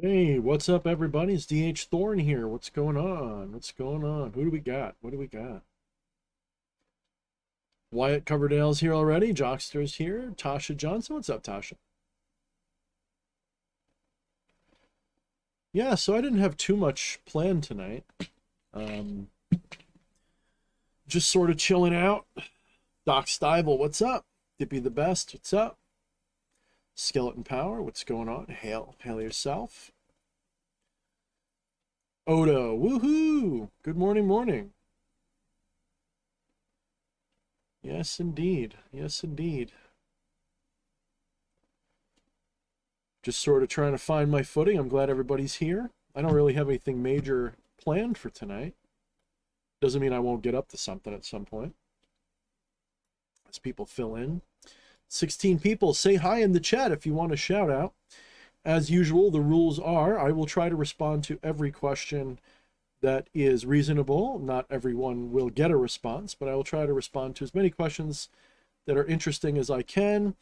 Hey, what's up, everybody? It's DH Thorne here. What's going on? What's going on? Who do we got? What do we got? Wyatt Coverdale's here already. Jockster's here. Tasha Johnson. What's up, Tasha? Yeah, so I didn't have too much planned tonight. Um, just sort of chilling out. Doc Stivel, what's up? Dippy the Best, what's up? Skeleton Power, what's going on? Hail yourself. Odo, woohoo! Good morning, morning. Yes, indeed. Yes, indeed. Just sort of trying to find my footing. I'm glad everybody's here. I don't really have anything major planned for tonight. Doesn't mean I won't get up to something at some point. As people fill in. 16 people. Say hi in the chat if you want a shout out. As usual, the rules are I will try to respond to every question that is reasonable. Not everyone will get a response, but I will try to respond to as many questions that are interesting as I can.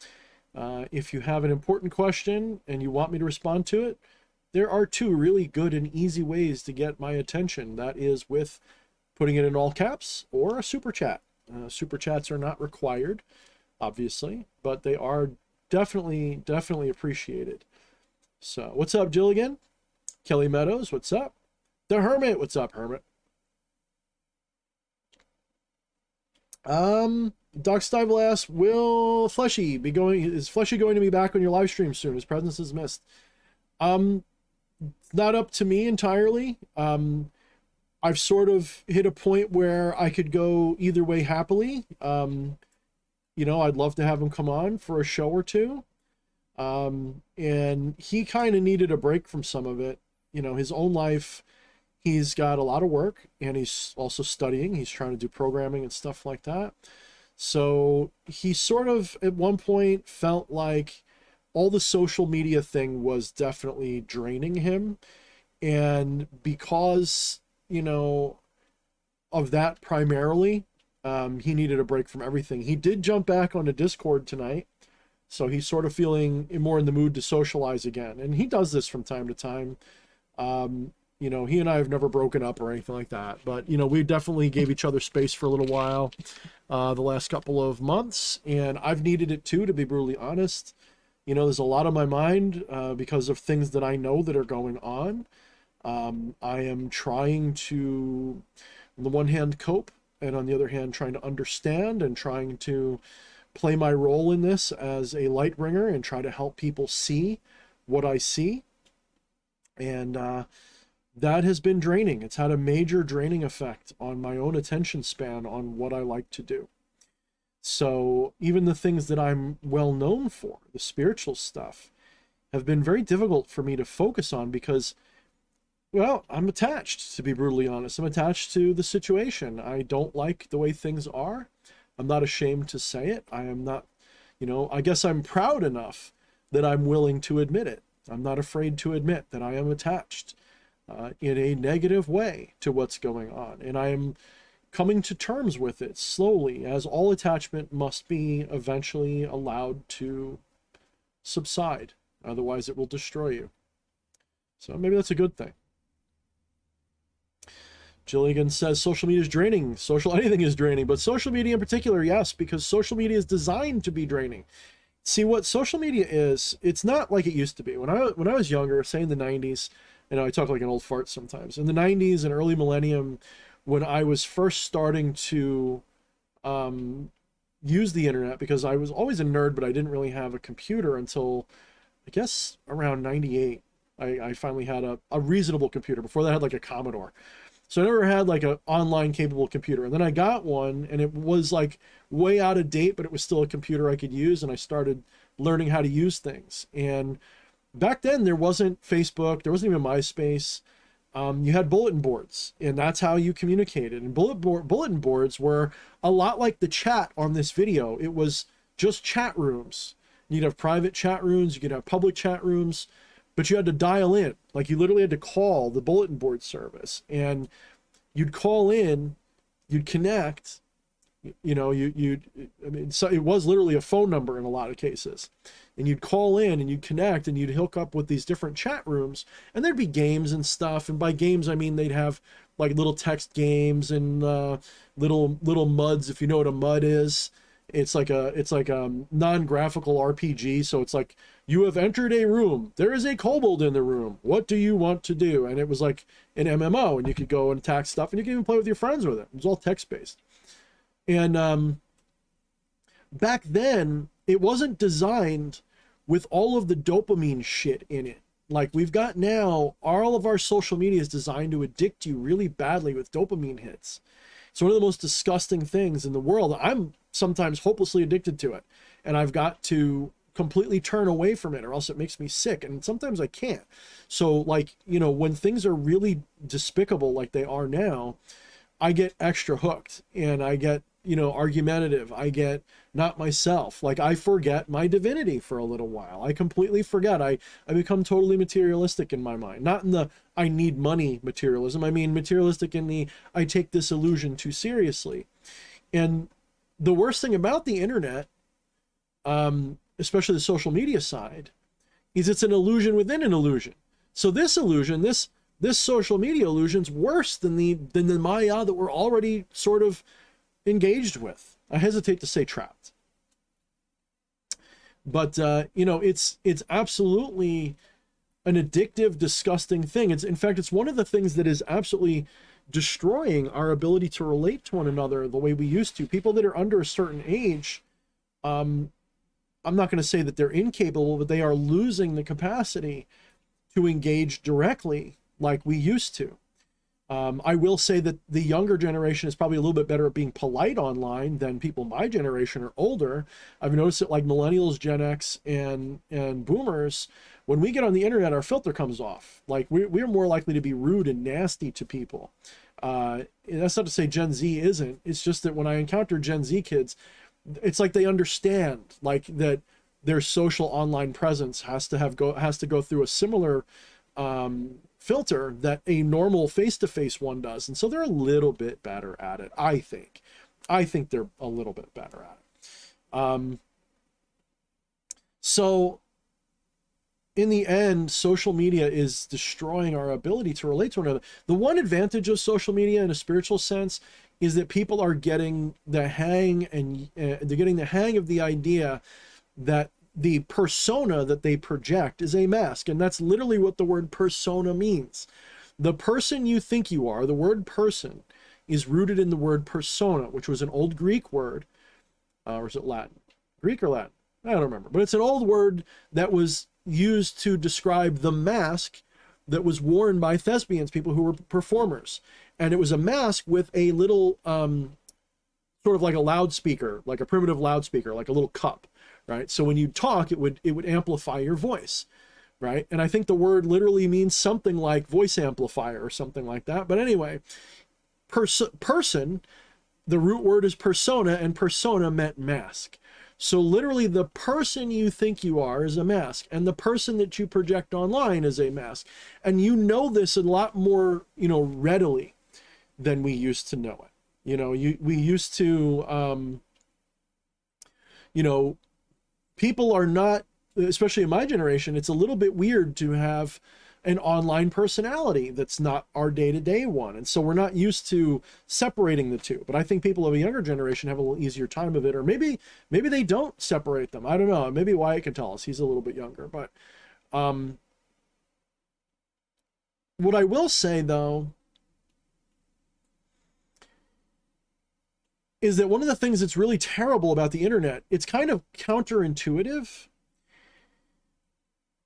If you have an important question and you want me to respond to it, there are two really good and easy ways to get my attention. That is with putting it in all caps or a super chat. Super chats are not required, obviously, but they are definitely appreciated. So, what's up, Jilligan? Kelly Meadows, what's up? The Hermit, what's up, Hermit? Doc Stivel asks, will Fleshy be going, is Fleshy going to be back on your live stream soon? His presence is missed. Not up to me entirely. I've sort of hit a point where I could go either way happily. I'd love to have him come on for a show or two. And he kind of needed a break from some of it. His own life, he's got a lot of work and he's also studying. He's trying to do programming and stuff like that. So he sort of at one point felt like all the social media thing was definitely draining him. And because, of that primarily, he needed a break from everything. He did jump back onto Discord tonight. So he's sort of feeling more in the mood to socialize again. And he does this from time to time. He and I have never broken up or anything like that. But, we definitely gave each other space for a little while the last couple of months. And I've needed it too, to be brutally honest. There's a lot on my mind because of things that I know that are going on. I am trying to, on the one hand, cope. And on the other hand, trying to understand and trying to play my role in this as a light bringer and try to help people see what I see. And that has been draining. It's had a major draining effect on my own attention span on what I like to do. So even the things that I'm well known for, the spiritual stuff, have been very difficult for me to focus on because, well, I'm attached, to be brutally honest. I'm attached to the situation. I don't like the way things are. I'm not ashamed to say it. I am not, I guess I'm proud enough that I'm willing to admit it. I'm not afraid to admit that I am attached in a negative way to what's going on. And I am coming to terms with it slowly, as all attachment must be eventually allowed to subside. Otherwise, it will destroy you. So maybe that's a good thing. Jilligan says social media is draining. Anything is draining, but social media in particular, yes, because social media is designed to be draining. See, what social media is, it's not like it used to be. When I was younger, say in the 90s, I talk like an old fart sometimes. In the 90s and early millennium, when I was first starting to use the internet, because I was always a nerd, but I didn't really have a computer until, I guess, around 98. I finally had a reasonable computer. Before that, I had like a Commodore. So I never had like an online capable computer. And then I got one and it was like way out of date, but it was still a computer I could use. And I started learning how to use things. And back then there wasn't Facebook, there wasn't even MySpace. You had bulletin boards and that's how you communicated. And bulletin boards were a lot like the chat on this video. It was just chat rooms. You'd have private chat rooms, you could have public chat rooms, but you had to dial in. Like you literally had to call the bulletin board service and you'd call in, you'd connect, You know, I mean, so it was literally a phone number in a lot of cases, and you'd call in and you'd connect and you'd hook up with these different chat rooms, and there'd be games and stuff. And by games, I mean they'd have like little text games and little muds, if you know what a mud is. It's like a non-graphical RPG. So it's like, you have entered a room. There is a kobold in the room. What do you want to do? And it was like an MMO, and you could go and attack stuff, and you could even play with your friends with it. It was all text-based. And back then, it wasn't designed with all of the dopamine shit in it. Like we've got now, all of our social media is designed to addict you really badly with dopamine hits. It's one of the most disgusting things in the world. I'm sometimes hopelessly addicted to it, and I've got to completely turn away from it or else it makes me sick, and sometimes I can't. So like, you know, when things are really despicable like they are now, I get extra hooked, and I get, you know, argumentative. I get not myself. Like I forget my divinity for a little while. I completely forget. I become totally materialistic in my mind. Not in the I need money materialism. I mean materialistic in the I take this illusion too seriously. And the worst thing about the internet, especially the social media side, is it's an illusion within an illusion. So this illusion, this social media illusion's worse than the Maya that we're already sort of engaged with. I hesitate to say trapped. But you know, it's absolutely an addictive, disgusting thing. In fact, it's one of the things that is absolutely destroying our ability to relate to one another the way we used to. People that are under a certain age, I'm not going to say that they're incapable, but they are losing the capacity to engage directly like we used to. I will say that the younger generation is probably a little bit better at being polite online than people my generation or older. I've noticed that like millennials, Gen X, and boomers, when we get on the internet, our filter comes off. Like we're more likely to be rude and nasty to people. And that's not to say Gen Z isn't. It's just that when I encounter Gen Z kids, it's like they understand like that their social online presence has to go through a similar filter that a normal face-to-face one does. And so they're a little bit better at it, I think. I think they're a little bit better at it. So in the end, social media is destroying our ability to relate to one another. The one advantage of social media in a spiritual sense is that people are getting the hang, and they're getting the hang of the idea that the persona that they project is a mask. And that's literally what the word persona means. The person you think you are, the word person, is rooted in the word persona, which was an old Greek word. Or is it Latin? Greek or Latin? I don't remember. But it's an old word that was used to describe the mask that was worn by thespians, people who were performers. And it was a mask with a little, sort of like a loudspeaker, like a primitive loudspeaker, like a little cup. Right? So when you talk, it would amplify your voice, right? And I think the word literally means something like voice amplifier or something like that. But anyway, person, the root word is persona, and persona meant mask. So literally the person you think you are is a mask, and the person that you project online is a mask. And you know this a lot more, you know, readily than we used to know it. You know, we used to, you know, people are not, especially in my generation, it's a little bit weird to have an online personality that's not our day-to-day one. And so we're not used to separating the two. But I think people of a younger generation have a little easier time of it, or maybe they don't separate them. I don't know. Maybe Wyatt can tell us. He's a little bit younger. But what I will say, though, is that one of the things that's really terrible about the internet, it's kind of counterintuitive.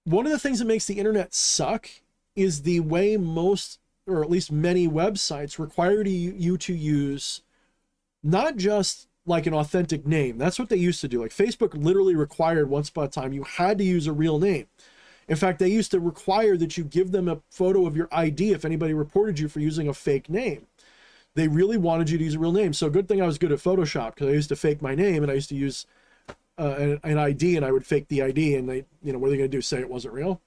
One of the things that makes the internet suck is the way most, or at least many websites require you to use not just like an authentic name. That's what they used to do. Like Facebook literally required once upon a time you had to use a real name. In fact, they used to require that you give them a photo of your ID if anybody reported you for using a fake name. They really wanted you to use a real name. So good thing I was good at Photoshop, because I used to fake my name, and I used to use an ID, and I would fake the ID, and they, you know, what are they going to do? Say it wasn't real?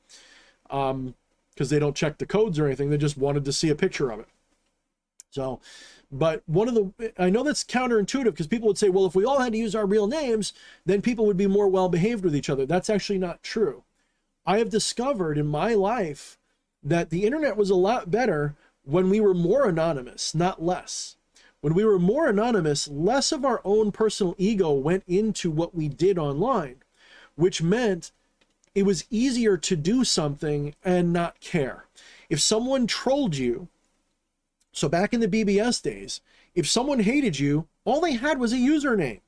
Because they don't check the codes or anything. They just wanted to see a picture of it. So, but I know that's counterintuitive because people would say, well, if we all had to use our real names, then people would be more well behaved with each other. That's actually not true. I have discovered in my life that the internet was a lot better when we were more anonymous, not less. When we were more anonymous, less of our own personal ego went into what we did online, which meant it was easier to do something and not care. If someone trolled you, so back in the BBS days, if someone hated you, all they had was a username.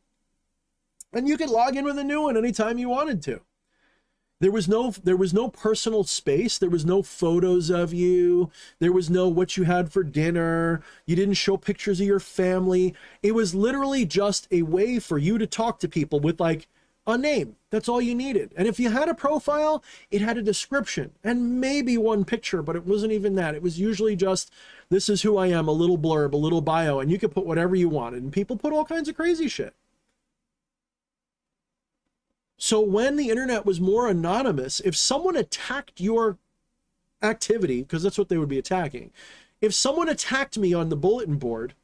And you could log in with a new one anytime you wanted to. There was no personal space. There was no photos of you. There was no what you had for dinner. You didn't show pictures of your family. It was literally just a way for you to talk to people with like a name. That's all you needed. And if you had a profile, it had a description and maybe one picture, but it wasn't even that. It was usually just, this is who I am, a little blurb, a little bio, and you could put whatever you wanted. And people put all kinds of crazy shit. So when the internet was more anonymous, if someone attacked your activity, because that's what they would be attacking, if someone attacked me on the bulletin board,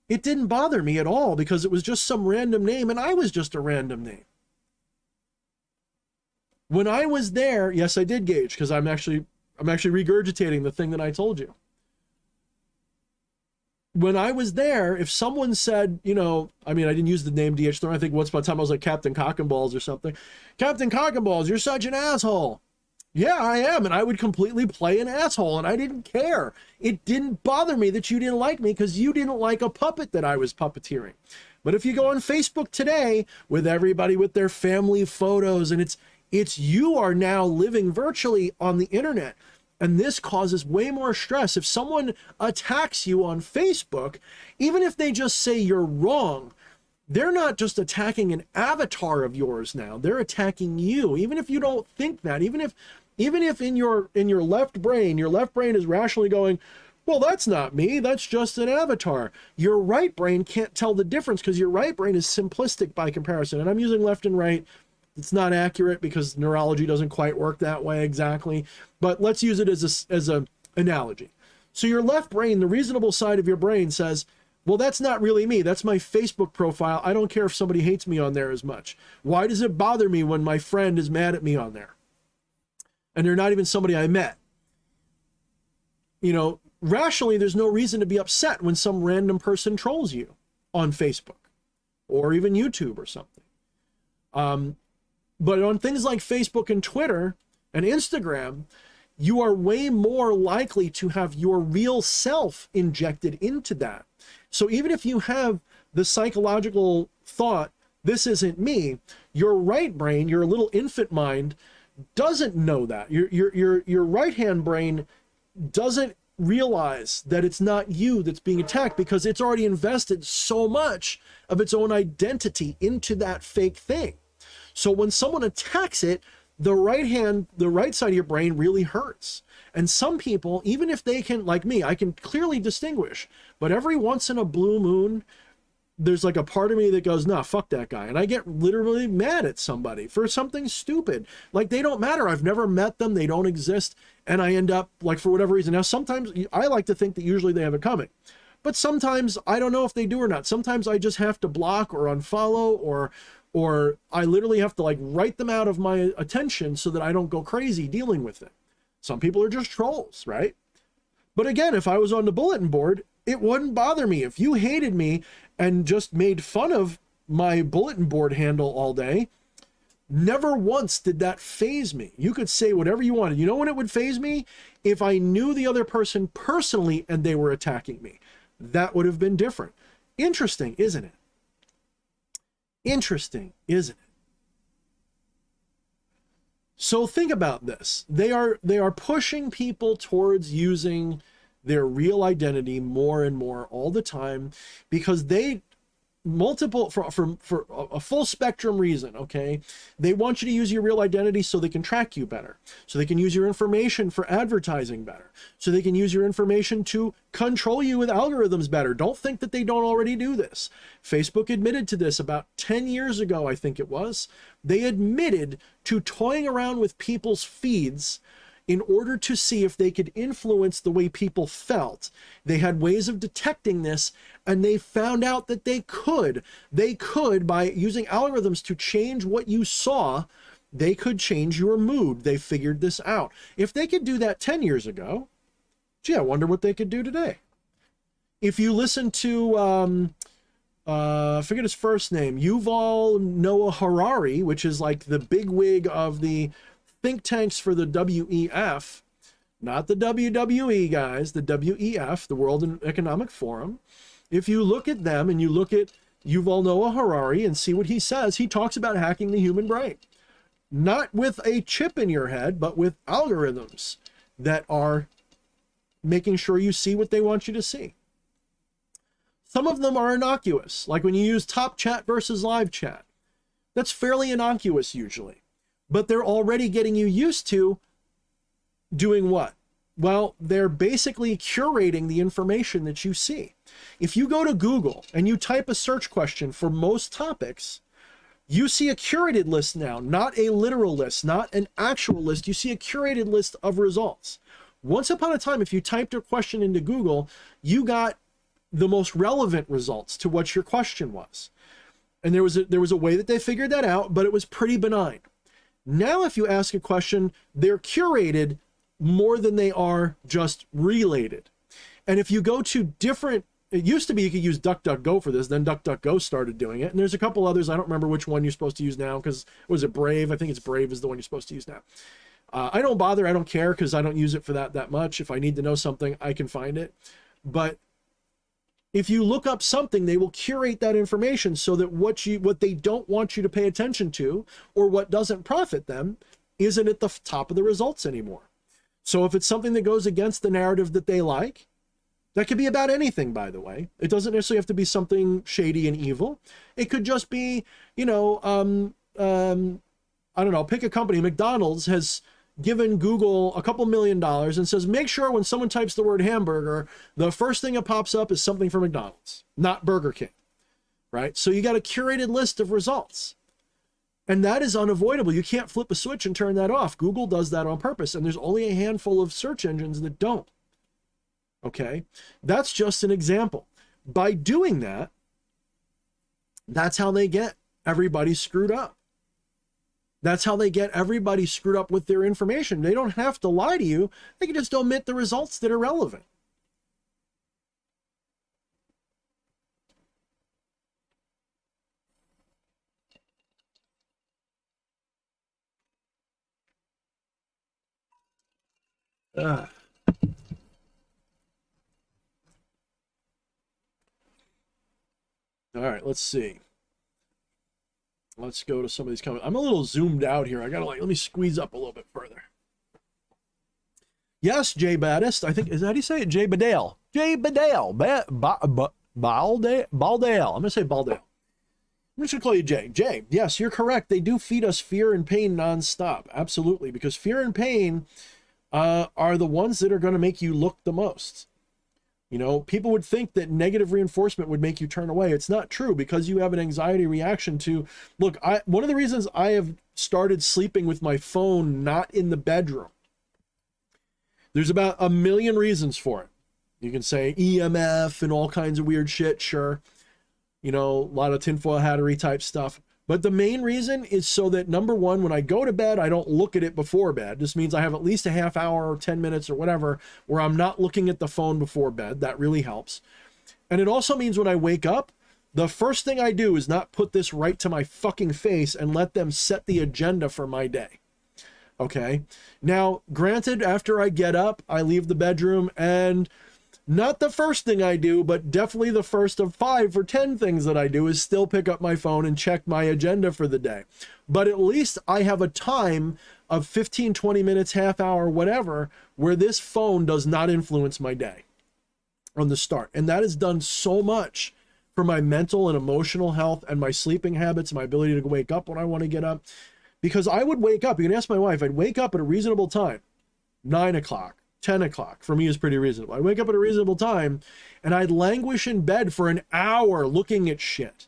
it didn't bother me at all because it was just some random name and I was just a random name. When I was there, yes, I did gauge because I'm actually regurgitating the thing that I told you. When I was there, if someone said, I didn't use the name DH Thorne. I think once upon a time I was like Captain Cock and Balls or something. Captain Cock and Balls, you're such an asshole. Yeah, I am. And I would completely play an asshole and I didn't care. It didn't bother me that you didn't like me because you didn't like a puppet that I was puppeteering. But if you go on Facebook today with everybody with their family photos and it's you are now living virtually on the internet. And this causes way more stress. If someone attacks you on Facebook, even if they just say you're wrong, they're not just attacking an avatar of yours now. They're attacking you. Even if you don't think that, even if in your left brain is rationally going, well, that's not me. That's just an avatar. Your right brain can't tell the difference because your right brain is simplistic by comparison. And I'm using left and right. It's not accurate because neurology doesn't quite work that way exactly, but let's use it as a analogy. So your left brain, the reasonable side of your brain says, well, that's not really me. That's my Facebook profile. I don't care if somebody hates me on there as much. Why does it bother me when my friend is mad at me on there? And they're not even somebody I met. Rationally, there's no reason to be upset when some random person trolls you on Facebook or even YouTube or something. But on things like Facebook and Twitter and Instagram, you are way more likely to have your real self injected into that. So even if you have the psychological thought, this isn't me, your right brain, your little infant mind, doesn't know that. Your right-hand brain doesn't realize that it's not you that's being attacked because it's already invested so much of its own identity into that fake thing. So when someone attacks it, the right side of your brain really hurts. And some people, even if they can, like me, I can clearly distinguish, but every once in a blue moon, there's like a part of me that goes, nah, fuck that guy. And I get literally mad at somebody for something stupid. Like they don't matter. I've never met them. They don't exist. And I end up like, for whatever reason. Now, sometimes I like to think that usually they have it coming, but sometimes I don't know if they do or not. Sometimes I just have to block or unfollow or I literally have to like write them out of my attention so that I don't go crazy dealing with it. Some people are just trolls, right? But again, if I was on the bulletin board, it wouldn't bother me. If you hated me and just made fun of my bulletin board handle all day, never once did that faze me. You could say whatever you wanted. You know when it would faze me? If I knew the other person personally and they were attacking me. That would have been different. Interesting, isn't it? Interesting, isn't it? So think about this. They are pushing people towards using their real identity more and more all the time because they for a full spectrum reason, okay? They want you to use your real identity so they can track you better, so they can use your information for advertising better, so they can use your information to control you with algorithms better. Don't think that they don't already do this. Facebook admitted to this about 10 years ago, I think it was. They admitted to toying around with people's feeds in order to see if they could influence the way people felt. They had ways of detecting this, and they found out that they could. They could, by using algorithms to change what you saw, they could change your mood. They figured this out. If they could do that 10 years ago, gee, I wonder what they could do today. If you listen to, I forget his first name, Yuval Noah Harari, which is like the bigwig of the think tanks for the WEF, not the WWE guys, the WEF, the World Economic Forum. If you look at them and you look at Yuval Noah Harari and see what he says, he talks about hacking the human brain. Not with a chip in your head, but with algorithms that are making sure you see what they want you to see. Some of them are innocuous, like when you use top chat versus live chat. That's fairly innocuous usually, but they're already getting you used to doing what? Well, they're basically curating the information that you see. If you go to Google and you type a search question for most topics, you see a curated list now, not a literal list, not an actual list. You see a curated list of results. Once upon a time, if you typed a question into Google, you got the most relevant results to what your question was. And there was a way that they figured that out, but it was pretty benign. Now, if you ask a question, they're curated more than they are just related. And if you go to different, it used to be you could use DuckDuckGo for this, then DuckDuckGo started doing it. And there's a couple others. I don't remember which one you're supposed to use now, because was it Brave? I think it's Brave is the one you're supposed to use now. I don't bother. I don't care, because I don't use it for that much. If I need to know something, I can find it. But if you look up something, they will curate that information so that what they don't want you to pay attention to, or what doesn't profit them, isn't at the top of the results anymore. So if it's something that goes against the narrative that they like, that could be about anything, by the way. It doesn't necessarily have to be something shady and evil. It could just be, I don't know, pick a company. McDonald's has given Google a couple $1 million and says, make sure when someone types the word hamburger, the first thing that pops up is something from McDonald's, not Burger King, right? So you got a curated list of results. And that is unavoidable. You can't flip a switch and turn that off. Google does that on purpose, and there's only a handful of search engines that don't. Okay? That's just an example. By doing that, that's how they get everybody screwed up. That's how they get everybody screwed up with their information. They don't have to lie to you. They can just omit the results that are relevant. All right, let's see. Let's go to some of these comments. I'm a little zoomed out here. I gotta let me squeeze up a little bit further. Yes, Jay Baddest. I think, is that how you say it? Jay Badale. Jay Badale. Baldale. I'm gonna say Baldale. I'm just gonna call you Jay. Jay, yes, you're correct. They do feed us fear and pain nonstop. Absolutely. Because fear and pain are the ones that are going to make you look the most. People would think that negative reinforcement would make you turn away. It's not true, because you have an anxiety reaction to, look, one of the reasons I have started sleeping with my phone not in the bedroom, there's about 1 million reasons for it. You can say EMF and all kinds of weird shit, sure. A lot of tinfoil hattery type stuff. But the main reason is so that, number one, when I go to bed, I don't look at it before bed. This means I have at least a half hour or 10 minutes or whatever where I'm not looking at the phone before bed. That really helps. And it also means when I wake up, the first thing I do is not put this right to my fucking face and let them set the agenda for my day. Okay? Now, granted, after I get up, I leave the bedroom, and not the first thing I do, but definitely the first of 5 or 10 things that I do is still pick up my phone and check my agenda for the day. But at least I have a time of 15, 20 minutes, half hour, whatever, where this phone does not influence my day on the start. And that has done so much for my mental and emotional health and my sleeping habits, my ability to wake up when I want to get up. Because I would wake up, you can ask my wife, I'd wake up at a reasonable time, 9 o'clock. 10 o'clock for me is pretty reasonable. I wake up at a reasonable time, and I'd languish in bed for an hour looking at shit.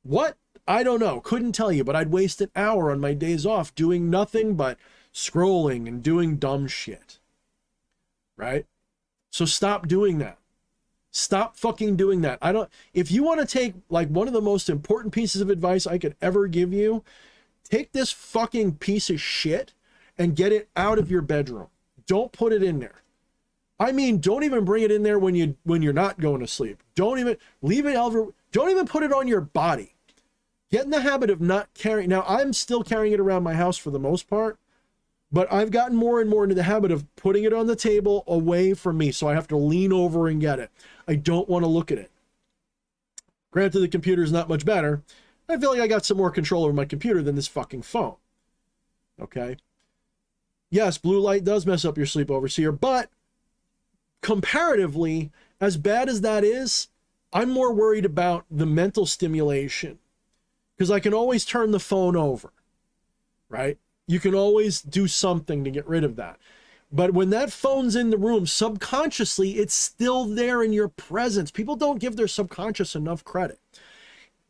What? I don't know. Couldn't tell you, but I'd waste an hour on my days off doing nothing but scrolling and doing dumb shit, right? So stop doing that. Stop fucking doing that. If you want to take like one of the most important pieces of advice I could ever give you, take this fucking piece of shit and get it out of your bedroom. Don't put it in there. I mean, don't even bring it in there when you're not going to sleep. Don't even leave it over. Don't even put it on your body. Get in the habit of not carrying. Now, I'm still carrying it around my house for the most part, but I've gotten more and more into the habit of putting it on the table away from me, so I have to lean over and get it. I don't want to look at it. Granted, the computer is not much better. I feel like I got some more control over my computer than this fucking phone. Okay? Yes, blue light does mess up your sleep, overseer, but comparatively, as bad as that is, I'm more worried about the mental stimulation, because I can always turn the phone over, right? You can always do something to get rid of that. But when that phone's in the room, subconsciously, it's still there in your presence. People don't give their subconscious enough credit.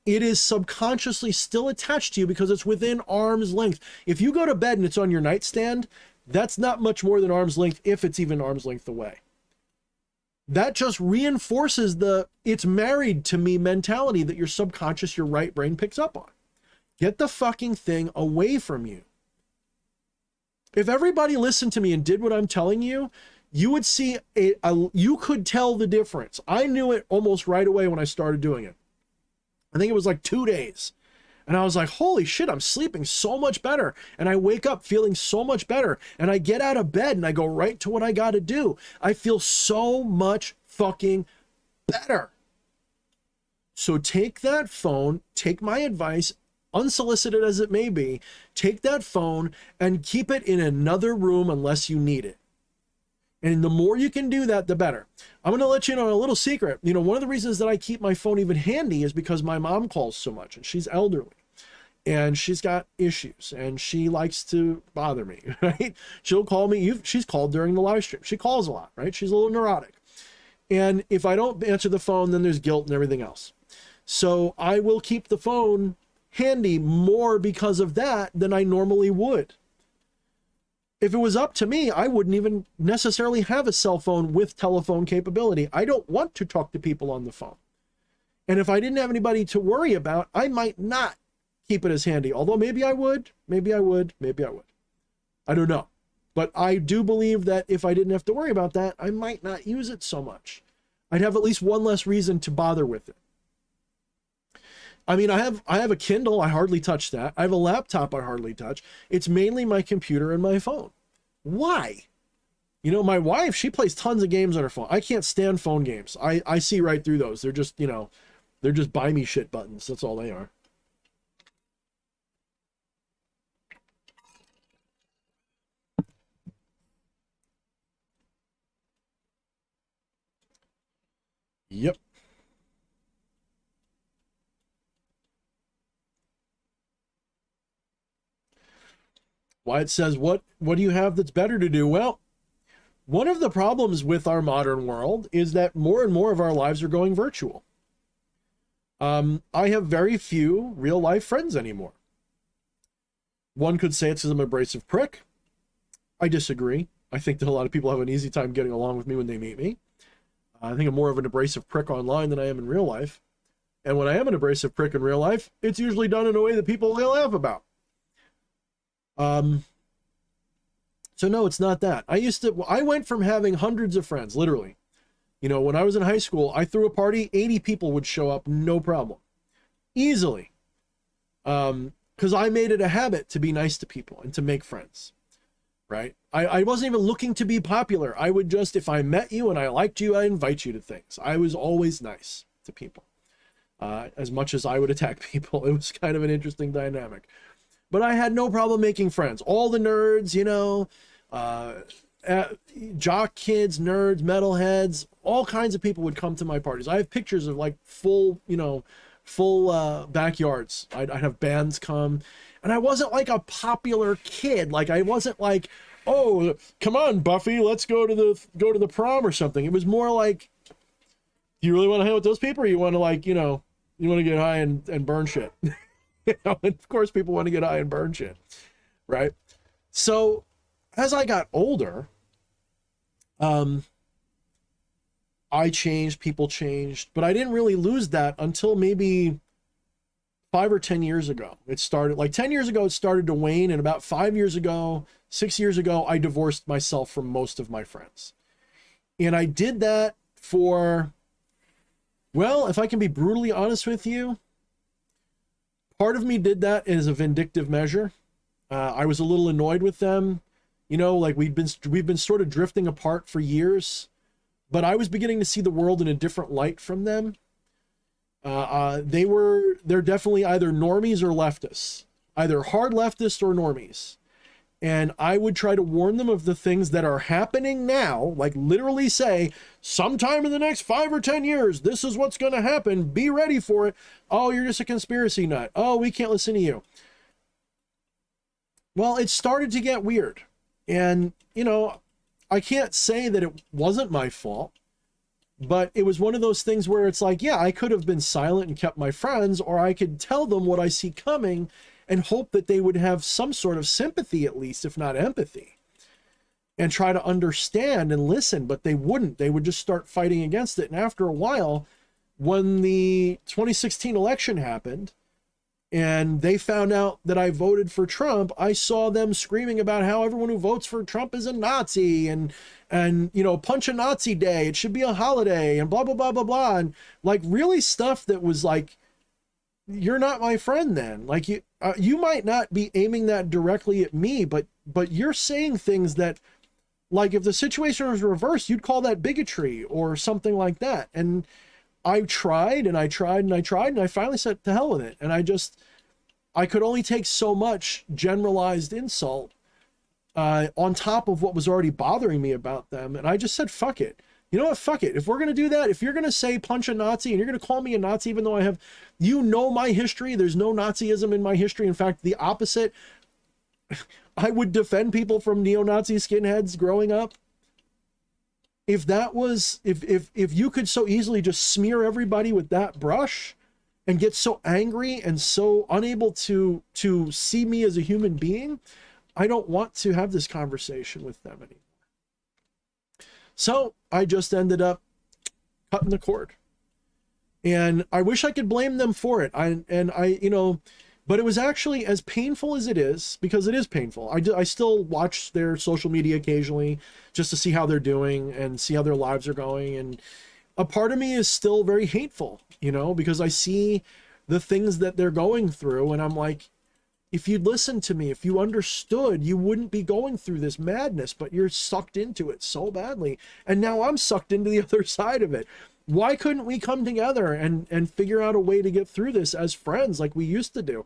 It is subconsciously still attached to you because it's within arm's length. If you go to bed and it's on your nightstand, that's not much more than arm's length, if it's even arm's length away. That just reinforces the "it's married to me" mentality that your subconscious, your right brain picks up on. Get the fucking thing away from you. If everybody listened to me and did what I'm telling you, you would see you could tell the difference. I knew it almost right away when I started doing it. I think it was like 2 days. And I was like, holy shit, I'm sleeping so much better. And I wake up feeling so much better. And I get out of bed and I go right to what I got to do. I feel so much fucking better. So take that phone, take my advice, unsolicited as it may be, take that phone and keep it in another room unless you need it. And the more you can do that, the better. I'm going to let you know a little secret. You know, one of the reasons that I keep my phone even handy is because my mom calls so much, and she's elderly and she's got issues and she likes to bother me, right? She'll call me. She's called during the live stream. She calls a lot, right? She's a little neurotic. And if I don't answer the phone, then there's guilt and everything else. So I will keep the phone handy more because of that than I normally would. If it was up to me, I wouldn't even necessarily have a cell phone with telephone capability. I don't want to talk to people on the phone. And if I didn't have anybody to worry about, I might not keep it as handy. Although maybe I would, maybe I would, maybe I would. I don't know. But I do believe that if I didn't have to worry about that, I might not use it so much. I'd have at least one less reason to bother with it. I mean, I have a Kindle. I hardly touch that. I have a laptop. I hardly touch. It's mainly my computer and my phone. Why? You know, my wife, she plays tons of games on her phone. I can't stand phone games. I see right through those. They're just, you know, they're just buy me shit buttons. That's all they are. Yep. Wyatt says, what do you have that's better to do? Well, one of the problems with our modern world is that more and more of our lives are going virtual. I have very few real life friends anymore. One could say it's because I'm an abrasive prick. I disagree. I think that a lot of people have an easy time getting along with me when they meet me. I think I'm more of an abrasive prick online than I am in real life. And when I am an abrasive prick in real life, it's usually done in a way that people will laugh about. So no, it's not that. I went from having hundreds of friends, literally. You know, when I was in high school, I threw a party, 80 people would show up, no problem. Easily. Because I made it a habit to be nice to people and to make friends, right? I wasn't even looking to be popular. I would just, if I met you and I liked you, I invite you to things. I was always nice to people, as much as I would attack people. It was kind of an interesting dynamic. But I had no problem making friends. All the nerds, you know, jock kids, nerds, metalheads, all kinds of people would come to my parties. I have pictures of like full backyards. I'd have bands come. And I wasn't like a popular kid. Like I wasn't like, oh, come on, Buffy, let's go to the prom or something. It was more like, do you really want to hang with those people, or you want to, like, you know, you want to get high and burn shit? You know, and of course people want to get high and burn shit, right? So as I got older, um, I changed, people changed, but I didn't really lose that until maybe 5 or 10 years ago. It started like 10 years ago, it started to wane. And about 5 years ago, 6 years ago, I divorced myself from most of my friends. And I did that for, well, if I can be brutally honest with you, part of me did that as a vindictive measure. I was a little annoyed with them. You know, like we've been sort of drifting apart for years, but I was beginning to see the world in a different light from them. They're definitely either normies or leftists, either hard leftists or normies. And I would try to warn them of the things that are happening now, like literally say, sometime in the next 5 or 10 years, this is what's going to happen. Be ready for it. Oh, you're just a conspiracy nut. Oh, we can't listen to you. Well, it started to get weird. And, you know, I can't say that it wasn't my fault, but it was one of those things where it's like, yeah, I could have been silent and kept my friends, or I could tell them what I see coming and hope that they would have some sort of sympathy, at least, if not empathy, and try to understand and listen, but they wouldn't. They would just start fighting against it. And after a while, when the 2016 election happened and they found out that I voted for Trump, I saw them screaming about how everyone who votes for Trump is a Nazi and you know, punch a Nazi day, it should be a holiday, and blah, blah, blah, blah, blah. And like really stuff that was like, you're not my friend then. Like you might not be aiming that directly at me, but you're saying things that, like, if the situation was reversed, you'd call that bigotry or something like that. And I tried and I tried and I tried, and I finally said, to hell with it. And I could only take so much generalized insult on top of what was already bothering me about them. And I just said, fuck it. You know what? Fuck it. If we're going to do that, if you're going to say punch a Nazi and you're going to call me a Nazi, even though I have, you know, my history, there's no Nazism in my history. In fact, the opposite. I would defend people from neo-Nazi skinheads growing up. If that was, if you could so easily just smear everybody with that brush and get so angry and so unable to see me as a human being, I don't want to have this conversation with them anymore. So I just ended up cutting the cord, and I wish I could blame them for it. You know, but it was actually, as painful as it is, because it is painful. I still watch their social media occasionally just to see how they're doing and see how their lives are going. And a part of me is still very hateful, you know, because I see the things that they're going through, and I'm like, if you'd listened to me, if you understood, you wouldn't be going through this madness, but you're sucked into it so badly. And now I'm sucked into the other side of it. Why couldn't we come together and figure out a way to get through this as friends like we used to do?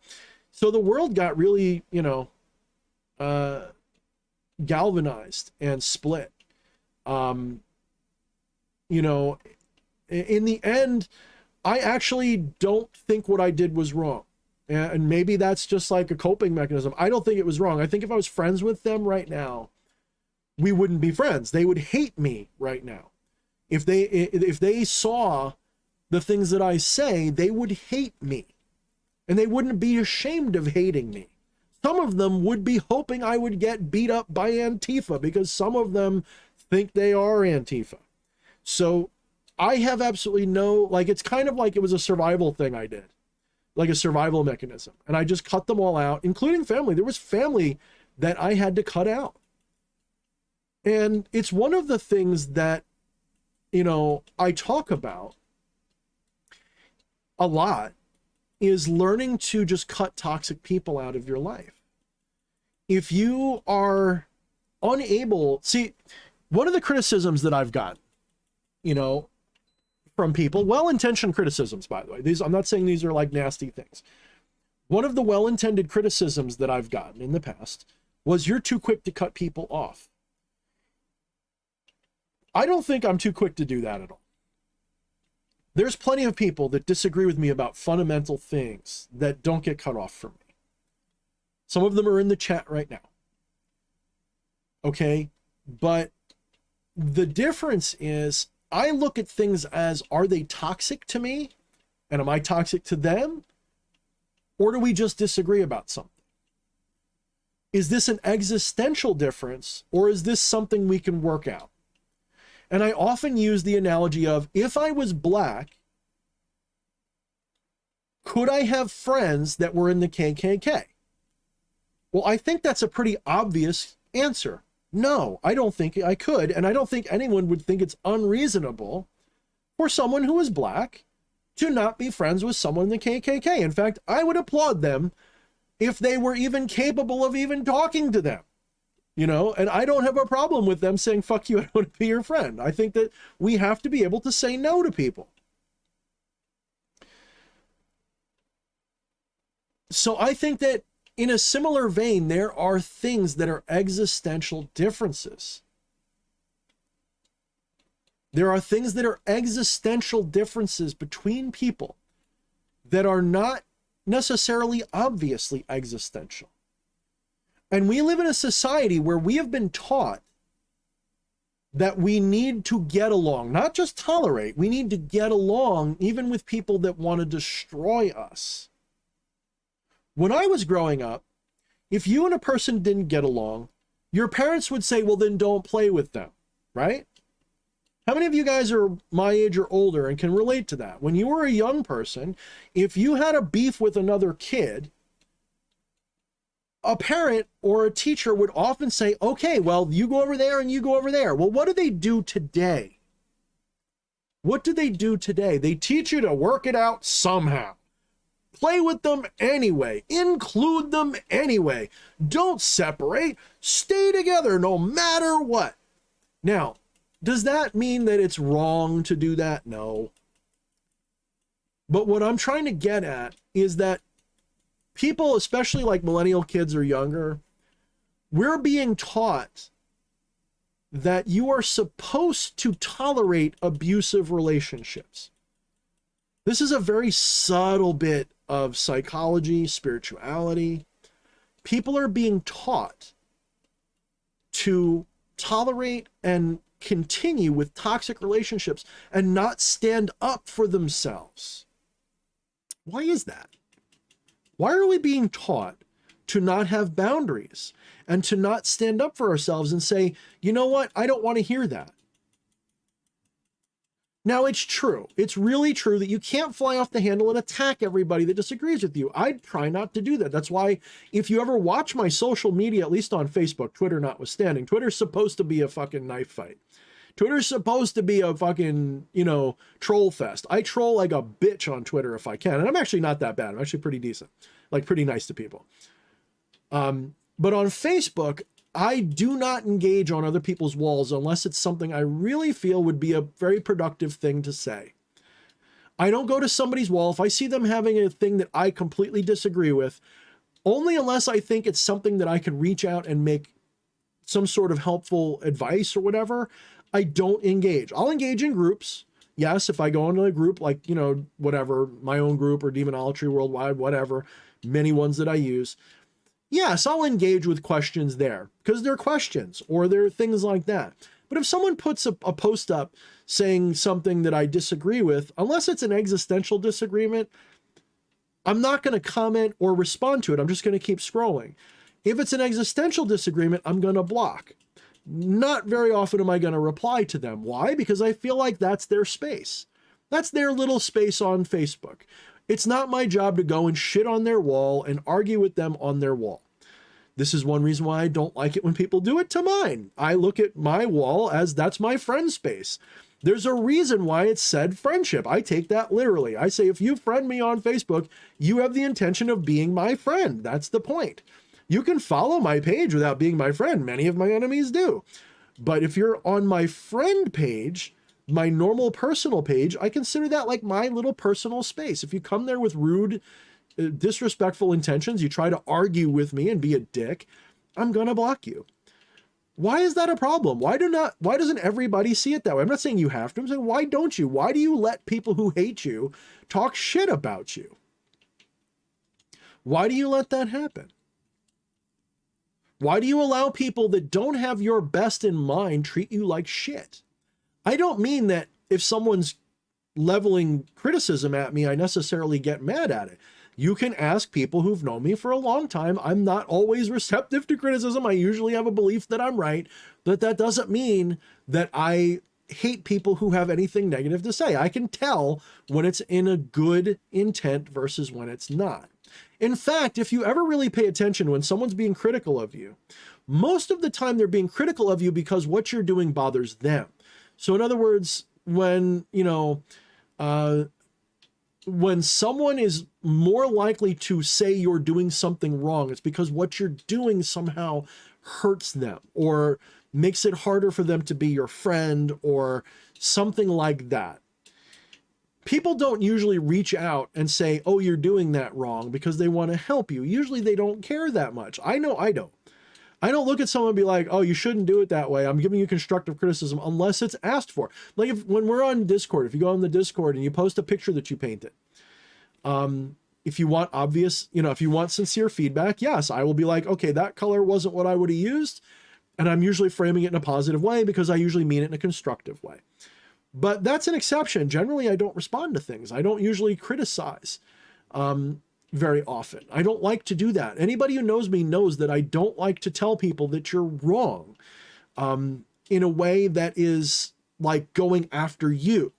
So the world got really, you know, galvanized and split. You know, in the end, I actually don't think what I did was wrong. And maybe that's just like a coping mechanism. I don't think it was wrong. I think if I was friends with them right now, we wouldn't be friends. They would hate me right now. If they saw the things that I say, they would hate me. And they wouldn't be ashamed of hating me. Some of them would be hoping I would get beat up by Antifa, because some of them think they are Antifa. So I have absolutely no, like, it's kind of like it was a survival thing I did. Like a survival mechanism. And I just cut them all out, including family. There was family that I had to cut out. And it's one of the things that, you know, I talk about a lot, is learning to just cut toxic people out of your life. If you are unable, see, one of the criticisms that I've got, you know, from people, well-intentioned criticisms, by the way, I'm not saying these are like nasty things. One of the well-intended criticisms that I've gotten in the past was, you're too quick to cut people off. I don't think I'm too quick to do that at all. There's plenty of people that disagree with me about fundamental things that don't get cut off from me. Some of them are in the chat right now. Okay, but the difference is, I look at things as, are they toxic to me? And am I toxic to them? Or do we just disagree about something? Is this an existential difference, or is this something we can work out? And I often use the analogy of, if I was black, could I have friends that were in the KKK? Well, I think that's a pretty obvious answer. No, I don't think I could, and I don't think anyone would think it's unreasonable for someone who is black to not be friends with someone in the KKK. In fact, I would applaud them if they were even capable of even talking to them, you know, and I don't have a problem with them saying, fuck you, I don't want to be your friend. I think that we have to be able to say no to people. So I think that in a similar vein, there are things that are existential differences. There are things that are existential differences between people that are not necessarily obviously existential. And we live in a society where we have been taught that we need to get along, not just tolerate, we need to get along even with people that want to destroy us. When I was growing up, if you and a person didn't get along, your parents would say, well, then don't play with them, right? How many of you guys are my age or older and can relate to that? When you were a young person, if you had a beef with another kid, a parent or a teacher would often say, okay, well, you go over there and you go over there. Well, what do they do today? What do they do today? They teach you to work it out somehow. Play with them anyway. Include them anyway. Don't separate. Stay together no matter what. Now, does that mean that it's wrong to do that? No. But what I'm trying to get at is that people, especially like millennial kids or younger, we're being taught that you are supposed to tolerate abusive relationships. This is a very subtle bit of psychology, spirituality. People are being taught to tolerate and continue with toxic relationships and not stand up for themselves. Why is that? Why are we being taught to not have boundaries and to not stand up for ourselves and say, you know what, I don't want to hear that? Now, it's true. It's really true that you can't fly off the handle and attack everybody that disagrees with you. I try not to do that. That's why if you ever watch my social media, at least on Facebook, Twitter notwithstanding, Twitter's supposed to be a fucking knife fight. Twitter's supposed to be a fucking, troll fest. I troll like a bitch on Twitter if I can. And I'm actually not that bad. I'm actually pretty decent, like pretty nice to people. But on Facebook, I do not engage on other people's walls unless it's something I really feel would be a very productive thing to say. I don't go to somebody's wall if I see them having a thing that I completely disagree with, only unless I think it's something that I can reach out and make some sort of helpful advice or whatever. I don't engage. I'll engage in groups. Yes, if I go into a group like, whatever, my own group or Demonolatry Worldwide, whatever, many ones that I use. Yes, I'll engage with questions there because they're questions or they're things like that. But if someone puts a post up saying something that I disagree with, unless it's an existential disagreement, I'm not going to comment or respond to it. I'm just going to keep scrolling. If it's an existential disagreement, I'm going to block. Not very often am I going to reply to them. Why? Because I feel like that's their space. That's their little space on Facebook. It's not my job to go and shit on their wall and argue with them on their wall. This is one reason why I don't like it when people do it to mine. I look at my wall as that's my friend space. There's a reason why it's said friendship. I take that literally. I say, if you friend me on Facebook, you have the intention of being my friend. That's the point. You can follow my page without being my friend. Many of my enemies do. But if you're on my friend page, my normal personal page, I consider that like my little personal space. If you come there with rude, disrespectful intentions, you try to argue with me and be a dick, I'm going to block you. Why is that a problem? Why doesn't everybody see it that way? I'm not saying you have to. I'm saying, why don't you? Why do you let people who hate you talk shit about you? Why do you let that happen? Why do you allow people that don't have your best in mind treat you like shit? I don't mean that if someone's leveling criticism at me, I necessarily get mad at it. You can ask people who've known me for a long time. I'm not always receptive to criticism. I usually have a belief that I'm right, but that doesn't mean that I hate people who have anything negative to say. I can tell when it's in a good intent versus when it's not. In fact, if you ever really pay attention when someone's being critical of you, most of the time they're being critical of you because what you're doing bothers them. So in other words, when, when someone is more likely to say you're doing something wrong, it's because what you're doing somehow hurts them or makes it harder for them to be your friend or something like that. People don't usually reach out and say, oh, you're doing that wrong, because they want to help you. Usually they don't care that much. I know I don't. I don't look at someone and be like, oh, you shouldn't do it that way. I'm giving you constructive criticism unless it's asked for. Like when we're on Discord, if you go on the Discord and you post a picture that you painted, if you want obvious, if you want sincere feedback, yes, I will be like, okay, that color wasn't what I would have used. And I'm usually framing it in a positive way because I usually mean it in a constructive way. But that's an exception. Generally, I don't respond to things. I don't usually criticize very often. I don't like to do that. Anybody who knows me knows that I don't like to tell people that you're wrong in a way that is like going after you.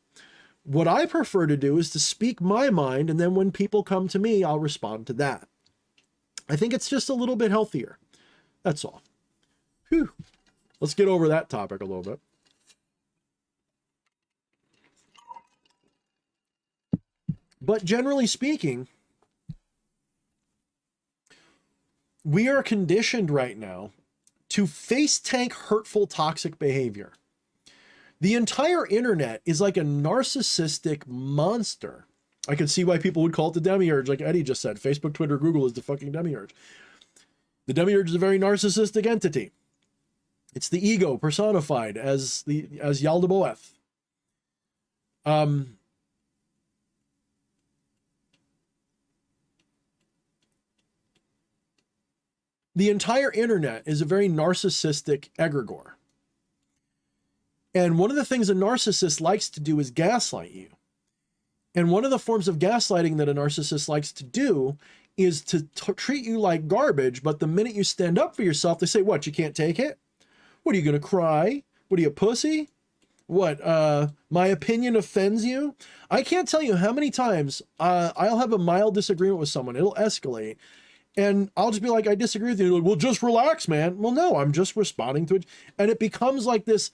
What I prefer to do is to speak my mind, and then when people come to me, I'll respond to that. I think it's just a little bit healthier. That's all. Whew. Let's get over that topic a little bit. But generally speaking, we are conditioned right now to face tank hurtful, toxic behavior. The entire internet is like a narcissistic monster. I can see why people would call it the demiurge, like Eddie just said. Facebook, Twitter, Google is the fucking demiurge. The demiurge is a very narcissistic entity. It's the ego personified as Yaldabaoth. The entire internet is a very narcissistic egregore. And one of the things a narcissist likes to do is gaslight you. And one of the forms of gaslighting that a narcissist likes to do is to treat you like garbage, but the minute you stand up for yourself, they say, what, you can't take it? What, are you going to cry? What, are you a pussy? What, my opinion offends you? I can't tell you how many times I'll have a mild disagreement with someone. It'll escalate. And I'll just be like, I disagree with you. Like, well, just relax, man. Well, no, I'm just responding to it. And it becomes like this.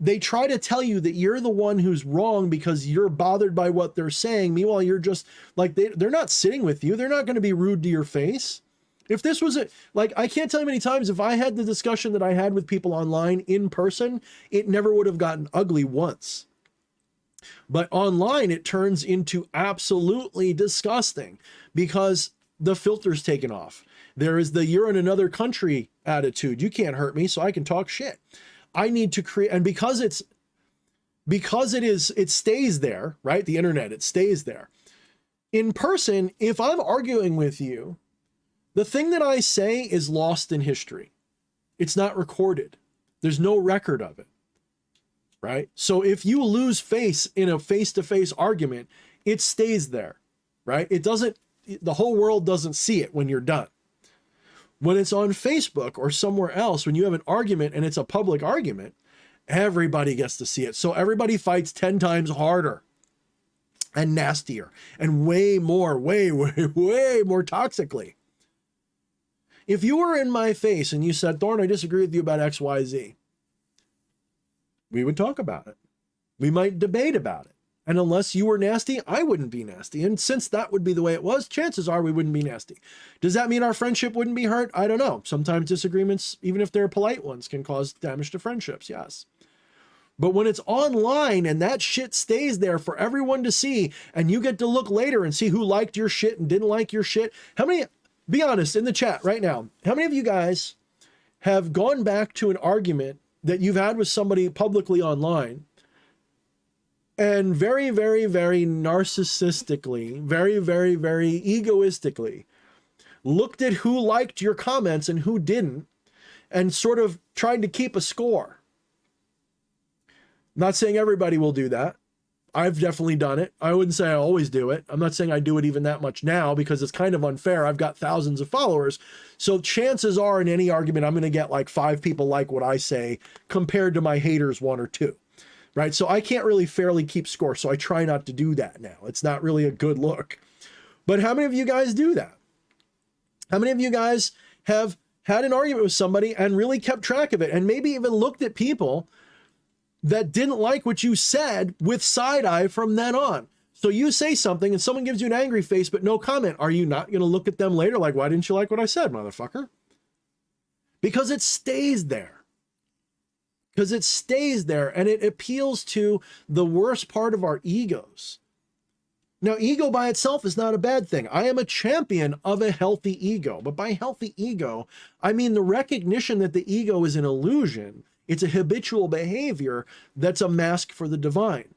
They try to tell you that you're the one who's wrong because you're bothered by what they're saying. Meanwhile, you're just like, they're not sitting with you. They're not going to be rude to your face. If this was like, I can't tell you many times, if I had the discussion that I had with people online in person, it never would have gotten ugly once. But online, it turns into absolutely disgusting because the filter's taken off. There is the you're in another country attitude. You can't hurt me, so I can talk shit. I need to create, and because it stays there, right? The internet, it stays there. In person, if I'm arguing with you, the thing that I say is lost in history. It's not recorded. There's no record of it, right? So if you lose face in a face-to-face argument, it stays there, right? The whole world doesn't see it when you're done. When it's on Facebook or somewhere else, when you have an argument and it's a public argument, everybody gets to see it. So everybody fights 10 times harder and nastier and way more toxically. If you were in my face and you said, Thorne, I disagree with you about X, Y, Z, we would talk about it. We might debate about it. And unless you were nasty, I wouldn't be nasty. And since that would be the way it was, chances are we wouldn't be nasty. Does that mean our friendship wouldn't be hurt? I don't know. Sometimes disagreements, even if they're polite ones, can cause damage to friendships, yes. But when it's online and that shit stays there for everyone to see, and you get to look later and see who liked your shit and didn't like your shit, be honest in the chat right now, how many of you guys have gone back to an argument that you've had with somebody publicly online and very, very, very narcissistically, very, very, very egoistically looked at who liked your comments and who didn't and sort of tried to keep a score? I'm not saying everybody will do that, I've definitely done it. I wouldn't say I always do it. I'm not saying I do it even that much now because it's kind of unfair. I've got thousands of followers. So chances are in any argument, I'm going to get like 5 people like what I say compared to my haters 1 or 2, right? So I can't really fairly keep score. So I try not to do that now. It's not really a good look. But how many of you guys do that? How many of you guys have had an argument with somebody and really kept track of it and maybe even looked at people that didn't like what you said with side eye from then on? So you say something and someone gives you an angry face, but no comment. Are you not going to look at them later like, why didn't you like what I said, motherfucker? Because it stays there. Because it stays there and it appeals to the worst part of our egos. Now, ego by itself is not a bad thing. I am a champion of a healthy ego. But by healthy ego, I mean the recognition that the ego is an illusion. It's a habitual behavior that's a mask for the divine.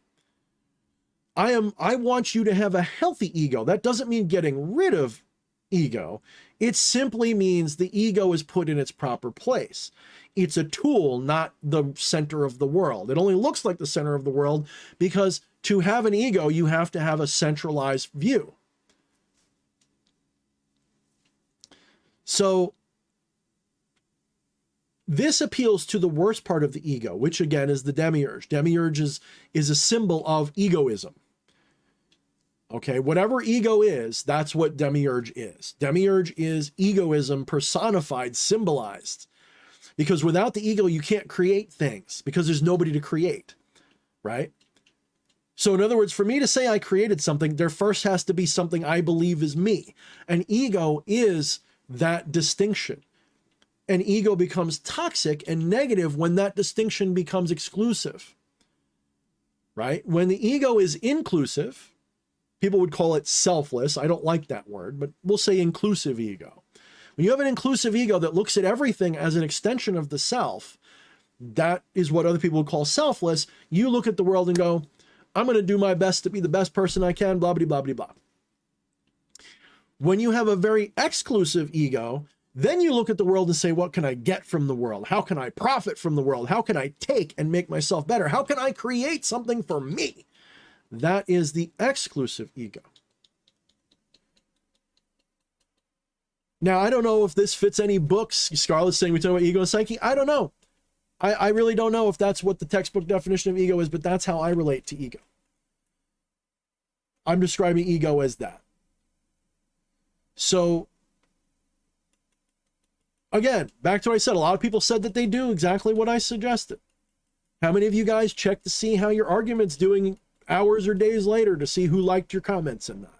I want you to have a healthy ego. That doesn't mean getting rid of ego. It simply means the ego is put in its proper place. It's a tool, not the center of the world. It only looks like the center of the world because to have an ego, you have to have a centralized view. So this appeals to the worst part of the ego, which again is the demiurge. Demiurge is a symbol of egoism. Okay, whatever ego is, that's what demiurge is. Demiurge is egoism personified, symbolized. Because without the ego, you can't create things because there's nobody to create, right? So in other words, for me to say I created something, there first has to be something I believe is me. And ego is that distinction. And ego becomes toxic and negative when that distinction becomes exclusive, right? When the ego is inclusive, people would call it selfless. I don't like that word, but we'll say inclusive ego. When you have an inclusive ego that looks at everything as an extension of the self, that is what other people would call selfless. You look at the world and go, I'm going to do my best to be the best person I can, blah, blah, blah, blah, blah. When you have a very exclusive ego, then you look at the world and say, what can I get from the world? How can I profit from the world? How can I take and make myself better? How can I create something for me? That is the exclusive ego. Now, I don't know if this fits any books. Scarlett's saying we talk about ego and psyche. I don't know. I really don't know if that's what the textbook definition of ego is, but that's how I relate to ego. I'm describing ego as that. So, again, back to what I said, a lot of people said that they do exactly what I suggested. How many of you guys check to see how your argument's doing hours or days later to see who liked your comments and that?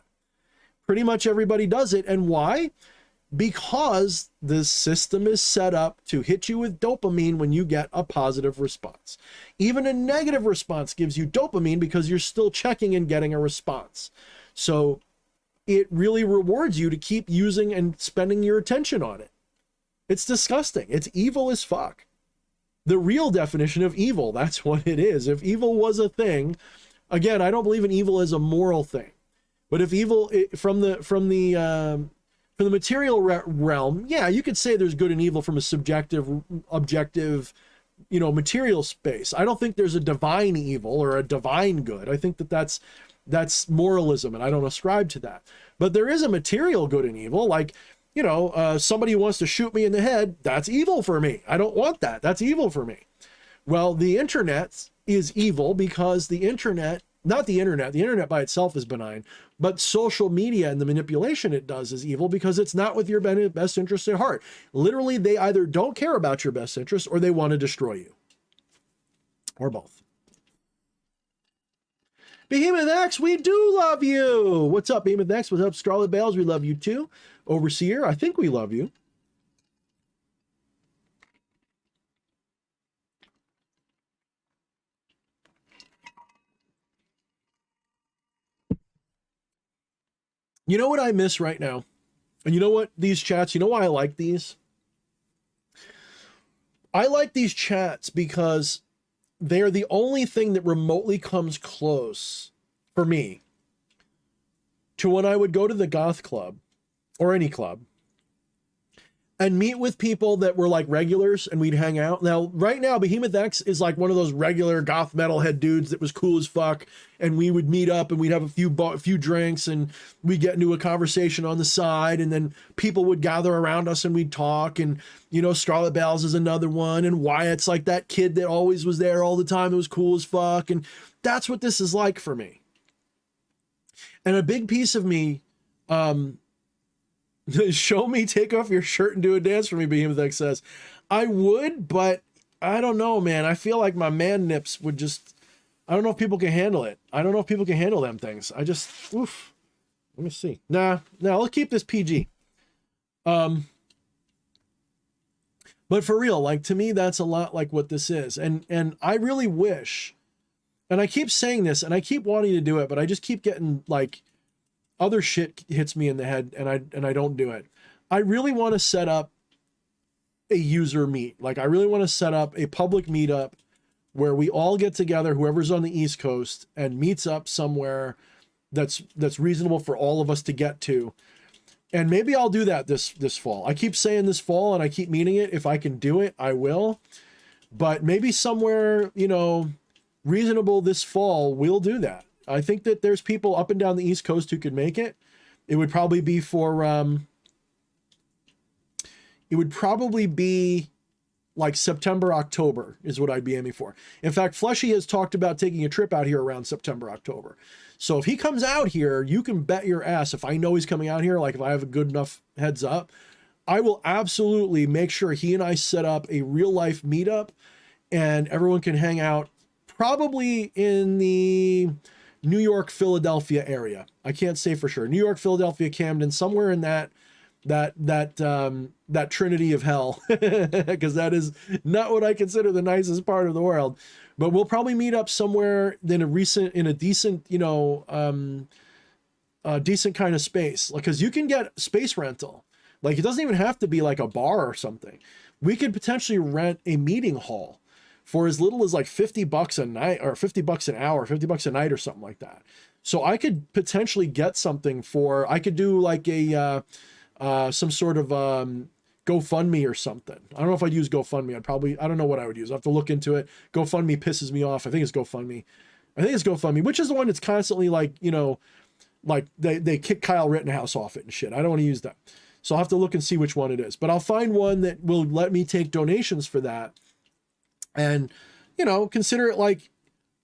Pretty much everybody does it. And why? Because the system is set up to hit you with dopamine when you get a positive response. Even a negative response gives you dopamine because you're still checking and getting a response. So it really rewards you to keep using and spending your attention on it. It's disgusting. It's evil as fuck. The real definition of evil, that's what it is. If evil was a thing, again, I don't believe in evil as a moral thing. But if evil from the material realm, yeah, you could say there's good and evil from a subjective, objective, material space. I don't think there's a divine evil or a divine good. I think that that's moralism, and I don't ascribe to that. But there is a material good and evil, like, somebody who wants to shoot me in the head, that's evil for me. I don't want that. That's evil for me. Well, the internet is evil because the internet by itself is benign, but social media and the manipulation it does is evil because it's not with your best interest at heart. Literally, they either don't care about your best interest or they want to destroy you, or both. Behemoth X, we do love you. What's up, Behemoth X? What's up, Scarlet Bales? We love you too. Overseer, I think we love you. You know what I miss right now? And you know what? These chats, you know why I like these? I like these chats because they are the only thing that remotely comes close for me to when I would go to the goth club or any club and meet with people that were like regulars, and we'd hang out. Now, right now, Behemoth X is like one of those regular goth metalhead dudes that was cool as fuck, and we would meet up and we'd have a few drinks, and we'd get into a conversation on the side, and then people would gather around us and we'd talk. And you know, Scarlet Bells is another one, and Wyatt's like that kid that always was there all the time. It was cool as fuck, and that's what this is like for me. And a big piece of me, show me, take off your shirt and do a dance for me, Behemoth X says. I would, but I don't know, man. I feel like my man nips would just, I don't know if people can handle it. I don't know if people can handle them things. I just, oof. Let me see. Nah, let's keep this PG. But for real, like, to me, that's a lot like what this is. And I really wish, and I keep saying this and I keep wanting to do it, but I just keep getting like, other shit hits me in the head and I don't do it. I really want to set up a user meet. Like, I really want to set up a public meetup where we all get together, whoever's on the East Coast, and meets up somewhere that's reasonable for all of us to get to. And maybe I'll do that this fall. I keep saying this fall and I keep meaning it. If I can do it, I will. But maybe somewhere, you know, reasonable this fall, we'll do that. I think that there's people up and down the East Coast who could make it. It would probably be for, like September, October is what I'd be aiming for. In fact, Fleshy has talked about taking a trip out here around September, October. So if he comes out here, you can bet your ass, if I know he's coming out here, like if I have a good enough heads up, I will absolutely make sure he and I set up a real life meetup and everyone can hang out probably in the New York, Philadelphia area. I can't say for sure. New York, Philadelphia, Camden, somewhere in that trinity of hell, because that is not what I consider the nicest part of the world. But we'll probably meet up somewhere in a decent, you know, decent kind of space. Like, because you can get space rental. Like, it doesn't even have to be like a bar or something. We could potentially rent a meeting hall for as little as like $50 a night, or $50 an hour, $50 a night or something like that. So I could potentially get something I could do like a, some sort of GoFundMe or something. I don't know if I'd use GoFundMe. I don't know what I would use. I have to look into it. GoFundMe pisses me off. I think it's GoFundMe, which is the one that's constantly like, you know, like they kick Kyle Rittenhouse off it and shit. I don't want to use that. So I'll have to look and see which one it is, but I'll find one that will let me take donations for that. And, you know, consider it like,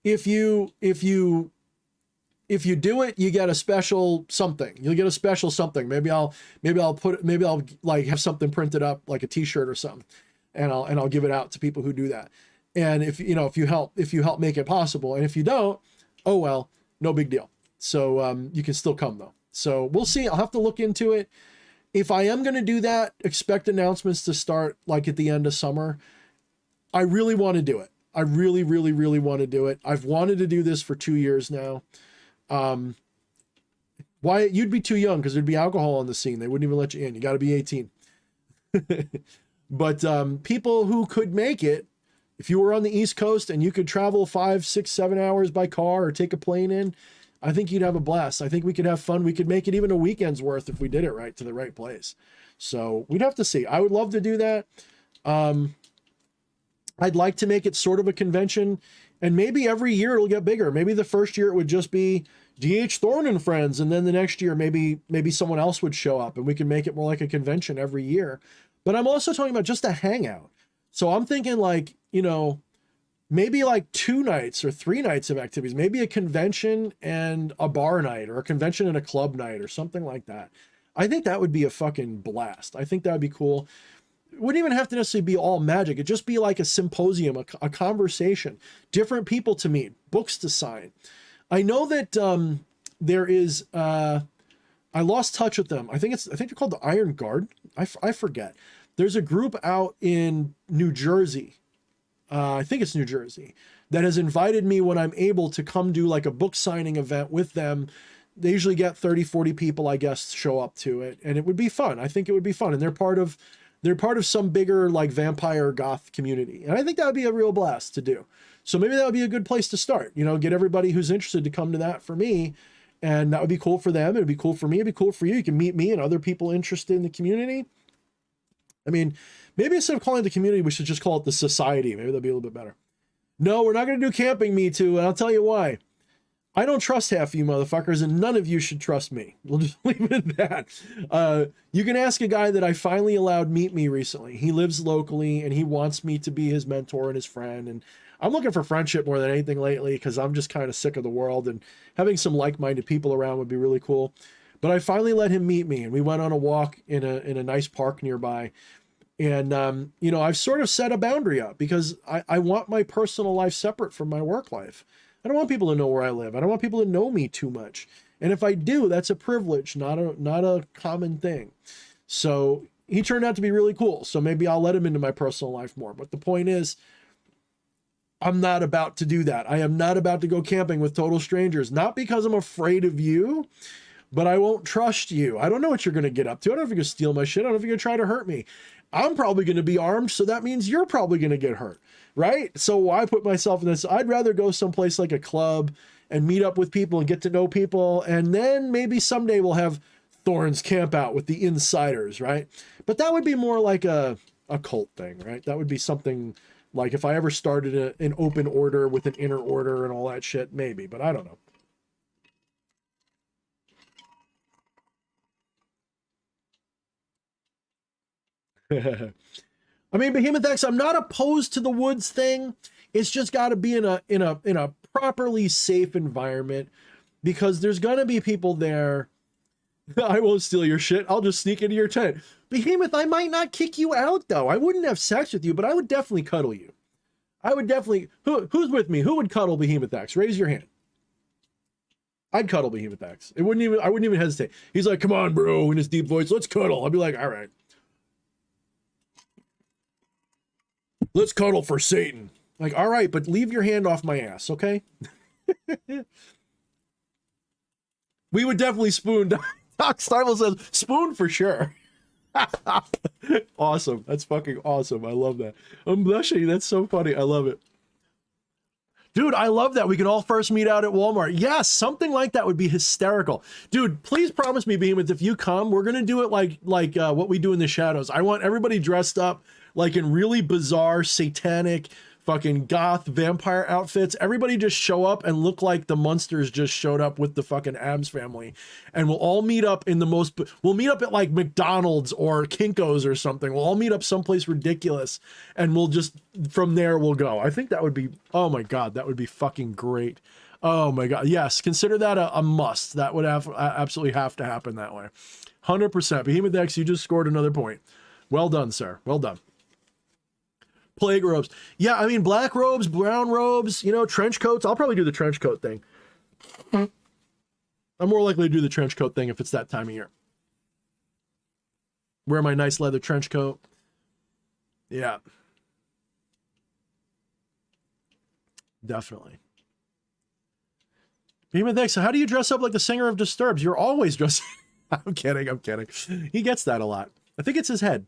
if you do it, you get a special something. You'll get a special something. Maybe I'll like have something printed up, like a t-shirt or something, and I'll give it out to people who do that. And if you help make it possible, and if you don't, oh well, no big deal. So you can still come though. So we'll see. I'll have to look into it. If I am going to do that, expect announcements to start like at the end of summer. I really want to do it. I really, really, really want to do it. I've wanted to do this for 2 years now. Wyatt, you'd be too young because there'd be alcohol on the scene. They wouldn't even let you in. You got to be 18. But people who could make it, if you were on the East Coast and you could travel 5, 6, 7 hours by car or take a plane in, I think you'd have a blast. I think we could have fun. We could make it even a weekend's worth if we did it right, to the right place. So we'd have to see. I would love to do that. I'd like to make it sort of a convention, and maybe every year it'll get bigger. Maybe the first year it would just be DH Thorne and friends, and then the next year maybe someone else would show up and we can make it more like a convention every year. But I'm also talking about just a hangout. So I'm thinking like, you know, maybe like 2 nights or 3 nights of activities, maybe a convention and a bar night, or a convention and a club night, or something like that. I think that would be a fucking blast. I think that would be cool. It wouldn't even have to necessarily be all magic. It'd just be like a symposium, a conversation, different people to meet, books to sign. I know that there is, I lost touch with them. I think they're called the Iron Guard. I forget. There's a group out in New Jersey. I think it's New Jersey, that has invited me when I'm able to come do like a book signing event with them. They usually get 30, 40 people, I guess, show up to it. And it would be fun. I think it would be fun. And they're part of some bigger like vampire goth community. And I think that would be a real blast to do. So maybe that would be a good place to start, you know, get everybody who's interested to come to that for me. And that would be cool for them. It'd be cool for me. It'd be cool for you. You can meet me and other people interested in the community. I mean, maybe instead of calling it the community, we should just call it the society. Maybe that'd be a little bit better. No, we're not going to do camping, me too, and I'll tell you why. I don't trust half of you motherfuckers, and none of you should trust me. We'll just leave it at that. You can ask a guy that I finally allowed meet me recently. He lives locally, and he wants me to be his mentor and his friend. And I'm looking for friendship more than anything lately because I'm just kind of sick of the world, and having some like-minded people around would be really cool. But I finally let him meet me, and we went on a walk in a nice park nearby. And, you know, I've sort of set a boundary up because I want my personal life separate from my work life. I don't want people to know where I live. I don't want people to know me too much. And if I do, that's a privilege, not a common thing. So he turned out to be really cool. So maybe I'll let him into my personal life more. But the point is, I'm not about to do that. I am not about to go camping with total strangers, not because I'm afraid of you, but I won't trust you. I don't know what you're going to get up to. I don't know if you're going to steal my shit. I don't know if you're going to try to hurt me. I'm probably going to be armed, so that means you're probably going to get hurt, right? So why put myself in this? I'd rather go someplace like a club and meet up with people and get to know people, and then maybe someday we'll have Thorne's camp out with the insiders, right? But that would be more like a cult thing, right? That would be something like if I ever started an open order with an inner order and all that shit, maybe, but I don't know. I mean, Behemoth X, I'm not opposed to the woods thing. It's just got to be in a properly safe environment because there's going to be people there. I won't steal your shit. I'll just sneak into your tent. Behemoth, I might not kick you out though. I wouldn't have sex with you, but I would definitely cuddle you. I would definitely, who's with me? Who would cuddle Behemoth X? Raise your hand. I'd cuddle Behemoth X. I wouldn't even hesitate. He's like, come on, bro, in his deep voice, let's cuddle. I'd be like, all right. Let's cuddle for Satan. Like, all right, but leave your hand off my ass, okay? We would definitely spoon. Doc Stivel says, spoon for sure. Awesome. That's fucking awesome. I love that. I'm blushing. That's so funny. I love it. Dude, I love that. We can all first meet out at Walmart. Yes, something like that would be hysterical. Dude, please promise me, Behemoth, if you come, we're going to do it like what we do in the shadows. I want everybody dressed up like in really bizarre, satanic, fucking goth vampire outfits. Everybody just show up and look like the Munsters just showed up with the fucking Addams family. And we'll all meet up in we'll meet up at like McDonald's or Kinko's or something. We'll all meet up someplace ridiculous and we'll just, from there we'll go. I think that would be, oh my God, that would be fucking great. Oh my God. Yes. Consider that a must. That would absolutely have to happen that way. 100%. Behemoth X, you just scored another point. Well done, sir. Well done. Plague robes. Yeah, I mean, black robes, brown robes, you know, trench coats. I'll probably do the trench coat thing. I'm more likely to do the trench coat thing if it's that time of year. Wear my nice leather trench coat. Yeah. Definitely. Behemoth X, so how do you dress up like the singer of Disturbed? You're always dressing. I'm kidding. I'm kidding. He gets that a lot. I think it's his head.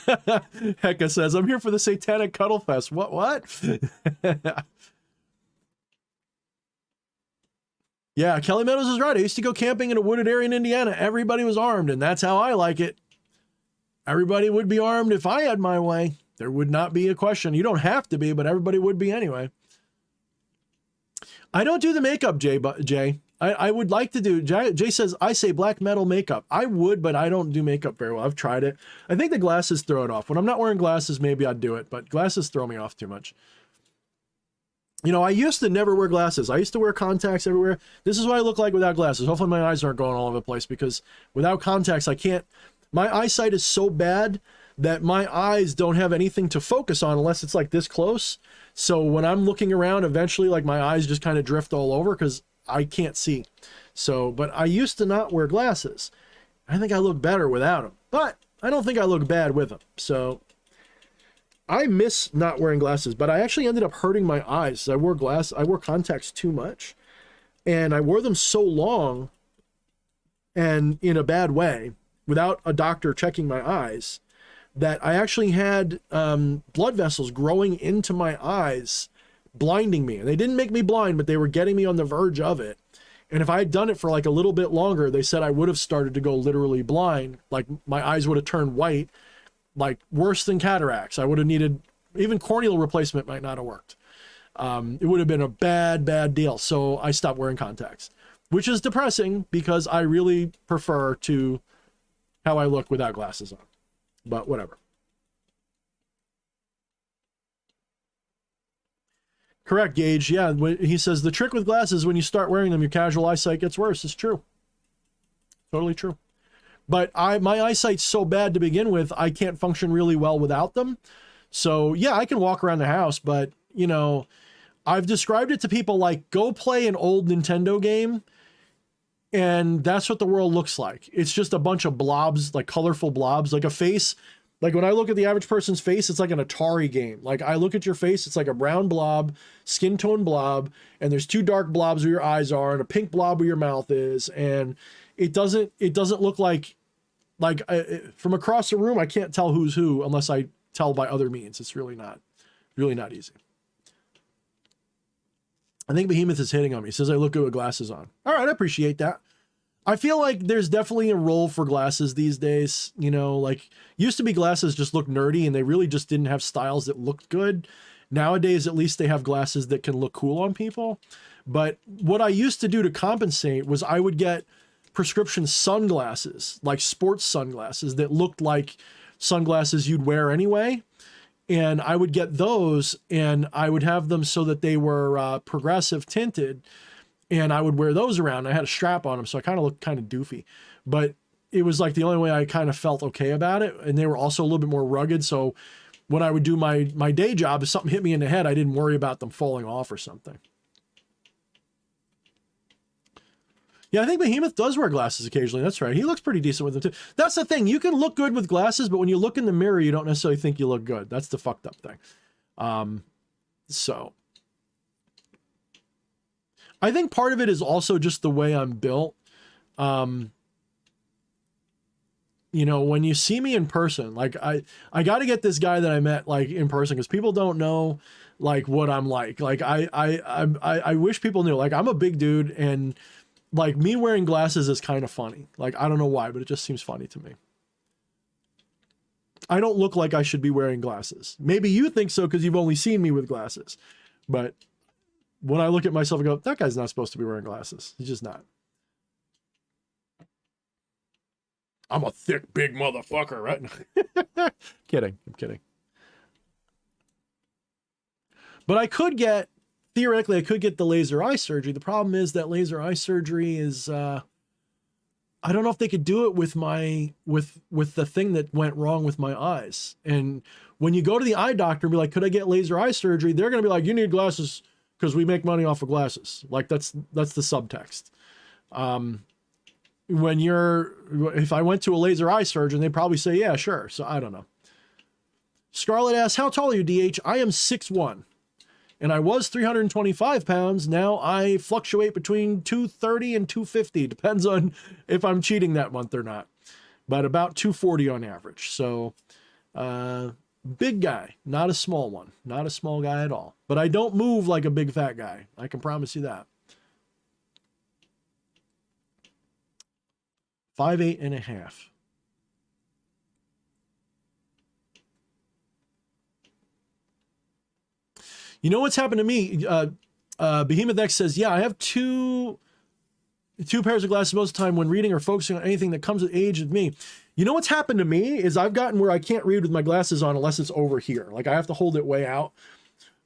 Hecka says, I'm here for the Satanic Cuddle Fest. What? Yeah, Kelly Meadows is right. I used to go camping in a wooded area in Indiana. Everybody was armed, and that's how I like it. Everybody would be armed if I had my way. There would not be a question. You don't have to be, but everybody would be anyway. I don't do the makeup, Jay. I would like to do, Jay says, I say black metal makeup. I would, but I don't do makeup very well. I've tried it. I think the glasses throw it off. When I'm not wearing glasses, maybe I'd do it, but glasses throw me off too much. You know, I used to never wear glasses. I used to wear contacts everywhere. This is what I look like without glasses. Hopefully my eyes aren't going all over the place because without contacts, I can't, my eyesight is so bad that my eyes don't have anything to focus on unless it's like this close. So when I'm looking around, eventually like my eyes just kind of drift all over because I can't see. So, but I used to not wear glasses. I think I look better without them, but I don't think I look bad with them. So I miss not wearing glasses, but I actually ended up hurting my eyes. I wore contacts too much and I wore them so long and in a bad way without a doctor checking my eyes that I actually had blood vessels growing into my eyes, blinding me. And they didn't make me blind, but they were getting me on the verge of it. And if I had done it for like a little bit longer, they said I would have started to go literally blind. Like my eyes would have turned white, like worse than cataracts. I would have needed, even corneal replacement might not have worked. It would have been a bad deal. So I stopped wearing contacts, which is depressing because I really prefer to how I look without glasses on, but whatever. Correct, Gage. Yeah, he says the trick with glasses, when you start wearing them, your casual eyesight gets worse. It's true. Totally true. But my eyesight's so bad to begin with, I can't function really well without them. So yeah, I can walk around the house, but you know, I've described it to people like, go play an old Nintendo game, and that's what the world looks like. It's just a bunch of blobs, like colorful blobs, like a face. Like when I look at the average person's face, it's like an Atari game. Like I look at your face, it's like a brown blob, skin tone blob, and there's two dark blobs where your eyes are and a pink blob where your mouth is. And it doesn't look like from across the room, I can't tell who's who unless I tell by other means. It's really not easy. I think Behemoth is hitting on me. He says I look good with glasses on. All right, I appreciate that. I feel like there's definitely a role for glasses these days. You know, like used to be glasses just looked nerdy and they really just didn't have styles that looked good. Nowadays, at least they have glasses that can look cool on people. But what I used to do to compensate was I would get prescription sunglasses, like sports sunglasses that looked like sunglasses you'd wear anyway. And I would get those and I would have them so that they were progressive tinted. And I would wear those around. I had a strap on them, so I kind of looked kind of doofy. But it was like the only way I kind of felt okay about it. And they were also a little bit more rugged. So when I would do my day job, if something hit me in the head, I didn't worry about them falling off or something. Yeah, I think Behemoth does wear glasses occasionally. That's right. He looks pretty decent with them too. That's the thing. You can look good with glasses, but when you look in the mirror, you don't necessarily think you look good. That's the fucked up thing. So I think part of it is also just the way I'm built. You know, when you see me in person, like I got to get this guy that I met like in person because people don't know like what I'm like. Like I wish people knew. Like I'm a big dude, and like me wearing glasses is kind of funny. Like I don't know why, but it just seems funny to me. I don't look like I should be wearing glasses. Maybe you think so because you've only seen me with glasses, but when I look at myself and go, that guy's not supposed to be wearing glasses. He's just not. I'm a thick, big motherfucker, right? Kidding. I'm kidding. But theoretically, I could get the laser eye surgery. The problem is that laser eye surgery is, I don't know if they could do it with with the thing that went wrong with my eyes. And when you go to the eye doctor and be like, could I get laser eye surgery? They're going to be like, you need glasses because we make money off of glasses. Like that's the subtext. If I went to a laser eye surgeon, they'd probably say, yeah, sure. So I don't know. Scarlett asks, how tall are you, DH? I am 6'1", and I was 325 pounds. Now I fluctuate between 230 and 250. Depends on if I'm cheating that month or not, but about 240 on average. So, big guy, not a small one, not a small guy at all, but I don't move like a big fat guy. I can promise you that. 5'8.5". You know what's happened to me? Behemoth X says, yeah, I have two pairs of glasses most of the time when reading or focusing on anything that comes with age with me. You know what's happened to me is I've gotten where I can't read with my glasses on unless it's over here. Like I have to hold it way out.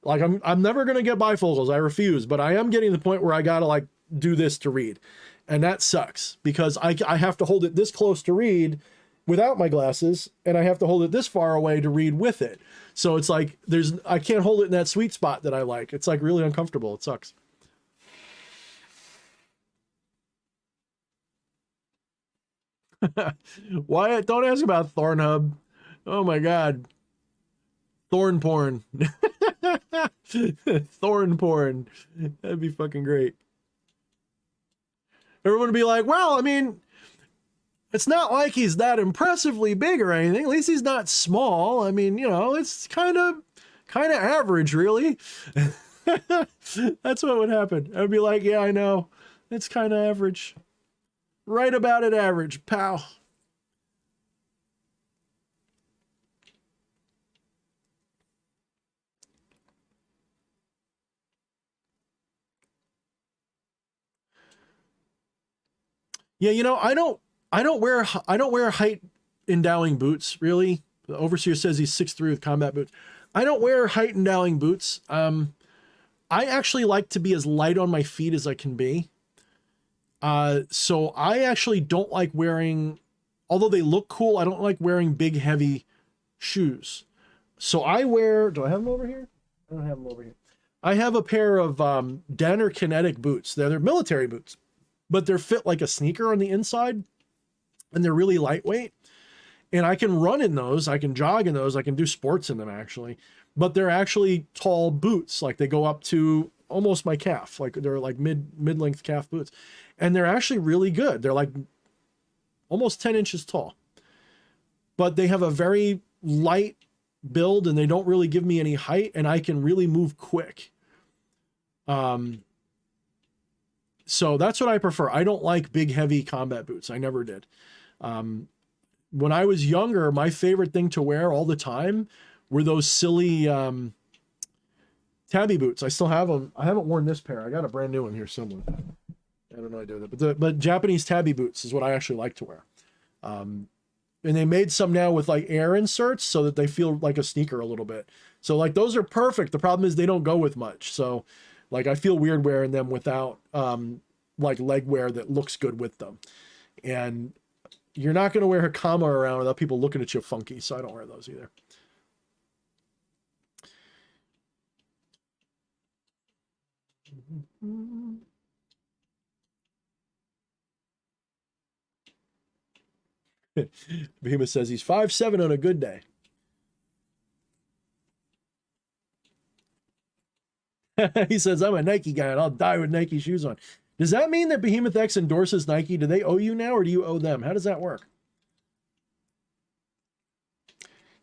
Like I'm never going to get bifocals. I refuse, but I am getting to the point where I got to like do this to read. And that sucks because I have to hold it this close to read without my glasses, and I have to hold it this far away to read with it. So it's like I can't hold it in that sweet spot that I like. It's like really uncomfortable. It sucks. Wyatt, don't ask about Thorne. Oh my God. Thorne porn. Thorne porn. That'd be fucking great. Everyone would be like, well, I mean, it's not like he's that impressively big or anything. At least he's not small. I mean, you know, it's kind of average, really. That's what would happen. I'd be like, yeah, I know. It's kind of average. Right about at average, pal. Yeah, you know, I don't wear height endowing boots, really. The overseer says he's 6'3" with combat boots. I don't wear height endowing boots. I actually like to be as light on my feet as I can be. So I actually don't like wearing, although they look cool, I don't like wearing big, heavy shoes. So I wear, do I have them over here? I don't have them over here. I have a pair of Danner Kinetic boots. They're military boots, but they're fit like a sneaker on the inside, and they're really lightweight. And I can run in those, I can jog in those, I can do sports in them actually. But they're actually tall boots, like they go up to almost my calf, like they're like mid-length calf boots. And they're actually really good. They're like almost 10 inches tall. But they have a very light build and they don't really give me any height, and I can really move quick. So that's what I prefer. I don't like big, heavy combat boots. I never did. When I was younger, my favorite thing to wear all the time were those silly tabby boots. I still have them. I haven't worn this pair. I got a brand new one here somewhere. I don't know how I do that. But Japanese tabby boots is what I actually like to wear. And they made some now with like air inserts so that they feel like a sneaker a little bit. So like those are perfect. The problem is they don't go with much. So like I feel weird wearing them without like leg wear that looks good with them. And you're not going to wear Hakama around without people looking at you funky. So I don't wear those either. Behemoth says he's 5'7" on a good day. He says, I'm a Nike guy and I'll die with Nike shoes on. Does that mean that Behemoth X endorses Nike? Do they owe you now or do you owe them? How does that work?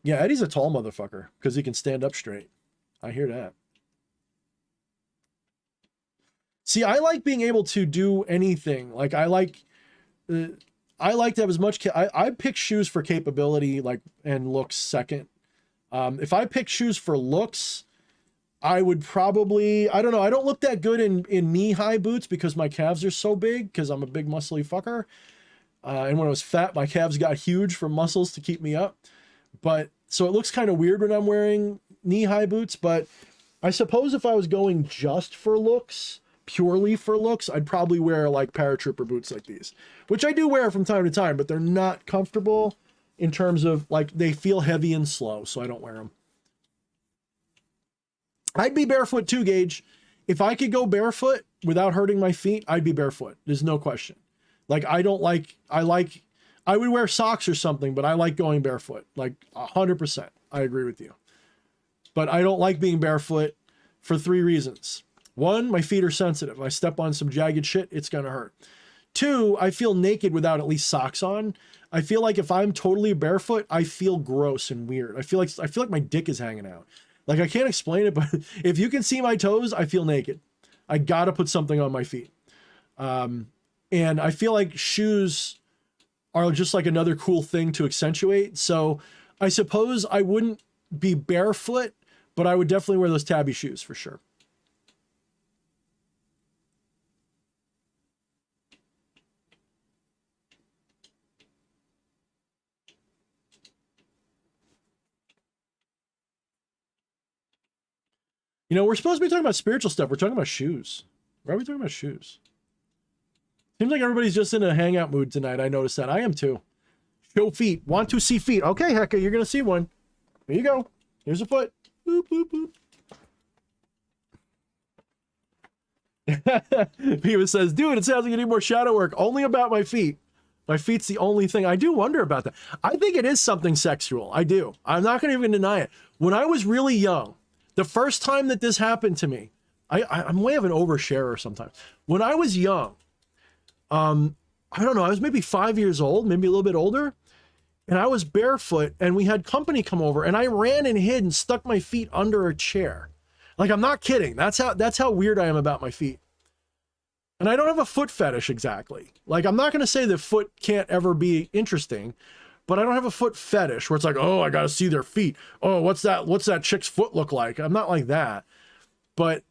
Yeah, Eddie's a tall motherfucker because he can stand up straight. I hear that. See, I like being able to do anything. Like I like to have as much. I pick shoes for capability, like, and looks second. If I pick shoes for looks, I would probably, I don't know. I don't look that good in knee-high boots because my calves are so big because I'm a big muscly fucker. And when I was fat, my calves got huge from muscles to keep me up. But so it looks kind of weird when I'm wearing knee-high boots. But I suppose if I was going just for looks, purely for looks, I'd probably wear like paratrooper boots like these, which I do wear from time to time, but they're not comfortable in terms of like they feel heavy and slow. So I don't wear them. I'd be barefoot too, Gage. If I could go barefoot without hurting my feet, I'd be barefoot. There's no question. Like, I would wear socks or something, but I like going barefoot. Like 100%. I agree with you. But I don't like being barefoot for 3 reasons. 1, my feet are sensitive. If I step on some jagged shit, it's going to hurt. 2, I feel naked without at least socks on. I feel like if I'm totally barefoot, I feel gross and weird. I feel like my dick is hanging out. Like, I can't explain it, but if you can see my toes, I feel naked. I gotta put something on my feet. And I feel like shoes are just like another cool thing to accentuate. So I suppose I wouldn't be barefoot, but I would definitely wear those tabby shoes for sure. You know, we're supposed to be talking about spiritual stuff. We're talking about shoes. Why are we talking about shoes? Seems like everybody's just in a hangout mood tonight. I noticed that. I am too. Show feet. Want to see feet. Okay, Hecka, you're going to see one. Here you go. Here's a foot. Boop, boop, boop. People says, dude, it sounds like you need more shadow work. Only about my feet. My feet's the only thing. I do wonder about that. I think it is something sexual. I do. I'm not going to even deny it. When I was really young, the first time that this happened to me, I'm way of an oversharer sometimes. When I was young, I don't know, I was maybe 5 years old, maybe a little bit older, and I was barefoot, and we had company come over, and I ran and hid and stuck my feet under a chair. Like, I'm not kidding. That's how weird I am about my feet. And I don't have a foot fetish exactly. Like, I'm not going to say that foot can't ever be interesting, but I don't have a foot fetish where it's like, oh, I got to see their feet. Oh, what's that chick's foot look like? I'm not like that. But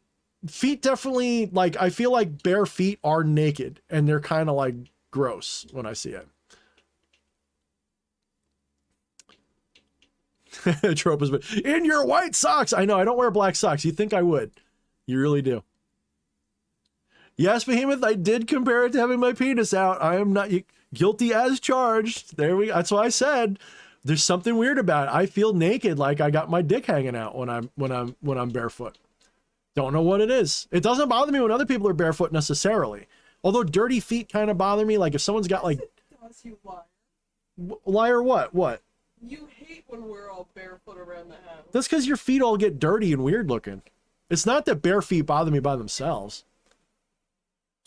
feet definitely, like, I feel like bare feet are naked and they're kind of like gross when I see it. Trope is in your white socks. I know, I don't wear black socks. You think I would. You really do. Yes, Behemoth, I did compare it to having my penis out. I am not guilty as charged. There we go. That's why I said there's something weird about it. I feel naked, like I got my dick hanging out when I'm barefoot. Don't know what it is. It doesn't bother me when other people are barefoot necessarily. Although dirty feet kind of bother me. Like if someone's got like... Does you liar? Liar what? What? You hate when we're all barefoot around the house. That's because your feet all get dirty and weird looking. It's not that bare feet bother me by themselves.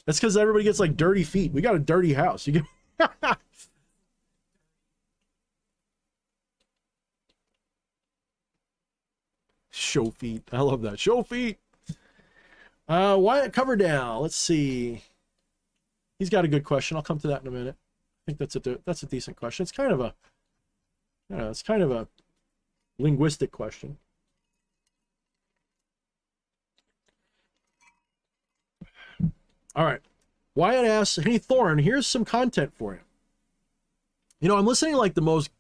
That's because everybody gets like dirty feet. We got a dirty house. You get... Show feet. I love that. Show feet. Wyatt Coverdale. Let's see. He's got a good question. I'll come to that in a minute. I think that's a decent question. It's kind of a, it's kind of a linguistic question. All right. Wyatt asks, hey, Thorne, here's some content for you. You know, I'm listening to like the most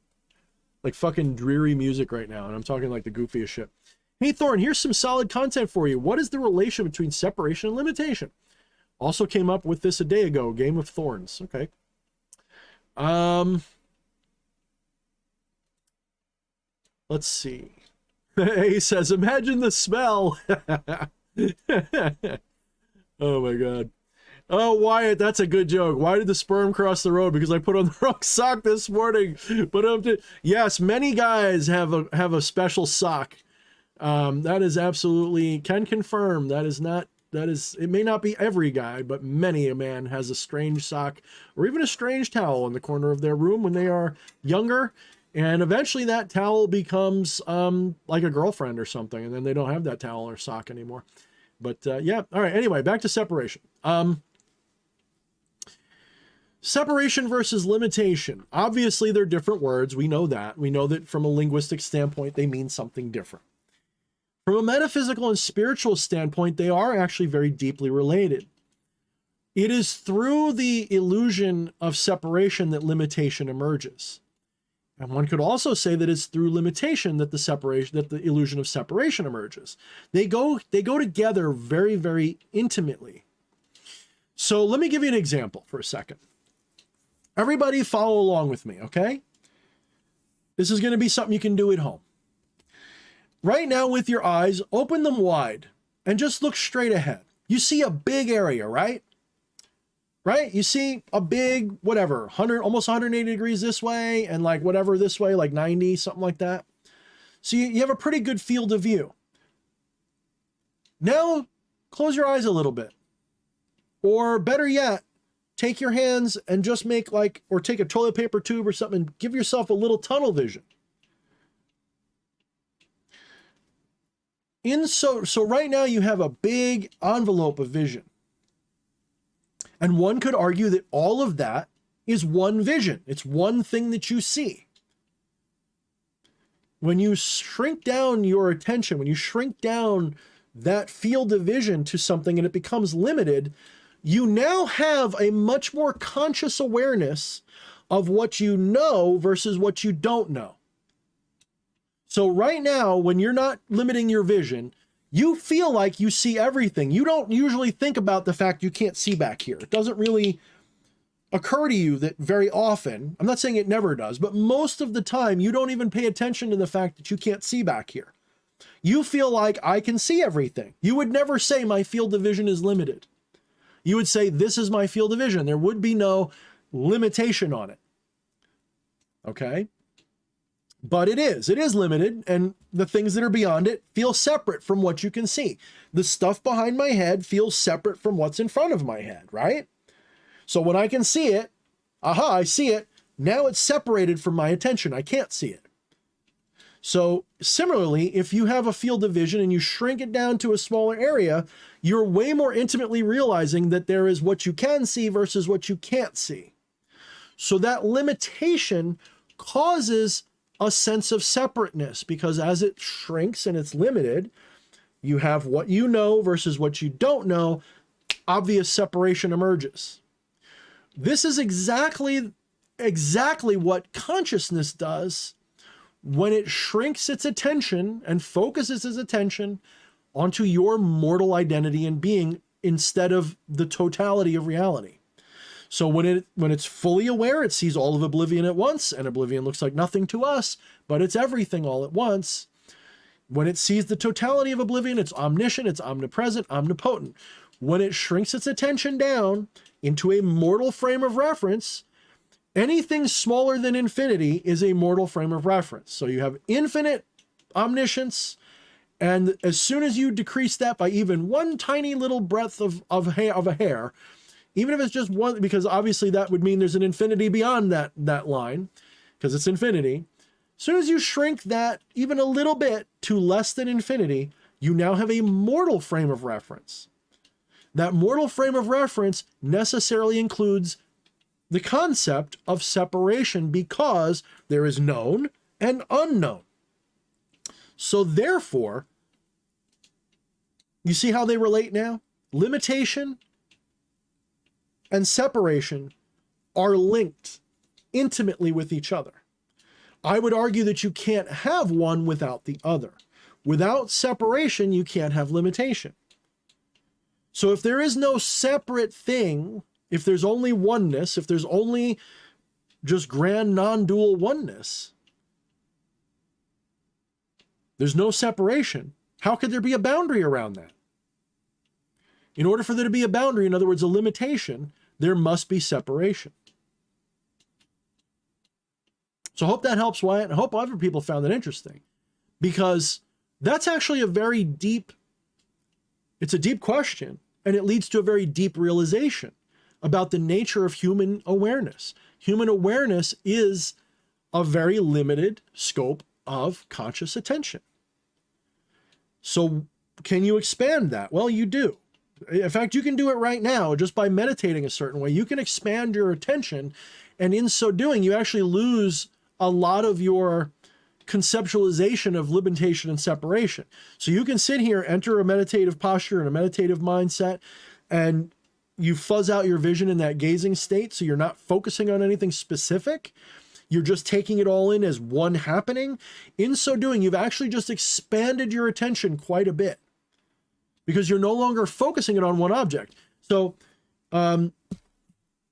like fucking dreary music right now, and I'm talking like the goofiest shit. Hey, Thorne, here's some solid content for you. What is the relation between separation and limitation? Also came up with this a day ago, Game of Thorns. Okay. Let's see. He says, imagine the smell. Oh my God. Oh, Wyatt, that's a good joke. Why did the sperm cross the road? Because I put on the wrong sock this morning. But yes, many guys have a special sock. That is absolutely, can confirm it may not be every guy, but many a man has a strange sock or even a strange towel in the corner of their room when they are younger. And eventually that towel becomes like a girlfriend or something. And then they don't have that towel or sock anymore. But yeah. All right. Anyway, back to separation. Separation versus limitation. Obviously, they're different words. We know that. We know that from a linguistic standpoint, they mean something different. From a metaphysical and spiritual standpoint, they are actually very deeply related. It is through the illusion of separation that limitation emerges. And one could also say that it's through limitation that the illusion of separation emerges. They go together very, very intimately. So let me give you an example for a second. Everybody follow along with me, okay? This is going to be something you can do at home. Right now with your eyes, open them wide and just look straight ahead. You see a big area, right? Right? You see a big, whatever, almost 180 degrees this way and like whatever this way, like 90, something like that. So you have a pretty good field of view. Now, close your eyes a little bit. Or better yet, take your hands and just make like, or take a toilet paper tube or something, and give yourself a little tunnel vision. So right now you have a big envelope of vision. And one could argue that all of that is one vision. It's one thing that you see. When you shrink down your attention, when you shrink down that field of vision to something and it becomes limited, you now have a much more conscious awareness of what you know versus what you don't know. So right now, when you're not limiting your vision, you feel like you see everything. You don't usually think about the fact you can't see back here. It doesn't really occur to you that very often. I'm not saying it never does, but most of the time, you don't even pay attention to the fact that you can't see back here. You feel like I can see everything. You would never say my field of vision is limited. You would say, this is my field of vision. There would be no limitation on it. Okay? But it is limited, and the things that are beyond it feel separate from what you can see. The stuff behind my head feels separate from what's in front of my head, right? So when I can see it, aha, I see it. Now it's separated from my attention. I can't see it. So similarly, if you have a field of vision and you shrink it down to a smaller area, you're way more intimately realizing that there is what you can see versus what you can't see. So that limitation causes a sense of separateness, because as it shrinks and it's limited, you have what you know versus what you don't know. Obvious separation emerges. This is exactly what consciousness does when it shrinks its attention and focuses its attention onto your mortal identity and being instead of the totality of reality. So when it's fully aware, it sees all of oblivion at once, and oblivion looks like nothing to us, but it's everything all at once. When it sees the totality of oblivion, it's omniscient, it's omnipresent, omnipotent. When it shrinks its attention down into a mortal frame of reference, anything smaller than infinity is a mortal frame of reference. So you have infinite omniscience, and as soon as you decrease that by even one tiny little breadth of a hair, even if it's just one, because obviously that would mean there's an infinity beyond that line, because it's infinity. As soon as you shrink that even a little bit to less than infinity, you now have a mortal frame of reference. That mortal frame of reference necessarily includes the concept of separation, because there is known and unknown. So therefore, you see how they relate now? Limitation and separation are linked intimately with each other. I would argue that you can't have one without the other. Without separation, you can't have limitation. So if there is no separate thing, if there's only oneness, if there's only just grand non-dual oneness, there's no separation. How could there be a boundary around that? In order for there to be a boundary, in other words, a limitation, there must be separation. So I hope that helps, Wyatt. I hope other people found that interesting, because that's actually a very deep, it's a deep question, and it leads to a very deep realization about the nature of human awareness. Human awareness is a very limited scope of conscious attention. So can you expand that? Well, you do. In fact, you can do it right now just by meditating a certain way. You can expand your attention, and in so doing, you actually lose a lot of your conceptualization of limitation and separation. So you can sit here, enter a meditative posture and a meditative mindset, and you fuzz out your vision in that gazing state, so you're not focusing on anything specific. You're just taking it all in as one happening. In so doing, you've actually just expanded your attention quite a bit, because you're no longer focusing it on one object. So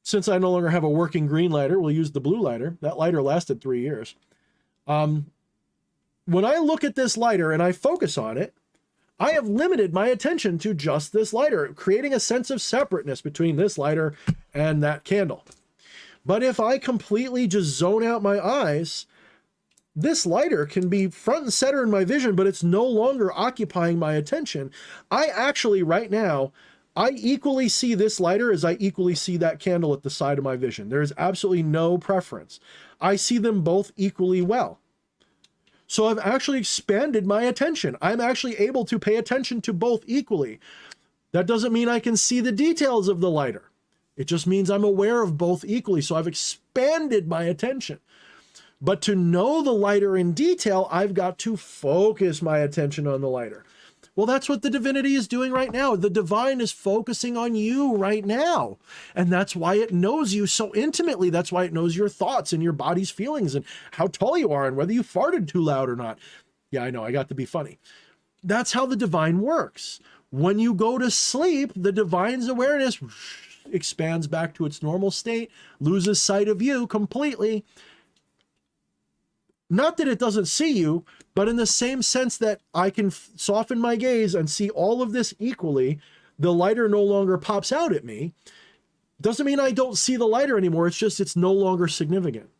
since I no longer have a working green lighter, we'll use the blue lighter. That lighter lasted 3 years. When I look at this lighter and I focus on it, I have limited my attention to just this lighter, creating a sense of separateness between this lighter and that candle. But if I completely just zone out my eyes, this lighter can be front and center in my vision, but it's no longer occupying my attention. I actually, right now, I equally see this lighter as I equally see that candle at the side of my vision. There is absolutely no preference. I see them both equally well. So I've actually expanded my attention. I'm actually able to pay attention to both equally. That doesn't mean I can see the details of the lighter. It just means I'm aware of both equally. So I've expanded my attention. But to know the lighter in detail, I've got to focus my attention on the lighter. Well, that's what the divinity is doing right now. The divine is focusing on you right now. And that's why it knows you so intimately. That's why it knows your thoughts and your body's feelings and how tall you are and whether you farted too loud or not. Yeah, I know, I got to be funny. That's how the divine works. When you go to sleep, the divine's awareness expands back to its normal state, loses sight of you completely. Not that it doesn't see you, but in the same sense that I can soften my gaze and see all of this equally, the lighter no longer pops out at me. Doesn't mean I don't see the lighter anymore. It's just it's no longer significant.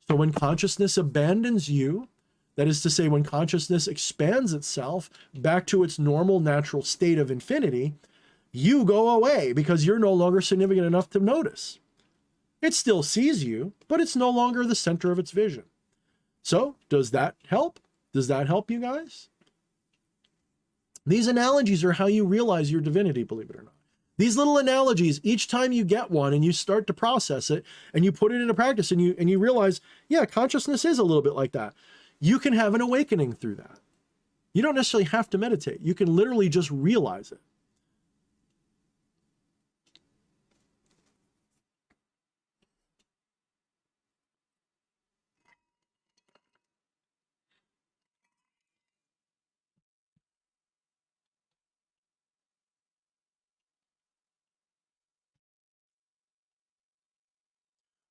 So when consciousness abandons you, that is to say, when consciousness expands itself back to its normal natural state of infinity, you go away because you're no longer significant enough to notice. It still sees you, but it's no longer the center of its vision. So does that help? Does that help you guys? These analogies are how you realize your divinity, believe it or not. These little analogies, each time you get one and you start to process it and you put it into practice and you realize, yeah, consciousness is a little bit like that. You can have an awakening through that. You don't necessarily have to meditate. You can literally just realize it.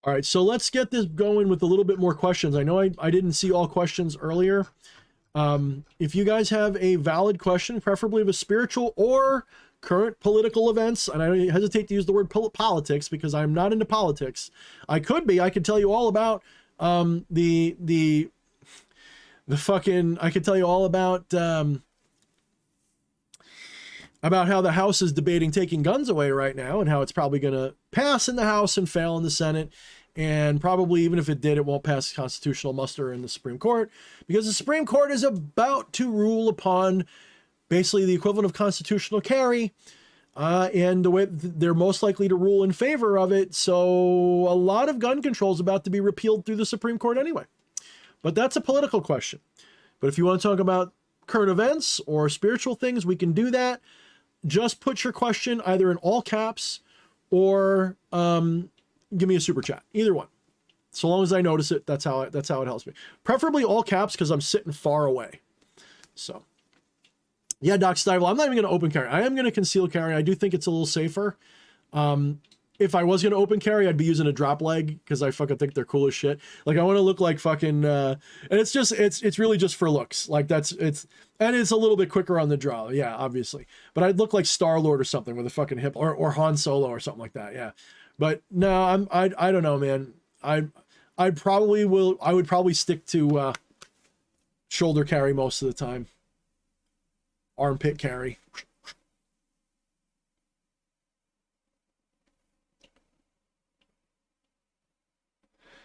All right, so let's get this going with a little bit more questions. I know I didn't see all questions earlier. If you guys have a valid question, preferably of a spiritual or current political events, and I hesitate to use the word politics because I'm not into politics. I could be. I could tell you all about the fucking. I could tell you all about how the House is debating taking guns away right now and how it's probably going to pass in the House and fail in the Senate. And probably even if it did, it won't pass constitutional muster in the Supreme Court because the Supreme Court is about to rule upon basically the equivalent of constitutional carry. And the way they're most likely to rule in favor of it. So a lot of gun control is about to be repealed through the Supreme Court anyway. But that's a political question. But if you want to talk about current events or spiritual things, we can do that. Just put your question either in all caps or give me a super chat. Either one. So long as I notice it, that's how it helps me. Preferably all caps because I'm sitting far away. So, yeah, Doc Stivel, I'm not even going to open carry. I am going to conceal carry. I do think it's a little safer. If I was going to open carry, I'd be using a drop leg because I fucking think they're cool as shit. Like I want to look like fucking, and it's really just for looks. Like and it's a little bit quicker on the draw. Yeah, obviously. But I'd look like Star-Lord or something with a fucking hip or Han Solo or something like that. Yeah. But no, I don't know, man. I would probably stick to shoulder carry most of the time. Armpit carry.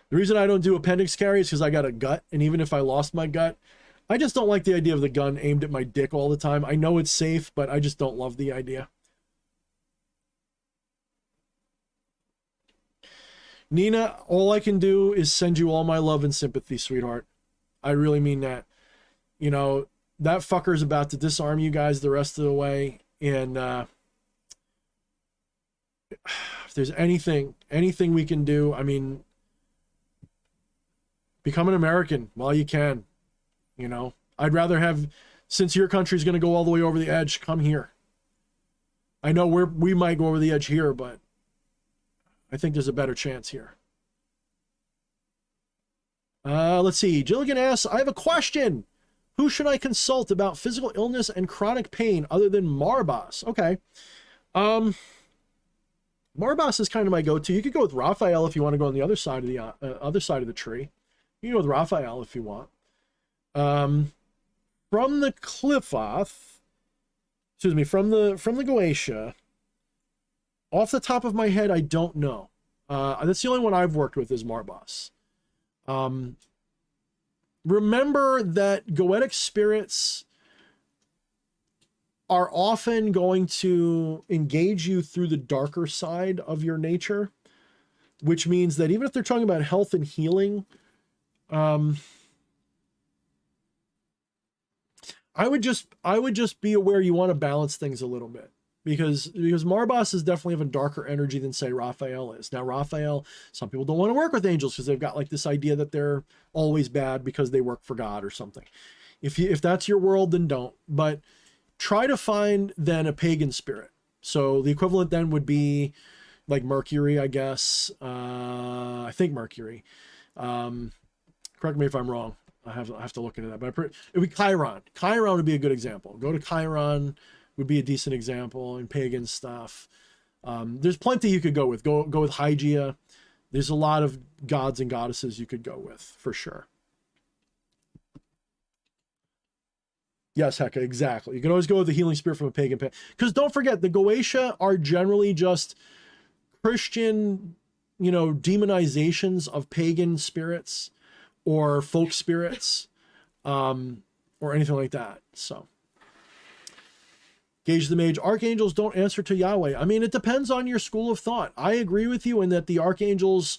The reason I don't do appendix carry is because I got a gut, and even if I lost my gut, I just don't like the idea of the gun aimed at my dick all the time. I know it's safe, but I just don't love the idea. Nina, all I can do is send you all my love and sympathy, sweetheart. I really mean that. You know, that fucker's about to disarm you guys the rest of the way, and if there's anything we can do, I mean, become an American while you can. You know, I'd rather have, since your country's going to go all the way over the edge, come here. I know we might go over the edge here, but I think there's a better chance here. Let's see. Gilligan asks, I have a question. Who should I consult about physical illness and chronic pain other than Marbas? Okay. Marbas is kind of my go-to. You could go with Raphael if you want to go on the other side of the tree. You can go with Raphael if you want. From the Cliffoth, from the Goetia, off the top of my head, I don't know. That's the only one I've worked with is Marbas. Remember that goetic spirits are often going to engage you through the darker side of your nature, which means that even if they're talking about health and healing, I would just be aware you want to balance things a little bit. Because Marbas is definitely of a darker energy than, say, Raphael is. Now, Raphael, some people don't want to work with angels because they've got like this idea that they're always bad because they work for God or something. If that's your world, then don't. But try to find then a pagan spirit. So the equivalent then would be like Mercury, I guess. I think Mercury. Correct me if I'm wrong. I have to look into that. But it would be Chiron. Chiron would be a good example. Go to Chiron. Would be a decent example in pagan stuff. There's plenty you could go with. Go with Hygeia. There's a lot of gods and goddesses you could go with for sure. Yes, Hecka, exactly. You can always go with the healing spirit from a pagan. Because don't forget, the Goetia are generally just Christian, demonizations of pagan spirits or folk spirits. or anything like that. So Gage the Mage, archangels don't answer to Yahweh. I mean, it depends on your school of thought. I agree with you in that the archangels,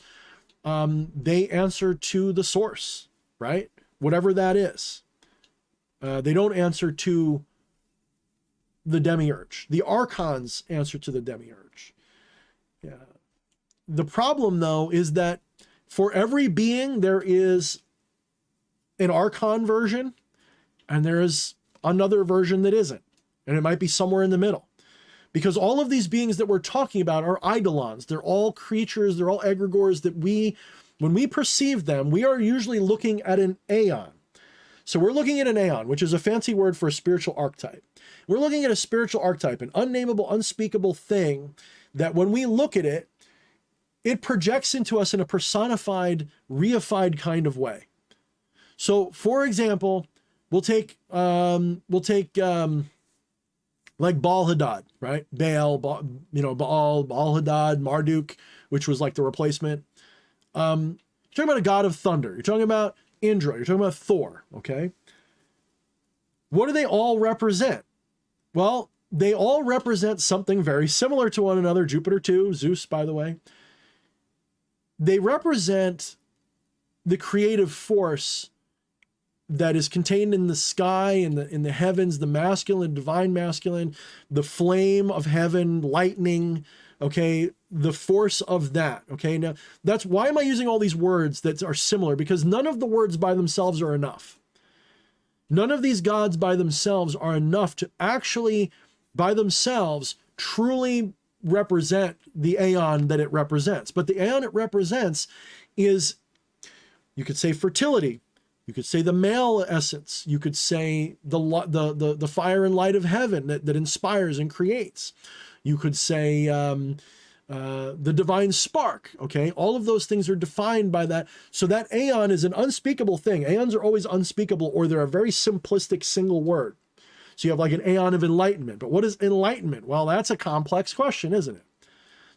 they answer to the source, right? Whatever that is. They don't answer to the demiurge. The archons answer to the demiurge. Yeah. The problem, though, is that for every being, there is an archon version, and there is another version that isn't. And it might be somewhere in the middle. Because all of these beings that we're talking about are eidolons. They're all creatures, they're all egregores that when we perceive them, we are usually looking at an aeon. So we're looking at an aeon, which is a fancy word for a spiritual archetype. We're looking at a spiritual archetype, an unnameable, unspeakable thing that when we look at it, it projects into us in a personified, reified kind of way. So, for example, we'll take like Baal Hadad, right? Baal, Baal Hadad, Marduk, which was like the replacement. You're talking about a god of thunder. You're talking about Indra. You're talking about Thor, okay? What do they all represent? Well, they all represent something very similar to one another. Jupiter too, Zeus, by the way. They represent the creative force that is contained in the sky, in the heavens, the masculine, divine masculine, the flame of heaven, lightning, okay, the force of that, okay? Now, that's why am I using all these words that are similar? Because none of the words by themselves are enough. None of these gods by themselves are enough to actually, by themselves, truly represent the aeon that it represents. But the aeon it represents is, you could say fertility. You could say the male essence. You could say the fire and light of heaven that inspires and creates. You could say the divine spark, okay? All of those things are defined by that. So that aeon is an unspeakable thing. Aeons are always unspeakable, or they're a very simplistic single word. So you have like an aeon of enlightenment. But what is enlightenment? Well, that's a complex question, isn't it?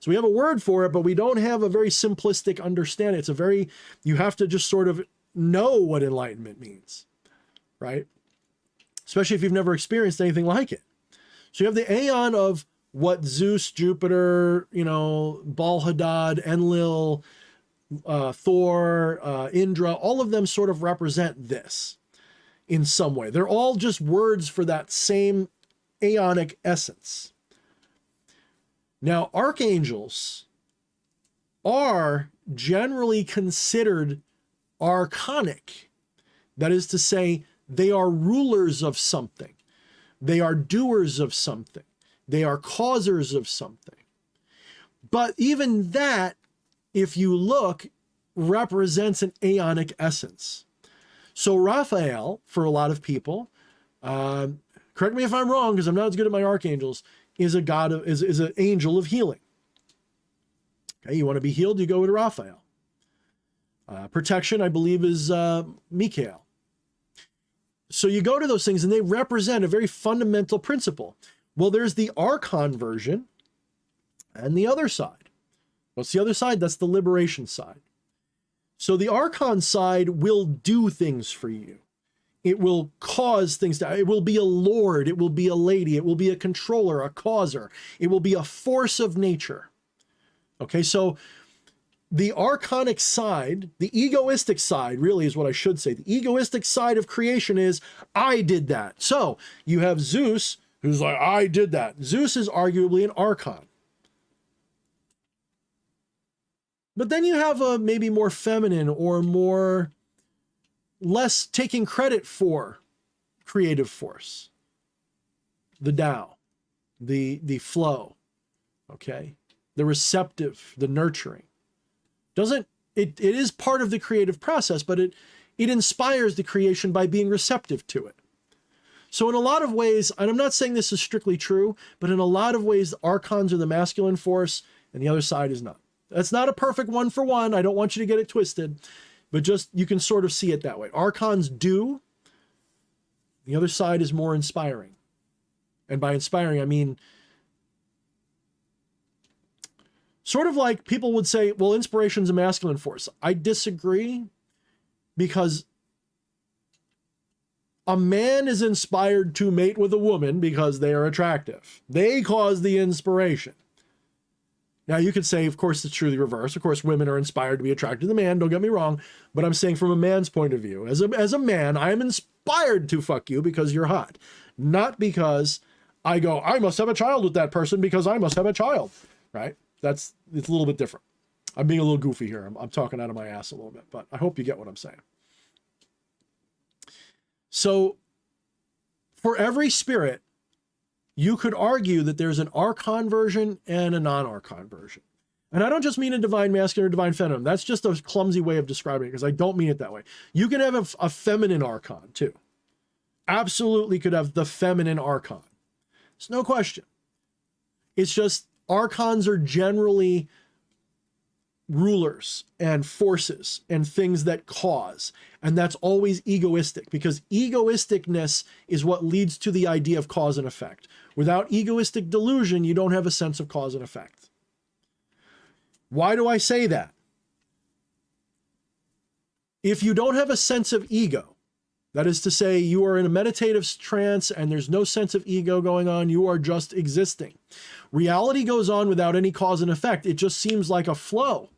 So we have a word for it, but we don't have a very simplistic understanding. You have to just sort of know what enlightenment means, right? Especially if you've never experienced anything like it. So you have the aeon of what Zeus, Jupiter, Baal Hadad, Enlil, Thor, Indra, all of them sort of represent this in some way. They're all just words for that same aeonic essence. Now, archangels are generally considered archonic. That is to say, they are rulers of something. They are doers of something. They are causers of something. But even that, if you look, represents an aeonic essence. So Raphael, for a lot of people, correct me if I'm wrong, because I'm not as good at my archangels, is an angel of healing. Okay, you want to be healed, you go to Raphael. Protection, I believe, is Michael. So you go to those things and they represent a very fundamental principle. Well, there's the archon version and the other side. What's the other side? That's the liberation side. So the archon side will do things for you. It will cause things it will be a lord, it will be a lady, it will be a controller, a causer. It will be a force of nature. Okay, so the archonic side, the egoistic side, really is what I should say. The egoistic side of creation is, I did that. So you have Zeus, who's like, I did that. Zeus is arguably an archon. But then you have a maybe more feminine or less taking credit for creative force. The Tao, the flow, okay? The receptive, the nurturing. It is part of the creative process, but it inspires the creation by being receptive to it. So in a lot of ways, and I'm not saying this is strictly true, but in a lot of ways, the archons are the masculine force and the other side is not. That's not a perfect one for one. I don't want you to get it twisted, but just you can sort of see it that way. Archons do. The other side is more inspiring. And by inspiring, I mean, sort of like people would say, well, inspiration's a masculine force. I disagree, because A man is inspired to mate with a woman because they are attractive. They cause the inspiration. Now, you could say, of course, it's true the reverse. Of course, women are inspired to be attracted to the man. Don't get me wrong. But I'm saying from a man's point of view, as a man, I am inspired to fuck you because you're hot. Not because I go, I must have a child with that person because I must have a child, right? It's a little bit different. I'm being a little goofy here. I'm talking out of my ass a little bit, but I hope you get what I'm saying. So for every spirit, you could argue that there's an archon version and a non-archon version. And I don't just mean a divine masculine or divine feminine. That's just a clumsy way of describing it because I don't mean it that way. You can have a feminine archon too. Absolutely could have the feminine archon. It's no question. It's just archons are generally rulers and forces and things that cause. And that's always egoistic because egoisticness is what leads to the idea of cause and effect. Without egoistic delusion, you don't have a sense of cause and effect. Why do I say that? If you don't have a sense of ego, that is to say, you are in a meditative trance and there's no sense of ego going on, you are just existing. Reality goes on without any cause and effect. It just seems like a flow.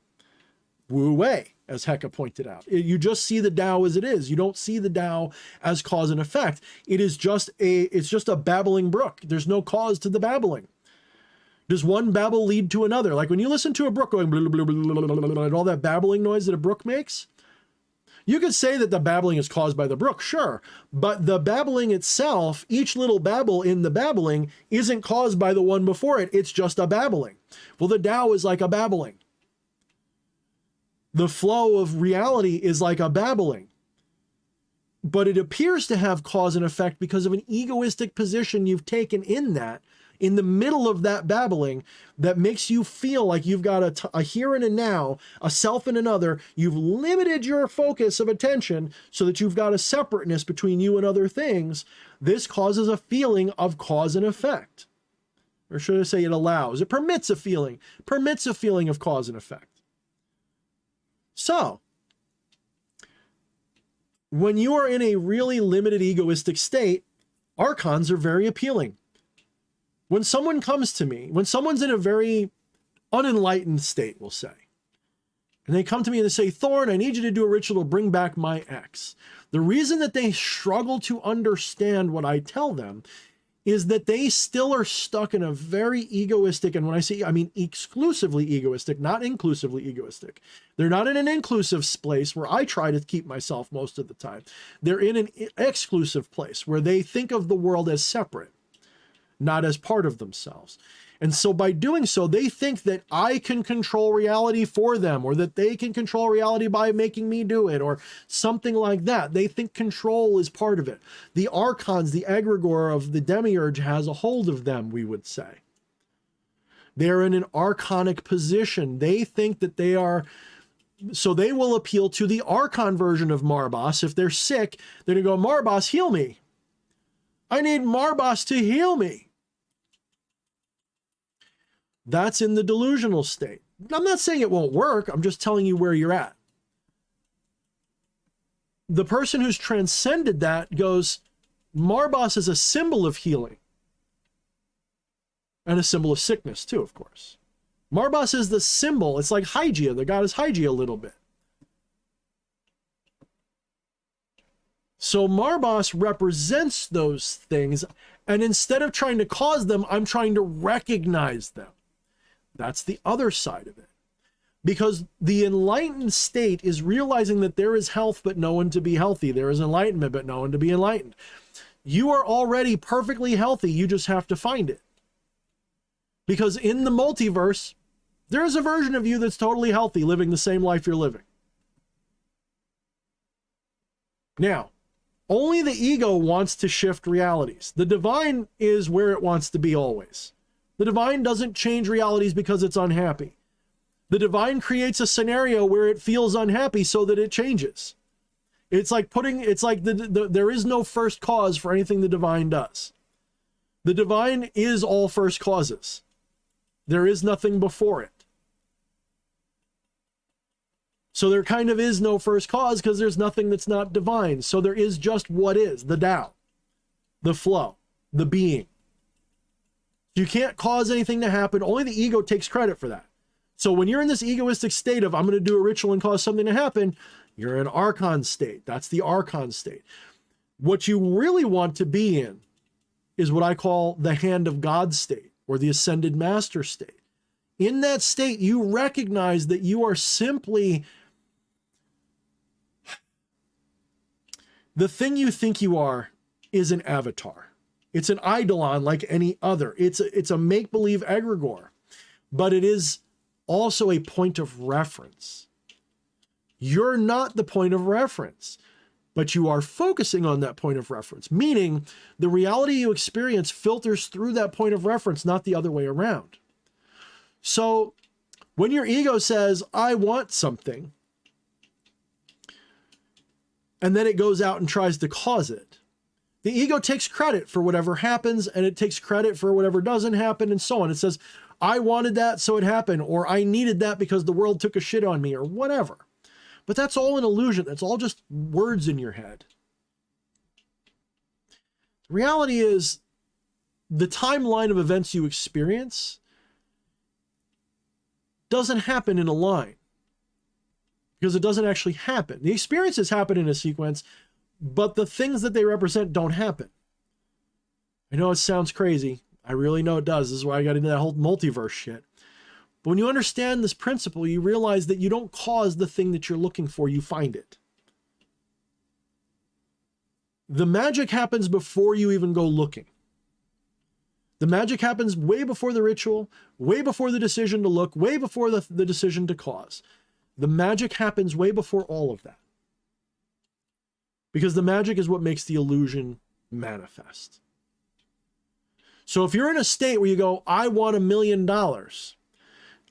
Wu Wei, as Hecke pointed out. You just see the Tao as it is. You don't see the Tao as cause and effect. It's just a babbling brook. There's no cause to the babbling. Does one babble lead to another? Like when you listen to a brook going blah, blah, blah, blah, blah, blah, blah, and all that babbling noise that a brook makes, you could say that the babbling is caused by the brook, sure. But the babbling itself, each little babble in the babbling isn't caused by the one before it. It's just a babbling. Well, the Tao is like a babbling. The flow of reality is like a babbling. But it appears to have cause and effect because of an egoistic position you've taken in that, in the middle of that babbling, that makes you feel like you've got a here and a now, a self and another. You've limited your focus of attention so that you've got a separateness between you and other things. This causes a feeling of cause and effect. Or should I say it allows? It permits a feeling of cause and effect. So, when you are in a really limited egoistic state, archons are very appealing. When someone comes to me, when someone's in a very unenlightened state, we'll say, and they come to me and they say, Thorne, I need you to do a ritual to bring back my ex. The reason that they struggle to understand what I tell them is that they still are stuck in a very egoistic, and when I say, I mean exclusively egoistic, not inclusively egoistic. They're not in an inclusive place where I try to keep myself most of the time. They're in an exclusive place where they think of the world as separate, not as part of themselves. And so by doing so, they think that I can control reality for them, or that they can control reality by making me do it, or something like that. They think control is part of it. The archons, the egregore of the demiurge has a hold of them, we would say. They're in an archonic position. They think that they are, so they will appeal to the archon version of Marbas. If they're sick, they're going to go, Marbas, heal me. I need Marbas to heal me. That's in the delusional state. I'm not saying it won't work. I'm just telling you where you're at. The person who's transcended that goes, Marbas is a symbol of healing. And a symbol of sickness too, of course. Marbas is the symbol. It's like Hygeia, the goddess Hygeia a little bit. So Marbas represents those things. And instead of trying to cause them, I'm trying to recognize them. That's the other side of it. Because the enlightened state is realizing that there is health, but no one to be healthy. There is enlightenment, but no one to be enlightened. You are already perfectly healthy. You just have to find it. Because in the multiverse, there is a version of you that's totally healthy, living the same life you're living. Now, only the ego wants to shift realities. The divine is where it wants to be always. The divine doesn't change realities because it's unhappy. The divine creates a scenario where it feels unhappy so that it changes. It's like there is no first cause for anything the divine does. The divine is all first causes. There is nothing before it. So there kind of is no first cause because there's nothing that's not divine. So there is just what is, the Tao, the flow, the being. You can't cause anything to happen. Only the ego takes credit for that. So when you're in this egoistic state of, I'm going to do a ritual and cause something to happen, you're in archon state. That's the archon state. What you really want to be in is what I call the hand of God state, or the ascended master state. In that state, you recognize that you are simply the thing you think you are is an avatar. It's an eidolon like any other. It's a make-believe egregore, but it is also a point of reference. You're not the point of reference, but you are focusing on that point of reference, meaning the reality you experience filters through that point of reference, not the other way around. So when your ego says, I want something, and then it goes out and tries to cause it, the ego takes credit for whatever happens, and it takes credit for whatever doesn't happen, and so on. It says, I wanted that, so it happened, or I needed that because the world took a shit on me, or whatever. But that's all an illusion. That's all just words in your head. The reality is, the timeline of events you experience doesn't happen in a line, because it doesn't actually happen. The experiences happen in a sequence, but the things that they represent don't happen. I know it sounds crazy. I really know it does. This is why I got into that whole multiverse shit. But when you understand this principle, you realize that you don't cause the thing that you're looking for, you find it. The magic happens before you even go looking. The magic happens way before the ritual, way before the decision to look, way before the decision to cause. The magic happens way before all of that. Because the magic is what makes the illusion manifest. So if you're in a state where you go, I want $1 million,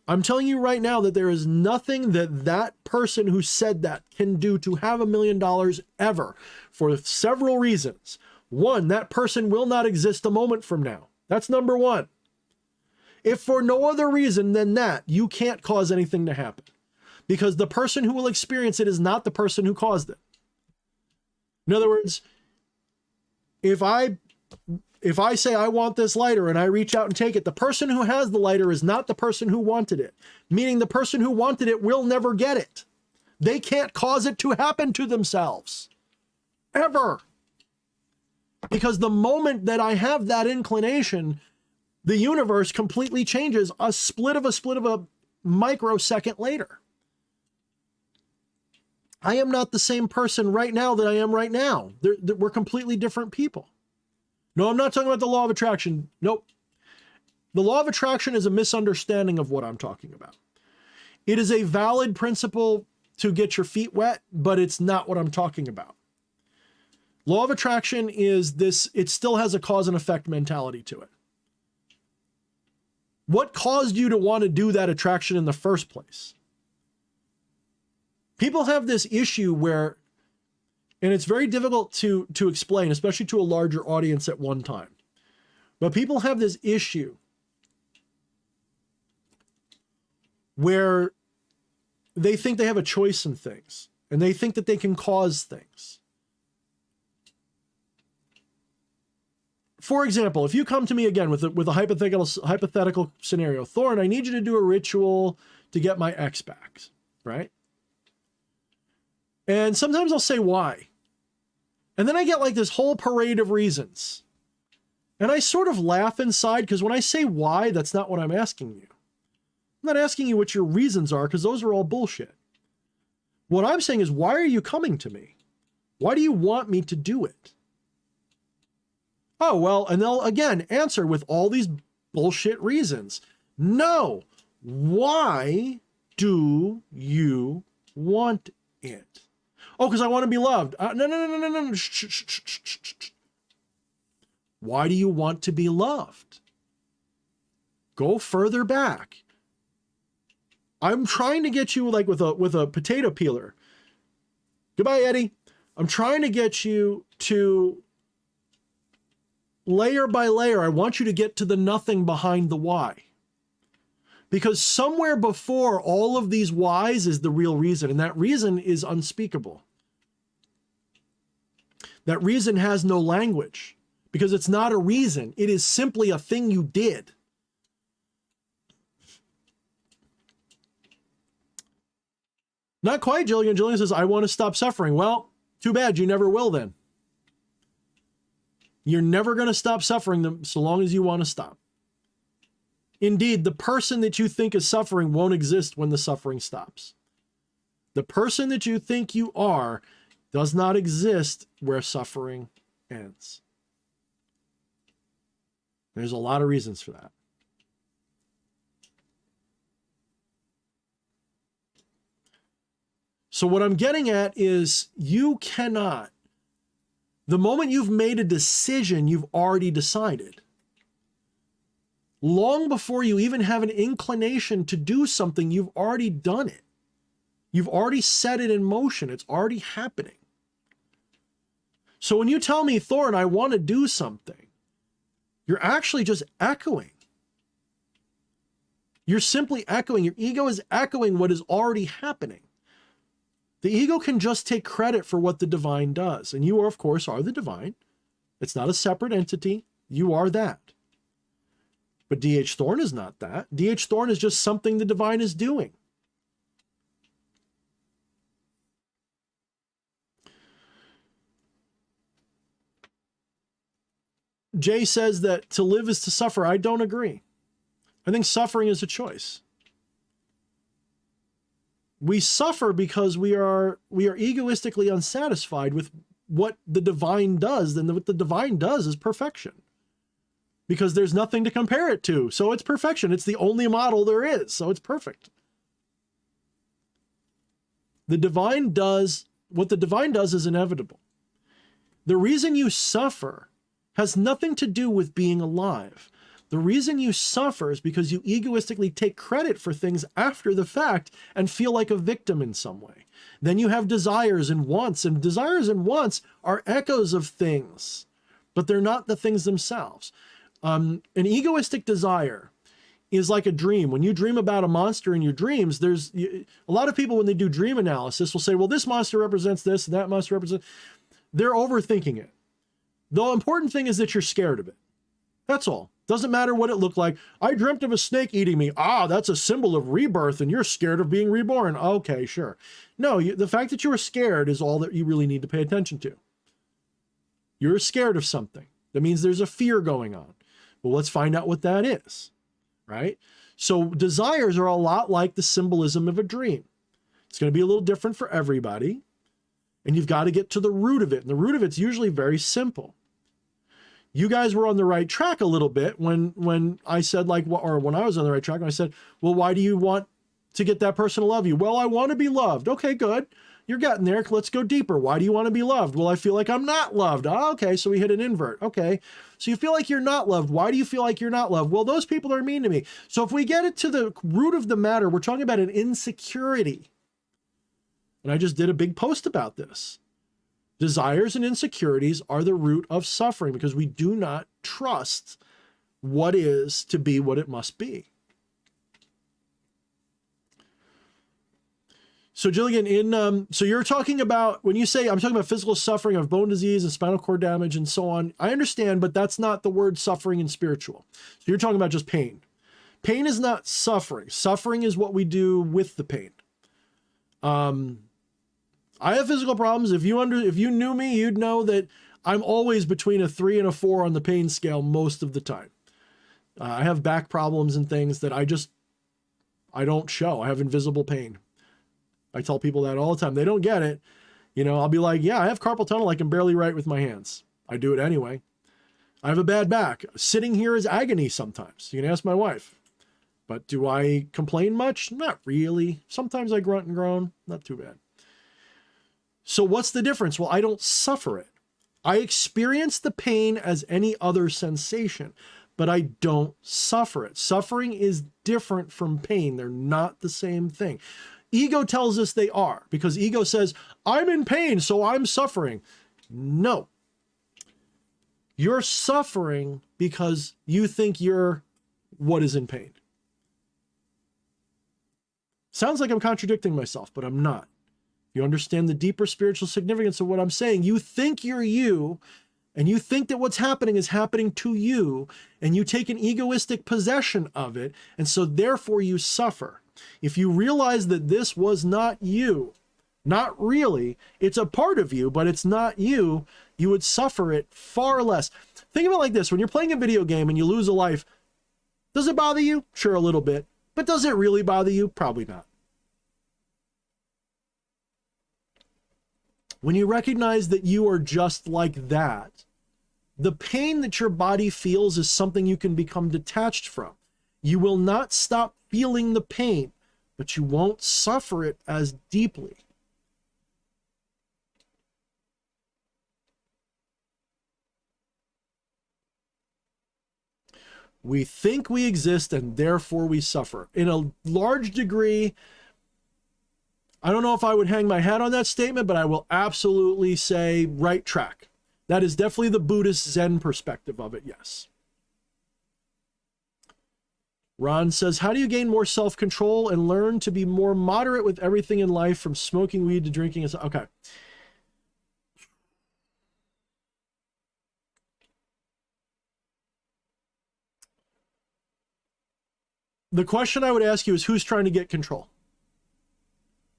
I'm telling you right now that there is nothing that that person who said that can do to have $1 million ever, for several reasons. One, that person will not exist a moment from now. That's number one. If for no other reason than that, you can't cause anything to happen, because the person who will experience it is not the person who caused it. In other words, if I say I want this lighter and I reach out and take it, the person who has the lighter is not the person who wanted it, meaning the person who wanted it will never get it. They can't cause it to happen to themselves. Ever. Because the moment that I have that inclination, the universe completely changes a split of a microsecond later. I am not the same person right now that I am right now. We're completely different people. No, I'm not talking about the law of attraction. Nope. The law of attraction is a misunderstanding of what I'm talking about. It is a valid principle to get your feet wet, but it's not what I'm talking about. Law of attraction is this, it still has a cause and effect mentality to it. What caused you to want to do that attraction in the first place? People have this issue where, and it's very difficult to explain, especially to a larger audience at one time. But people have this issue where they think they have a choice in things, and they think that they can cause things. For example, if you come to me again with a hypothetical scenario, Thorne, I need you to do a ritual to get my ex back, right? And sometimes I'll say why. And then I get like this whole parade of reasons. And I sort of laugh inside, because when I say why, that's not what I'm asking you. I'm not asking you what your reasons are, because those are all bullshit. What I'm saying is, why are you coming to me? Why do you want me to do it? Oh, well, and they'll again answer with all these bullshit reasons. No. Why do you want it? Oh, because I want to be loved. No. Shh. Why do you want to be loved? Go further back. I'm trying to get you like with a potato peeler. Goodbye, Eddie. I'm trying to get you to layer by layer. I want you to get to the nothing behind the why. Because somewhere before all of these whys is the real reason, and that reason is unspeakable. That reason has no language because it's not a reason. It is simply a thing you did. Not quite, Jillian. Jillian says, I want to stop suffering. Well, too bad. You never will then. You're never going to stop suffering them so long as you want to stop. Indeed, the person that you think is suffering won't exist when the suffering stops. The person that you think you are does not exist where suffering ends. There's a lot of reasons for that. So what I'm getting at is you cannot, the moment you've made a decision, you've already decided. Long before you even have an inclination to do something, you've already done it. You've already set it in motion. It's already happening. So when you tell me, Thorne, I want to do something, you're actually just echoing. You're simply echoing. Your ego is echoing what is already happening. The ego can just take credit for what the divine does. And you, of course, are the divine. It's not a separate entity. You are that. But D.H. Thorne is not that. D.H. Thorne is just something the divine is doing. Jay says that to live is to suffer. I don't agree. I think suffering is a choice. We suffer because we are egoistically unsatisfied with what the divine does. And what the divine does is perfection. Because there's nothing to compare it to. So it's perfection. It's the only model there is. So it's perfect. The divine does, what the divine does is inevitable. The reason you suffer has nothing to do with being alive. The reason you suffer is because you egoistically take credit for things after the fact and feel like a victim in some way. Then you have desires and wants are echoes of things, but they're not the things themselves. An egoistic desire is like a dream. When you dream about a monster in your dreams, a lot of people, when they do dream analysis, will say, well, this monster represents this and that monster represents. They're overthinking it. The important thing is that you're scared of it. That's all. Doesn't matter what it looked like. I dreamt of a snake eating me. Ah, that's a symbol of rebirth and you're scared of being reborn. Okay, sure. No, the fact that you were scared is all that you really need to pay attention to. You're scared of something. That means there's a fear going on. Well, let's find out what that is, right? So desires are a lot like the symbolism of a dream. It's going to be a little different for everybody. And you've got to get to the root of it. And the root of it's usually very simple. You guys were on the right track a little bit when I said when I was on the right track, and I said, well, why do you want to get that person to love you? Well, I want to be loved. Okay, good. You're getting there. Let's go deeper. Why do you want to be loved? Well, I feel like I'm not loved. Oh, okay, so we hit an invert. Okay, so you feel like you're not loved. Why do you feel like you're not loved? Well, those people are mean to me. So if we get it to the root of the matter, we're talking about an insecurity. And I just did a big post about this. Desires and insecurities are the root of suffering because we do not trust what is to be what it must be. So Jillian, so you're talking about, when you say, I'm talking about physical suffering of bone disease and spinal cord damage and so on, I understand, but that's not the word suffering in spiritual. So you're talking about just pain. Pain is not suffering. Suffering is what we do with the pain. I have physical problems. If you knew me, you'd know that I'm always between a 3 and a 4 on the pain scale most of the time. I have back problems and things that I don't show. I have invisible pain. I tell people that all the time. They don't get it. I'll be like, yeah, I have carpal tunnel. I can barely write with my hands. I do it anyway. I have a bad back. Sitting here is agony sometimes. You can ask my wife. But do I complain much? Not really. Sometimes I grunt and groan. Not too bad. So what's the difference? Well, I don't suffer it. I experience the pain as any other sensation, but I don't suffer it. Suffering is different from pain. They're not the same thing. Ego tells us they are, because ego says, I'm in pain, so I'm suffering. No. You're suffering because you think you're what is in pain. Sounds like I'm contradicting myself, but I'm not. You understand the deeper spiritual significance of what I'm saying. You think you're you, and you think that what's happening is happening to you, and you take an egoistic possession of it, and so therefore you suffer. If you realize that this was not you, not really, it's a part of you, but it's not you, you would suffer it far less. Think of it like this. When you're playing a video game and you lose a life, does it bother you? Sure, a little bit. But does it really bother you? Probably not. When you recognize that you are just like that, the pain that your body feels is something you can become detached from. You will not stop feeling the pain, but you won't suffer it as deeply. We think we exist and therefore we suffer. In a large degree, I don't know if I would hang my hat on that statement, but I will absolutely say right track. That is definitely the Buddhist Zen perspective of it, yes. Ron says, how do you gain more self-control and learn to be more moderate with everything in life, from smoking weed to drinking? Okay. The question I would ask you is, who's trying to get control?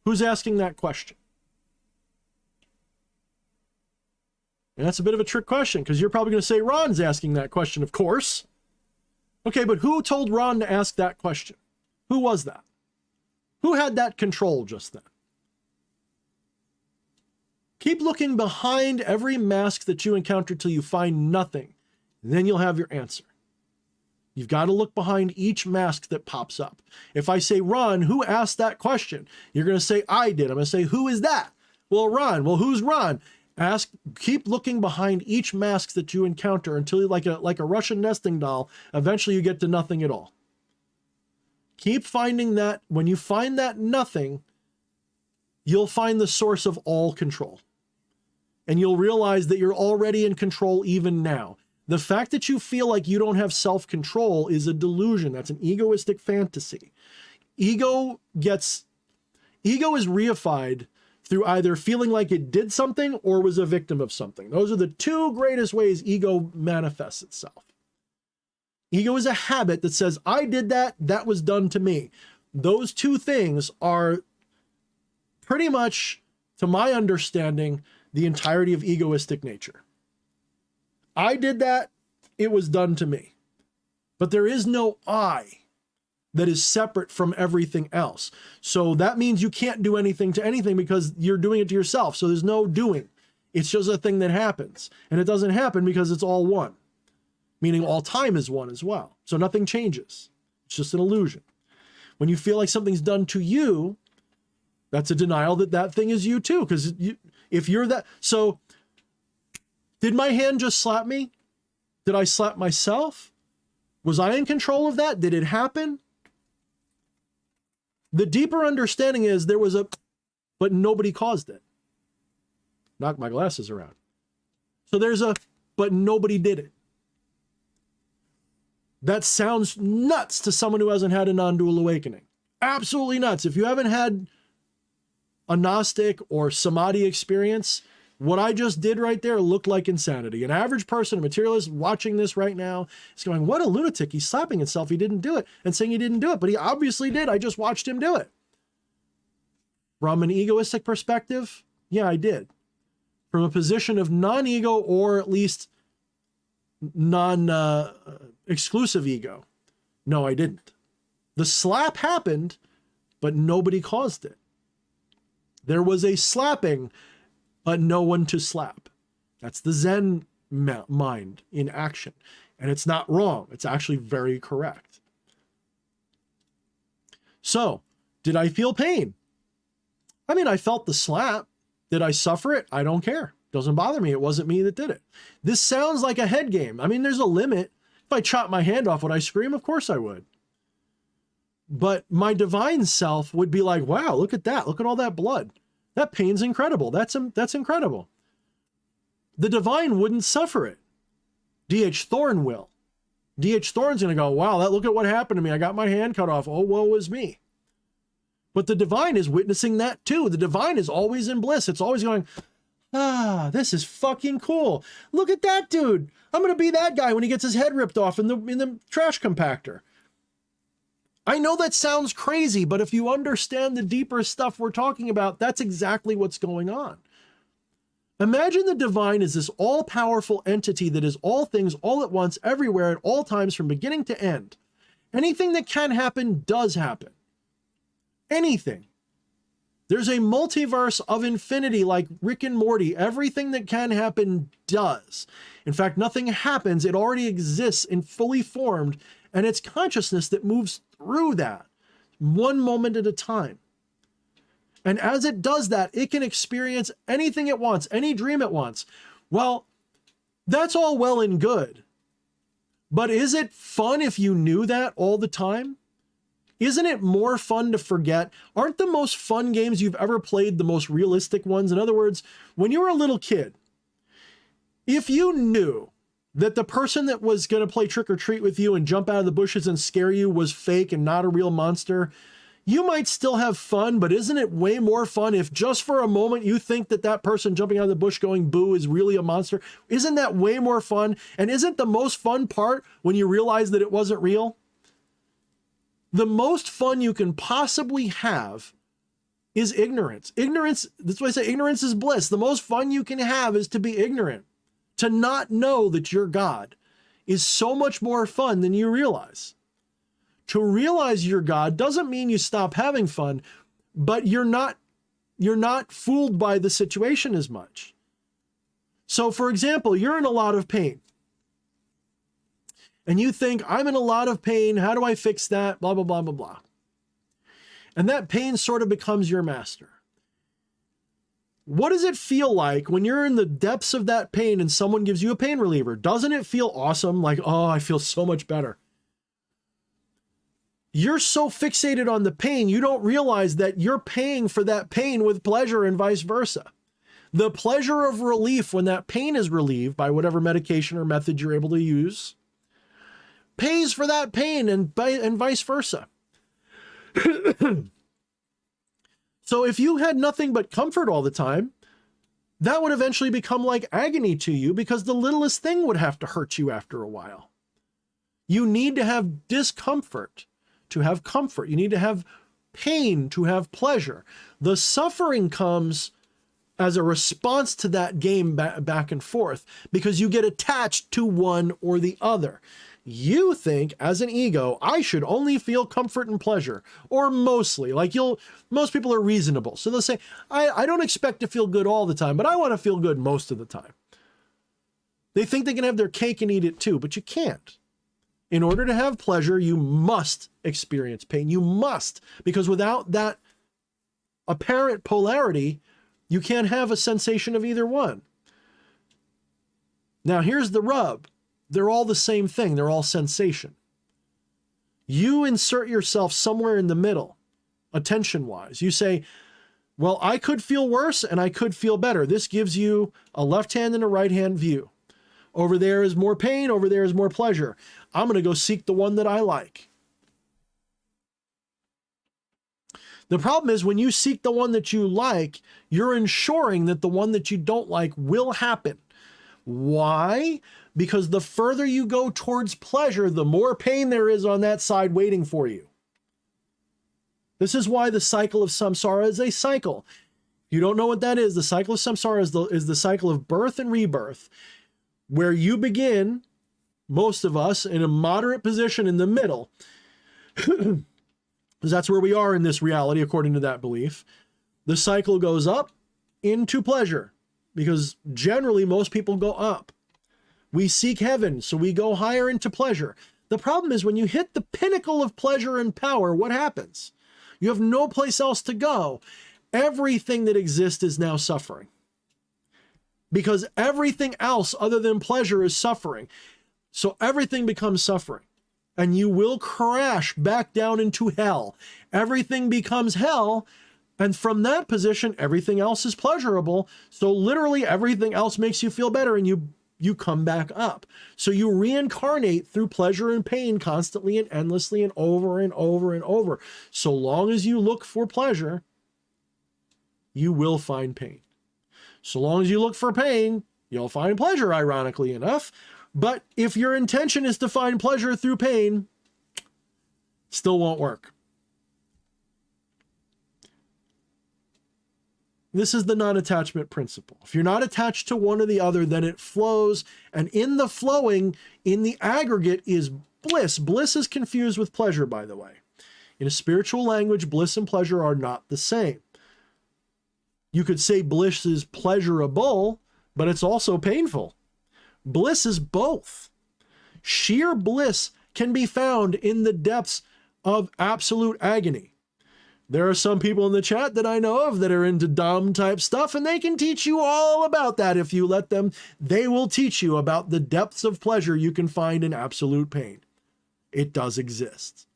Who's asking that question? And that's a bit of a trick question, because you're probably going to say Ron's asking that question, of course. Okay, but who told Ron to ask that question? Who was that? Who had that control just then? Keep looking behind every mask that you encounter till you find nothing. And then you'll have your answer. You've got to look behind each mask that pops up. If I say, Ron, who asked that question? You're going to say, I did. I'm going to say, who is that? Well, Ron. Well, who's Ron? Keep looking behind each mask that you encounter until you're like a Russian nesting doll. Eventually you get to nothing at all. Keep finding that. When you find that nothing, you'll find the source of all control. And you'll realize that you're already in control even now. The fact that you feel like you don't have self-control is a delusion. That's an egoistic fantasy. Ego is reified through either feeling like it did something or was a victim of something. Those are the two greatest ways ego manifests itself. Ego is a habit that says, I did that, that was done to me. Those two things are pretty much, to my understanding, the entirety of egoistic nature. I did that, it was done to me. But there is no I that is separate from everything else. So that means you can't do anything to anything because you're doing it to yourself. So there's no doing. It's just a thing that happens. And it doesn't happen because it's all one. Meaning all time is one as well. So nothing changes. It's just an illusion. When you feel like something's done to you, that's a denial that that thing is you too. Because if you're that... So did my hand just slap me? Did I slap myself? Was I in control of that? Did it happen? The deeper understanding is there was but nobody caused it. Knock my glasses around. So there's but nobody did it. That sounds nuts to someone who hasn't had a non-dual awakening. Absolutely nuts. If you haven't had a Gnostic or Samadhi experience, what I just did right there looked like insanity. An average person, a materialist watching this right now is going, what a lunatic. He's slapping himself. He didn't do it, and saying he didn't do it, but he obviously did. I just watched him do it. From an egoistic perspective, yeah, I did. From a position of non-ego, or at least non-exclusive ego, no, I didn't. The slap happened, but nobody caused it. There was a slapping, but no one to slap. That's the Zen mind in action. And it's not wrong. It's actually very correct. So, did I feel pain? I mean, I felt the slap. Did I suffer it? I don't care. Doesn't bother me. It wasn't me that did it. This sounds like a head game. I mean, there's a limit. If I chop my hand off, would I scream? Of course I would. But my divine self would be like, wow, look at that. Look at all that blood. That pain's incredible. That's incredible. The divine wouldn't suffer it. D.H. Thorne will. D.H. Thorne's going to go, wow, look at what happened to me. I got my hand cut off. Oh, woe is me. But the divine is witnessing that too. The divine is always in bliss. It's always going, this is fucking cool. Look at that dude. I'm going to be that guy when he gets his head ripped off in the trash compactor. I know that sounds crazy, but if you understand the deeper stuff we're talking about, that's exactly what's going on. Imagine the divine is this all-powerful entity that is all things all at once, everywhere, at all times, from beginning to end. Anything that can happen does happen. Anything. There's a multiverse of infinity like Rick and Morty. Everything that can happen does. In fact, nothing happens. It already exists and fully formed, and it's consciousness that moves through that one moment at a time. And as it does that, it can experience anything it wants, any dream it wants. Well, that's all well and good. But is it fun if you knew that all the time? Isn't it more fun to forget? Aren't the most fun games you've ever played the most realistic ones? In other words, when you were a little kid, if you knew that the person that was going to play trick or treat with you and jump out of the bushes and scare you was fake and not a real monster, you might still have fun, but isn't it way more fun if just for a moment you think that that person jumping out of the bush going boo is really a monster? Isn't that way more fun? And isn't the most fun part when you realize that it wasn't real? The most fun you can possibly have is ignorance. Ignorance, that's why I say ignorance is bliss. The most fun you can have is to be ignorant. To not know that you're God is so much more fun than you realize. To realize you're God doesn't mean you stop having fun, but you're not fooled by the situation as much. So for example, you're in a lot of pain. And you think, I'm in a lot of pain. How do I fix that? Blah, blah, blah, blah, blah. And that pain sort of becomes your master. What does it feel like when you're in the depths of that pain and someone gives you a pain reliever? Doesn't it feel awesome? Like, oh, I feel so much better. You're so fixated on the pain, you don't realize that you're paying for that pain with pleasure and vice versa. The pleasure of relief when that pain is relieved by whatever medication or method you're able to use pays for that pain and vice versa. So if you had nothing but comfort all the time, that would eventually become like agony to you because the littlest thing would have to hurt you after a while. You need to have discomfort to have comfort. You need to have pain to have pleasure. The suffering comes as a response to that game back and forth because you get attached to one or the other. You think as an ego, I should only feel comfort and pleasure, or mostly. Most people are reasonable. So they'll say, I don't expect to feel good all the time, but I want to feel good most of the time. They think they can have their cake and eat it too, but you can't. In order to have pleasure, you must experience pain. You must, because without that apparent polarity, you can't have a sensation of either one. Now, here's the rub. They're all the same thing. They're all sensation. You insert yourself somewhere in the middle, attention-wise. You say, well, I could feel worse and I could feel better. This gives you a left hand and a right hand view. Over there is more pain. Over there is more pleasure. I'm going to go seek the one that I like. The problem is when you seek the one that you like, you're ensuring that the one that you don't like will happen. Why? Because the further you go towards pleasure, the more pain there is on that side waiting for you. This is why the cycle of samsara is a cycle. You don't know what that is. The cycle of samsara is the cycle of birth and rebirth, where you begin, most of us, in a moderate position in the middle, because that's where we are in this reality, according to that belief. The cycle goes up into pleasure, because generally most people go up. We seek heaven, so we go higher into pleasure. The problem is when you hit the pinnacle of pleasure and power, what happens? You have no place else to go. Everything that exists is now suffering. Because everything else other than pleasure is suffering. So everything becomes suffering. And you will crash back down into hell. Everything becomes hell. And from that position, everything else is pleasurable. So literally everything else makes you feel better. And you you come back up. So you reincarnate through pleasure and pain constantly and endlessly and over and over and over. So long as you look for pleasure, you will find pain. So long as you look for pain, you'll find pleasure, ironically enough. But if your intention is to find pleasure through pain, still won't work. This is the non-attachment principle. If you're not attached to one or the other, then it flows. And in the flowing, in the aggregate, is bliss. Bliss is confused with pleasure, by the way. In a spiritual language, bliss and pleasure are not the same. You could say bliss is pleasurable, but it's also painful. Bliss is both. Sheer bliss can be found in the depths of absolute agony. There are some people in the chat that I know of that are into Dom type stuff, and they can teach you all about that if you let them. They will teach you about the depths of pleasure you can find in absolute pain. It does exist.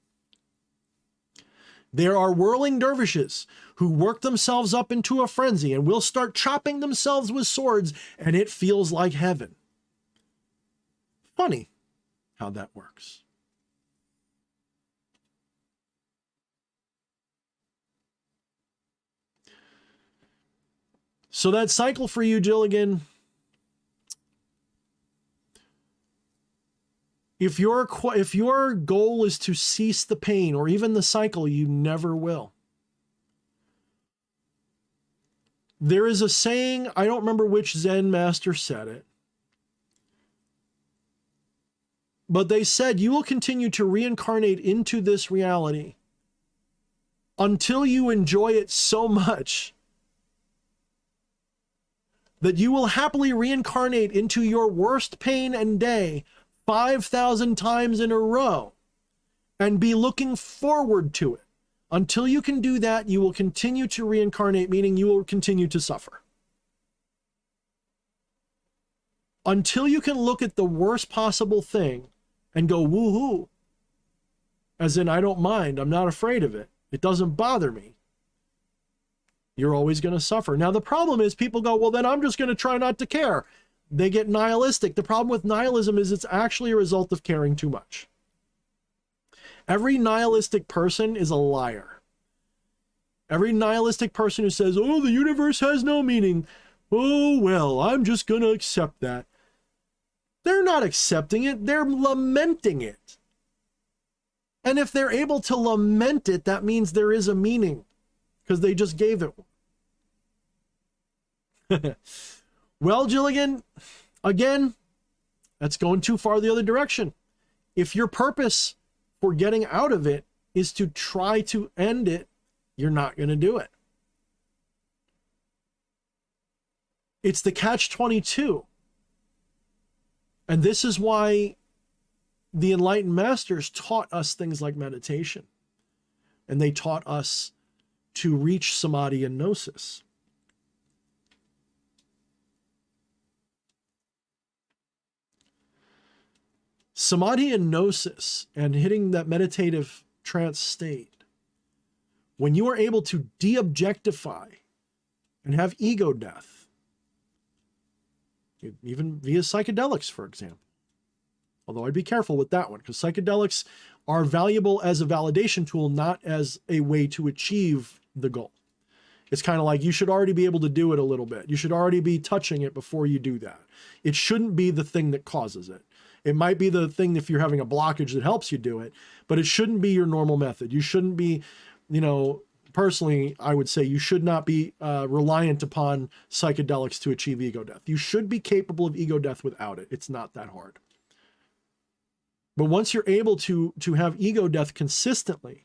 There are whirling dervishes who work themselves up into a frenzy and will start chopping themselves with swords, and it feels like heaven. Funny how that works. So that cycle for you, Jilligan, if your goal is to cease the pain or even the cycle, you never will. There is a saying, I don't remember which Zen master said it, but they said you will continue to reincarnate into this reality until you enjoy it so much that you will happily reincarnate into your worst pain and day 5,000 times in a row and be looking forward to it. Until you can do that, you will continue to reincarnate, meaning you will continue to suffer. Until you can look at the worst possible thing and go, woohoo, as in, I don't mind, I'm not afraid of it, it doesn't bother me, you're always going to suffer. Now, the problem is people go, well, then I'm just going to try not to care. They get nihilistic. The problem with nihilism is it's actually a result of caring too much. Every nihilistic person is a liar. Every nihilistic person who says, oh, the universe has no meaning. Oh, well, I'm just going to accept that. They're not accepting it. They're lamenting it. And if they're able to lament it, that means there is a meaning because they just gave it one. Well, Jilligan, again, that's going too far the other direction. If your purpose for getting out of it is to try to end it, you're not going to do it. It's the catch-22. And this is why the enlightened masters taught us things like meditation. And they taught us to reach samadhi and gnosis. Samadhi and gnosis and hitting that meditative trance state, when you are able to de-objectify and have ego death, even via psychedelics, for example. Although I'd be careful with that one because psychedelics are valuable as a validation tool, not as a way to achieve the goal. It's kind of like you should already be able to do it a little bit. You should already be touching it before you do that. It shouldn't be the thing that causes it. It might be the thing if you're having a blockage that helps you do it, but it shouldn't be your normal method. You shouldn't be, personally, I would say you should not be reliant upon psychedelics to achieve ego death. You should be capable of ego death without it. It's not that hard. But once you're able to have ego death consistently,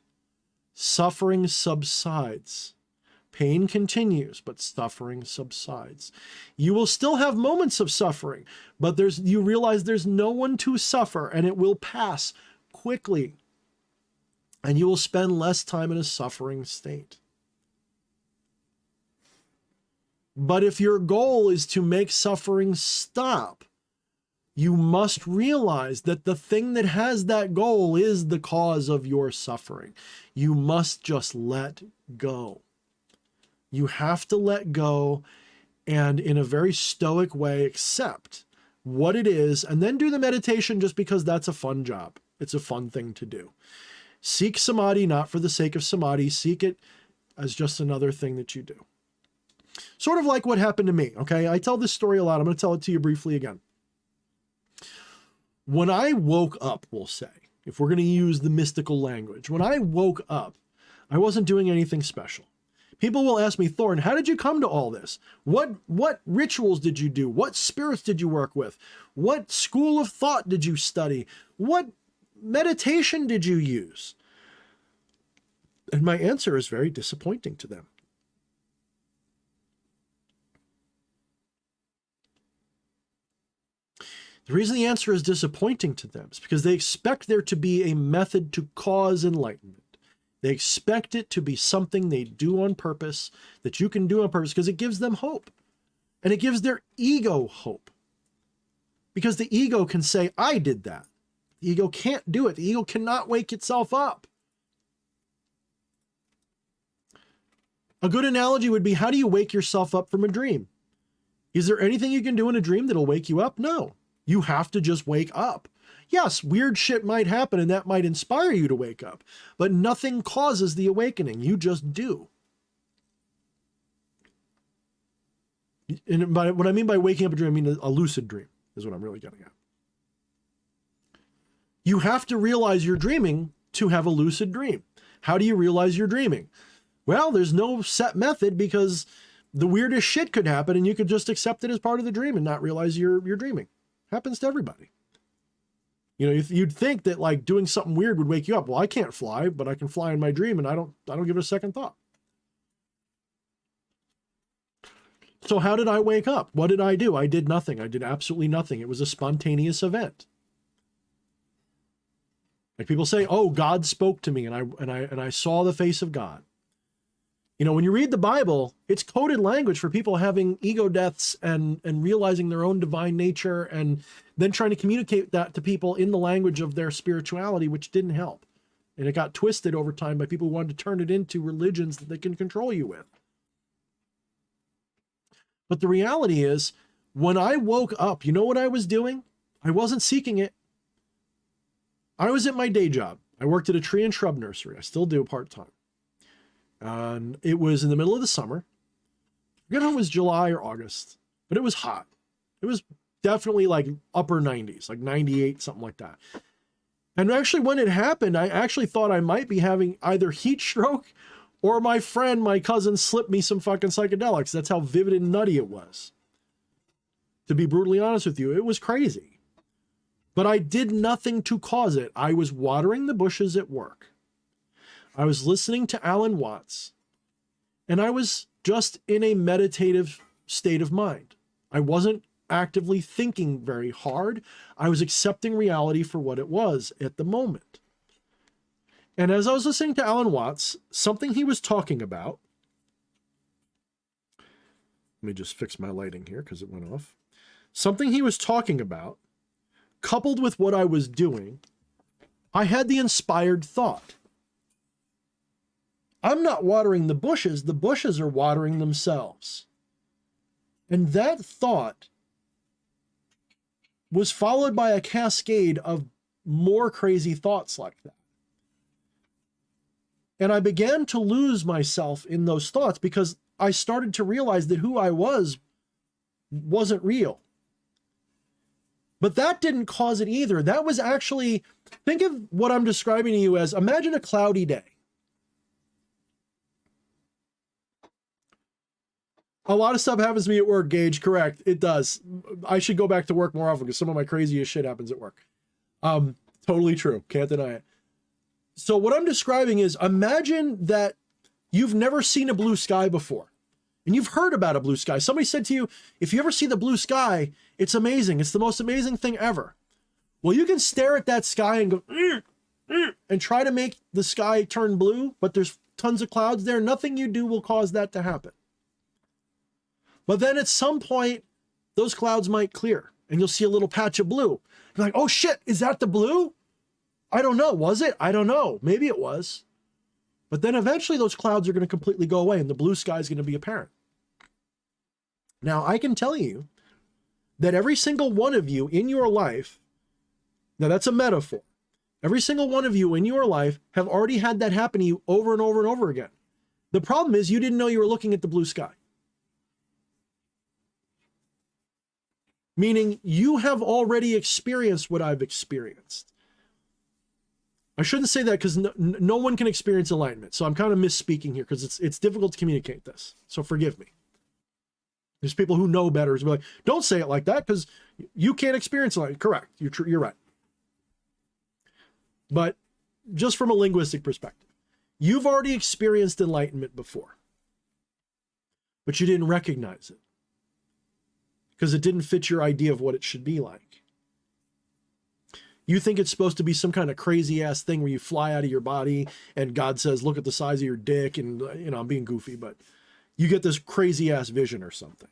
suffering subsides. Pain continues, but suffering subsides. You will still have moments of suffering, but you realize there's no one to suffer, and it will pass quickly. And you will spend less time in a suffering state. But if your goal is to make suffering stop, you must realize that the thing that has that goal is the cause of your suffering. You must just let go. You have to let go and in a very stoic way accept what it is, and then do the meditation just because that's a fun job. It's a fun thing to do. Seek samadhi, not for the sake of samadhi. Seek it as just another thing that you do. Sort of like what happened to me, okay? I tell this story a lot. I'm going to tell it to you briefly again. When I woke up, we'll say, if we're going to use the mystical language, when I woke up, I wasn't doing anything special. People will ask me, Thorne, how did you come to all this? What rituals did you do? What spirits did you work with? What school of thought did you study? What meditation did you use? And my answer is very disappointing to them. The reason the answer is disappointing to them is because they expect there to be a method to cause enlightenment. They expect it to be something they do on purpose, that you can do on purpose, because it gives them hope. And it gives their ego hope. Because the ego can say, I did that. The ego can't do it. The ego cannot wake itself up. A good analogy would be, how do you wake yourself up from a dream? Is there anything you can do in a dream that'll wake you up? No. You have to just wake up. Yes, weird shit might happen and that might inspire you to wake up, but nothing causes the awakening. You just do. And by what I mean by waking up a dream, I mean a lucid dream is what I'm really getting at. You have to realize you're dreaming to have a lucid dream. How do you realize you're dreaming? Well, there's no set method because the weirdest shit could happen and you could just accept it as part of the dream and not realize you're dreaming. Happens to everybody. You know, you'd think that like doing something weird would wake you up. Well, I can't fly, but I can fly in my dream and I don't give it a second thought. So how did I wake up? What did I do? I did nothing. I did absolutely nothing. It was a spontaneous event. Like people say, oh, God spoke to me and I saw the face of God. You know, when you read the Bible, it's coded language for people having ego deaths and realizing their own divine nature and then trying to communicate that to people in the language of their spirituality, which didn't help. And it got twisted over time by people who wanted to turn it into religions that they can control you with. But the reality is, when I woke up, you know what I was doing? I wasn't seeking it. I was at my day job. I worked at a tree and shrub nursery. I still do part-time. And it was in the middle of the summer. I forget if it was July or August, but it was hot. It was definitely like upper 90s, like 98, something like that. And actually when it happened, I actually thought I might be having either heat stroke or my cousin slipped me some fucking psychedelics. That's how vivid and nutty it was. To be brutally honest with you, it was crazy. But I did nothing to cause it. I was watering the bushes at work. I was listening to Alan Watts, and I was just in a meditative state of mind. I wasn't actively thinking very hard. I was accepting reality for what it was at the moment. And as I was listening to Alan Watts, something he was talking about, let me just fix my lighting here because it went off. Something he was talking about, coupled with what I was doing, I had the inspired thought. I'm not watering the bushes are watering themselves. And that thought was followed by a cascade of more crazy thoughts like that. And I began to lose myself in those thoughts because I started to realize that who I wasn't real. But that didn't cause it either. That was actually, think of what I'm describing to you as, imagine a cloudy day. A lot of stuff happens to me at work, Gage, correct. It does. I should go back to work more often because some of my craziest shit happens at work. Totally true. Can't deny it. So what I'm describing is, imagine that you've never seen a blue sky before. And you've heard about a blue sky. Somebody said to you, if you ever see the blue sky, it's amazing. It's the most amazing thing ever. Well, you can stare at that sky and go, and try to make the sky turn blue, but there's tons of clouds there. Nothing you do will cause that to happen. But then at some point, those clouds might clear and you'll see a little patch of blue. You're like, oh shit, is that the blue? I don't know. Was it? I don't know. Maybe it was. But then eventually those clouds are going to completely go away and the blue sky is going to be apparent. Now, I can tell you that every single one of you in your life, now that's a metaphor, every single one of you in your life have already had that happen to you over and over and over again. The problem is you didn't know you were looking at the blue sky. Meaning you have already experienced what I've experienced. I shouldn't say that because no one can experience enlightenment. So I'm kind of misspeaking here because it's difficult to communicate this. So forgive me. There's people who know better. Who be like, don't say it like that because you can't experience enlightenment. Correct. You're right. But just from a linguistic perspective, you've already experienced enlightenment before, but you didn't recognize it because it didn't fit your idea of what it should be like. You think it's supposed to be some kind of crazy ass thing where you fly out of your body and God says, look at the size of your dick. And, I'm being goofy, but you get this crazy ass vision or something.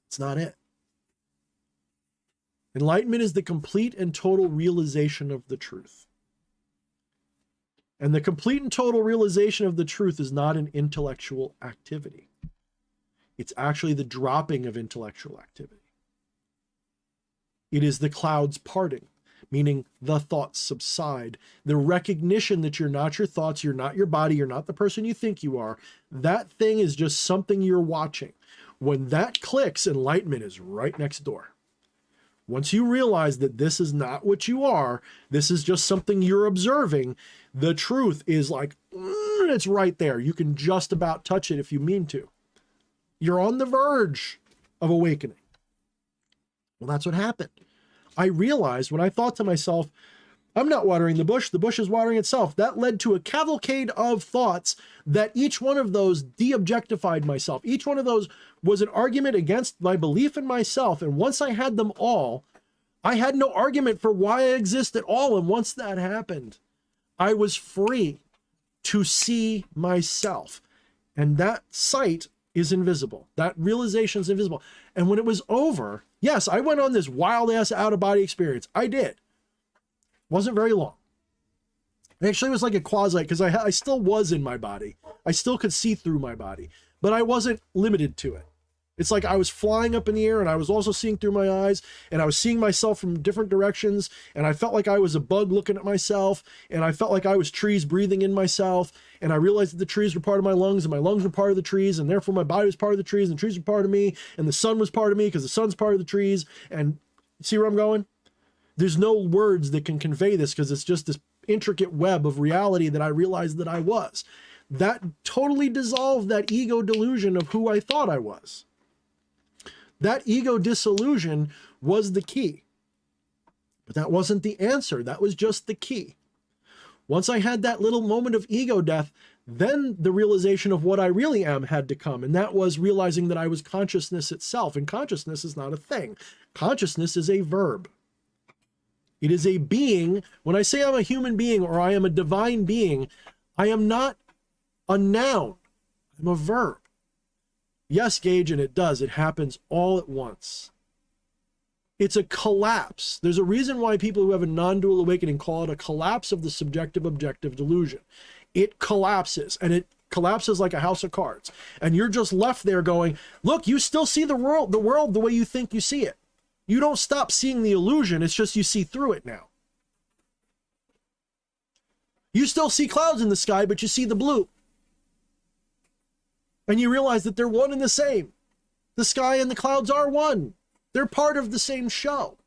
It's not it. Enlightenment is the complete and total realization of the truth. And the complete and total realization of the truth is not an intellectual activity. It's actually the dropping of intellectual activity. It is the clouds parting, meaning the thoughts subside. The recognition that you're not your thoughts, you're not your body, you're not the person you think you are. That thing is just something you're watching. When that clicks, enlightenment is right next door. Once you realize that this is not what you are, this is just something you're observing, the truth is like, it's right there. You can just about touch it if you mean to. You're on the verge of awakening. Well, that's what happened. I realized when I thought to myself, I'm not watering the bush is watering itself. That led to a cavalcade of thoughts that each one of those de-objectified myself. Each one of those was an argument against my belief in myself. And once I had them all, I had no argument for why I exist at all. And once that happened, I was free to see myself. And that sight is invisible. That realization is invisible. And when it was over, yes, I went on this wild ass out of body experience. I did. Wasn't very long. Actually, it was like a quasi, because I still was in my body. I still could see through my body, but I wasn't limited to it. It's like I was flying up in the air and I was also seeing through my eyes and I was seeing myself from different directions. And I felt like I was a bug looking at myself. And I felt like I was trees breathing in myself. And I realized that the trees were part of my lungs and my lungs were part of the trees. And therefore my body was part of the trees and the trees were part of me. And the sun was part of me because the sun's part of the trees. And see where I'm going? There's no words that can convey this because it's just this intricate web of reality that I realized that I was. That totally dissolved that ego delusion of who I thought I was. That ego disillusion was the key. But that wasn't the answer. That was just the key. Once I had that little moment of ego death, then the realization of what I really am had to come. And that was realizing that I was consciousness itself. And consciousness is not a thing. Consciousness is a verb. It is a being. When I say I'm a human being or I am a divine being, I am not a noun. I'm a verb. Yes, Gage, and it does. It happens all at once. It's a collapse. There's a reason why people who have a non-dual awakening call it a collapse of the subjective objective delusion. It collapses, and it collapses like a house of cards. And you're just left there going, look, you still see the world the way you think you see it. You don't stop seeing the illusion. It's just you see through it now. You still see clouds in the sky, but you see the blue. And you realize that they're one and the same. The sky and the clouds are one. They're part of the same show.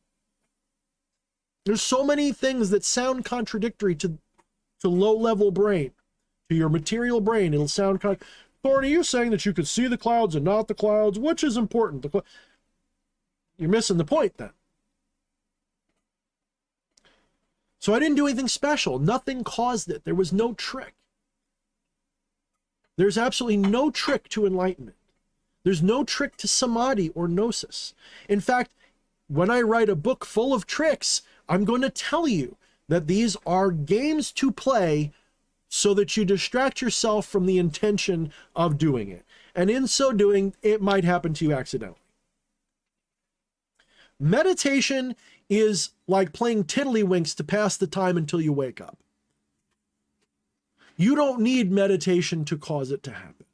There's so many things that sound contradictory to low-level brain, to your material brain. It'll sound Thorne, are you saying that you could see the clouds and not the clouds? Which is important? You're missing the point then. So I didn't do anything special. Nothing caused it. There was no trick. There's absolutely no trick to enlightenment. There's no trick to samadhi or gnosis. In fact, when I write a book full of tricks, I'm going to tell you that these are games to play so that you distract yourself from the intention of doing it. And in so doing, it might happen to you accidentally. Meditation is like playing tiddlywinks to pass the time until you wake up. You don't need meditation to cause it to happen.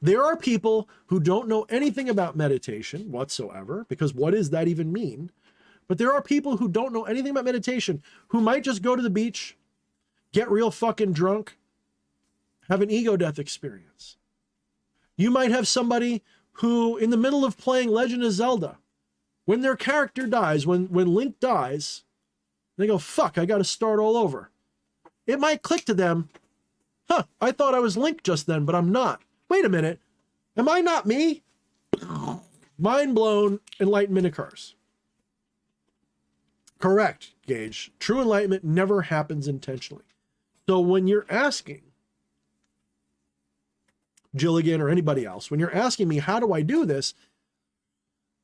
There are people who don't know anything about meditation whatsoever, because what does that even mean? But there are people who don't know anything about meditation who might just go to the beach, get real fucking drunk, have an ego death experience. You might have somebody who, in the middle of playing Legend of Zelda, when their character dies, when Link dies, they go, fuck, I got to start all over. It might click to them, I thought I was Link just then, but I'm not. Wait a minute, am I not me? Mind blown, enlightenment occurs. Correct, Gage. True enlightenment never happens intentionally. So when you're asking Jilligan or anybody else, when you're asking me, how do I do this?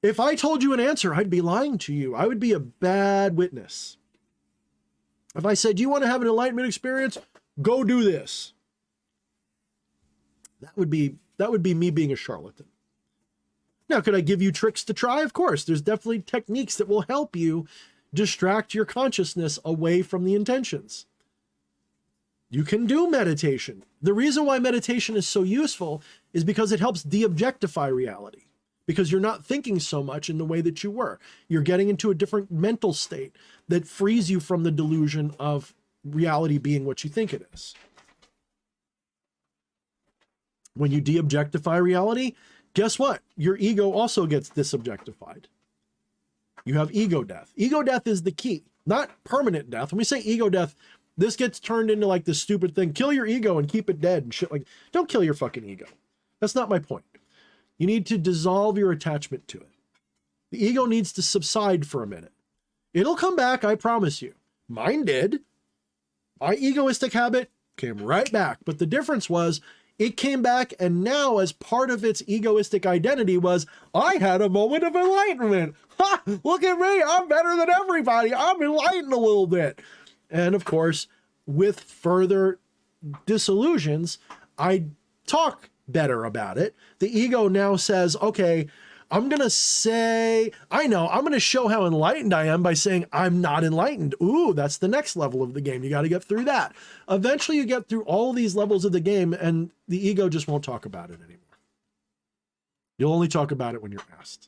If I told you an answer, I'd be lying to you. I would be a bad witness. If I said, do you want to have an enlightenment experience? Go do this. That would be me being a charlatan. Now, could I give you tricks to try? Of course. There's definitely techniques that will help you distract your consciousness away from the intentions. You can do meditation. The reason why meditation is so useful is because it helps de-objectify reality, because you're not thinking so much in the way that you were. You're getting into a different mental state that frees you from the delusion of reality being what you think it is. When you de-objectify reality, guess what? Your ego also gets disobjectified. You have ego death. Ego death is the key, not permanent death. When we say ego death, this gets turned into like this stupid thing. Kill your ego and keep it dead and shit. Like, don't kill your fucking ego. That's not my point. You need to dissolve your attachment to it. The ego needs to subside for a minute. It'll come back, I promise you. Mine did. My egoistic habit came right back. But the difference was it came back, and now as part of its egoistic identity was, I had a moment of enlightenment. Ha! Look at me. I'm better than everybody. I'm enlightened a little bit. And of course, with further disillusions, I talk better about it. The ego now says, okay, I'm going to say, I'm going to show how enlightened I am by saying I'm not enlightened. Ooh, that's the next level of the game. You got to get through that. Eventually you get through all these levels of the game and the ego just won't talk about it anymore. You'll only talk about it when you're asked.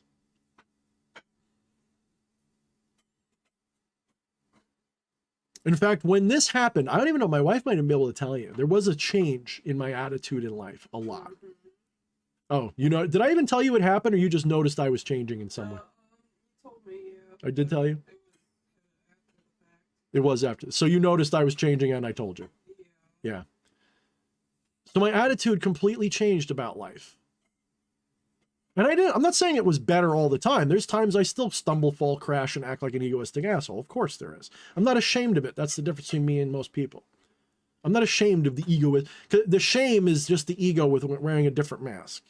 In fact, when this happened, I don't even know, my wife might even be able to tell you, there was a change in my attitude in life, a lot. Oh, you know, did I even tell you it happened, or you just noticed I was changing in some way? You told me, yeah. I did tell you? It was after the fact. It was after. So you noticed I was changing and I told you. Yeah. So my attitude completely changed about life. And I'm not saying it was better all the time. There's times I still stumble, fall, crash, and act like an egoistic asshole. Of course there is. I'm not ashamed of it. That's the difference between me and most people. I'm not ashamed of the ego. The shame is just the ego with wearing a different mask.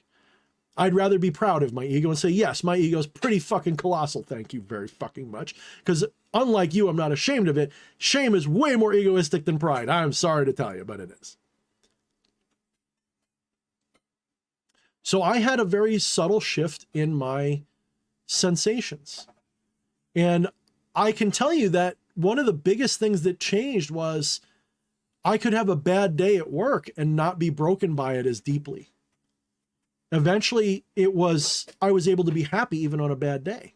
I'd rather be proud of my ego and say, yes, my ego is pretty fucking colossal. Thank you very fucking much. Because unlike you, I'm not ashamed of it. Shame is way more egoistic than pride. I'm sorry to tell you, but it is. So I had a very subtle shift in my sensations. And I can tell you that one of the biggest things that changed was I could have a bad day at work and not be broken by it as deeply. Eventually, I was able to be happy even on a bad day.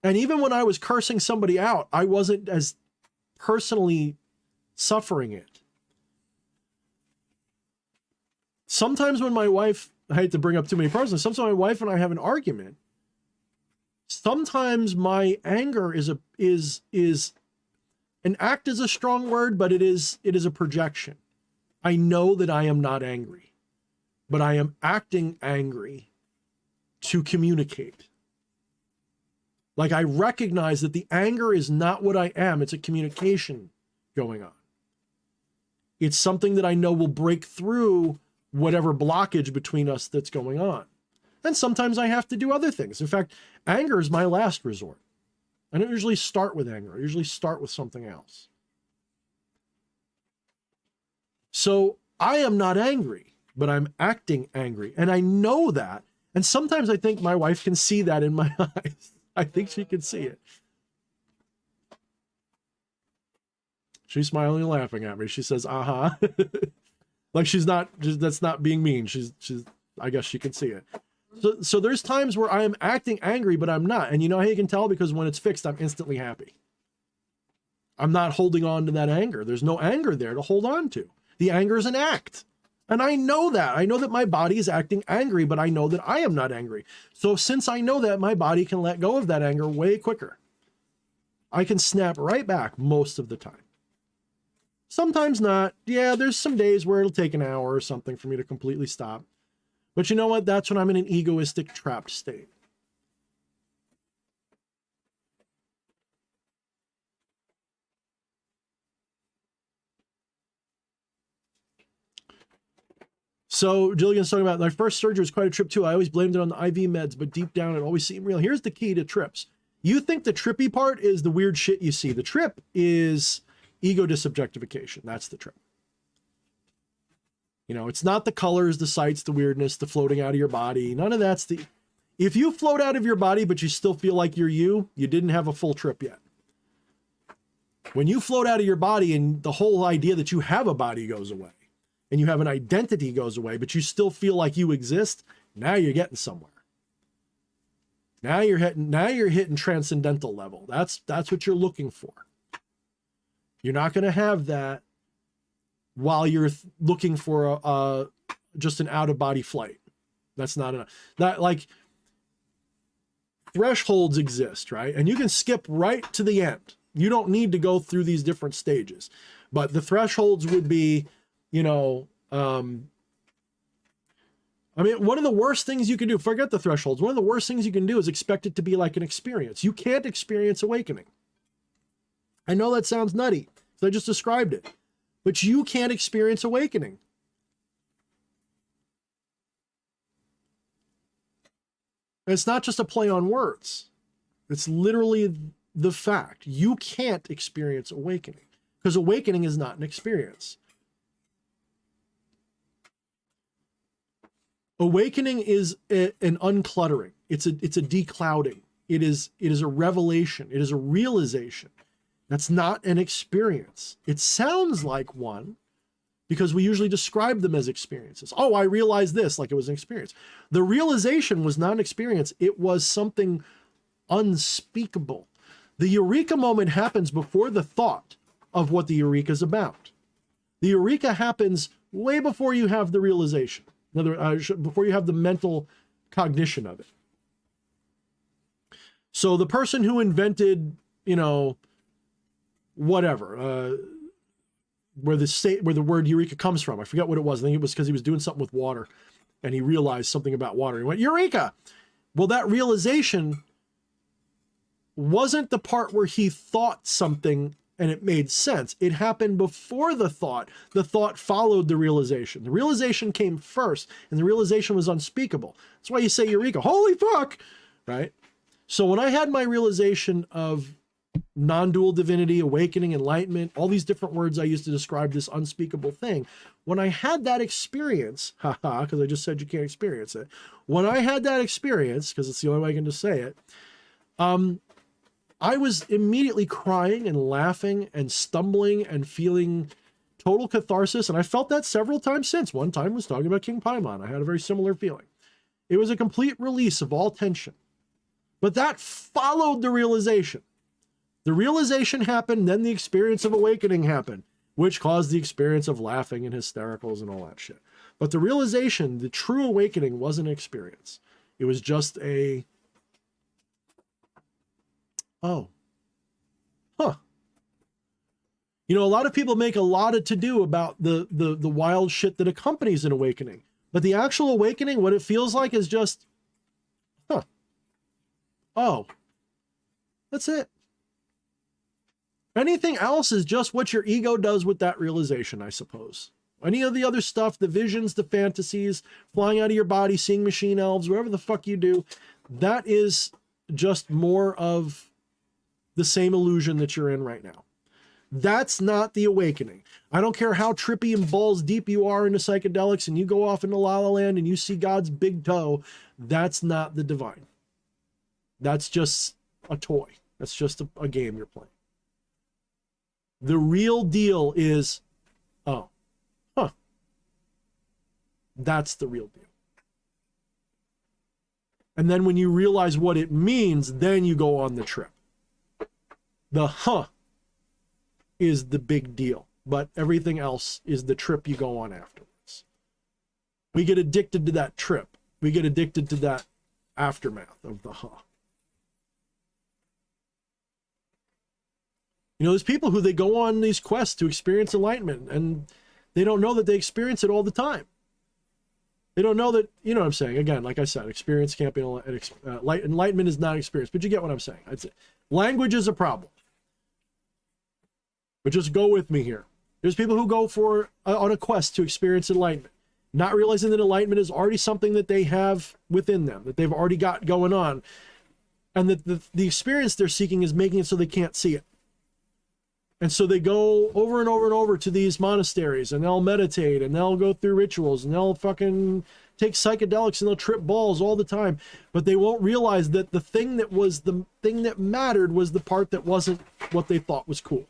And even when I was cursing somebody out, I wasn't as personally suffering it. Sometimes when my wife, I hate to bring up too many persons, sometimes my wife and I have an argument. Sometimes my anger is an act is a strong word, but it is a projection. I know that I am not angry, but I am acting angry to communicate. Like I recognize that the anger is not what I am. It's a communication going on. It's something that I know will break through whatever blockage between us that's going on. And sometimes I have to do other things. In fact, anger is my last resort. I don't usually start with anger. I usually start with something else. So I am not angry, but I'm acting angry. And I know that. And sometimes I think my wife can see that in my eyes. I think she can see it. She's smiling and laughing at me. She says, uh-huh. Like she's not, that's not being mean. She's, I guess she can see it. So there's times where I am acting angry, but I'm not. And you know how you can tell? Because when it's fixed, I'm instantly happy. I'm not holding on to that anger. There's no anger there to hold on to. The anger is an act. And I know that. I know that my body is acting angry, but I know that I am not angry. So since I know that, my body can let go of that anger way quicker. I can snap right back most of the time. Sometimes not. Yeah, there's some days where it'll take an hour or something for me to completely stop. But you know what? That's when I'm in an egoistic, trapped state. So Jillian's talking about, my first surgery was quite a trip too. I always blamed it on the IV meds, but deep down it always seemed real. Here's the key to trips. You think the trippy part is the weird shit you see. The trip is ego disobjectification. That's the trip. You know, it's not the colors, the sights, the weirdness, the floating out of your body. None of that's the... If you float out of your body, but you still feel like you're you didn't have a full trip yet. When you float out of your body and the whole idea that you have a body goes away, and you have an identity goes away, but you still feel like you exist, now you're getting somewhere. Now you're hitting transcendental level. That's what you're looking for. You're not going to have that while you're looking for just an out-of-body flight. That's not enough. That, like, thresholds exist, right? And you can skip right to the end. You don't need to go through these different stages. But the thresholds would be, you know, I mean, one of the worst things you can do, forget the thresholds, one of the worst things you can do is expect it to be like an experience. You can't experience awakening. I know that sounds nutty, so I just described it. But you can't experience awakening. And it's not just a play on words. It's literally the fact. You can't experience awakening because awakening is not an experience. Awakening is an uncluttering. It's a declouding. It is a revelation. It is a realization. That's not an experience. It sounds like one because we usually describe them as experiences. Oh, I realized this, like it was an experience. The realization was not an experience. It was something unspeakable. The eureka moment happens before the thought of what the eureka is about. The eureka happens way before you have the realization. In other words, before you have the mental cognition of it. So the person who invented, you know, whatever, where the word eureka comes from, I forget what it was. I think it was because he was doing something with water and he realized something about water. He went, Eureka! Well, that realization wasn't the part where he thought something and it made sense. It happened before the thought. The thought followed the realization. The realization came first, and the realization was unspeakable. That's why you say Eureka. Holy fuck! Right? So when I had my realization of non-dual divinity, awakening, enlightenment, all these different words I used to describe this unspeakable thing, when I had that experience, haha, because I just said you can't experience it. When I had that experience, because it's the only way I can just say it, I was immediately crying and laughing and stumbling and feeling total catharsis. And I felt that several times since. One time I was talking about King Paimon. I had a very similar feeling. It was a complete release of all tension. But that followed the realization. The realization happened, then the experience of awakening happened, which caused the experience of laughing and hystericals and all that shit. But the realization, the true awakening, wasn't an experience. It was just a... Oh. Huh. You know, a lot of people make a lot of to-do about the wild shit that accompanies an awakening. But the actual awakening, what it feels like is just, huh. Oh. That's it. Anything else is just what your ego does with that realization, I suppose. Any of the other stuff, the visions, the fantasies, flying out of your body, seeing machine elves, whatever the fuck you do, that is just more of the same illusion that you're in right now. That's not the awakening. I don't care how trippy and balls deep you are into psychedelics and you go off into La La Land and you see God's big toe. That's not the divine. That's just a toy. That's just a game you're playing. The real deal is, oh, huh. That's the real deal. And then when you realize what it means, then you go on the trip. The is the big deal, but everything else is the trip you go on afterwards. We get addicted to that trip. We get addicted to that aftermath of the You know, there's people who they go on these quests to experience enlightenment, and they don't know that they experience it all the time. They don't know that, you know what I'm saying? Again, like I said, experience can't be enlightenment is not experience, but you get what I'm saying. Language is a problem. But just go with me here. There's people who go on a quest to experience enlightenment, not realizing that enlightenment is already something that they have within them, that they've already got going on, and that the experience they're seeking is making it so they can't see it. And so they go over and over and over to these monasteries, and they'll meditate, and they'll go through rituals, and they'll fucking take psychedelics, and they'll trip balls all the time. But they won't realize that the thing that mattered was the part that wasn't what they thought was cool.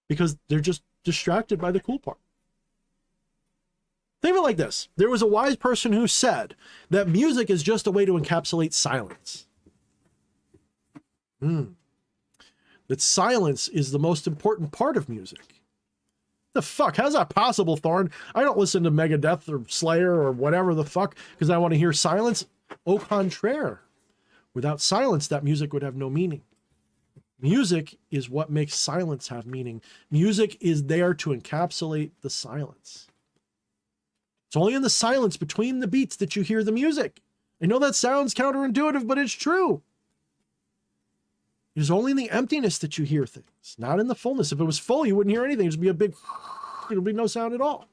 Because they're just distracted by the cool part. Think of it like this. There was a wise person who said that music is just a way to encapsulate silence. That silence is the most important part of music. The fuck? How's that possible, Thorne? I don't listen to Megadeth or Slayer or whatever the fuck because I want to hear silence. Au contraire. Without silence, that music would have no meaning. Music is what makes silence have meaning. Music is there to encapsulate the silence. It's only in the silence between the beats that you hear the music. I know that sounds counterintuitive, but it's true. It is only in the emptiness that you hear things, not in the fullness. If it was full, you wouldn't hear anything. It'd be a big, it'll be no sound at all.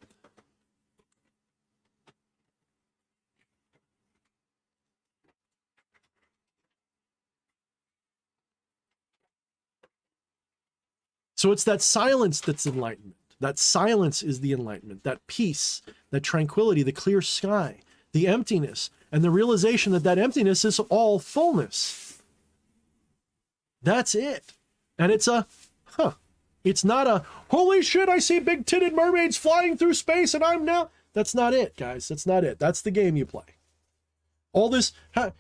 So it's that silence that's enlightenment. That silence is the enlightenment, that peace, that tranquility, the clear sky, the emptiness, and the realization that that emptiness is all fullness. That's it. And it's it's not a, holy shit, I see big-titted mermaids flying through space and I'm now. That's not it, guys. That's not it. That's the game you play. All this,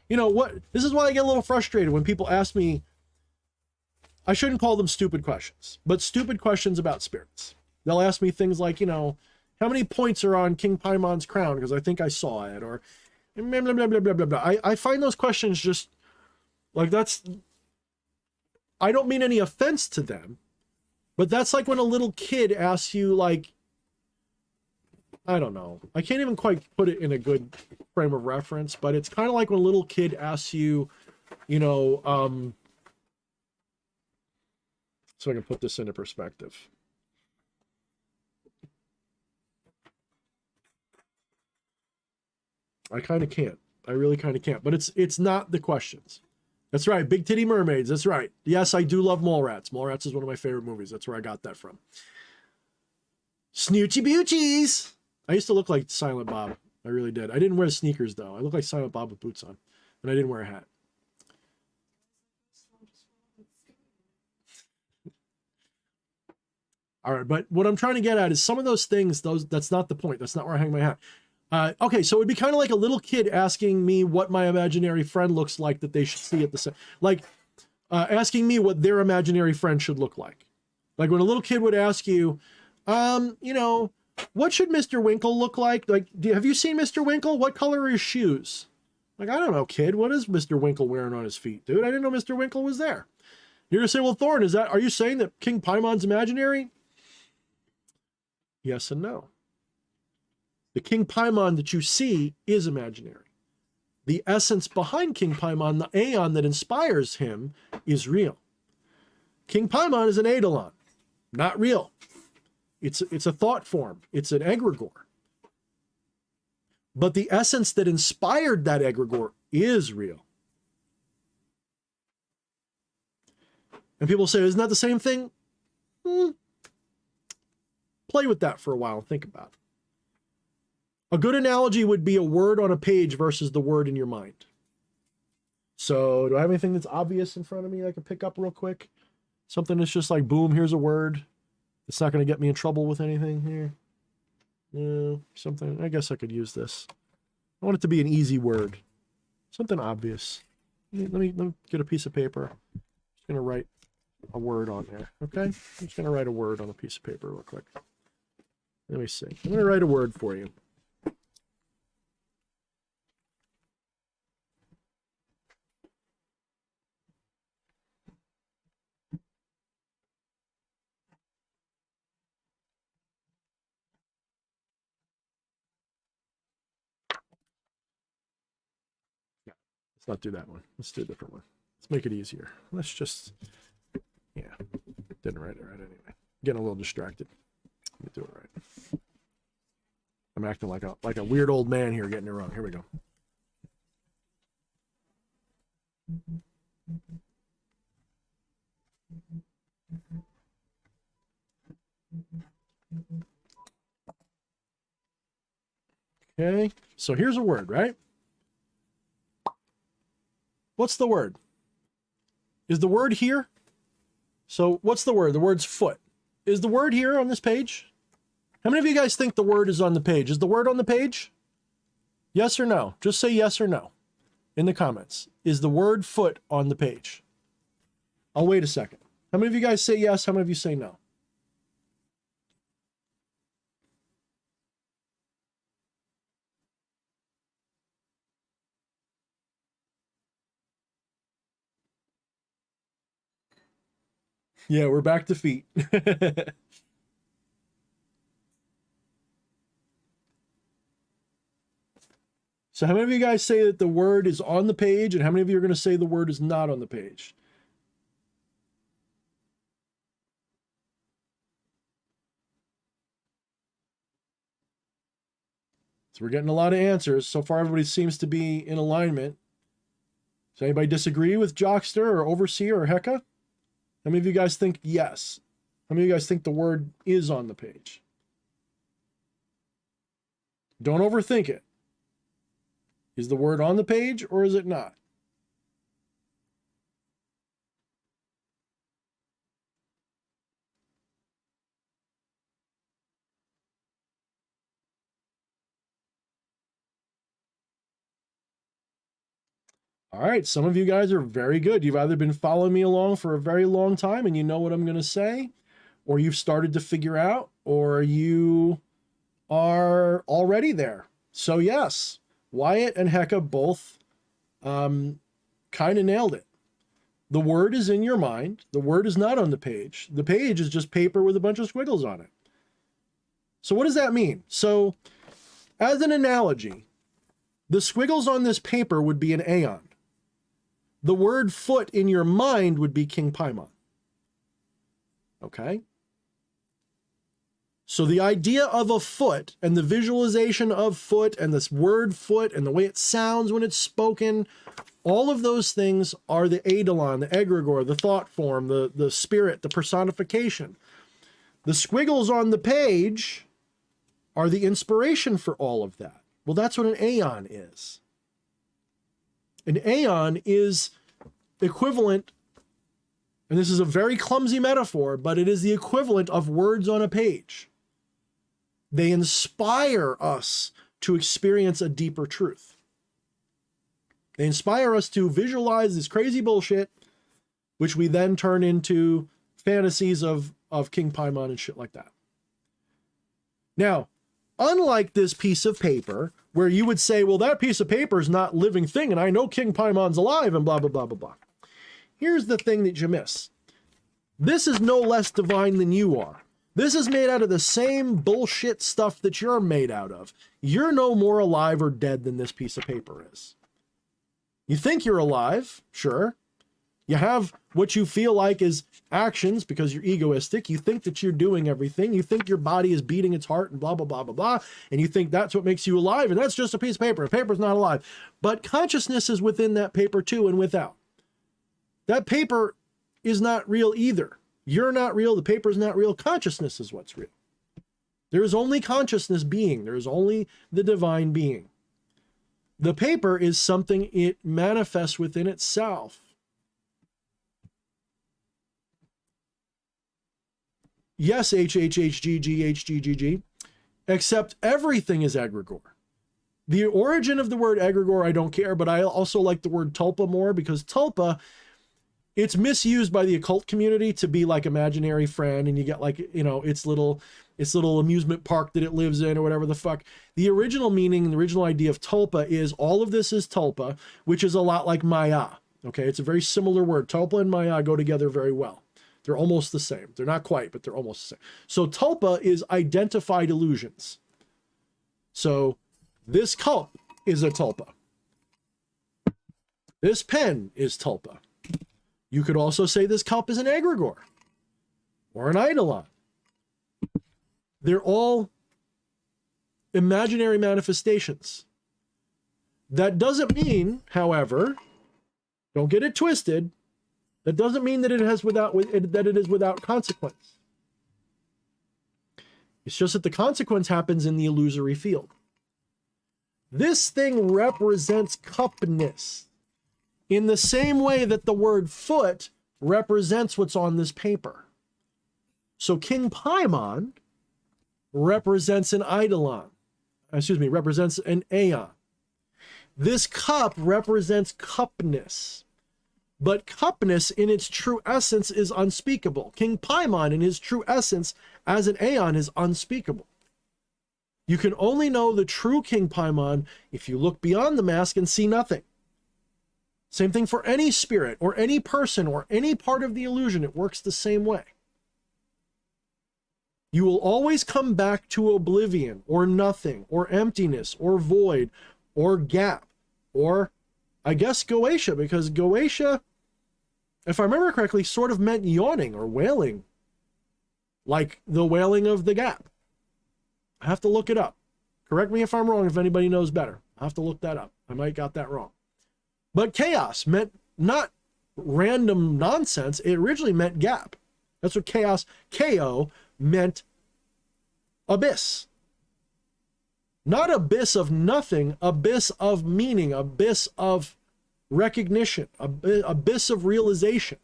you know what? This is why I get a little frustrated when people ask me, I shouldn't call them stupid questions, but stupid questions about spirits. They'll ask me things like, you know, how many points are on King Paimon's crown? Because I think I saw it, or blah, blah, blah, blah, blah, blah, blah. I find those questions just like, that's, I don't mean any offense to them, but that's like when a little kid asks you, like, I don't know. I can't even quite put it in a good frame of reference, but it's kind of like when a little kid asks you, you know, so I can put this into perspective. I kind of can't. I really kind of can't. But it's not the questions. That's right. Big titty mermaids. That's right. Yes, I do love Mallrats. Mallrats is one of my favorite movies. That's where I got that from. Snoochie boochies. I used to look like Silent Bob. I really did. I didn't wear sneakers, though. I looked like Silent Bob with boots on. And I didn't wear a hat. All right, but what I'm trying to get at is some of those things, that's not the point. That's not where I hang my hat. Okay, so it'd be kind of like a little kid asking me what my imaginary friend looks like that they should see at the same, like asking me what their imaginary friend should look like. Like when a little kid would ask you, you know, what should Mr. Winkle look like? Like, have you seen Mr. Winkle? What color are his shoes? Like, I don't know, kid. What is Mr. Winkle wearing on his feet? Dude, I didn't know Mr. Winkle was there. You're gonna say, well, Thorne, are you saying that King Paimon's imaginary? Yes and no. The King Paimon that you see is imaginary. The essence behind King Paimon, the aeon that inspires him, is real. King Paimon is an eidolon, not real. It's a thought form. It's an egregore. But the essence that inspired that egregore is real. And people say, isn't that the same thing? Play with that for a while and think about it. A good analogy would be a word on a page versus the word in your mind. So do I have anything that's obvious in front of me I can pick up real quick? Something that's just like, boom, here's a word. It's not going to get me in trouble with anything here. Something, I guess I could use this. I want it to be an easy word. Something obvious. Let me get a piece of paper. I'm just going to write a word on there, okay? I'm just going to write a word on a piece of paper real quick. Let me see. I'm going to write a word for you. Let's not do that one. Let's do a different one. Let's make it easier. Let's just, yeah, didn't write it right anyway. Getting a little distracted. Let me do it right. I'm acting like a weird old man here getting it wrong. Here we go. Okay, so here's a word, right? What's the word? Is the word here? So what's the word? The word's foot. Is the word here on this page? How many of you guys think the word is on the page? Is the word on the page? Yes or no? Just say yes or no in the comments. Is the word foot on the page? I'll wait a second. How many of you guys say yes? How many of you say no? Yeah, we're back to feet. So how many of you guys say that the word is on the page, and how many of you are going to say the word is not on the page? So we're getting a lot of answers. So far, everybody seems to be in alignment. Does anybody disagree with Jockster or Overseer or Hecka? How many of you guys think yes? How many of you guys think the word is on the page? Don't overthink it. Is the word on the page or is it not? All right, some of you guys are very good. You've either been following me along for a very long time and you know what I'm going to say, or you've started to figure out, or you are already there. So yes, Wyatt and Hecka both kind of nailed it. The word is in your mind. The word is not on the page. The page is just paper with a bunch of squiggles on it. So what does that mean? So as an analogy, the squiggles on this paper would be an aeon. The word foot in your mind would be King Paimon. Okay? So the idea of a foot and the visualization of foot and this word foot and the way it sounds when it's spoken, all of those things are the eidolon, the egregore, the thought form, the spirit, the personification. The squiggles on the page are the inspiration for all of that. Well, that's what an aeon is. An aeon is equivalent, and this is a very clumsy metaphor, but it is the equivalent of words on a page. They inspire us to experience a deeper truth. They inspire us to visualize this crazy bullshit, which we then turn into fantasies of King Paimon and shit like that. Now, unlike this piece of paper, where you would say, well, that piece of paper is not a living thing, and I know King Paimon's alive, and blah, blah, blah, blah, blah. Here's the thing that you miss. This is no less divine than you are. This is made out of the same bullshit stuff that you're made out of. You're no more alive or dead than this piece of paper is. You think you're alive, sure. You have what you feel like is actions because you're egoistic. You think that you're doing everything. You think your body is beating its heart and blah, blah, blah, blah, blah. And you think that's what makes you alive. And that's just a piece of paper. The paper's not alive. But consciousness is within that paper too and without. That paper is not real either. You're not real. The paper is not real. Consciousness is what's real. There is only consciousness being. There is only the divine being. The paper is something it manifests within itself. Yes, HHHGGHGGG. except everything is egregore. The origin of the word egregore, I don't care, but I also like the word tulpa more because tulpa, it's misused by the occult community to be like imaginary friend, and you get like, you know, its little amusement park that it lives in or whatever the fuck. The original meaning, the original idea of tulpa is all of this is tulpa, which is a lot like maya. Okay, it's a very similar word. Tulpa and maya go together very well. They're almost the same. They're not quite, but they're almost the same. So tulpa is identified illusions. So this cup is a tulpa. This pen is tulpa. You could also say this cup is an egregore or an eidolon. They're all imaginary manifestations. That doesn't mean, however, don't get it twisted, that doesn't mean that it is without consequence. It's just that the consequence happens in the illusory field. This thing represents cupness in the same way that the word foot represents what's on this paper. So King Paimon represents an eidolon. Represents an aeon. This cup represents cupness. But cupness in its true essence is unspeakable. King Paimon in his true essence as an aeon is unspeakable. You can only know the true King Paimon if you look beyond the mask and see nothing. Same thing for any spirit or any person or any part of the illusion. It works the same way. You will always come back to oblivion or nothing or emptiness or void or gap or, I guess, Goetia, because Goetia, if I remember correctly, sort of meant yawning or wailing, like the wailing of the gap. I have to look it up. Correct me if I'm wrong, if anybody knows better. I have to look that up. I might got that wrong. But chaos meant not random nonsense. It originally meant gap. That's what chaos, K-O, meant abyss. Not abyss of nothing, abyss of meaning, abyss of recognition, abyss of realization.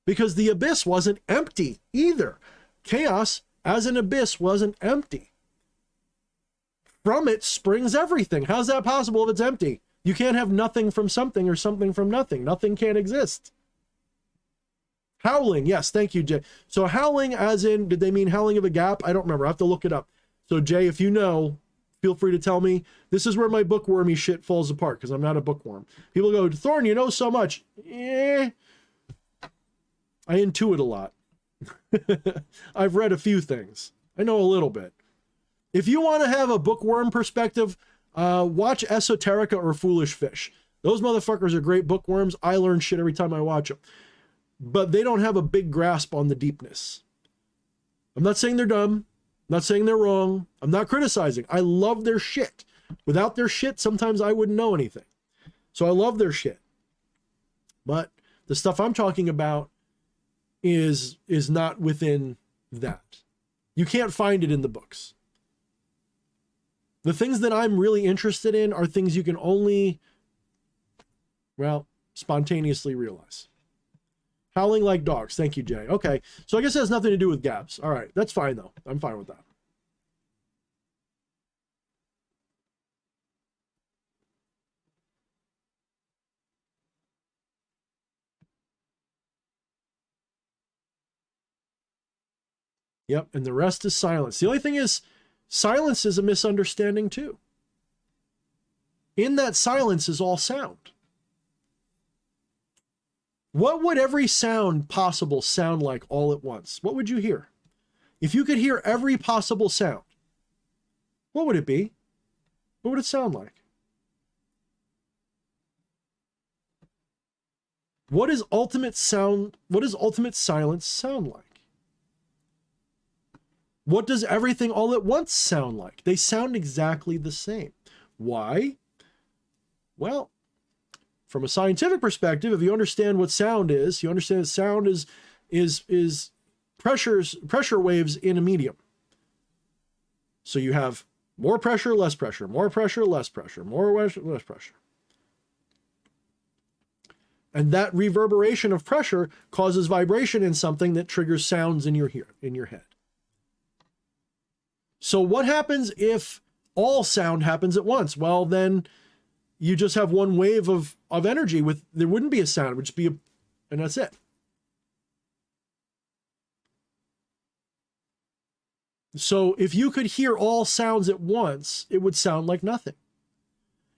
Because the abyss wasn't empty either. Chaos as an abyss wasn't empty. From it springs everything. How's that possible if it's empty? You can't have nothing from something or something from nothing. Nothing can't exist. Howling, yes, thank you, Jay. So howling as in, did they mean howling of a gap? I don't remember. I have to look it up. So Jay, if you know, feel free to tell me. This is where my bookwormy shit falls apart because I'm not a bookworm. People go, Thorne, you know so much. I intuit a lot. I've read a few things. I know a little bit. If you want to have a bookworm perspective, watch Esoterica or Foolish Fish. Those motherfuckers are great bookworms. I learn shit every time I watch them. But they don't have a big grasp on the deepness. I'm not saying they're dumb. I'm not saying they're wrong. I'm not criticizing. I love their shit. Without their shit, sometimes I wouldn't know anything. So I love their shit. But the stuff I'm talking about is not within that. You can't find it in the books. The things that I'm really interested in are things you can only, well, spontaneously realize. Howling like dogs. Thank you, Jay. Okay, so I guess it has nothing to do with gaps. All right, that's fine, though. I'm fine with that. Yep, and the rest is silence. The only thing is, silence is a misunderstanding, too. In that silence is all sound. What would every sound possible sound like all at once? What would you hear? If you could hear every possible sound, what would it be? What would it sound like? What is ultimate sound? What does ultimate silence sound like? What does everything all at once sound like? They sound exactly the same. Why? Well, from a scientific perspective, if you understand what sound is, you understand that sound is pressure waves in a medium. So you have more pressure, less pressure, more pressure, less pressure, more pressure, less pressure. And that reverberation of pressure causes vibration in something that triggers sounds in your head. So what happens if all sound happens at once? Well, then you just have one wave of energy there wouldn't be a sound, it would just be and that's it. So if you could hear all sounds at once, it would sound like nothing.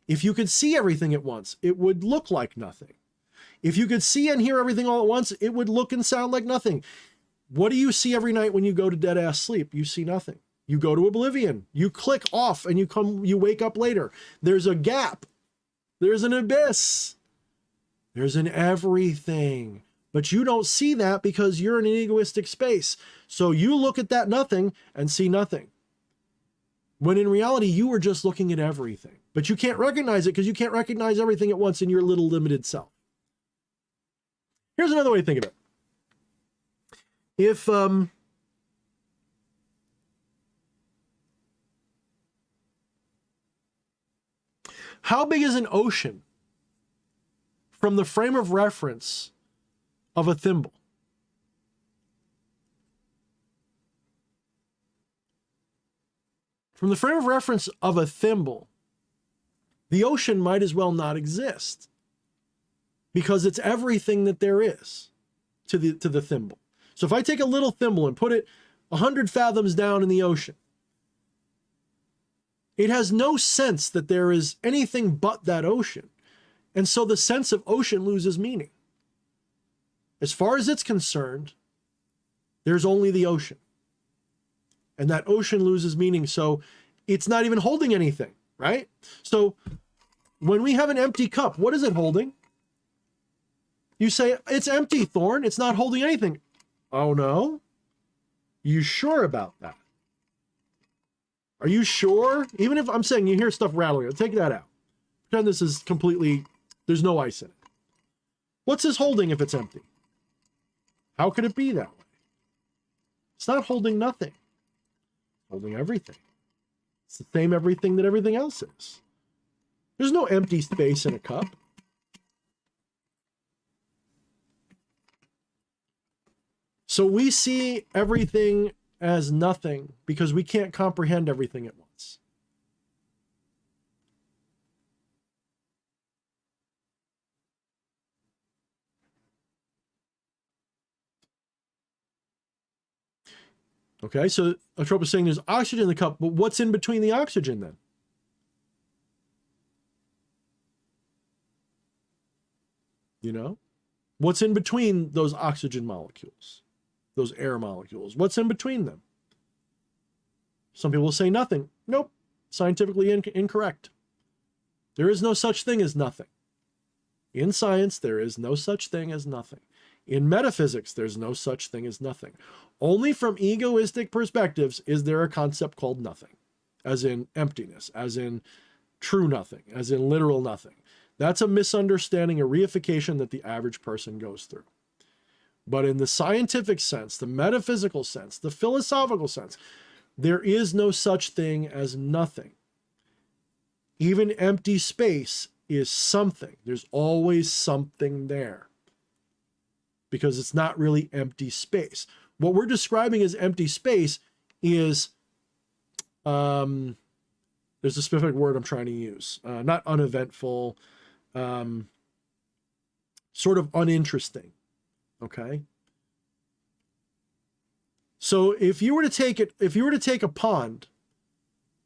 If you could see everything at once, it would look like nothing. If you could see and hear everything all at once, it would look and sound like nothing. What do you see every night when you go to dead ass sleep? You see nothing. You go to oblivion. You click off and you wake up later. There's a gap. There's an abyss. There's an everything. But you don't see that because you're in an egoistic space. So you look at that nothing and see nothing. When in reality, you were just looking at everything. But you can't recognize it because you can't recognize everything at once in your little limited self. Here's another way to think of it. If how big is an ocean from the frame of reference of a thimble? From the frame of reference of a thimble, the ocean might as well not exist because it's everything that there is to the thimble. So if I take a little thimble and put it 100 fathoms down in the ocean, it has no sense that there is anything but that ocean. And so the sense of ocean loses meaning. As far as it's concerned, there's only the ocean. And that ocean loses meaning. So it's not even holding anything, right? So when we have an empty cup, what is it holding? You say, it's empty, Thorne. It's not holding anything. Oh, no? You sure about that? Are you sure? Even if I'm saying you hear stuff rattling, take that out. Pretend this is completely, there's no ice in it. What's this holding if it's empty? How could it be that way? It's not holding nothing. It's holding everything. It's the same everything that everything else is. There's no empty space in a cup. So we see everything as nothing because we can't comprehend everything at once. Okay, so Atropa is saying there's oxygen in the cup, but what's in between the oxygen then? You know? What's in between those oxygen molecules? Those air molecules? What's in between them? Some people will say nothing. Nope. Scientifically incorrect. There is no such thing as nothing. In science, there is no such thing as nothing. In metaphysics, there's no such thing as nothing. Only from egoistic perspectives is there a concept called nothing, as in emptiness, as in true nothing, as in literal nothing. That's a misunderstanding, a reification that the average person goes through. But in the scientific sense, the metaphysical sense, the philosophical sense, there is no such thing as nothing. Even empty space is something. There's always something there. Because it's not really empty space. What we're describing as empty space is, there's a specific word I'm trying to use. Not uneventful, sort of uninteresting. Okay. So if you were to take a pond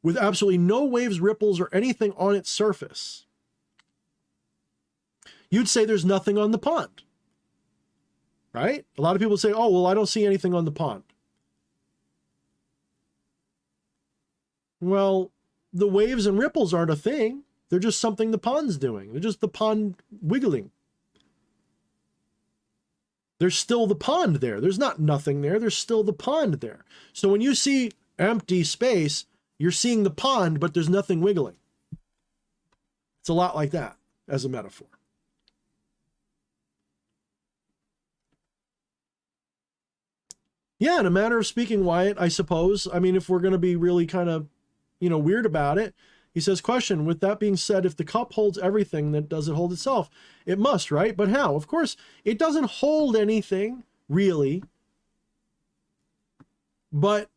with absolutely no waves, ripples, or anything on its surface, you'd say there's nothing on the pond. Right? A lot of people say, oh, well, I don't see anything on the pond. Well, the waves and ripples aren't a thing. They're just something the pond's doing. They're just the pond wiggling. There's still the pond there. There's not nothing there. There's still the pond there. So when you see empty space, you're seeing the pond, but there's nothing wiggling. It's a lot like that as a metaphor. Yeah, in a manner of speaking, Wyatt, I suppose. I mean, if we're going to be really kind of, weird about it, he says, question, with that being said, if the cup holds everything, then does it hold itself? It must, right? But how? Of course, it doesn't hold anything, really. But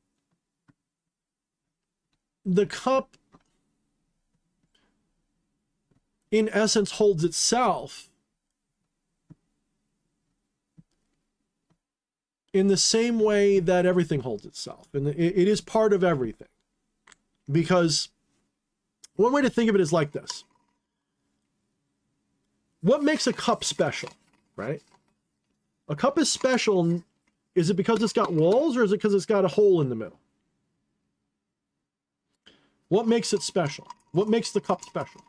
the cup, in essence, holds itself in the same way that everything holds itself. And it is part of everything. Because one way to think of it is like this. What makes a cup special, right? A cup is special. Is it because it's got walls, or is it because it's got a hole in the middle? What makes it special? What makes the cup special?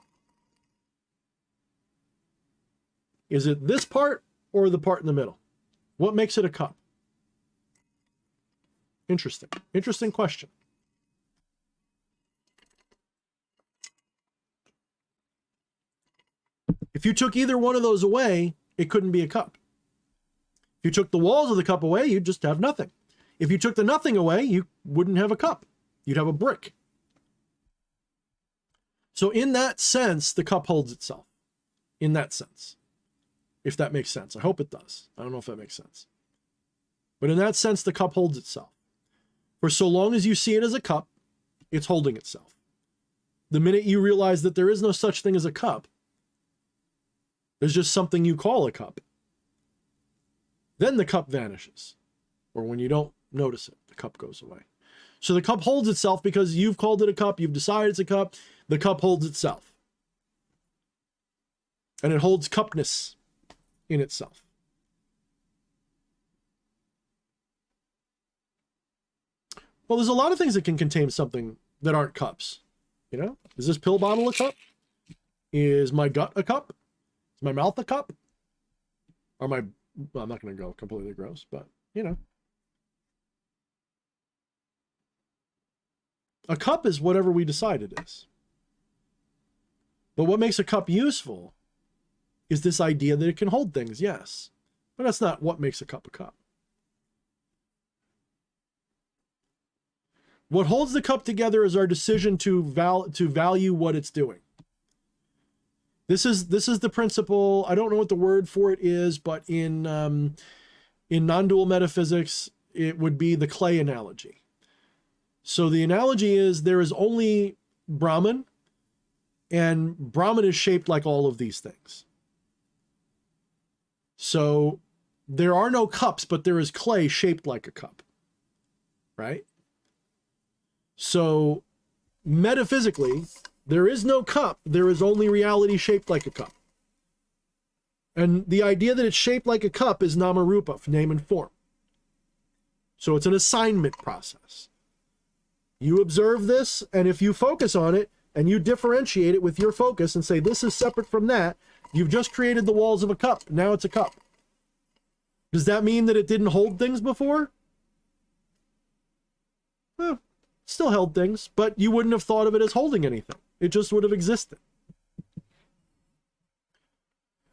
Is it this part or the part in the middle? What makes it a cup? Interesting. Interesting question. If you took either one of those away, it couldn't be a cup. If you took the walls of the cup away, you'd just have nothing. If you took the nothing away, you wouldn't have a cup. You'd have a brick. So in that sense, the cup holds itself. In that sense. If that makes sense. I hope it does. I don't know if that makes sense. But in that sense, the cup holds itself. For so long as you see it as a cup, it's holding itself. The minute you realize that there is no such thing as a cup, there's just something you call a cup, then the cup vanishes. Or when you don't notice it, the cup goes away. So the cup holds itself because you've called it a cup, you've decided it's a cup, the cup holds itself. And it holds cupness in itself. Well, there's a lot of things that can contain something that aren't cups. You know, is this pill bottle a cup? Is my gut a cup? Is my mouth a cup? Or my, well, I'm not going to go completely gross, but you know. A cup is whatever we decide it is. But what makes a cup useful is this idea that it can hold things, yes. But that's not what makes a cup a cup. What holds the cup together is our decision to value what it's doing. This is the principle. I don't know what the word for it is, but in non-dual metaphysics, it would be the clay analogy. So the analogy is there is only Brahman, and Brahman is shaped like all of these things. So there are no cups, but there is clay shaped like a cup, right? So metaphysically, there is no cup, there is only reality shaped like a cup. And the idea that it's shaped like a cup is Namarupa, name and form. So it's an assignment process. You observe this, and if you focus on it, and you differentiate it with your focus and say, this is separate from that, you've just created the walls of a cup. Now it's a cup. Does that mean that it didn't hold things before? Well, still held things, but you wouldn't have thought of it as holding anything. It just would have existed.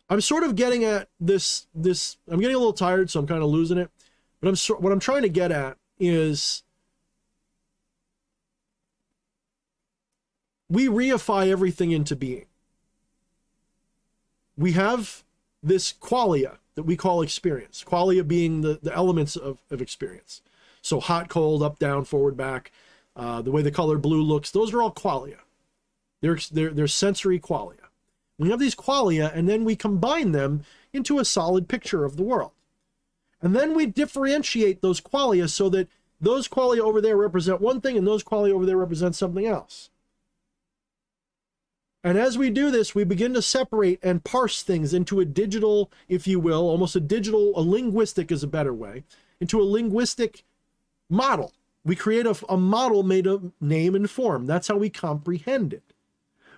I'm sort of getting at this, I'm getting a little tired, so I'm kind of losing it. But what I'm trying to get at is we reify everything into being. We have this qualia that we call experience. Qualia being the elements of experience. So hot, cold, up, down, forward, back, the way the color blue looks, those are all qualia. They're sensory qualia. We have these qualia, and then we combine them into a solid picture of the world. And then we differentiate those qualia so that those qualia over there represent one thing and those qualia over there represent something else. And as we do this, we begin to separate and parse things into a digital, if you will, almost a linguistic is a better way, into a linguistic model. We create a model made of name and form. That's how we comprehend it.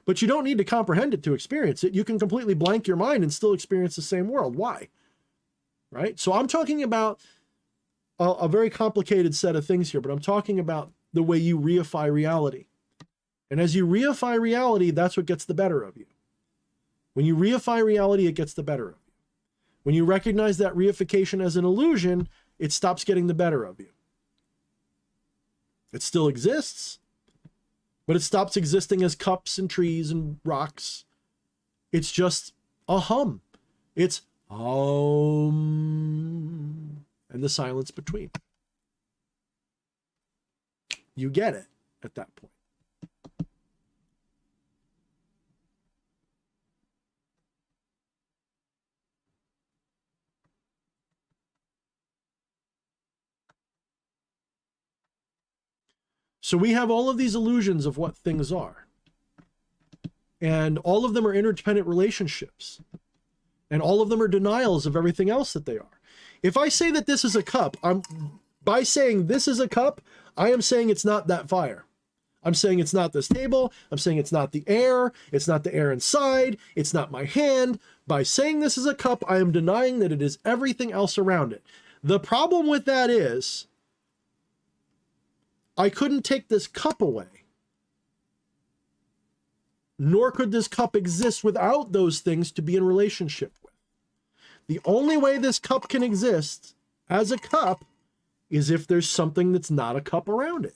But you don't need to comprehend it to experience it. You can completely blank your mind and still experience the same world. Why? Right? So I'm talking about a very complicated set of things here, but I'm talking about the way you reify reality. And as you reify reality, that's what gets the better of you. When you reify reality, it gets the better of you. When you recognize that reification as an illusion, it stops getting the better of you. It still exists, but it stops existing as cups and trees and rocks. It's just a hum. It's and the silence between. You get it at that point. So we have all of these illusions of what things are. And all of them are interdependent relationships. And all of them are denials of everything else that they are. If I say that this is a cup, by saying this is a cup, I am saying it's not that fire. I'm saying it's not this table. I'm saying it's not the air. It's not the air inside. It's not my hand. By saying this is a cup, I am denying that it is everything else around it. The problem with that is I couldn't take this cup away. Nor could this cup exist without those things to be in relationship with. The only way this cup can exist as a cup is if there's something that's not a cup around it.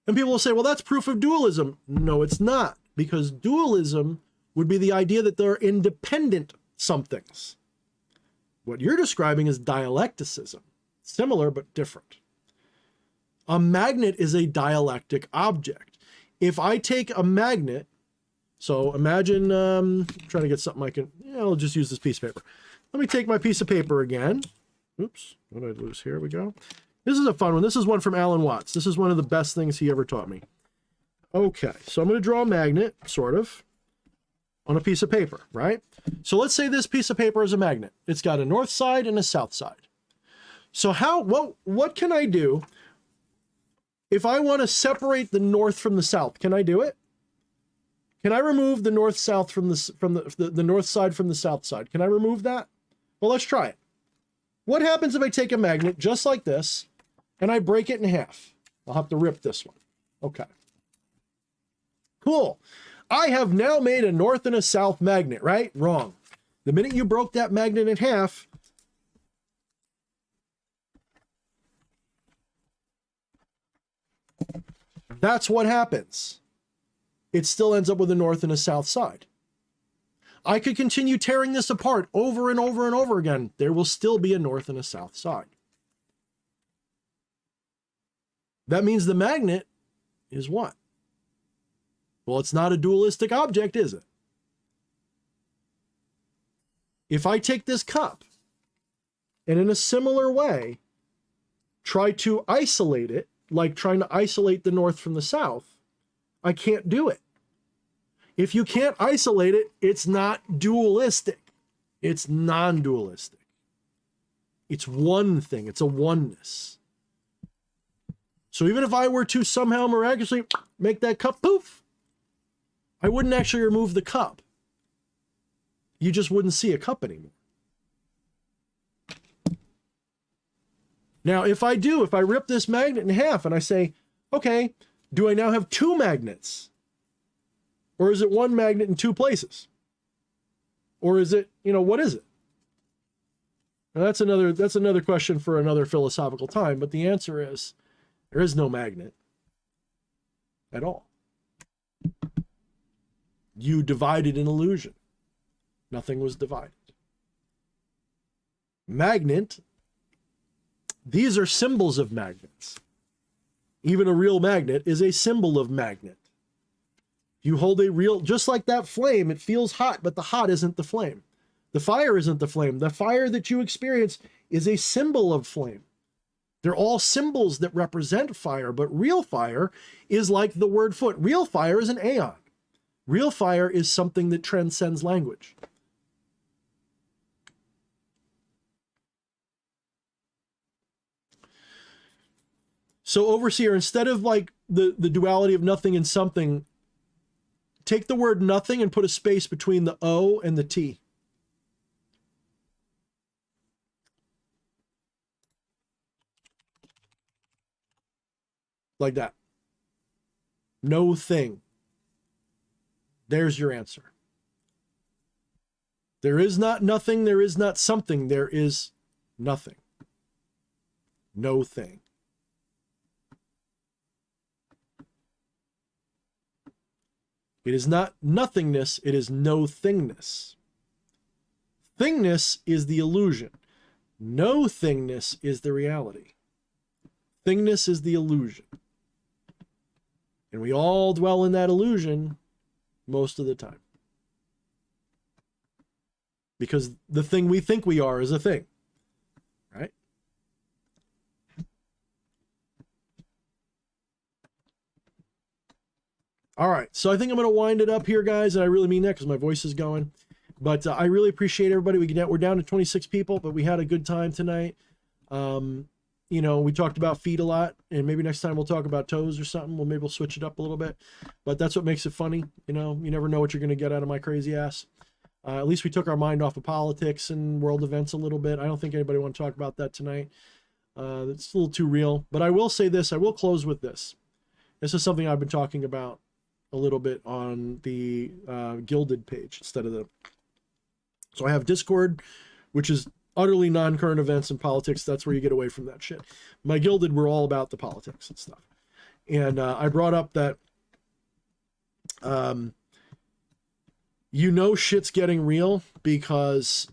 And people will say, well, that's proof of dualism. No, it's not, because dualism would be the idea that there are independent somethings. What you're describing is dialecticism, similar but different. A magnet is a dialectic object. If I take a magnet, so imagine, trying to get something I can, I'll just use this piece of paper. Let me take my piece of paper again. Oops, what did I lose? Here we go. This is a fun one. This is one from Alan Watts. This is one of the best things he ever taught me. Okay, so I'm going to draw a magnet, sort of, on a piece of paper, right? So let's say this piece of paper is a magnet. It's got a north side and a south side. So what can I do if I want to separate the north from the south? Can I do it? Can I remove the north south from the north side from the south side? Can I remove that? Well, let's try it. What happens if I take a magnet just like this and I break it in half? I'll have to rip this one. Okay. Cool. I have now made a north and a south magnet, right? Wrong. The minute you broke that magnet in half, that's what happens. It still ends up with a north and a south side. I could continue tearing this apart over and over and over again. There will still be a north and a south side. That means the magnet is what? Well, it's not a dualistic object, is it? If I take this cup and in a similar way try to isolate it, like trying to isolate the north from the south, I can't do it. If you can't isolate it, it's not dualistic. It's non-dualistic. It's one thing. It's a oneness. So even if I were to somehow miraculously make that cup poof, I wouldn't actually remove the cup. You just wouldn't see a cup anymore. Now, if I rip this magnet in half and I say, okay, do I now have two magnets? Or is it one magnet in two places? Or is it, what is it? Now that's another question for another philosophical time, but the answer is there is no magnet at all. You divided an illusion. Nothing was divided. Magnet, these are symbols of magnets. Even a real magnet is a symbol of magnet. You hold a real, just like that flame, it feels hot, but the hot isn't the flame. The fire isn't the flame. The fire that you experience is a symbol of flame. They're all symbols that represent fire, but real fire is like the word foot. Real fire is an aeon. Real fire is something that transcends language. So overseer, instead of like the duality of nothing and something, take the word nothing and put a space between the O and the T. Like that. No thing. There's your answer. There is not nothing, there is not something, there is nothing. No thing. It is not nothingness, it is no thingness. Thingness is the illusion. No thingness is the reality. Thingness is the illusion. And we all dwell in that illusion most of the time. Because the thing we think we are is a thing, right? All right, so I think I'm going to wind it up here, guys, and I really mean that because my voice is going. But I really appreciate everybody. We're down to 26 people, but we had a good time tonight. You know, we talked about feet a lot, and maybe next time we'll talk about toes or something. Maybe we'll switch it up a little bit. But that's what makes it funny. You know, you never know what you're going to get out of my crazy ass. At least we took our mind off of politics and world events a little bit. I don't think anybody want to talk about that tonight. It's a little too real. But I will say this. I will close with this. This is something I've been talking about a little bit on the Gilded page instead of the... So I have Discord, which is utterly non-current events and politics. That's where you get away from that shit. My Gilded, we're all about the politics and stuff. And I brought up that, you know, shit's getting real because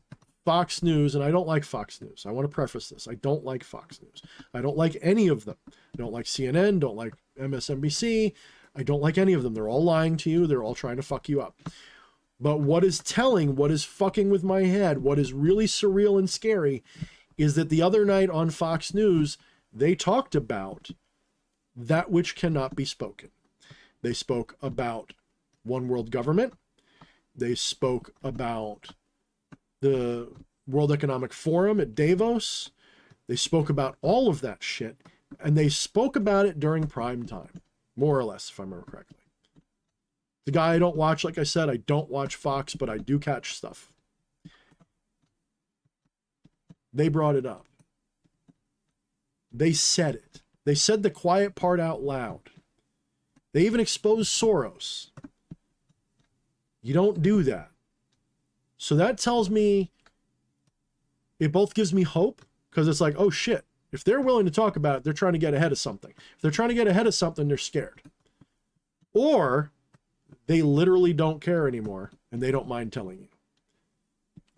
Fox News, and I don't like Fox News. I want to preface this. I don't like Fox News. I don't like any of them. I don't like CNN, don't like MSNBC. I don't like any of them. They're all lying to you. They're all trying to fuck you up. But what is telling, what is fucking with my head, what is really surreal and scary is that the other night on Fox News, they talked about that which cannot be spoken. They spoke about one world government. They spoke about the World Economic Forum at Davos. They spoke about all of that shit. And they spoke about it during prime time, more or less, if I remember correctly. The guy I don't watch, like I said, I don't watch Fox, but I do catch stuff. They brought it up. They said it. They said the quiet part out loud. They even exposed Soros. You don't do that. So that tells me, it both gives me hope, because it's like, oh shit, if they're willing to talk about it, they're trying to get ahead of something. If they're trying to get ahead of something, they're scared. Or they literally don't care anymore, and they don't mind telling you.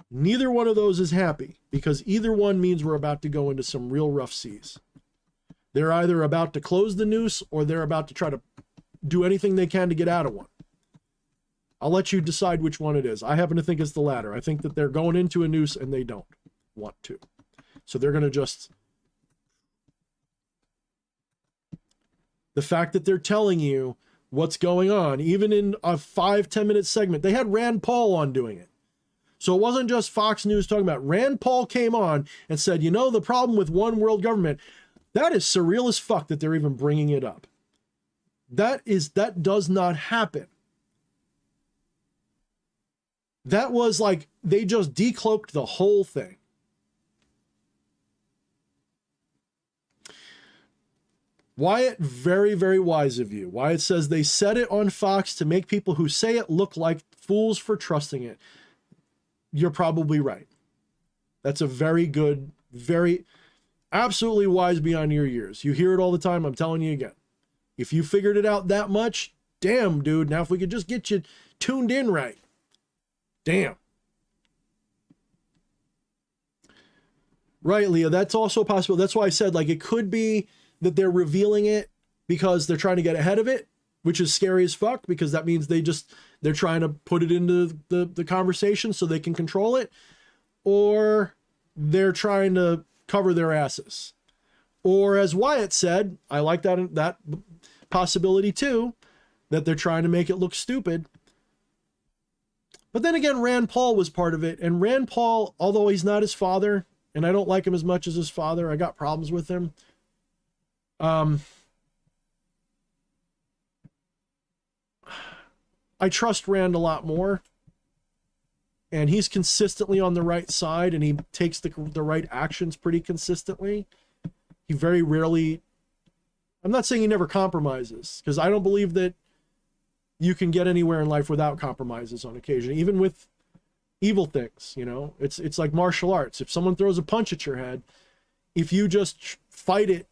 Neither one of those is happy, because either one means we're about to go into some real rough seas. They're either about to close the noose, or they're about to try to do anything they can to get out of one. I'll let you decide which one it is. I happen to think it's the latter. I think that they're going into a noose, and they don't want to. So they're going to just... The fact that they're telling you what's going on, even in a 5-10 minute segment. They had Rand Paul on doing it. So it wasn't just Fox News talking about it. Rand Paul came on and said, you know, the problem with one world government, that is surreal as fuck that they're even bringing it up. That does not happen. That was like, they just decloaked the whole thing. Wyatt, very, very wise of you. Wyatt says they said it on Fox to make people who say it look like fools for trusting it. You're probably right. That's a very good, very, absolutely wise beyond your years. You hear it all the time. I'm telling you again. If you figured it out that much, damn, dude. Now, if we could just get you tuned in right. Damn. Right, Leah. That's also possible. That's why I said, like, it could be that they're revealing it because they're trying to get ahead of it, which is scary as fuck, because that means they're trying to put it into the conversation so they can control it, or they're trying to cover their asses. Or as Wyatt said, I like that possibility too, that they're trying to make it look stupid. But then again, Rand Paul was part of it, and Rand Paul, although he's not his father, and I don't like him as much as his father, I got problems with him. I trust Rand a lot more, and he's consistently on the right side, and he takes the right actions pretty consistently. He very rarely, I'm not saying he never compromises, because I don't believe that you can get anywhere in life without compromises on occasion, even with evil things. You know, it's like martial arts. If someone throws a punch at your head, if you just fight it,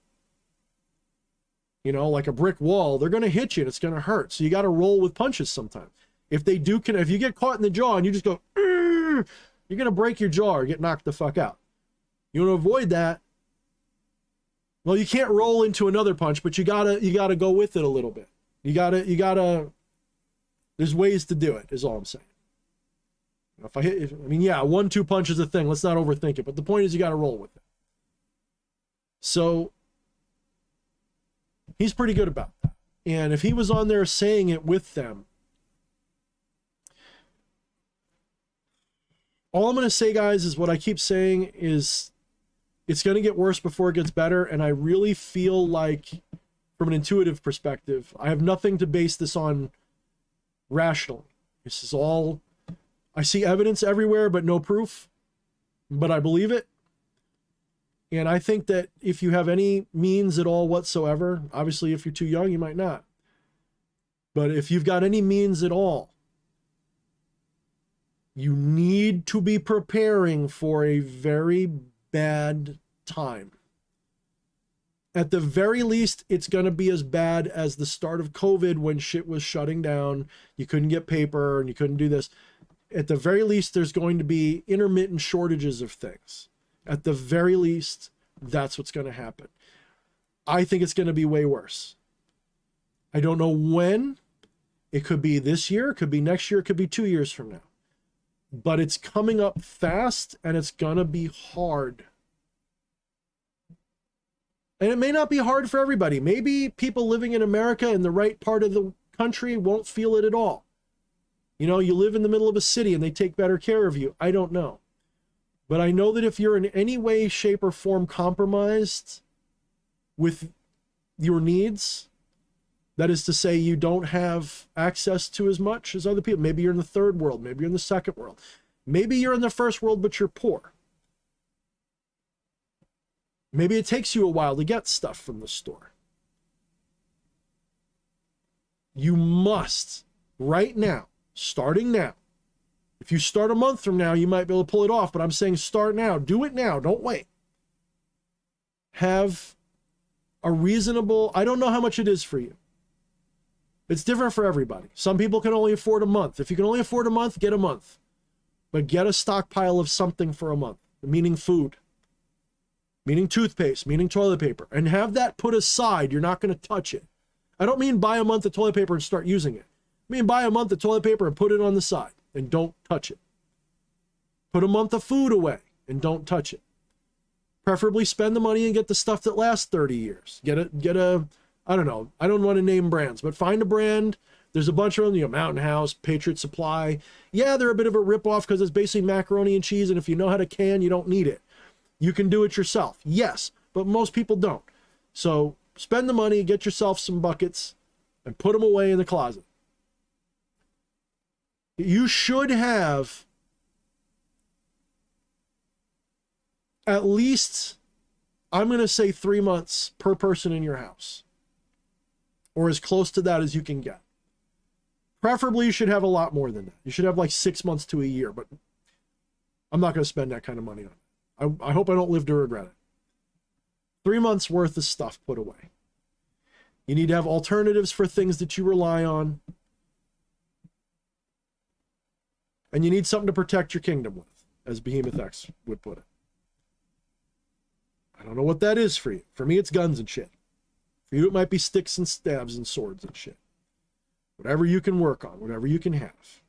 you know, like a brick wall, they're going to hit you and it's going to hurt. So you got to roll with punches sometimes. If they do, if you get caught in the jaw and you just go, you're going to break your jaw or get knocked the fuck out. You want to avoid that. Well, you can't roll into another punch, but you gotta go with it a little bit. You gotta, there's ways to do it, is all I'm saying. If I hit, I mean, yeah, 1-2 punch is a thing. Let's not overthink it. But the point is you got to roll with it. So he's pretty good about that. And if he was on there saying it with them, all I'm going to say, guys, is what I keep saying is it's going to get worse before it gets better. And I really feel like, from an intuitive perspective, I have nothing to base this on rationally. This is all, I see evidence everywhere, but no proof, but I believe it. And I think that if you have any means at all whatsoever, obviously if you're too young, you might not. But if you've got any means at all, you need to be preparing for a very bad time. At the very least, it's going to be as bad as the start of COVID when shit was shutting down. You couldn't get paper and you couldn't do this. At the very least, there's going to be intermittent shortages of things. At the very least, that's what's going to happen. I think it's going to be way worse. I don't know when. It could be this year, it could be next year, it could be 2 years from now. But it's coming up fast and it's going to be hard. And it may not be hard for everybody. Maybe people living in America in the right part of the country won't feel it at all. You know, you live in the middle of a city and they take better care of you. I don't know. But I know that if you're in any way, shape, or form compromised with your needs, that is to say you don't have access to as much as other people. Maybe you're in the third world. Maybe you're in the second world. Maybe you're in the first world, but you're poor. Maybe it takes you a while to get stuff from the store. You must, right now, starting now. If you start a month from now, you might be able to pull it off, but I'm saying start now. Do it now. Don't wait. Have a reasonable, I don't know how much it is for you. It's different for everybody. Some people can only afford a month. If you can only afford a month, get a month. But get a stockpile of something for a month, meaning food, meaning toothpaste, meaning toilet paper, and have that put aside. You're not going to touch it. I don't mean buy a month of toilet paper and start using it. I mean buy a month of toilet paper and put it on the side and don't touch it. Put a month of food away and don't touch it. Preferably spend the money and get the stuff that lasts 30 years. Get a I don't know. I don't want to name brands, but find a brand. There's a bunch of them, you know, Mountain House, Patriot Supply. Yeah, they're a bit of a ripoff because it's basically macaroni and cheese, and if you know how to can, you don't need it. You can do it yourself. Yes, but most people don't. So spend the money, get yourself some buckets, and put them away in the closet. You should have at least, I'm going to say 3 months per person in your house, or as close to that as you can get. Preferably, you should have a lot more than that. You should have like 6 months to a year, but I'm not going to spend that kind of money on it. I hope I don't live to regret it. 3 months worth of stuff put away. You need to have alternatives for things that you rely on. And you need something to protect your kingdom with, as Behemoth X would put it. I don't know what that is for you. For me, it's guns and shit. For you, it might be sticks and stabs and swords and shit. Whatever you can work on, whatever you can have.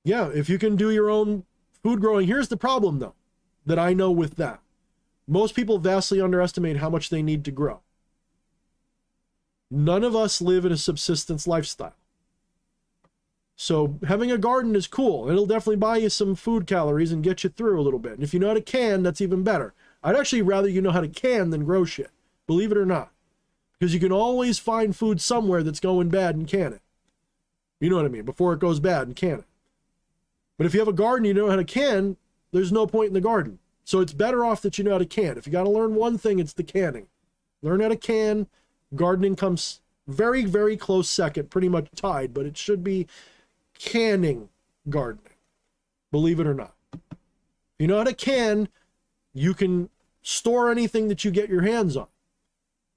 Yeah, if you can do your own food growing. Here's the problem, though, that I know with that. Most people vastly underestimate how much they need to grow. None of us live in a subsistence lifestyle. So having a garden is cool. It'll definitely buy you some food calories and get you through a little bit. And if you know how to can, that's even better. I'd actually rather you know how to can than grow shit. Believe it or not. Because you can always find food somewhere that's going bad and can it. You know what I mean? Before it goes bad and can it. But if you have a garden, you know how to can, there's no point in the garden. So it's better off that you know how to can. If you got to learn one thing, it's the canning. Learn how to can. Gardening comes very, very close second, pretty much tied, but it should be canning gardening. Believe it or not. If you know how to can, you can store anything that you get your hands on.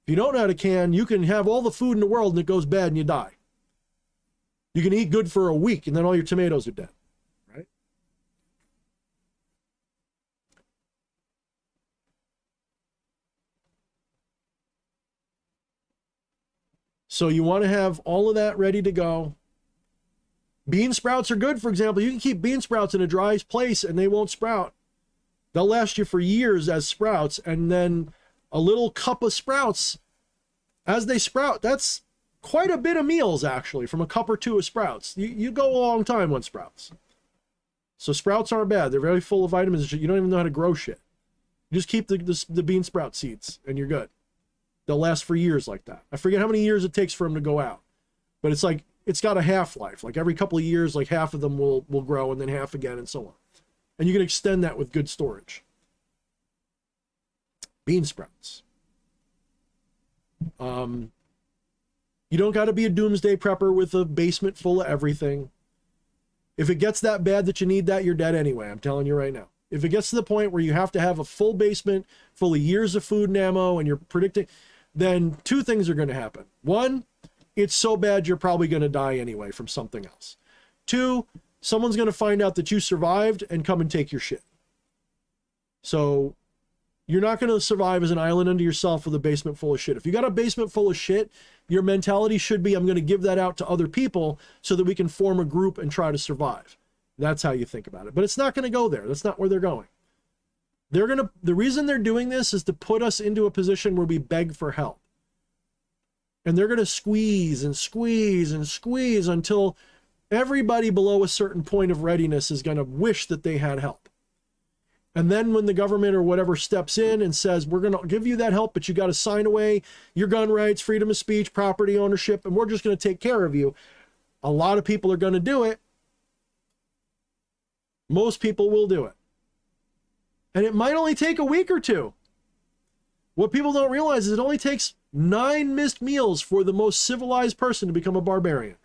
If you don't know how to can, you can have all the food in the world and it goes bad and you die. You can eat good for a week and then all your tomatoes are dead. Right? So you want to have all of that ready to go. Bean sprouts are good, for example. You can keep bean sprouts in a dry place and they won't sprout. They'll last you for years as sprouts, and then a little cup of sprouts, as they sprout, that's quite a bit of meals, actually, from a cup or two of sprouts. You go a long time on sprouts. So sprouts aren't bad. They're very full of vitamins. You don't even know how to grow shit. You just keep the bean sprout seeds, and you're good. They'll last for years like that. I forget how many years it takes for them to go out. But it's like, it's got a half-life. Like every couple of years, like half of them will grow, and then half again, and so on. And you can extend that with good storage. Bean sprouts. You don't got to be a doomsday prepper with a basement full of everything. If it gets that bad that you need that, you're dead anyway. I'm telling you right now. If it gets to the point where you have to have a full basement full of years of food and ammo, and you're predicting, then two things are going to happen. One, it's so bad you're probably going to die anyway from something else. Two, someone's going to find out that you survived and come and take your shit. So you're not going to survive as an island unto yourself with a basement full of shit. If you got a basement full of shit, your mentality should be, I'm going to give that out to other people so that we can form a group and try to survive. That's how you think about it. But it's not going to go there. That's not where they're going. The reason they're doing this is to put us into a position where we beg for help. And they're going to squeeze and squeeze and squeeze until everybody below a certain point of readiness is going to wish that they had help. And then when the government or whatever steps in and says, we're going to give you that help, but you got to sign away your gun rights, freedom of speech, property ownership, and we're just going to take care of you. A lot of people are going to do it. Most people will do it. And it might only take a week or two. What people don't realize is it only takes 9 missed meals for the most civilized person to become a barbarian.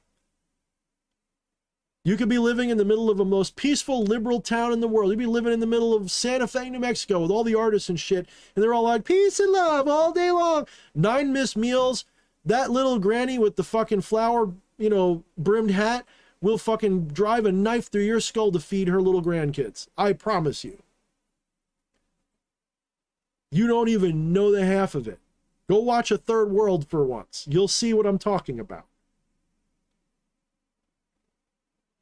You could be living in the middle of a most peaceful, liberal town in the world. You'd be living in the middle of Santa Fe, New Mexico with all the artists and shit. And they're all like, peace and love all day long. 9 missed meals. That little granny with the fucking flower, brimmed hat will fucking drive a knife through your skull to feed her little grandkids. I promise you. You don't even know the half of it. Go watch A Third World for once. You'll see what I'm talking about.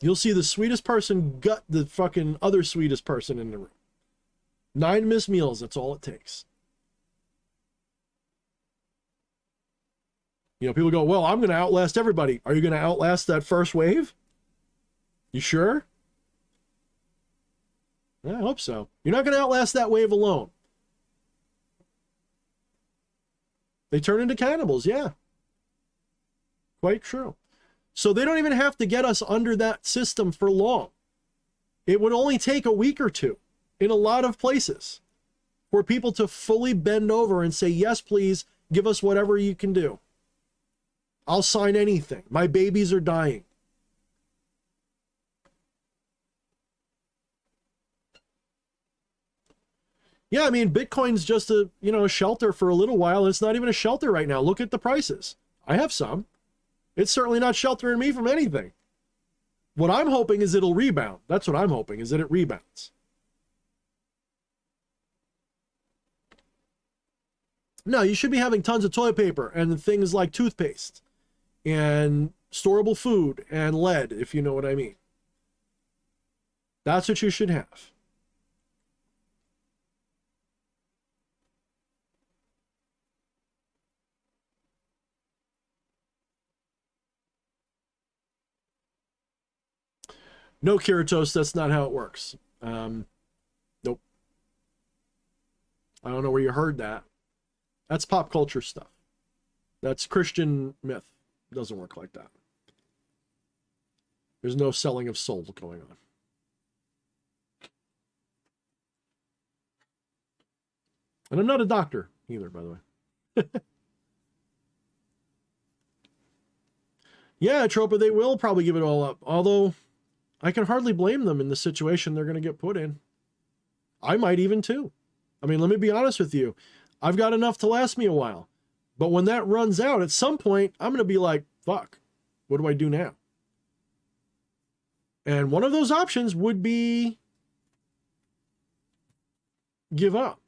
You'll see the sweetest person gut the fucking other sweetest person in the room. 9 missed meals, that's all it takes. People go, well, I'm going to outlast everybody. Are you going to outlast that first wave? You sure? I hope so. You're not going to outlast that wave alone. They turn into cannibals, yeah. Quite true. So they don't even have to get us under that system for long. It would only take a week or two in a lot of places for people to fully bend over and say, yes, please, give us whatever you can do. I'll sign anything. My babies are dying. Yeah, I mean, Bitcoin's just a shelter for a little while. It's not even a shelter right now. Look at the prices. I have some. It's certainly not sheltering me from anything. What I'm hoping is it'll rebound. That's what I'm hoping, is that it rebounds. No, you should be having tons of toilet paper and things like toothpaste and storable food and lead, if you know what I mean. That's what you should have. No, Kiratos, that's not how it works. Nope. I don't know where you heard that. That's pop culture stuff. That's Christian myth. It doesn't work like that. There's no selling of soul going on. And I'm not a doctor either, by the way. Yeah, Tropa, they will probably give it all up. Although, I can hardly blame them in the situation they're going to get put in. I might even too. I mean, let me be honest with you. I've got enough to last me a while. But when that runs out, at some point, I'm going to be like, fuck, what do I do now? And one of those options would be give up.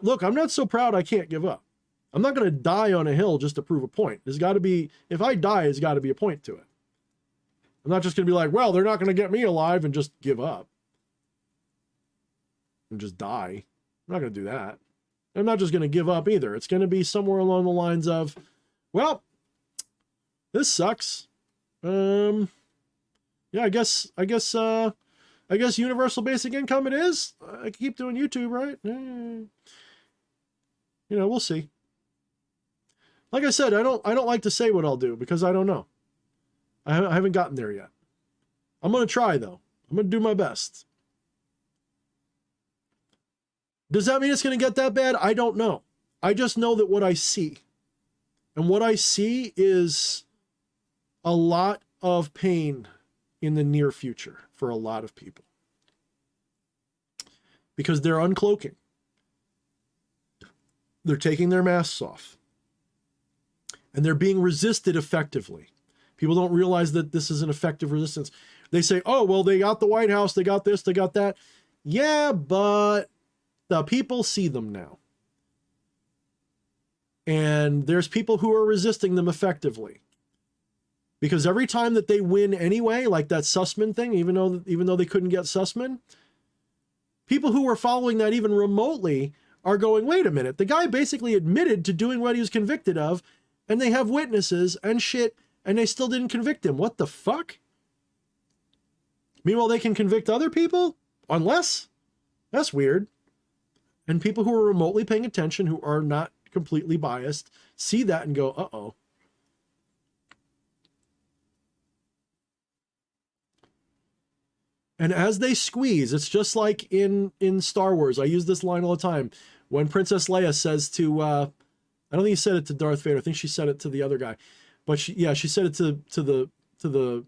Look, I'm not so proud I can't give up. I'm not going to die on a hill just to prove a point. There's got to be, if I die, there's got to be a point to it. I'm not just going to be like, well, they're not going to get me alive and just give up. and just die. I'm not going to do that. I'm not just going to give up either. It's going to be somewhere along the lines of, well, this sucks. Yeah, I guess universal basic income it is. I can keep doing YouTube, right? We'll see. Like I said, I don't like to say what I'll do because I don't know. I haven't gotten there yet. I'm going to try though. I'm going to do my best. Does that mean it's going to get that bad? I don't know. I just know that what I see. And what I see is a lot of pain in the near future for a lot of people. Because they're uncloaking. They're taking their masks off. And they're being resisted effectively. People don't realize that this is an effective resistance. They say, oh, well, they got the White House, they got this, they got that. Yeah, but the people see them now. And there's people who are resisting them effectively. Because every time that they win anyway, like that Sussman thing, even though they couldn't get Sussman, people who were following that even remotely are going, wait a minute, the guy basically admitted to doing what he was convicted of, and they have witnesses and shit, and they still didn't convict him. What the fuck? Meanwhile, they can convict other people? Unless? That's weird. And people who are remotely paying attention, who are not completely biased, see that and go, uh-oh. And as they squeeze, it's just like in Star Wars. I use this line all the time. When Princess Leia says to, I don't think he said it to Darth Vader. I think she said it to the other guy. But she said it to the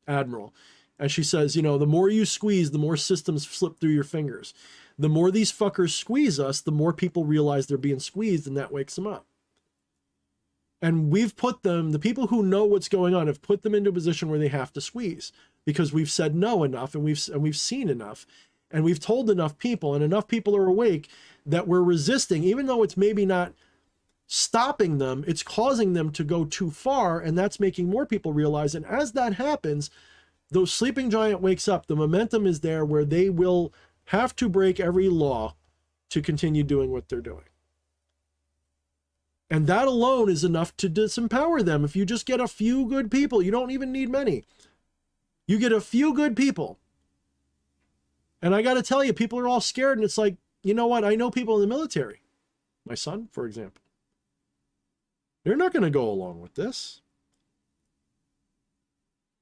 Admiral. And she says, the more you squeeze, the more systems slip through your fingers. The more these fuckers squeeze us, the more people realize they're being squeezed, and that wakes them up. And we've put them, the people who know what's going on, have put them into a position where they have to squeeze because we've said no enough, and we've seen enough, and we've told enough people, and enough people are awake that we're resisting, even though it's maybe not stopping them, it's causing them to go too far, and that's making more people realize. And as that happens, those sleeping giant wakes up. The momentum is there where they will have to break every law to continue doing what they're doing. And that alone is enough to disempower them. If you just get a few good people, you don't even need many. You get a few good people. And I got to tell you, people are all scared. And it's like, you know what? I know people in the military. My son, for example. They're not going to go along with this.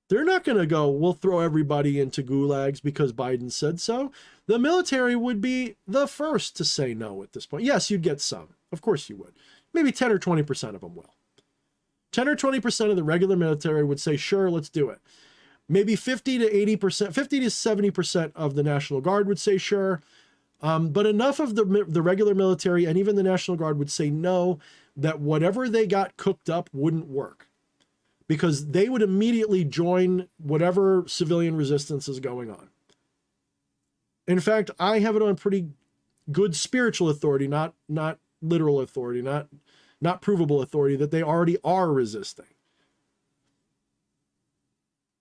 They're not going to go, we'll throw everybody into gulags because Biden said so. The military would be the first to say no at this point. Yes, you'd get some. Of course you would. Maybe 10 or 20% of them will. 10 or 20% of the regular military would say, sure, let's do it. Maybe 50 to 80%, 50 to 70% of the National Guard would say sure. But enough of the regular military and even the National Guard would say no, that whatever they got cooked up wouldn't work. Because they would immediately join whatever civilian resistance is going on. In fact, I have it on pretty good spiritual authority, not literal authority, not provable authority, that they already are resisting.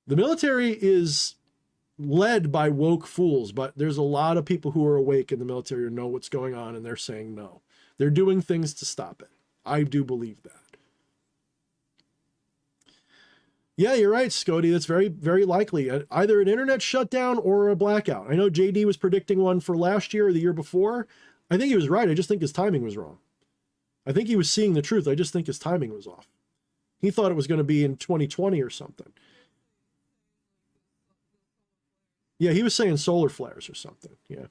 The military is led by woke fools, but there's a lot of people who are awake in the military who know what's going on, and they're saying no. They're doing things to stop it. I do believe that. Yeah, you're right, Scody. That's very, very likely. Either an internet shutdown or a blackout. I know JD was predicting one for last year or the year before. I think he was right. I just think his timing was wrong. I think he was seeing the truth. I just think his timing was off. He thought it was going to be in 2020 or something. Yeah, he was saying solar flares or something. Yeah.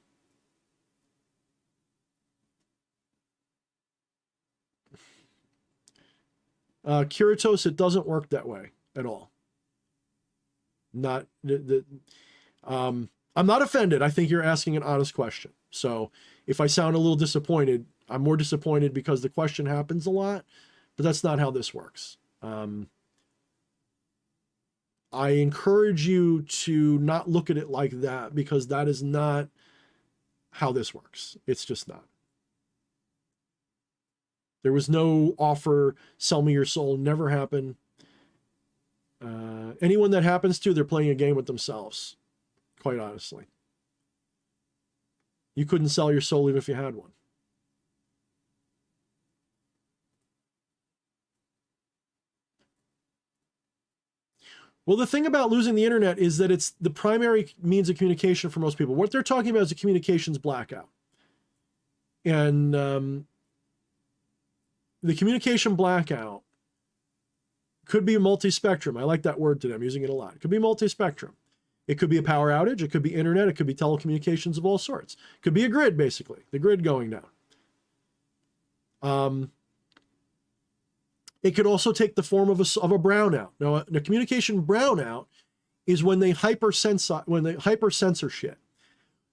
Kiritos, it doesn't work that way at all. I'm not offended. I think you're asking an honest question. So if I sound a little disappointed, I'm more disappointed because the question happens a lot, but that's not how this works. I encourage you to not look at it like that, because that is not how this works. It's just not. There was no offer, sell me your soul, never happened. Anyone that happens to, they're playing a game with themselves, quite honestly. You couldn't sell your soul even if you had one. Well, the thing about losing the internet is that it's the primary means of communication for most people. What they're talking about is a communications blackout. And the communication blackout could be multi-spectrum. I like that word today. I'm using it a lot. It could be multi-spectrum. It could be a power outage. It could be internet. It could be telecommunications of all sorts. It could be a grid, basically. The grid going down. It could also take the form of a brownout. Now, a communication brownout is when they hyper-censor shit.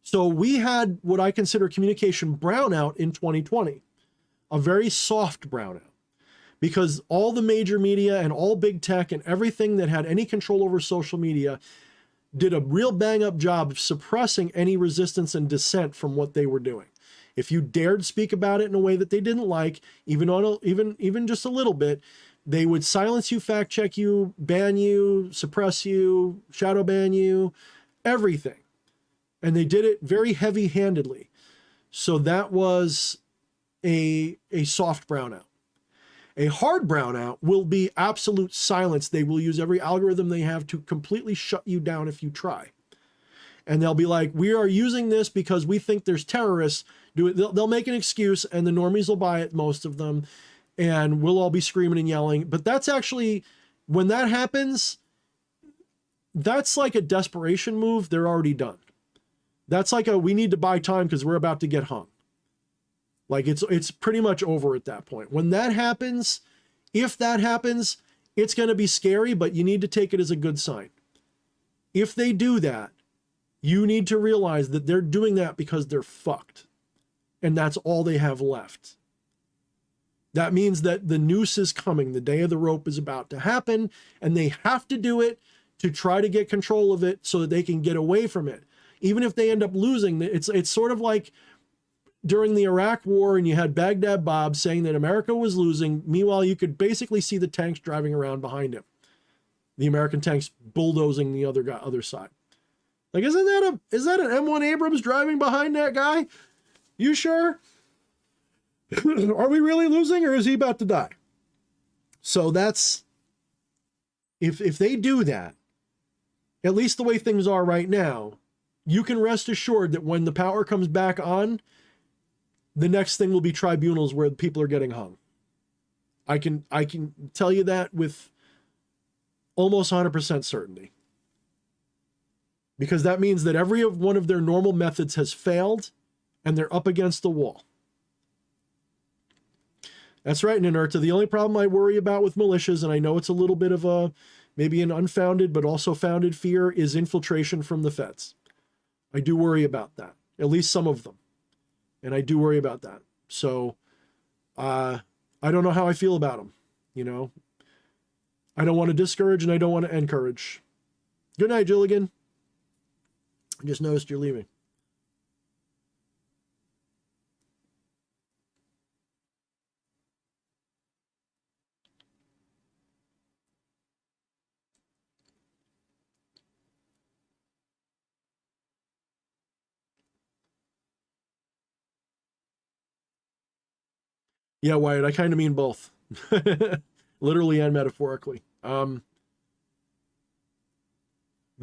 So we had what I consider communication brownout in 2020, a very soft brownout, because all the major media and all big tech and everything that had any control over social media did a real bang-up job of suppressing any resistance and dissent from what they were doing. If you dared speak about it in a way that they didn't like, even just a little bit, they would silence you, fact check you, ban you, suppress you, shadow ban you, everything. And they did it very heavy-handedly. So that was a soft brownout. A hard brownout will be absolute silence. They will use every algorithm they have to completely shut you down if you try. And they'll be like, we are using this because we think there's terrorists. They'll make an excuse, and the normies will buy it, most of them, and we'll all be screaming and yelling. But that's actually, when that happens, that's like a desperation move. They're already done. That's like we need to buy time because we're about to get hung. Like it's pretty much over at that point. When that happens, if that happens, it's going to be scary, but you need to take it as a good sign. If they do that, you need to realize that they're doing that because they're fucked. And that's all they have left. That means that the noose is coming. The day of the rope is about to happen, and they have to do it to try to get control of it so that they can get away from it. Even if they end up losing, it's sort of like during the Iraq War, and you had Baghdad Bob saying that America was losing. Meanwhile, you could basically see the tanks driving around behind him. The American tanks bulldozing the other side. Like, is that an M1 Abrams driving behind that guy? You sure? Are we really losing, or is he about to die? So that's, if they do that, at least the way things are right now, you can rest assured that when the power comes back on, the next thing will be tribunals where people are getting hung. I can tell you that with almost 100% certainty. Because that means that every one of their normal methods has failed, and they're up against the wall. That's right, Ninurta. The only problem I worry about with militias, and I know it's a little bit of maybe an unfounded but also founded fear, is infiltration from the feds. I do worry about that, at least some of them. And I do worry about that. So I don't know how I feel about them. You know, I don't want to discourage and I don't want to encourage. Good night, Jilligan. I just noticed you're leaving. Yeah, Wyatt, I kind of mean both. Literally and metaphorically. The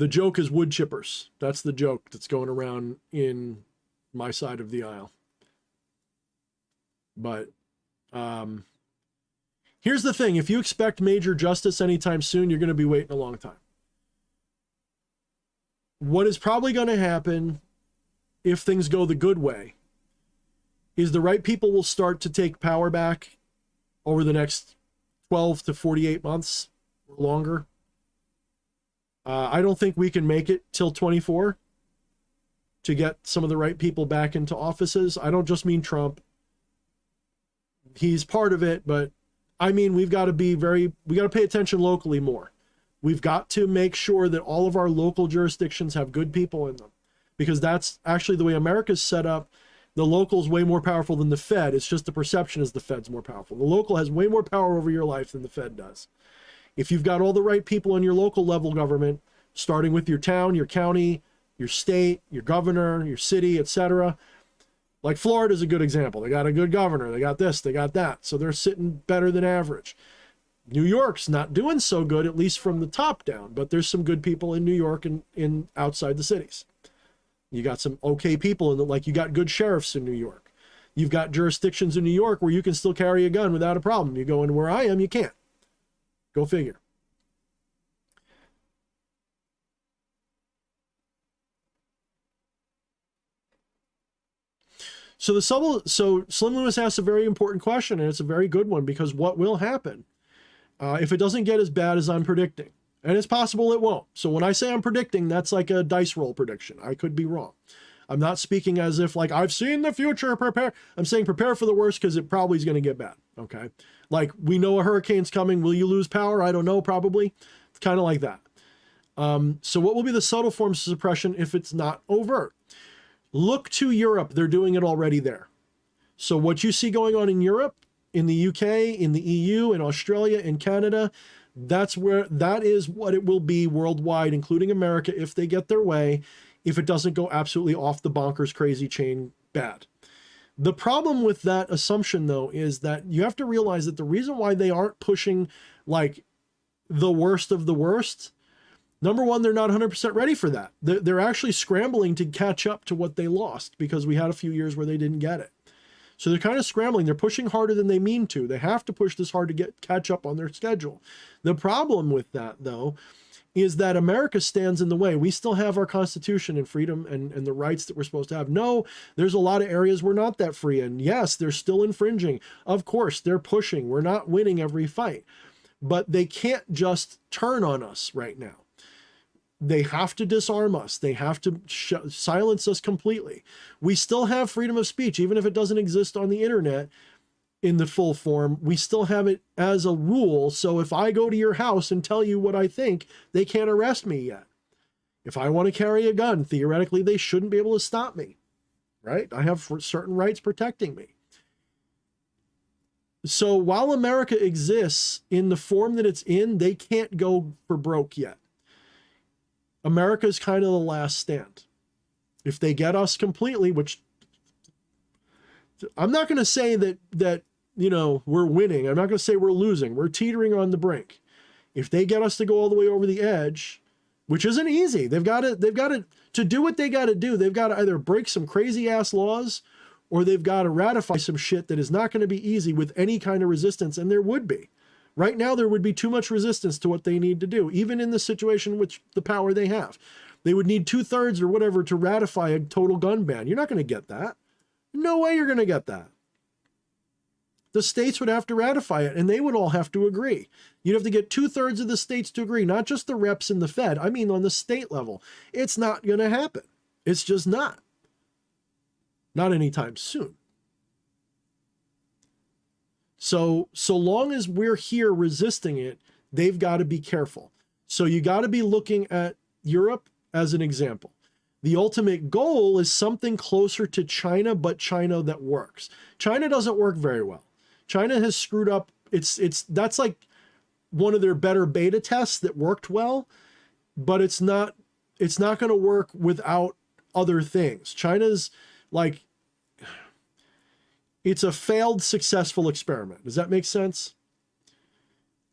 joke is wood chippers. That's the joke that's going around in my side of the aisle. But here's the thing. If you expect major justice anytime soon, you're going to be waiting a long time. What is probably going to happen, if things go the good way, is the right people will start to take power back over the next 12 to 48 months or longer. I don't think we can make it till 24 to get some of the right people back into offices. I don't just mean Trump. He's part of it, but I mean, we got to pay attention locally more. We've got to make sure that all of our local jurisdictions have good people in them, because that's actually the way America's set up. The local is way more powerful than the Fed. It's just the perception is the Fed's more powerful. The local has way more power over your life than the Fed does. If you've got all the right people in your local level government, starting with your town, your county, your state, your governor, your city, etc., Like Florida's a good example. They got a good governor. They got this, they got that. So they're sitting better than average. New York's not doing so good, at least from the top down, but there's some good people in New York and in outside the cities. You got some okay people in the, like you got good sheriffs in New York. You've got jurisdictions in New York where you can still carry a gun without a problem. You go into where I am, you can't. Go figure. So Slim Lewis asks a very important question, and it's a very good one, because what will happen if it doesn't get as bad as I'm predicting? And it's possible it won't. So when I say I'm predicting, that's like a dice roll prediction. I could be wrong. I'm not speaking as if like I've seen the future, prepare. I'm saying prepare for the worst, because it probably is going to get bad. Okay. Like we know a hurricane's coming. Will you lose power? I don't know. Probably. It's kind of like that. So what will be the subtle forms of suppression if it's not overt? Look to Europe. They're doing it already there. So what you see going on in Europe, in the UK, in the EU, in Australia, in Canada, that is what it will be worldwide, including America, if they get their way, if it doesn't go absolutely off the bonkers crazy chain bad. The problem with that assumption, though, is that you have to realize that the reason why they aren't pushing like the worst of the worst, number one, they're not 100% ready for that. They're actually scrambling to catch up to what they lost, because we had a few years where they didn't get it. So they're kind of scrambling. They're pushing harder than they mean to. They have to push this hard to catch up on their schedule. The problem with that, though, is that America stands in the way. We still have our Constitution and freedom and the rights that we're supposed to have. No, there's a lot of areas we're not that free in. Yes, they're still infringing. Of course, they're pushing. We're not winning every fight. But they can't just turn on us right now. They have to disarm us. They have to silence us completely. We still have freedom of speech, even if it doesn't exist on the internet in the full form. We still have it as a rule. So if I go to your house and tell you what I think, they can't arrest me yet. If I want to carry a gun, theoretically, they shouldn't be able to stop me, right? I have certain rights protecting me. So while America exists in the form that it's in, they can't go for broke yet. America's kind of the last stand. If they get us completely, which I'm not going to say that we're winning. I'm not going to say we're losing. We're teetering on the brink. If they get us to go all the way over the edge, which isn't easy, they've got to do what they got to do. They've got to either break some crazy ass laws, or they've got to ratify some shit that is not going to be easy with any kind of resistance. And there would be. Right now, there would be too much resistance to what they need to do, even in the situation with the power they have. They would need 2/3 or whatever to ratify a total gun ban. You're not going to get that. No way you're going to get that. The states would have to ratify it, and they would all have to agree. You'd have to get 2/3 of the states to agree, not just the reps in the Fed. I mean, on the state level. It's not going to happen. It's just not. Not anytime soon. So long as we're here resisting it, they've got to be careful. So you got to be looking at Europe as an example. The ultimate goal is something closer to China, but China that works. China doesn't work very well. China has screwed up. That's like one of their better beta tests that worked well, but it's not going to work without other things. China's like, it's a failed successful experiment. Does that make sense?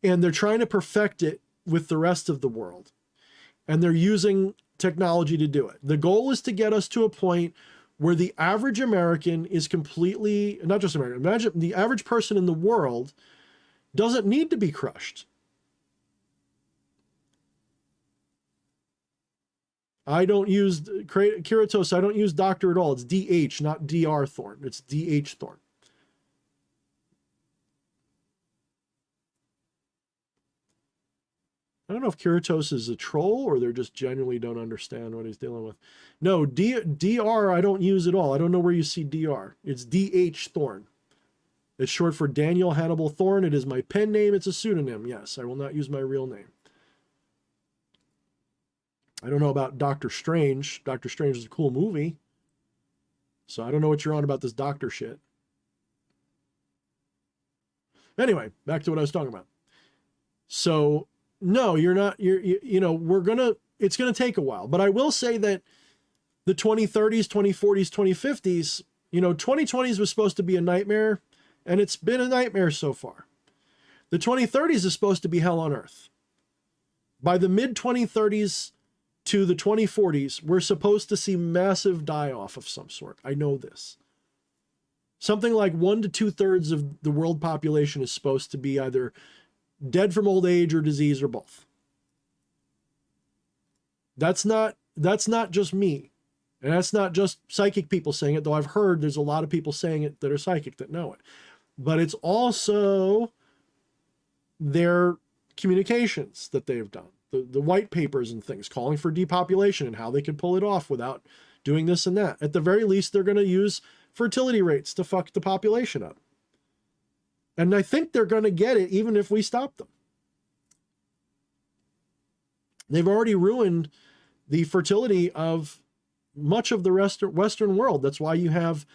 And they're trying to perfect it with the rest of the world. And they're using technology to do it. The goal is to get us to a point where the average American is completely, not just American, imagine the average person in the world doesn't need to be crushed. I don't use Kiratos. I don't use doctor at all. It's DH, not DR Thorne. It's DH Thorne. I don't know if Kiratos is a troll or they're just genuinely don't understand what he's dealing with. No, DR I don't use at all. I don't know where you see DR. It's DH Thorne. It's short for Daniel Hannibal Thorne. It is my pen name. It's a pseudonym. Yes, I will not use my real name. I don't know about Doctor Strange. Doctor Strange is a cool movie. So I don't know what you're on about this doctor shit. Anyway, back to what I was talking about. So no, you're not, it's going to take a while. But I will say that the 2030s, 2040s, 2050s, 2020s was supposed to be a nightmare, and it's been a nightmare so far. The 2030s is supposed to be hell on earth. By the mid 2030s to the 2040s, we're supposed to see massive die-off of some sort. I know this. Something like 1 to 2/3 of the world population is supposed to be either dead from old age or disease or both. That's not just me. And that's not just psychic people saying it, though I've heard there's a lot of people saying it that are psychic that know it. But it's also their communications that they've done. The white papers and things calling for depopulation and how they can pull it off without doing this and that. At the very least, they're going to use fertility rates to fuck the population up. And I think they're going to get it even if we stop them. They've already ruined the fertility of much of the Western world. That's why you have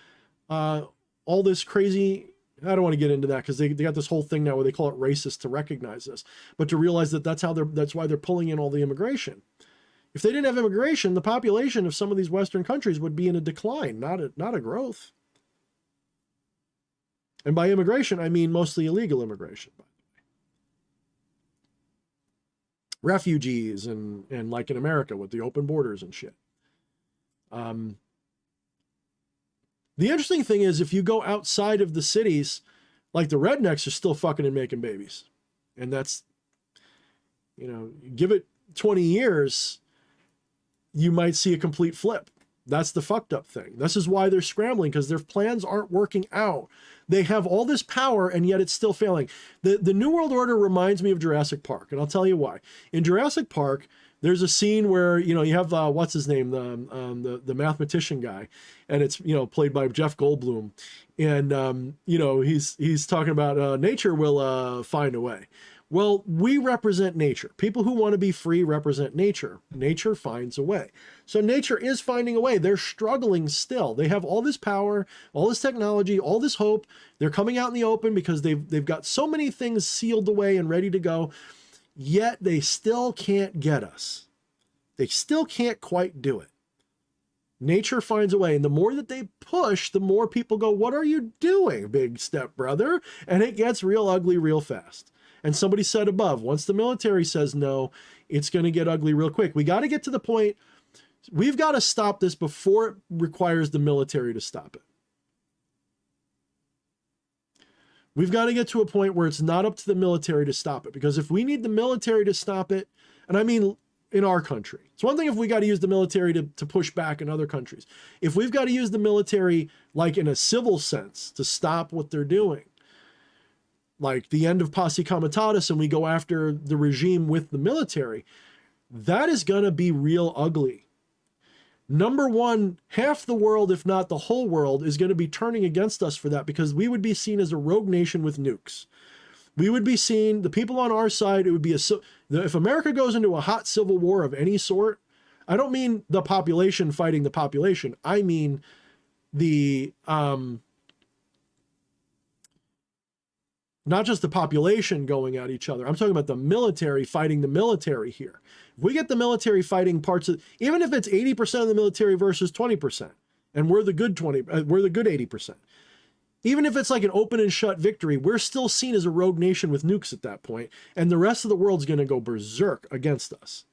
all this crazy... I don't want to get into that because they got this whole thing now where they call it racist to recognize this, but to realize that that's why they're pulling in all the immigration. If they didn't have immigration, the population of some of these Western countries would be in a decline, not a growth. And by immigration, I mean mostly illegal immigration, by the way. Refugees and like in America with the open borders and shit. The interesting thing is if you go outside of the cities, like the rednecks are still fucking and making babies. And that's, give it 20 years, you might see a complete flip. That's the fucked up thing. This is why they're scrambling, because their plans aren't working out. They have all this power and yet it's still failing. The New World Order reminds me of Jurassic Park, and I'll tell you why. In Jurassic Park, there's a scene where, you have, what's his name? The mathematician guy. And it's, played by Jeff Goldblum. And, he's talking about nature will find a way. Well, we represent nature. People who want to be free represent nature. Nature finds a way. So nature is finding a way. They're struggling still. They have all this power, all this technology, all this hope. They're coming out in the open because they've got so many things sealed away and ready to go. Yet they still can't get us. They still can't quite do it. Nature finds a way. And the more that they push, the more people go, what are you doing, big step brother? And it gets real ugly real fast. And somebody said above, once the military says no, it's going to get ugly real quick. We got to get to the point, we've got to stop this before it requires the military to stop it. We've got to get to a point where it's not up to the military to stop it. Because if we need the military to stop it, and I mean in our country, it's one thing if we got to use the military to push back in other countries. If we've got to use the military like in a civil sense to stop what they're doing, like the end of Posse Comitatus, and we go after the regime with the military, that is going to be real ugly. Number one, half the world, if not the whole world, is going to be turning against us for that because we would be seen as a rogue nation with nukes. We would be seen, the people on our side, it would be if America goes into a hot civil war of any sort, I don't mean the population fighting the population. I mean the, not just the population going at each other. I'm talking about the military fighting the military here. If we get the military fighting parts of, even if it's 80% of the military versus 20%, and we're the good 80%, even if it's like an open and shut victory, we're still seen as a rogue nation with nukes at that point, and the rest of the world's going to go berserk against us.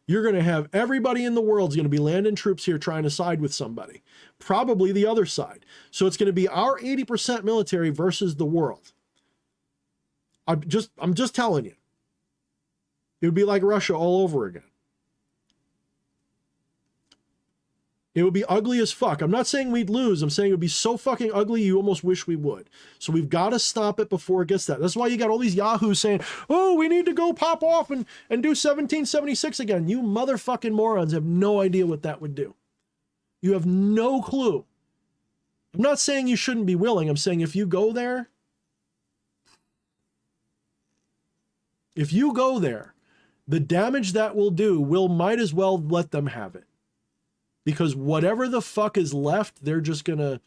You're going to have everybody in the world's going to be landing troops here trying to side with somebody, probably the other side. So it's going to be our 80% military versus the world. I'm just telling you. It would be like Russia all over again. It would be ugly as fuck. I'm not saying we'd lose. I'm saying it would be so fucking ugly you almost wish we would. So we've got to stop it before it gets that. That's why you got all these yahoos saying, oh, we need to go pop off and do 1776 again. You motherfucking morons have no idea what that would do. You have no clue. I'm not saying you shouldn't be willing. I'm saying if you go there, the damage that will do, might as well let them have it. Because whatever the fuck is left, they're just gonna,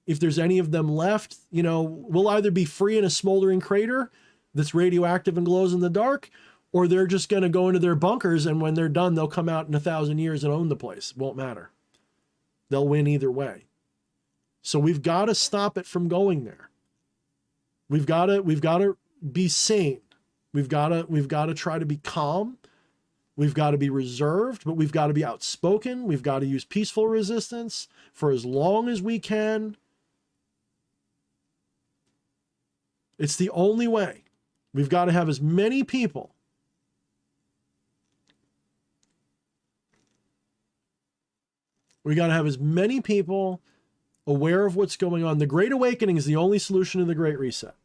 if there's any of them left, we'll either be free in a smoldering crater that's radioactive and glows in the dark, or they're just gonna go into their bunkers, and when they're done, they'll come out in 1,000 years and own the place. Won't matter. They'll win either way. So we've got to stop it from going there. We've got to be sane. We've got to try to be calm. We've got to be reserved, but we've got to be outspoken. We've got to use peaceful resistance for as long as we can. It's the only way. We've got to have as many people aware of what's going on. The Great Awakening is the only solution to the Great Reset.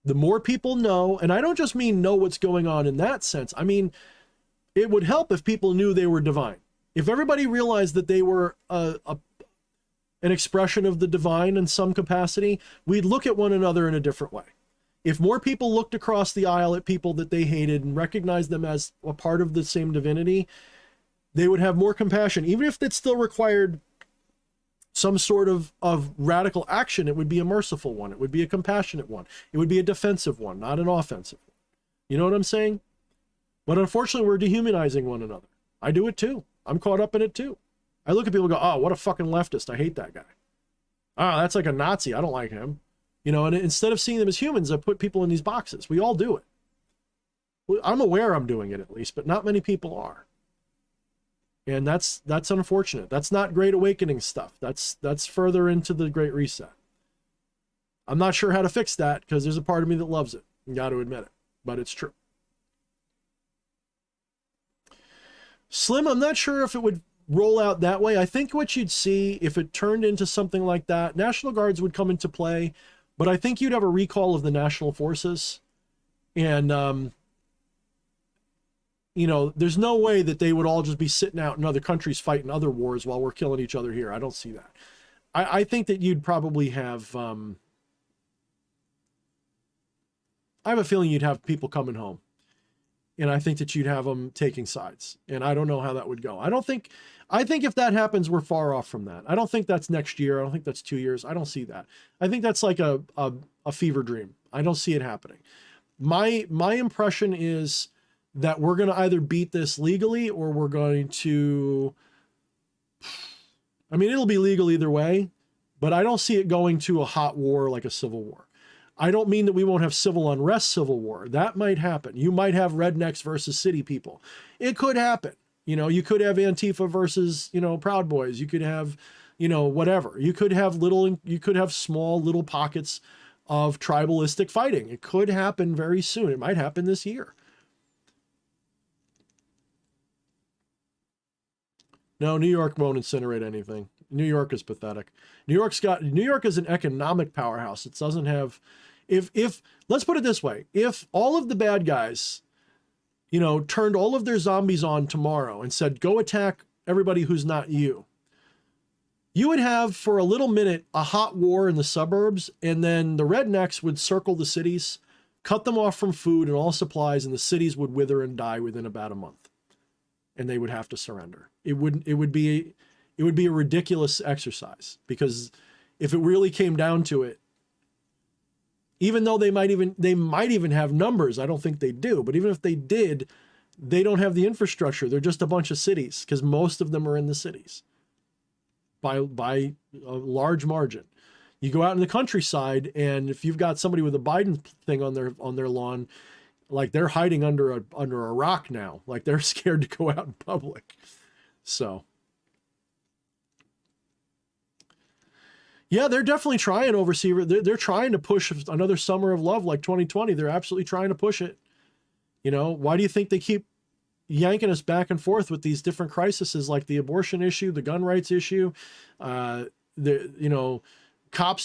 The more people know, and I don't just mean know what's going on in that sense. I mean, it would help if people knew they were divine. If everybody realized that they were an expression of the divine in some capacity, we'd look at one another in a different way. If more people looked across the aisle at people that they hated and recognized them as a part of the same divinity, they would have more compassion. Even if it still required some sort of radical action, it would be a merciful one. It would be a compassionate one. It would be a defensive one, not an offensive one. You know what I'm saying? But unfortunately, we're dehumanizing one another. I do it too. I'm caught up in it too. I look at people and go, oh, what a fucking leftist. I hate that guy. Ah, that's like a Nazi. I don't like him. You know, and instead of seeing them as humans, I put people in these boxes. We all do it. I'm aware I'm doing it at least, but not many people are. And that's unfortunate. That's not Great Awakening stuff. That's further into the Great Reset. I'm not sure how to fix that because there's a part of me that loves it. You got to admit it, but it's true. Slim, I'm not sure if it would roll out that way. I think what you'd see if it turned into something like that, National Guards would come into play, but I think you'd have a recall of the national forces. And, you know, there's no way that they would all just be sitting out in other countries fighting other wars while we're killing each other here. I don't see that. I think that you'd probably have, I have a feeling you'd have people coming home. And I think that you'd have them taking sides. And I don't know how that would go. I think if that happens, we're far off from that. I don't think that's next year. I don't think that's 2 years. I don't see that. I think that's like a fever dream. I don't see it happening. My impression is that we're going to either beat this legally or we're going to, I mean, it'll be legal either way, but I don't see it going to a hot war like a civil war. I don't mean that we won't have civil unrest, civil war. That might happen. You might have rednecks versus city people. It could happen. You know, you could have Antifa versus, you know, Proud Boys. You could have, you know, whatever. You could have small little pockets of tribalistic fighting. It could happen very soon. It might happen this year. No, New York won't incinerate anything. New York is pathetic. New York is an economic powerhouse. It doesn't have, if let's put it this way, if all of the bad guys, you know, turned all of their zombies on tomorrow and said, go attack everybody who's not you, you would have for a little minute a hot war in the suburbs, and then the rednecks would circle the cities, cut them off from food and all supplies, and the cities would wither and die within about a month. And they would have to surrender. It would be a ridiculous exercise, because if it really came down to it, even though they might even have numbers, I don't think they do, but even if they did, they don't have the infrastructure. They're just a bunch of cities, because most of them are in the cities by a large margin. You go out in the countryside, and if you've got somebody with a Biden thing on their lawn, like they're hiding under a rock now, like they're scared to go out in public. So yeah, they're definitely trying, Overseer. They're trying to push another summer of love like 2020. They're absolutely trying to push it. You know, why do you think they keep yanking us back and forth with these different crises, like the abortion issue, the gun rights issue, cops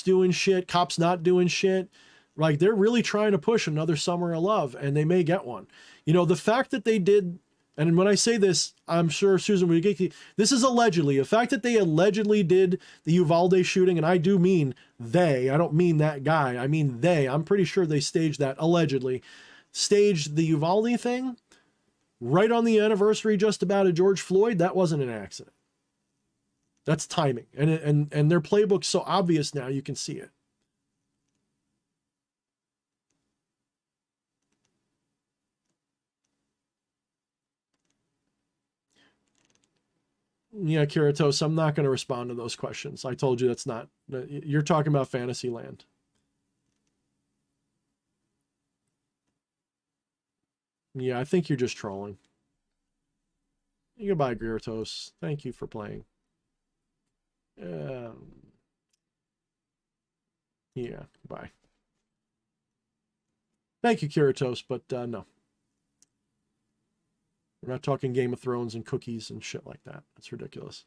doing shit, cops not doing shit? Like, they're really trying to push another summer of love, and they may get one. You know, the fact that they did, and when I say this, I'm sure Susan will get, this is allegedly, the fact that they allegedly did the Uvalde shooting, and I do mean they, I don't mean that guy, I mean they, I'm pretty sure they staged that, allegedly, staged the Uvalde thing right on the anniversary just about of George Floyd. That wasn't an accident. That's timing. And their playbook's so obvious now, you can see it. Yeah, Kiratos, I'm not going to respond to those questions. I told you that's not, you're talking about Fantasyland. Yeah, I think you're just trolling. Goodbye, Kiratos. Thank you for playing. Yeah, bye. Thank you, Kiratos, but no. We're not talking Game of Thrones and cookies and shit like that. That's ridiculous.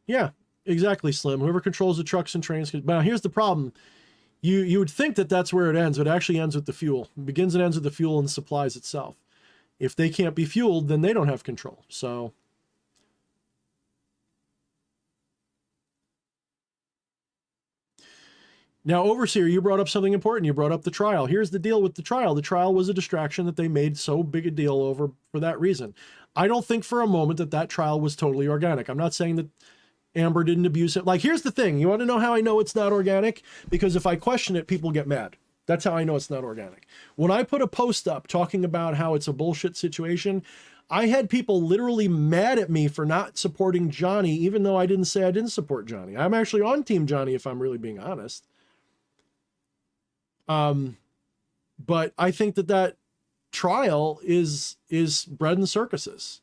Yeah, exactly, Slim. Whoever controls the trucks and trains. But now here's the problem. You would think that that's where it ends, but it actually ends with the fuel. It begins and ends with the fuel and the supplies itself. If they can't be fueled, then they don't have control. So now, Overseer, you brought up something important. You brought up the trial. Here's the deal with the trial. The trial was a distraction that they made so big a deal over for that reason. I don't think for a moment that that trial was totally organic. I'm not saying that Amber didn't abuse it. Like, here's the thing. You want to know how I know it's not organic? Because if I question it, people get mad. That's how I know it's not organic. When I put a post up talking about how it's a bullshit situation, I had people literally mad at me for not supporting Johnny, even though I didn't say I didn't support Johnny. I'm actually on Team Johnny, if I'm really being honest. But I think that that trial is bread and circuses.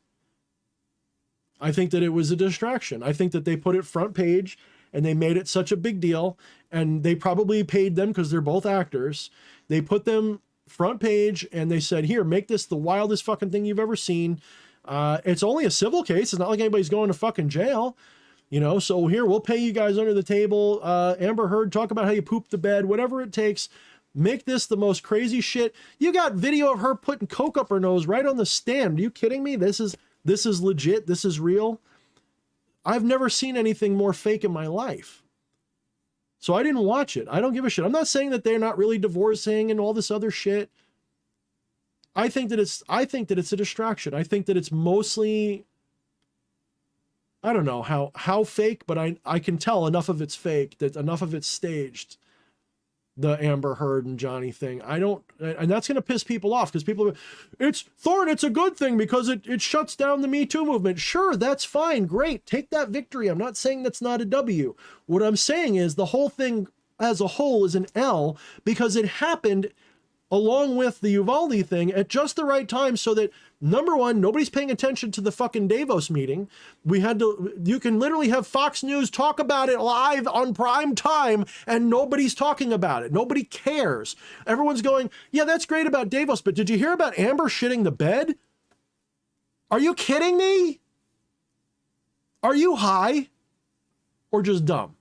I think that it was a distraction. I think that they put it front page and they made it such a big deal, and they probably paid them because they're both actors. They put them front page and they said, here, make this the wildest fucking thing you've ever seen. It's only a civil case. It's not like anybody's going to fucking jail, you know? So here, we'll pay you guys under the table. Amber Heard, talk about how you pooped the bed, whatever it takes. Make this the most crazy shit. You got video of her putting coke up her nose right on the stand. Are you kidding me? This is legit. This is real. I've never seen anything more fake in my life. So I didn't watch it. I don't give a shit. I'm not saying that they're not really divorcing and all this other shit. I think that it's a distraction. I think that it's mostly, I don't know how fake, but I can tell enough of it's fake, that enough of it's staged. The Amber Heard and Johnny thing. And that's going to piss people off because people, it's Thorne, it's a good thing because it shuts down the Me Too movement. Sure, that's fine. Great. Take that victory. I'm not saying that's not a W. What I'm saying is the whole thing as a whole is an L because it happened along with the Uvalde thing at just the right time so that, number one, nobody's paying attention to the fucking Davos meeting. You can literally have Fox News talk about it live on prime time and nobody's talking about it. Nobody cares. Everyone's going, yeah, that's great about Davos, but did you hear about Amber shitting the bed? Are you kidding me? Are you high or just dumb?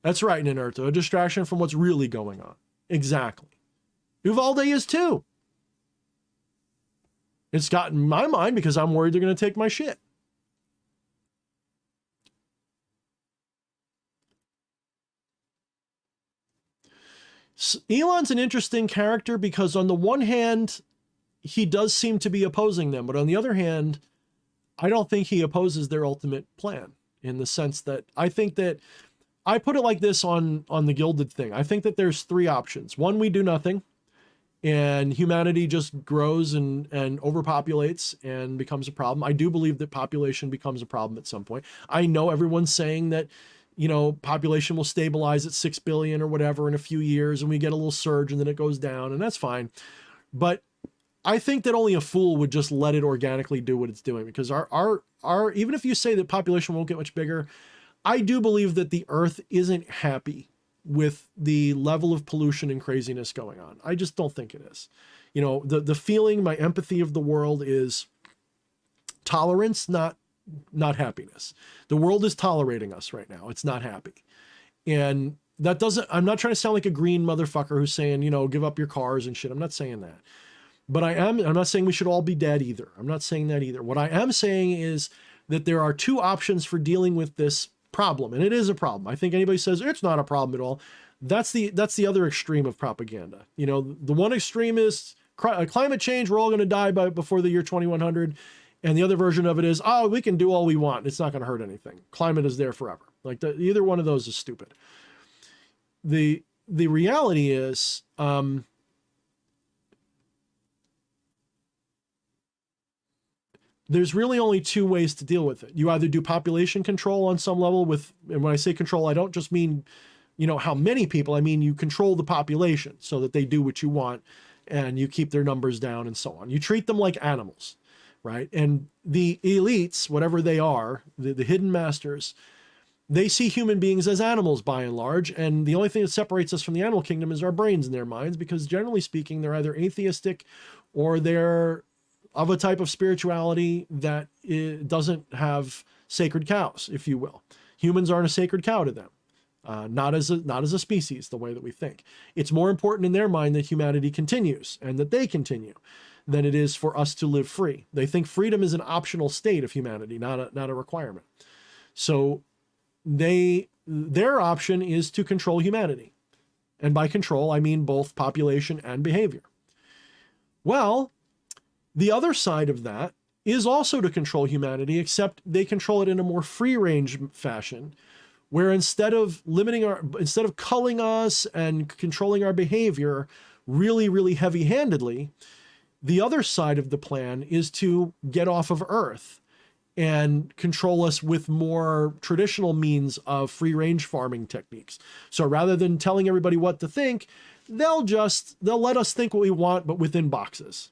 That's right, Ninerto, a distraction from what's really going on. Exactly. Uvalde is too. It's gotten my mind because I'm worried they're going to take my shit. Elon's an interesting character because on the one hand, he does seem to be opposing them, but on the other hand, I don't think he opposes their ultimate plan in the sense that I think that I put it like this on the Gilded thing. I think that there's three options. One, we do nothing and humanity just grows and overpopulates and becomes a problem. I do believe that population becomes a problem at some point. I know everyone's saying that, you know, population will stabilize at 6 billion or whatever in a few years and we get a little surge and then it goes down and that's fine. But I think that only a fool would just let it organically do what it's doing because our even if you say that population won't get much bigger, I do believe that the Earth isn't happy with the level of pollution and craziness going on. I just don't think it is. You know, the feeling, my empathy of the world is tolerance, not happiness. The world is tolerating us right now. It's not happy. And that doesn't, I'm not trying to sound like a green motherfucker who's saying, you know, give up your cars and shit. I'm not saying that. But I'm not saying we should all be dead either. I'm not saying that either. What I am saying is that there are two options for dealing with this problem, and it is a problem. I think anybody says it's not a problem at all, that's the other extreme of propaganda. You know, the one extreme is climate change, we're all going to die before the year 2100, And the other version of it is, oh, we can do all we want. It's not going to hurt anything. Climate is there forever. Like either one of those is stupid. The reality is, there's really only two ways to deal with it. You either do population control on some level and when I say control, I don't just mean, how many people, I mean, you control the population so that they do what you want and you keep their numbers down and so on. You treat them like animals, right? And the elites, whatever they are, the hidden masters, they see human beings as animals by and large. And the only thing that separates us from the animal kingdom is our brains in their minds, because generally speaking, they're either atheistic or they're of a type of spirituality that doesn't have sacred cows, if you will. Humans aren't a sacred cow to them, not as a species, the way that we think. It's more important in their mind that humanity continues and that they continue than it is for us to live free. They think freedom is an optional state of humanity, not a requirement. So their option is to control humanity. And by control, I mean both population and behavior. Well, the other side of that is also to control humanity, except they control it in a more free range fashion, where instead of culling us and controlling our behavior really, really heavy handedly, the other side of the plan is to get off of Earth and control us with more traditional means of free range farming techniques. So rather than telling everybody what to think, they'll let us think what we want, but within boxes.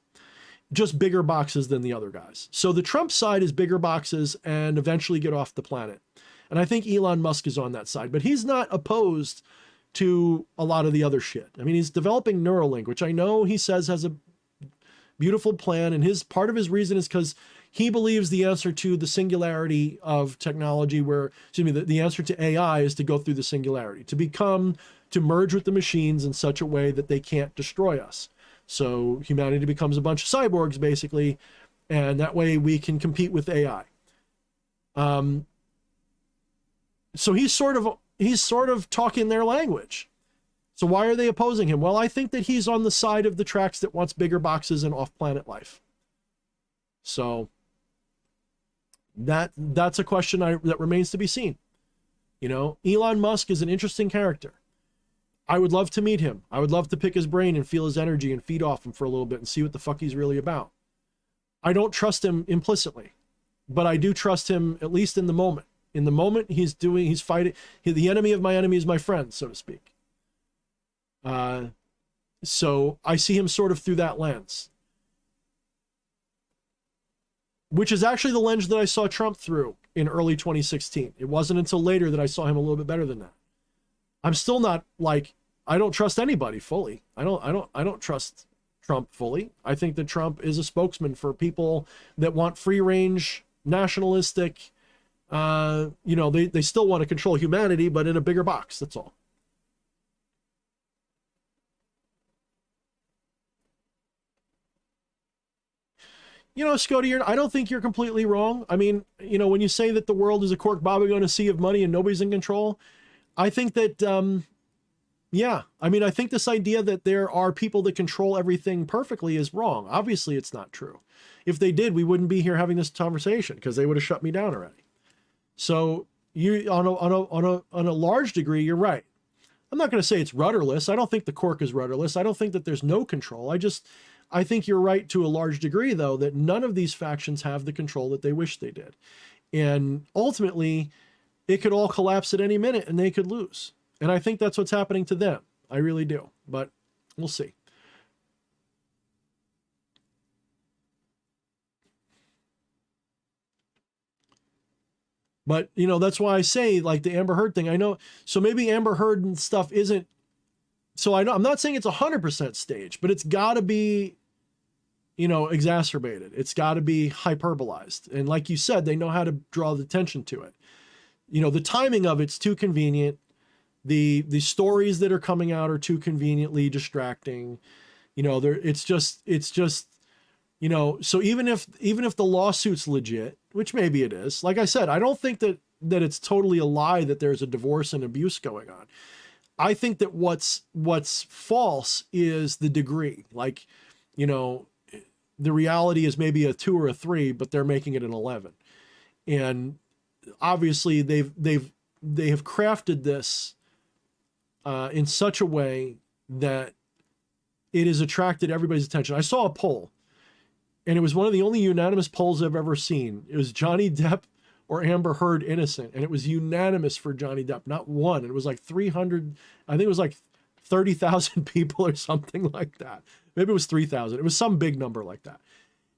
Just bigger boxes than the other guys. So the Trump side is bigger boxes and eventually get off the planet. And I think Elon Musk is on that side, but he's not opposed to a lot of the other shit. I mean, he's developing Neuralink, which I know he says has a beautiful plan. And part of his reason is because he believes the answer to the singularity of technology the answer to AI is to go through the singularity, to merge with the machines in such a way that they can't destroy us. So humanity becomes a bunch of cyborgs, basically, and that way we can compete with AI. So he's sort of talking their language. So why are they opposing him? Well, I think that he's on the side of the tracks that wants bigger boxes and off-planet life. So that's a question that remains to be seen. Elon Musk is an interesting character. I would love to meet him. I would love to pick his brain and feel his energy and feed off him for a little bit and see what the fuck he's really about. I don't trust him implicitly, but I do trust him at least in the moment. In the moment, he's fighting. The enemy of my enemy is my friend, so to speak. So I see him sort of through that lens, which is actually the lens that I saw Trump through in early 2016. It wasn't until later that I saw him a little bit better than that. I'm still not I don't trust anybody fully. I don't trust Trump fully. I think that Trump is a spokesman for people that want free range, nationalistic, they still want to control humanity, but in a bigger box. That's all. Scotty, I don't think you're completely wrong. I mean, when you say that the world is a cork bobbing on a sea of money and nobody's in control, I think that, I think this idea that there are people that control everything perfectly is wrong. Obviously, it's not true. If they did, we wouldn't be here having this conversation because they would have shut me down already. So you, on a large degree, you're right. I'm not going to say it's rudderless. I don't think the cork is rudderless. I don't think that there's no control. I think you're right to a large degree, though, that none of these factions have the control that they wish they did. And ultimately, it could all collapse at any minute and they could lose. And I think that's what's happening to them. I really do. But we'll see. But, that's why I say, like the Amber Heard thing, I know. So maybe Amber Heard and stuff isn't. So I'm not saying it's 100% staged, but it's got to be, exacerbated. It's got to be hyperbolized. And like you said, they know how to draw the attention to it. The timing of it's too convenient. The stories that are coming out are too conveniently distracting. It's just, so even if the lawsuit's legit, which maybe it is, like I said, I don't think that it's totally a lie that there's a divorce and abuse going on. I think that what's false is the degree. Like, the reality is maybe a 2 or a 3, but they're making it an 11. And obviously they have crafted this in such a way that it has attracted everybody's attention. I saw a poll, and it was one of the only unanimous polls I've ever seen. It was Johnny Depp or Amber Heard innocent, and it was unanimous for Johnny Depp, not one. It was like 300, I think it was like 30,000 people or something like that. Maybe it was 3,000. It was some big number like that.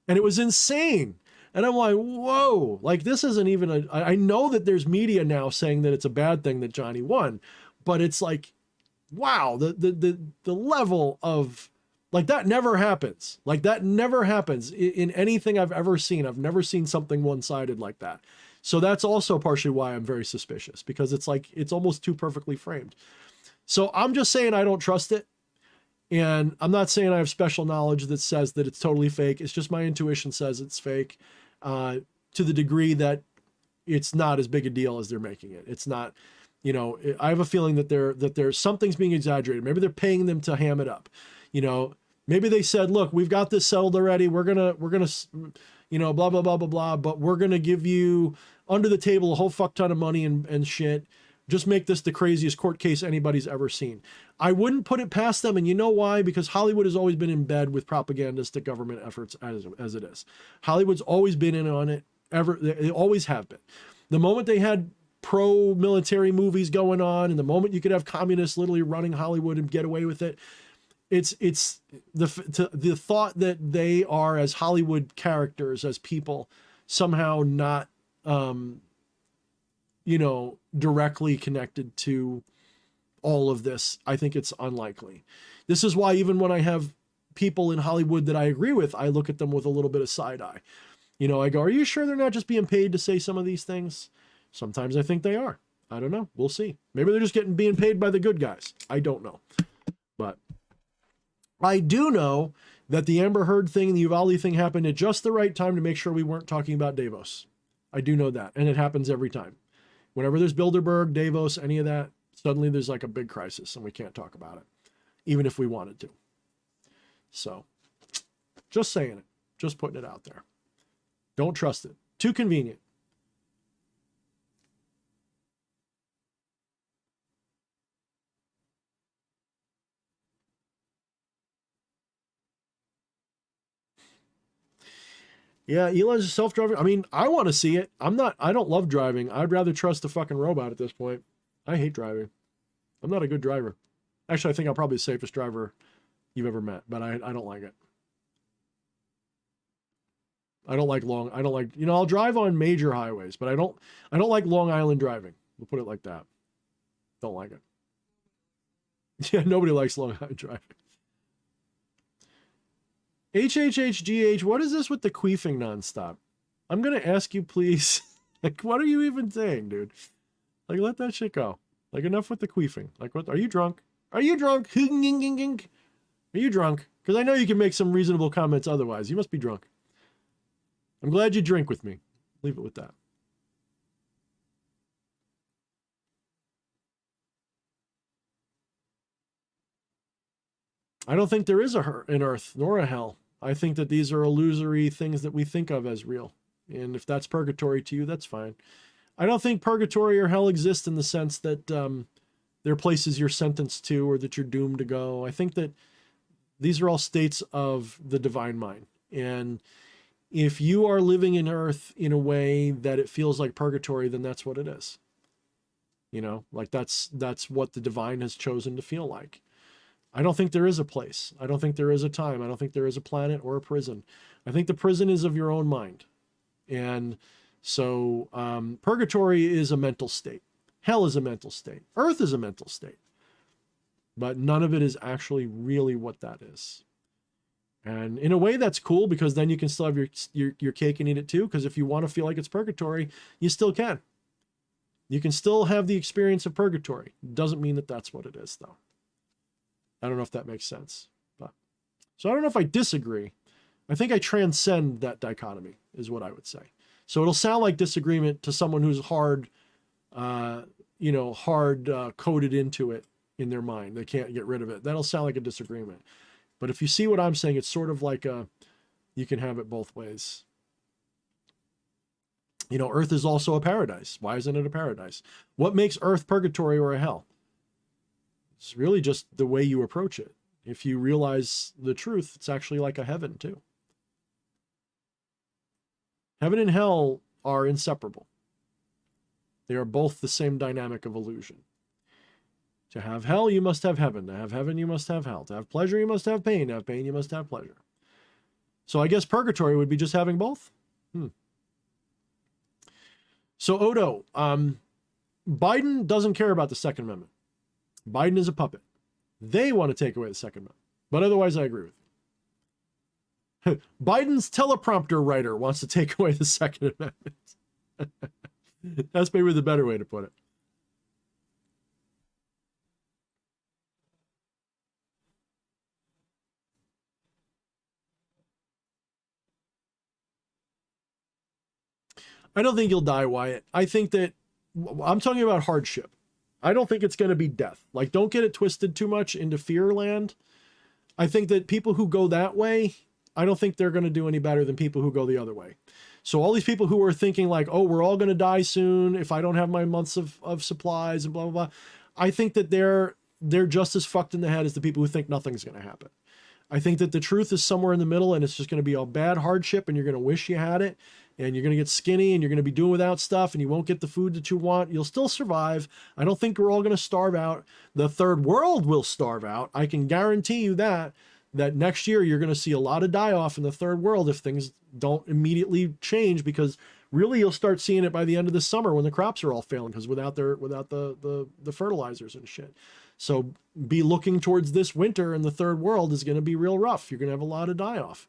And it was insane. And I'm like, whoa, like this isn't even I know that there's media now saying that it's a bad thing that Johnny won, but it's like, wow, the level of, like, that never happens. Like, that never happens in anything I've ever seen. I've never seen something one-sided like that. So that's also partially why I'm very suspicious, because it's like, it's almost too perfectly framed. So I'm just saying I don't trust it. And I'm not saying I have special knowledge that says that it's totally fake. It's just my intuition says it's fake, to the degree that it's not as big a deal as they're making it. It's not, you know, I have a feeling that there's something's being exaggerated. Maybe they're paying them to ham it up. You know, maybe they said, look, we've got this settled already. We're gonna, you know, blah, blah, blah, blah, blah, but we're going to give you under the table a whole fuck ton of money and shit. Just make this the craziest court case anybody's ever seen. I wouldn't put it past them. And you know why? Because Hollywood has always been in bed with propagandistic government efforts as it is. Hollywood's always been in on it. They always have been. The moment they had pro-military movies going on, and the moment you could have communists literally running Hollywood and get away with it, it's the thought that they are, as Hollywood characters, as people, somehow not, you know, directly connected to all of this. I think it's unlikely. This is why even when I have people in Hollywood that I agree with, I look at them with a little bit of side eye. You know, I go, are you sure they're not just being paid to say some of these things? Sometimes I think they are. I don't know. We'll see. Maybe they're just being paid by the good guys. I don't know. But I do know that the Amber Heard thing and the Uvalde thing happened at just the right time to make sure we weren't talking about Davos. I do know that. And it happens every time. Whenever there's Bilderberg, Davos, any of that, suddenly there's like a big crisis and we can't talk about it, even if we wanted to. So, just saying it. Just putting it out there. Don't trust it. Too convenient. Yeah, Elon's self-driving. I mean, I want to see it. I don't love driving. I'd rather trust a fucking robot at this point. I hate driving. I'm not a good driver. Actually, I think I'm probably the safest driver you've ever met, but I don't like it. I don't like, you know, I'll drive on major highways, but I don't like Long Island driving. We'll put it like that. Don't like it. Yeah, nobody likes Long Island driving. HHHGH, what is this with the queefing nonstop? I'm going to ask you, please. Like, what are you even saying, dude? Like, let that shit go. Like, enough with the queefing. Like, what? Are you drunk? Are you drunk? Are you drunk? Because I know you can make some reasonable comments otherwise. You must be drunk. I'm glad you drink with me. Leave it with that. I don't think there is an earth nor a hell. I think that these are illusory things that we think of as real. And if that's purgatory to you, that's fine. I don't think purgatory or hell exist in the sense that they're places you're sentenced to or that you're doomed to go. I think that these are all states of the divine mind. And if you are living in earth in a way that it feels like purgatory, then that's what it is. You know, like that's what the divine has chosen to feel like. I don't think there is a place. I don't think there is a time. I don't think there is a planet or a prison. I think the prison is of your own mind. And so purgatory is a mental state. Hell is a mental state. Earth is a mental state. But none of it is actually really what that is. And in a way that's cool, because then you can still have your cake and eat it too. Because if you want to feel like it's purgatory, you still can. You can still have the experience of purgatory. Doesn't mean that that's what it is, though. I don't know if that makes sense. But so I don't know if I disagree. I think I transcend that dichotomy, is what I would say. So it'll sound like disagreement to someone who's hard coded into it in their mind. They can't get rid of it. That'll sound like a disagreement. But if you see what I'm saying, it's sort of like You can have it both ways. You know, earth is also a paradise. Why isn't it a paradise? What makes earth purgatory or a hell? It's really just the way you approach it. If you realize the truth, it's actually like a heaven too. Heaven and hell are inseparable. They are both the same dynamic of illusion. To have hell, you must have heaven. To have heaven, you must have hell. To have pleasure, you must have pain. To have pain, you must have pleasure. So I guess purgatory would be just having both. So Odo, Biden doesn't care about the Second Amendment. Biden is a puppet. They want to take away the Second Amendment. But otherwise, I agree with you. Biden's teleprompter writer wants to take away the Second Amendment. That's maybe the better way to put it. I don't think you'll die, Wyatt. I think that I'm talking about hardship. I don't think it's going to be death. Like, don't get it twisted too much into fear land. I think that people who go that way, I don't think they're going to do any better than people who go the other way. So all these people who are thinking like, oh, we're all going to die soon if I don't have my months of supplies and blah, blah, blah. I think that they're just as fucked in the head as the people who think nothing's going to happen. I think that the truth is somewhere in the middle, and it's just going to be a bad hardship, and you're going to wish you had it, and you're going to get skinny, and you're going to be doing without stuff, and you won't get the food that you want. You'll still survive. I don't think we're all going to starve out. The third world will starve out. I can guarantee you that next year you're going to see a lot of die-off in the third world if things don't immediately change, because really you'll start seeing it by the end of the summer when the crops are all failing, because without the fertilizers and shit. So be looking towards this winter, and the third world is going to be real rough. You're going to have a lot of die-off.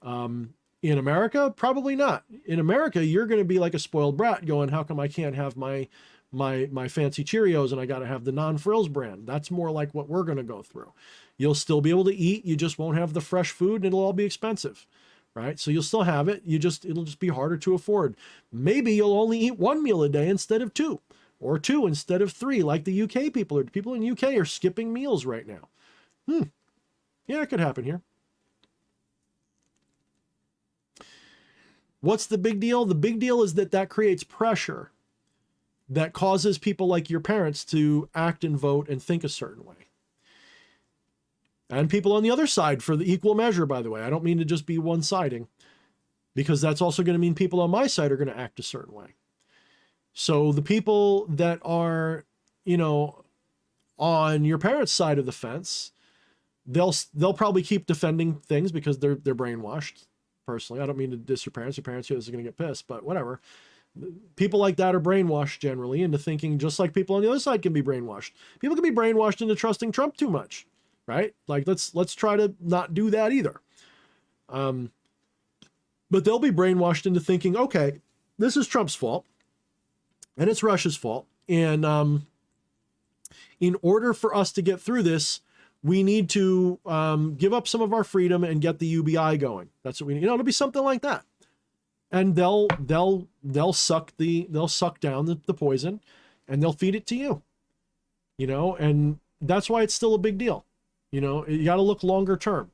In America, probably not. In America, you're going to be like a spoiled brat going, how come I can't have my fancy Cheerios and I got to have the non-frills brand? That's more like what we're going to go through. You'll still be able to eat. You just won't have the fresh food, and it'll all be expensive, right? So you'll still have it. It'll just be harder to afford. Maybe you'll only eat one meal a day instead of two, or two instead of three, like the UK people are. People in UK are skipping meals right now. Yeah, it could happen here. What's the big deal? The big deal is that creates pressure that causes people like your parents to act and vote and think a certain way. And people on the other side for the equal measure, by the way. I don't mean to just be one-siding, because that's also going to mean people on my side are going to act a certain way. So the people that are, on your parents' side of the fence, they'll probably keep defending things because they're brainwashed. Personally, I don't mean to diss your parents. Your parents are going to get pissed, but whatever. People like that are brainwashed generally into thinking, just like people on the other side can be brainwashed. People can be brainwashed into trusting Trump too much, right? Like let's try to not do that either. But they'll be brainwashed into thinking, okay, this is Trump's fault, and it's Russia's fault, and in order for us to get through this, we need to give up some of our freedom and get the UBI going. That's what we need. It'll be something like that. And they'll suck down the poison, and they'll feed it to you. And that's why it's still a big deal. You got to look longer term.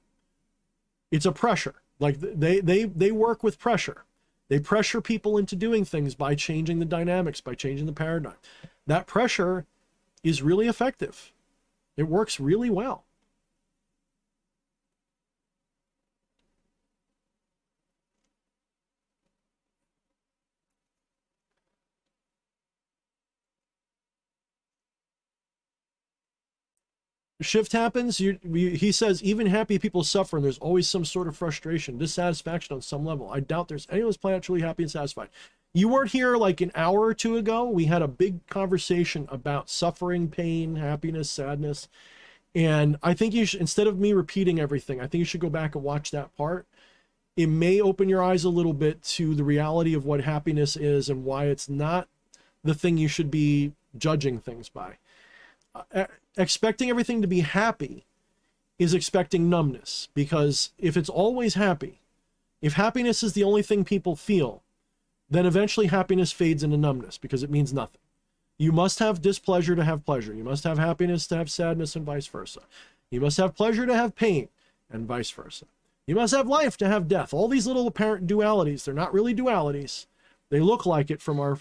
It's a pressure. Like they work with pressure. They pressure people into doing things by changing the dynamics, by changing the paradigm. That pressure is really effective. It works really well. Shift happens. He says, even happy people suffer, and there's always some sort of frustration, dissatisfaction on some level. I doubt there's anyone who's planet truly happy and satisfied. You weren't here like an hour or two ago. We had a big conversation about suffering, pain, happiness, sadness. And I think you should, instead of me repeating everything, I think you should go back and watch that part. It may open your eyes a little bit to the reality of what happiness is and why it's not the thing you should be judging things by. Expecting everything to be happy is expecting numbness, because if it's always happy, if happiness is the only thing people feel, then eventually happiness fades into numbness because it means nothing. You must have displeasure to have pleasure. You must have happiness to have sadness, and vice versa. You must have pleasure to have pain, and vice versa. You must have life to have death. All these little apparent dualities, they're not really dualities. They look like it from our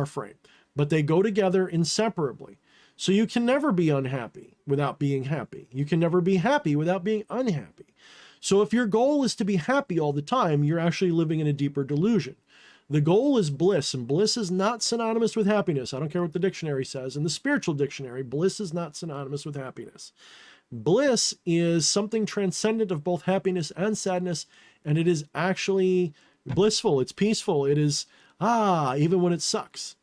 frame, but they go together inseparably. So you can never be unhappy without being happy. You can never be happy without being unhappy. So if your goal is to be happy all the time, you're actually living in a deeper delusion. The goal is bliss, and bliss is not synonymous with happiness. I don't care what the dictionary says. In the spiritual dictionary, bliss is not synonymous with happiness. Bliss is something transcendent of both happiness and sadness, and it is actually blissful. It's peaceful. It is, even when it sucks,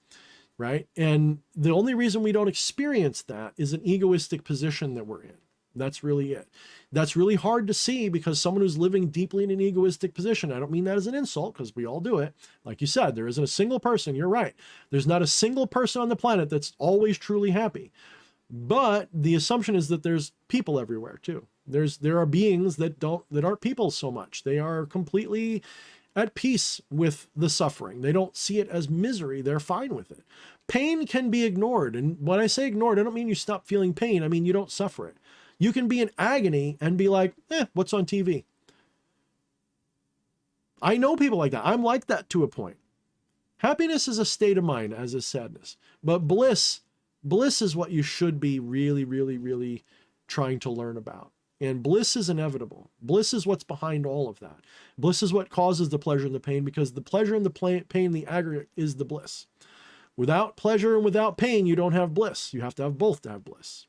right? And the only reason we don't experience that is an egoistic position that we're in. That's really it. That's really hard to see because someone who's living deeply in an egoistic position, I don't mean that as an insult because we all do it. Like you said, there isn't a single person, you're right. There's not a single person on the planet that's always truly happy. But the assumption is that there's people everywhere too. There are beings that aren't people so much. They are completely at peace with the suffering. They don't see it as misery. They're fine with it. Pain can be ignored. And when I say ignored, I don't mean you stop feeling pain. I mean, you don't suffer it. You can be in agony and be like, what's on TV? I know people like that. I'm like that to a point. Happiness is a state of mind, as is sadness. But bliss is what you should be really, really, really trying to learn about. And bliss is inevitable. Bliss is what's behind all of that. Bliss is what causes the pleasure and the pain, because the pleasure and the pain, the aggregate, is the bliss. Without pleasure and without pain, you don't have bliss. You have to have both to have bliss.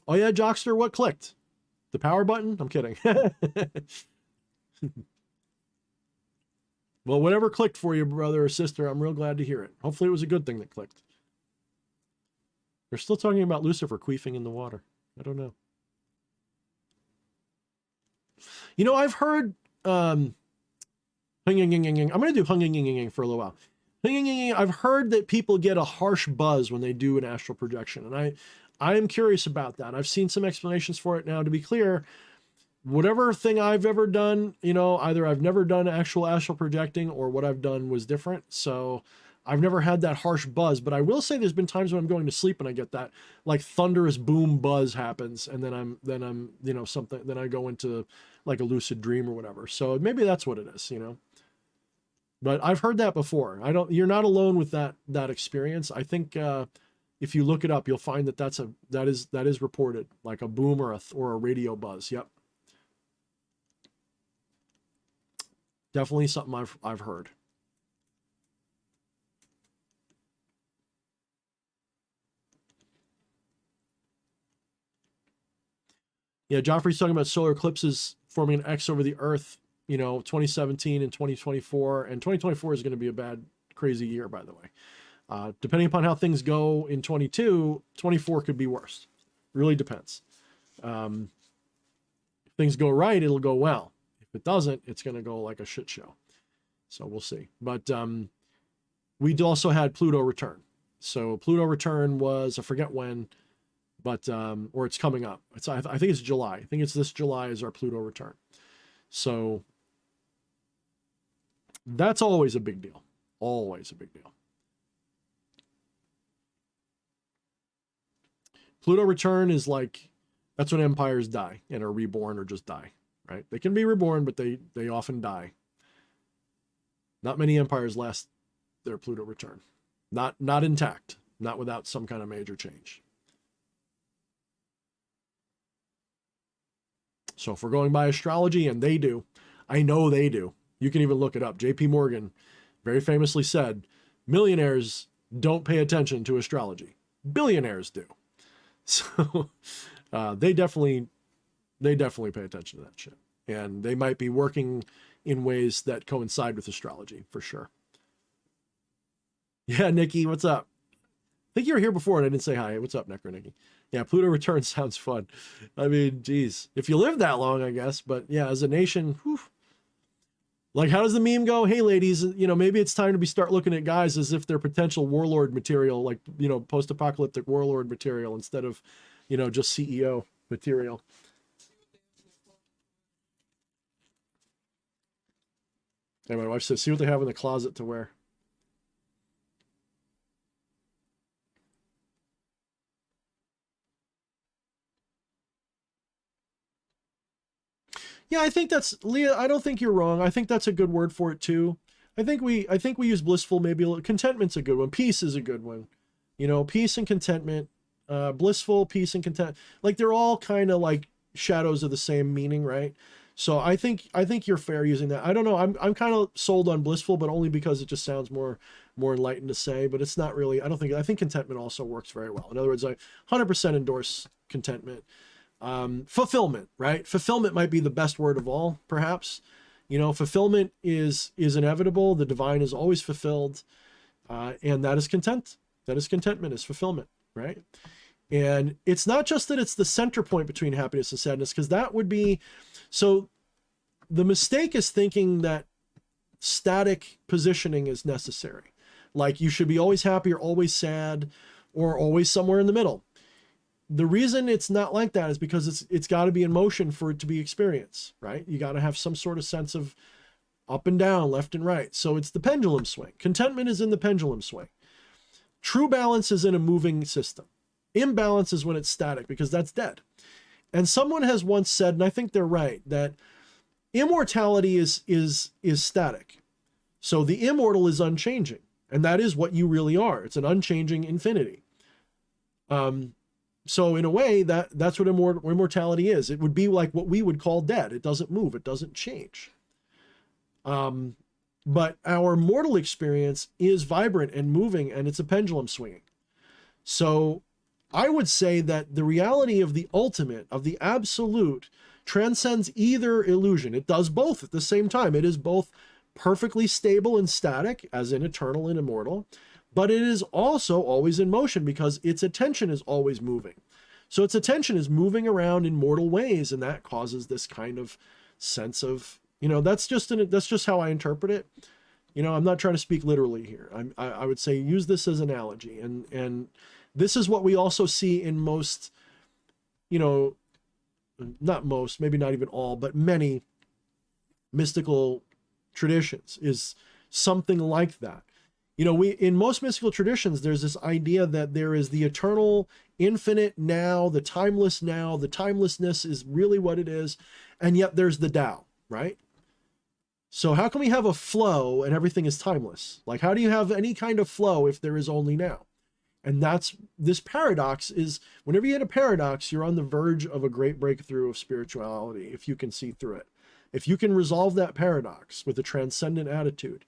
Oh yeah, Jockster, what clicked? The power button? I'm kidding. Well, whatever clicked for you, brother or sister, I'm real glad to hear it. Hopefully it was a good thing that clicked. They're still talking about Lucifer queefing in the water. I don't know. You know, I've heard, I'm going to do hung for a little while. I've heard that people get a harsh buzz when they do an astral projection. And I am curious about that. I've seen some explanations for it now. To be clear, whatever thing I've ever done, either I've never done actual astral projecting or what I've done was different. So I've never had that harsh buzz, but I will say there's been times when I'm going to sleep and I get that like thunderous boom buzz happens. And then I'm, then I go into like a lucid dream or whatever. So maybe that's what it is, but I've heard that before. You're not alone with that experience. I think, if you look it up, you'll find that that is reported, like a boom or a radio buzz. Yep. Definitely something I've heard. Yeah, Joffrey's talking about solar eclipses forming an X over the Earth, 2017 and 2024. And 2024 is going to be a bad, crazy year, by the way. Depending upon how things go in 24 could be worse. Really depends. If things go right, it'll go well. If it doesn't, it's going to go like a shit show. So we'll see. But we also had Pluto return. So Pluto return was, I forget when, but or it's coming up. I think it's July. I think it's this July is our Pluto return. So that's always a big deal. Always a big deal. Pluto return is like, that's when empires die and are reborn or just die, right? They can be reborn, but they often die. Not many empires last their Pluto return. Not intact, not without some kind of major change. So if we're going by astrology, and they do, I know they do. You can even look it up. J.P. Morgan very famously said, millionaires don't pay attention to astrology. Billionaires do. So they definitely pay attention to that shit. And they might be working in ways that coincide with astrology, for sure. Yeah, Nikki, what's up? I think you were here before and I didn't say hi. What's up, Necro Nikki? Yeah, Pluto return sounds fun. I mean, geez, if you live that long, I guess. But yeah, as a nation, whew. Like, how does the meme go? Hey, ladies, maybe it's time to start looking at guys as if they're potential warlord material, like, post-apocalyptic warlord material instead of, just CEO material. And my wife says, see what they have in the closet to wear. Yeah, I think that's Leah. I don't think you're wrong. I think that's a good word for it too. I think we use blissful maybe a little. Contentment's a good one. Peace is a good one. You know, peace and contentment, blissful, peace and content. Like they're all kind of like shadows of the same meaning, right? So I think you're fair using that. I don't know. I'm kind of sold on blissful, but only because it just sounds more enlightened to say. But it's not really. I think contentment also works very well. In other words, I 100% endorse contentment. Fulfillment, right? Fulfillment might be the best word of all, perhaps. You know, fulfillment is inevitable. The divine is always fulfilled, and that is content. That is contentment. Is fulfillment, right? And it's not just that it's the center point between happiness and sadness, because that would be so. The mistake is thinking that static positioning is necessary, like you should be always happy or always sad, or always somewhere in the middle. The reason it's not like that is because it's got to be in motion for it to be experienced, right? You got to have some sort of sense of up and down, left and right. So it's the pendulum swing. Contentment is in the pendulum swing. True balance is in a moving system. Imbalance is when it's static, because that's dead. And someone has once said, and I think they're right, that immortality is static. So the immortal is unchanging, and that is what you really are. It's an unchanging infinity. So in a way, that's what immortality is. It would be like what we would call dead. It doesn't move. It doesn't change. But our mortal experience is vibrant and moving, and it's a pendulum swinging. So I would say that the reality of the ultimate, of the absolute, transcends either illusion. It does both at the same time. It is both perfectly stable and static, as in eternal and immortal, but it is also always in motion because its attention is always moving. So its attention is moving around in mortal ways, and that causes this kind of sense of, you know, that's just how I interpret it. You know, I'm not trying to speak literally here. I would say use this as analogy, and this is what we also see in most, you know, not most, maybe not even all, but many mystical traditions is something like that. You know, in most mystical traditions, there's this idea that there is the eternal, infinite now, the timelessness is really what it is. And yet there's the Tao, right? So how can we have a flow and everything is timeless? Like, how do you have any kind of flow if there is only now? And that's this paradox is whenever you hit a paradox, you're on the verge of a great breakthrough of spirituality. If you can see through it, if you can resolve that paradox with a transcendent attitude,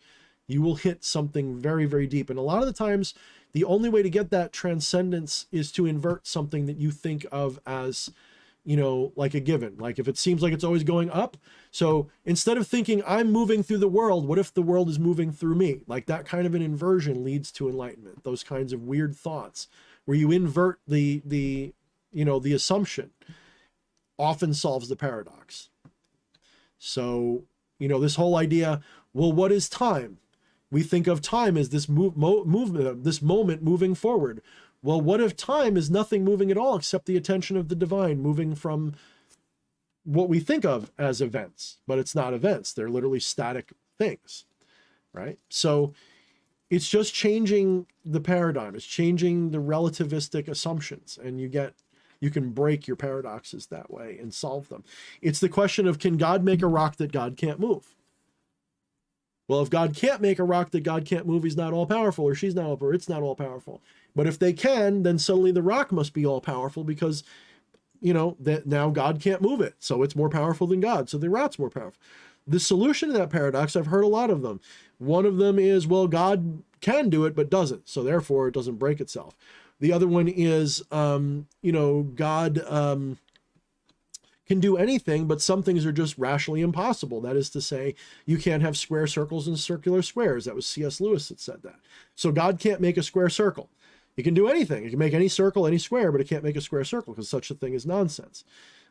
you will hit something very, very deep. And a lot of the times, the only way to get that transcendence is to invert something that you think of as, you know, like a given. Like if it seems like it's always going up. So instead of thinking I'm moving through the world, what if the world is moving through me? Like that kind of an inversion leads to enlightenment. Those kinds of weird thoughts where you invert the assumption often solves the paradox. So, you know, this whole idea, well, what is time? We think of time as this movement, this moment moving forward. Well, what if time is nothing moving at all except the attention of the divine moving from what we think of as events, but it's not events. They're literally static things, right? So it's just changing the paradigm. It's changing the relativistic assumptions, and you can break your paradoxes that way and solve them. It's the question of, can God make a rock that God can't move? Well, if God can't make a rock that God can't move, he's not all powerful, or she's not all powerful, or it's not all powerful. But if they can, then suddenly the rock must be all powerful because, you know, that now God can't move it. So it's more powerful than God. So the rock's more powerful. The solution to that paradox, I've heard a lot of them. One of them is, well, God can do it, but doesn't. So therefore it doesn't break itself. The other one is, God can do anything, but some things are just rationally impossible. That is to say, you can't have square circles and circular squares. That was C.S. Lewis that said that. So God can't make a square circle. He can do anything. He can make any circle, any square, but it can't make a square circle because such a thing is nonsense.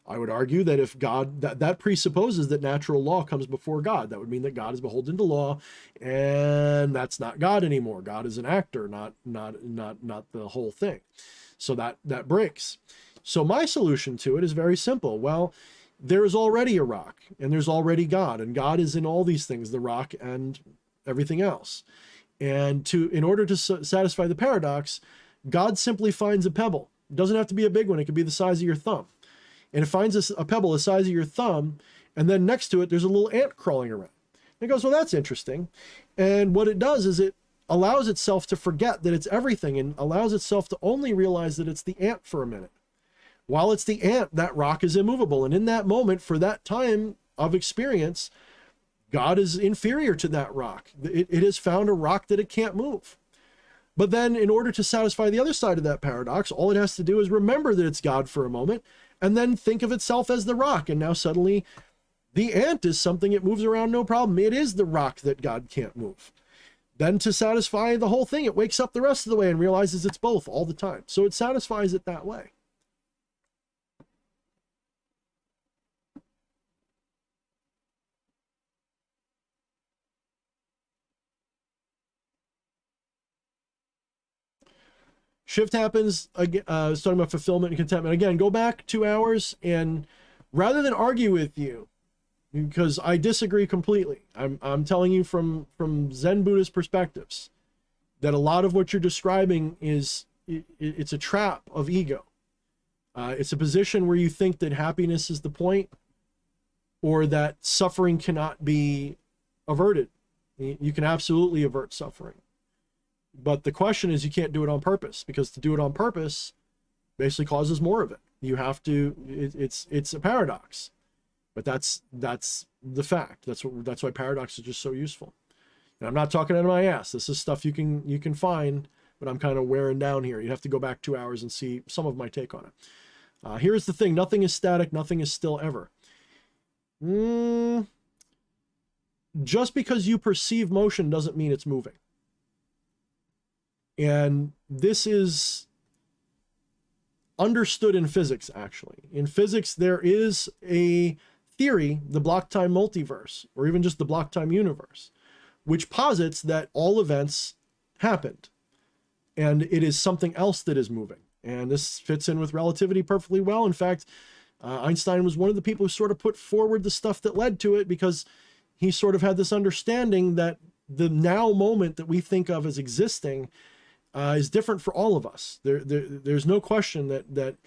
I would argue that if God, that presupposes that natural law comes before God. That would mean that God is beholden to law, and that's not God anymore. God is an actor, not the whole thing. So that breaks. So my solution to it is very simple. Well, there is already a rock, and there's already God, and God is in all these things, the rock and everything else. And in order to satisfy the paradox, God simply finds a pebble. It doesn't have to be a big one. It could be the size of your thumb. And it finds a pebble the size of your thumb, And then next to it, there's a little ant crawling around. And it goes, well, that's interesting. And what it does is it allows itself to forget that it's everything and allows itself to only realize that it's the ant for a minute. While it's the ant, that rock is immovable. And in that moment, for that time of experience, God is inferior to that rock. It has found a rock that it can't move. But then in order to satisfy the other side of that paradox, all it has to do is remember that it's God for a moment and then think of itself as the rock. And now suddenly the ant is something it moves around no problem. It is the rock that God can't move. Then to satisfy the whole thing, it wakes up the rest of the way and realizes it's both all the time. So it satisfies it that way. Shift happens, again, talking about fulfillment and contentment. Again, go back 2 hours, and rather than argue with you, because I disagree completely, I'm telling you from Zen Buddhist perspectives that a lot of what you're describing is, it's a trap of ego. It's a position where you think that happiness is the point, or that suffering cannot be averted. You can absolutely avert suffering. But the question is, you can't do it on purpose, because to do it on purpose basically causes more of it. You have to, it's a paradox, but that's the fact. That's why paradox is just so useful. And I'm not talking out of my ass. This is stuff you can find, but I'm kind of wearing down here. You have to go back 2 hours and see some of my take on it. Here's the thing. Nothing is static. Nothing is still ever. Just because you perceive motion doesn't mean it's moving. And this is understood in physics, actually. In physics, there is a theory, the block time multiverse, or even just the block time universe, which posits that all events happened, and it is something else that is moving. And this fits in with relativity perfectly well. In fact, Einstein was one of the people who sort of put forward the stuff that led to it, because he sort of had this understanding that the now moment that we think of as existing is different for all of us. There's no question that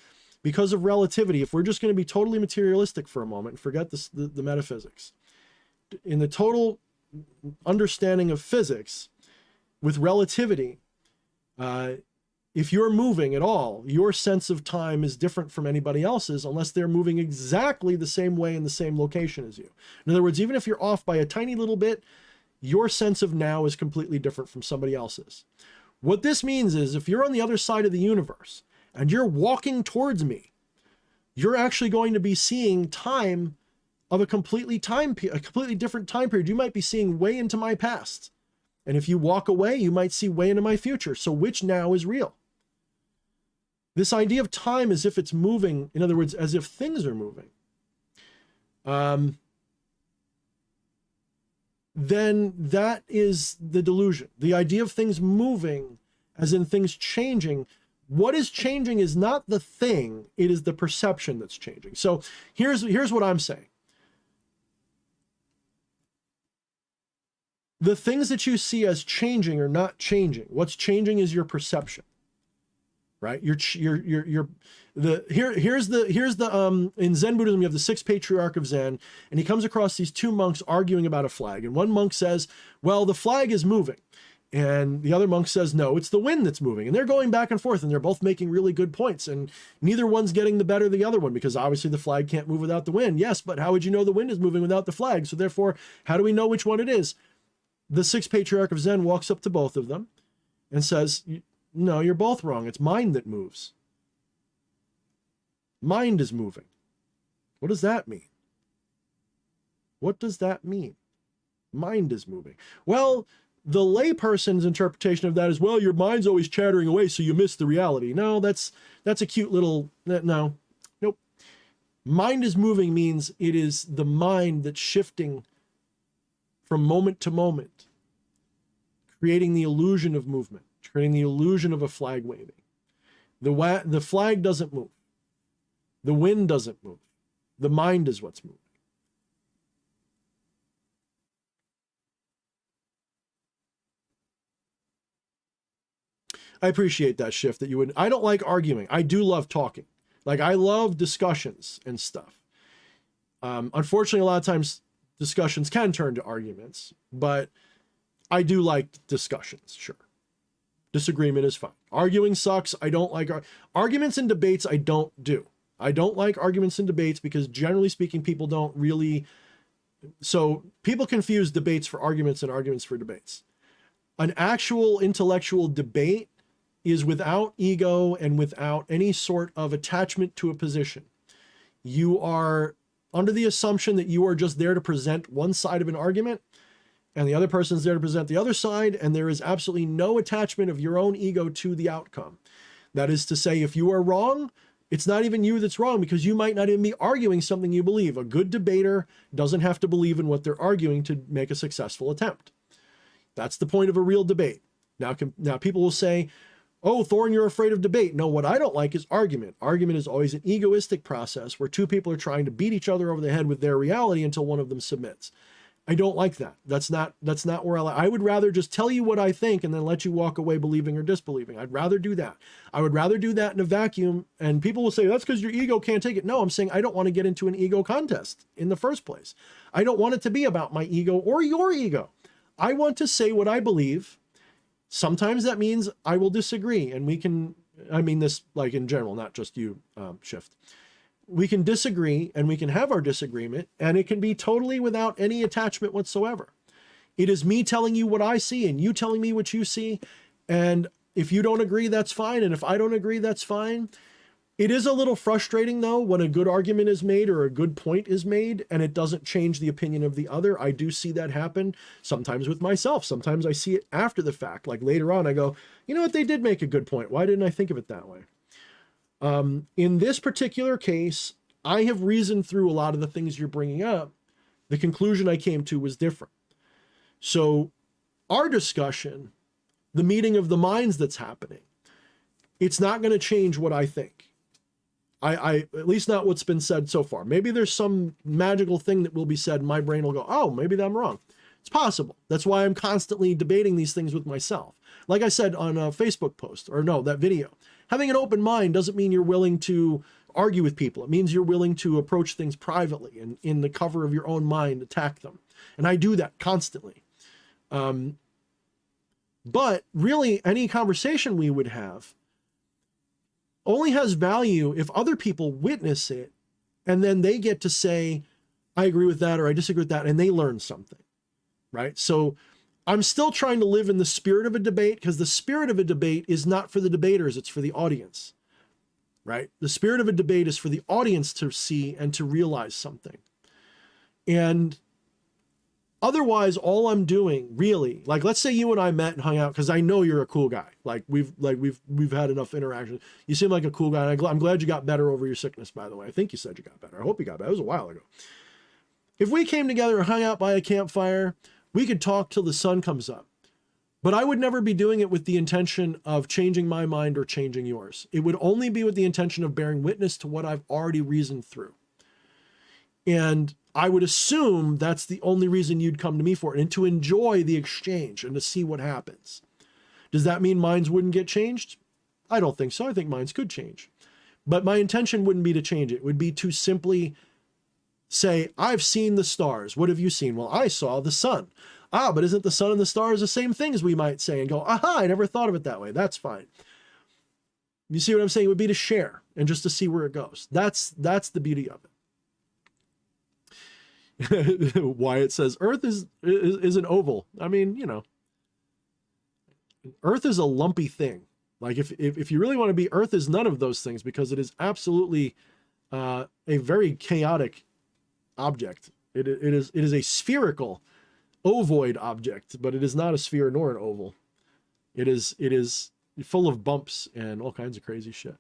because of relativity, if we're just going to be totally materialistic for a moment and forget the metaphysics, in the total understanding of physics with relativity, if you're moving at all, your sense of time is different from anybody else's unless they're moving exactly the same way in the same location as you. In other words, even if you're off by a tiny little bit, your sense of now is completely different from somebody else's. What this means is, if you're on the other side of the universe and you're walking towards me, you're actually going to be seeing time of a completely different time period. You might be seeing way into my past. And if you walk away, you might see way into my future. So which now is real? This idea of time as if it's moving, in other words, as if things are moving, then that is the delusion. The idea of things moving, as in things changing. What is changing is not the thing, it is the perception that's changing. So here's what I'm saying. The things that you see as changing are not changing. What's changing is your perception, right? Here's the in Zen Buddhism, you have the sixth patriarch of Zen, and he comes across these two monks arguing about a flag. And one monk says, well, the flag is moving. And the other monk says, no, it's the wind that's moving. And they're going back and forth, and they're both making really good points. And neither one's getting the better of the other one, because obviously the flag can't move without the wind. Yes, but how would you know the wind is moving without the flag? So therefore, how do we know which one it is? The sixth patriarch of Zen walks up to both of them and says, no, you're both wrong. It's mind that moves. Mind is moving. What does that mean? What does that mean? Mind is moving. Well, the layperson's interpretation of that is, well, your mind's always chattering away, so you miss the reality. No, that's a cute little, no, nope. Mind is moving means it is the mind that's shifting from moment to moment, creating the illusion of movement, creating the illusion of a flag waving. The flag doesn't move. The wind doesn't move. The mind is what's moving. I appreciate that shift that you would. I don't like arguing. I do love talking. Like, I love discussions and stuff. Unfortunately, a lot of times discussions can turn to arguments, but I do like discussions, sure. Disagreement is fine. Arguing sucks. I don't like arguments and debates. I don't do. I don't like arguments and debates because generally speaking, people don't really. So people confuse debates for arguments and arguments for debates. An actual intellectual debate is without ego and without any sort of attachment to a position. You are under the assumption that you are just there to present one side of an argument and the other person's there to present the other side, and there is absolutely no attachment of your own ego to the outcome. That is to say, if you are wrong, it's not even you that's wrong because you might not even be arguing something you believe. A good debater doesn't have to believe in what they're arguing to make a successful attempt. That's the point of a real debate. Now people will say, oh, Thorne, you're afraid of debate. No, what I don't like is argument. Argument is always an egoistic process where two people are trying to beat each other over the head with their reality until one of them submits. I don't like that. That's not where I would rather just tell you what I think and then let you walk away believing or disbelieving. I'd rather do that. I would rather do that in a vacuum. And people will say, that's because your ego can't take it. No, I'm saying I don't want to get into an ego contest in the first place. I don't want it to be about my ego or your ego. I want to say what I believe. Sometimes that means I will disagree, and I mean this like in general, not just you, Shift. We can disagree and we can have our disagreement, and it can be totally without any attachment whatsoever. It is me telling you what I see and you telling me what you see. And if you don't agree, that's fine. And if I don't agree, that's fine. It is a little frustrating though, when a good argument is made or a good point is made and it doesn't change the opinion of the other. I do see that happen sometimes with myself. Sometimes I see it after the fact, like later on I go, you know what? They did make a good point. Why didn't I think of it that way? In this particular case, I have reasoned through a lot of the things you're bringing up. The conclusion I came to was different. So our discussion, the meeting of the minds that's happening, it's not going to change what I think. I at least not what's been said so far. Maybe there's some magical thing that will be said and my brain will go, oh, maybe I'm wrong. It's possible. That's why I'm constantly debating these things with myself. Like I said on a Facebook post, or no, that video, having an open mind doesn't mean you're willing to argue with people. It means you're willing to approach things privately and in the cover of your own mind, attack them. And I do that constantly. But really any conversation we would have only has value if other people witness it and then they get to say, I agree with that or I disagree with that, and they learn something, right? So I'm still trying to live in the spirit of a debate, because the spirit of a debate is not for the debaters, it's for the audience, right? The spirit of a debate is for the audience to see and to realize something. And otherwise, all I'm doing really, like, let's say you and I met and hung out, because I know you're a cool guy. We've had enough interaction. You seem like a cool guy. And I'm glad you got better over your sickness, by the way. I think you said you got better. I hope you got better. It was a while ago. If we came together and hung out by a campfire, we could talk till the sun comes up. But I would never be doing it with the intention of changing my mind or changing yours. It would only be with the intention of bearing witness to what I've already reasoned through. And I would assume that's the only reason you'd come to me for it, and to enjoy the exchange and to see what happens. Does that mean minds wouldn't get changed? I don't think so. I think minds could change. But my intention wouldn't be to change it. It would be to simply say, I've seen the stars. What have you seen? Well, I saw the sun. Ah, but isn't the sun and the stars the same things, we might say, and go, aha, I never thought of it that way. That's fine. You see what I'm saying? It would be to share and just to see where it goes. That's the beauty of it. Wyatt says, Earth is an oval. I mean, you know, Earth is a lumpy thing. Like if you really want to be, Earth is none of those things, because it is absolutely a very chaotic object. It is a spherical ovoid object, but it is not a sphere nor an oval. It is full of bumps and all kinds of crazy shit.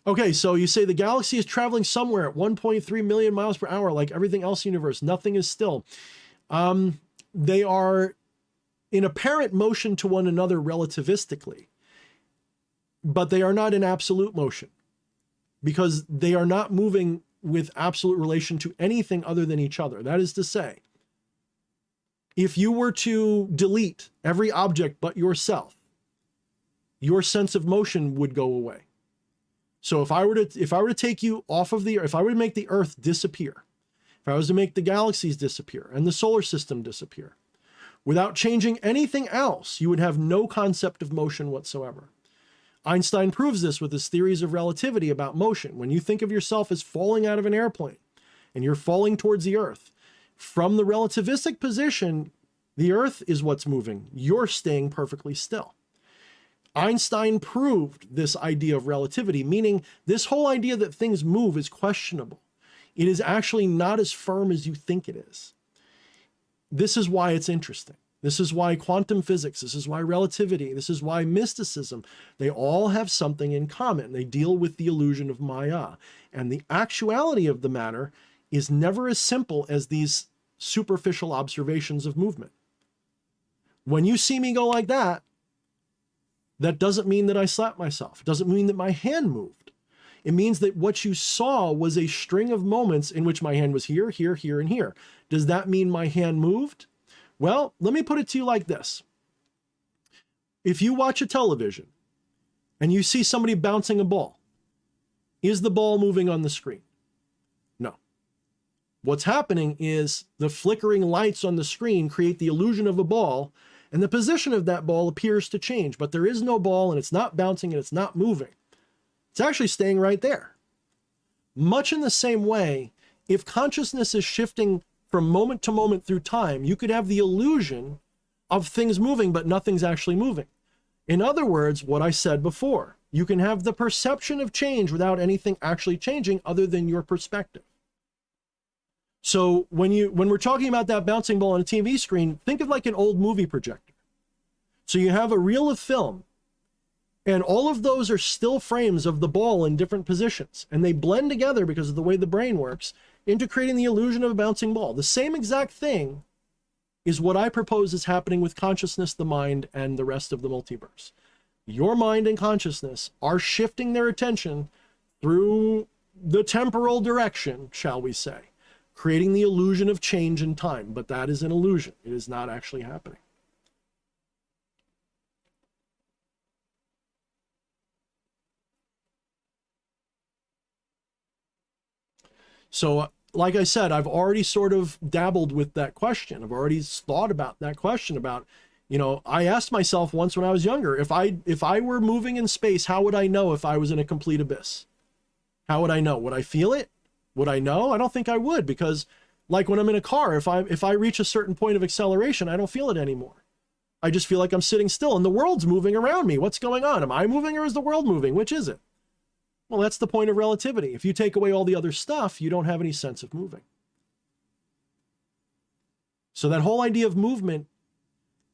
Okay, so you say the galaxy is traveling somewhere at 1.3 million miles per hour, like everything else in the universe. Nothing is still. They are in apparent motion to one another relativistically, but they are not in absolute motion, because they are not moving with absolute relation to anything other than each other. That is to say, if you were to delete every object but yourself, your sense of motion would go away. So if I were to take you off of if I were to make the Earth disappear, if I was to make the galaxies disappear and the solar system disappear, without changing anything else, you would have no concept of motion whatsoever. Einstein proves this with his theories of relativity about motion. When you think of yourself as falling out of an airplane and you're falling towards the Earth, from the relativistic position, the Earth is what's moving. You're staying perfectly still. Einstein proved this idea of relativity, meaning this whole idea that things move is questionable. It is actually not as firm as you think it is. This is why it's interesting. This is why quantum physics, this is why relativity, this is why mysticism, they all have something in common. They deal with the illusion of Maya. And the actuality of the matter is never as simple as these superficial observations of movement. When you see me go like that, that doesn't mean that I slapped myself. It doesn't mean that my hand moved. It means that what you saw was a string of moments in which my hand was here, here, here, and here. Does that mean my hand moved? Well, let me put it to you like this. If you watch a television and you see somebody bouncing a ball, is the ball moving on the screen? No. What's happening is the flickering lights on the screen create the illusion of a ball, and the position of that ball appears to change, but there is no ball and it's not bouncing and it's not moving. It's actually staying right there. Much in the same way, if consciousness is shifting from moment to moment through time, you could have the illusion of things moving, but nothing's actually moving. In other words, what I said before, you can have the perception of change without anything actually changing other than your perspective. So when we're talking about that bouncing ball on a TV screen, think of like an old movie projector. So you have a reel of film, and all of those are still frames of the ball in different positions, and they blend together because of the way the brain works into creating the illusion of a bouncing ball. The same exact thing is what I propose is happening with consciousness, the mind, and the rest of the multiverse. Your mind and consciousness are shifting their attention through the temporal direction, shall we say, creating the illusion of change in time, but that is an illusion. It is not actually happening. So, like I said, I've already sort of dabbled with that question. I've already thought about that question about, I asked myself once when I was younger, if I were moving in space, how would I know if I was in a complete abyss? How would I know? Would I feel it? Would I know? I don't think I would, because like when I'm in a car, if I reach a certain point of acceleration, I don't feel it anymore. I just feel like I'm sitting still and the world's moving around me. What's going on? Am I moving or is the world moving? Which is it? Well, that's the point of relativity. If you take away all the other stuff, you don't have any sense of moving. So that whole idea of movement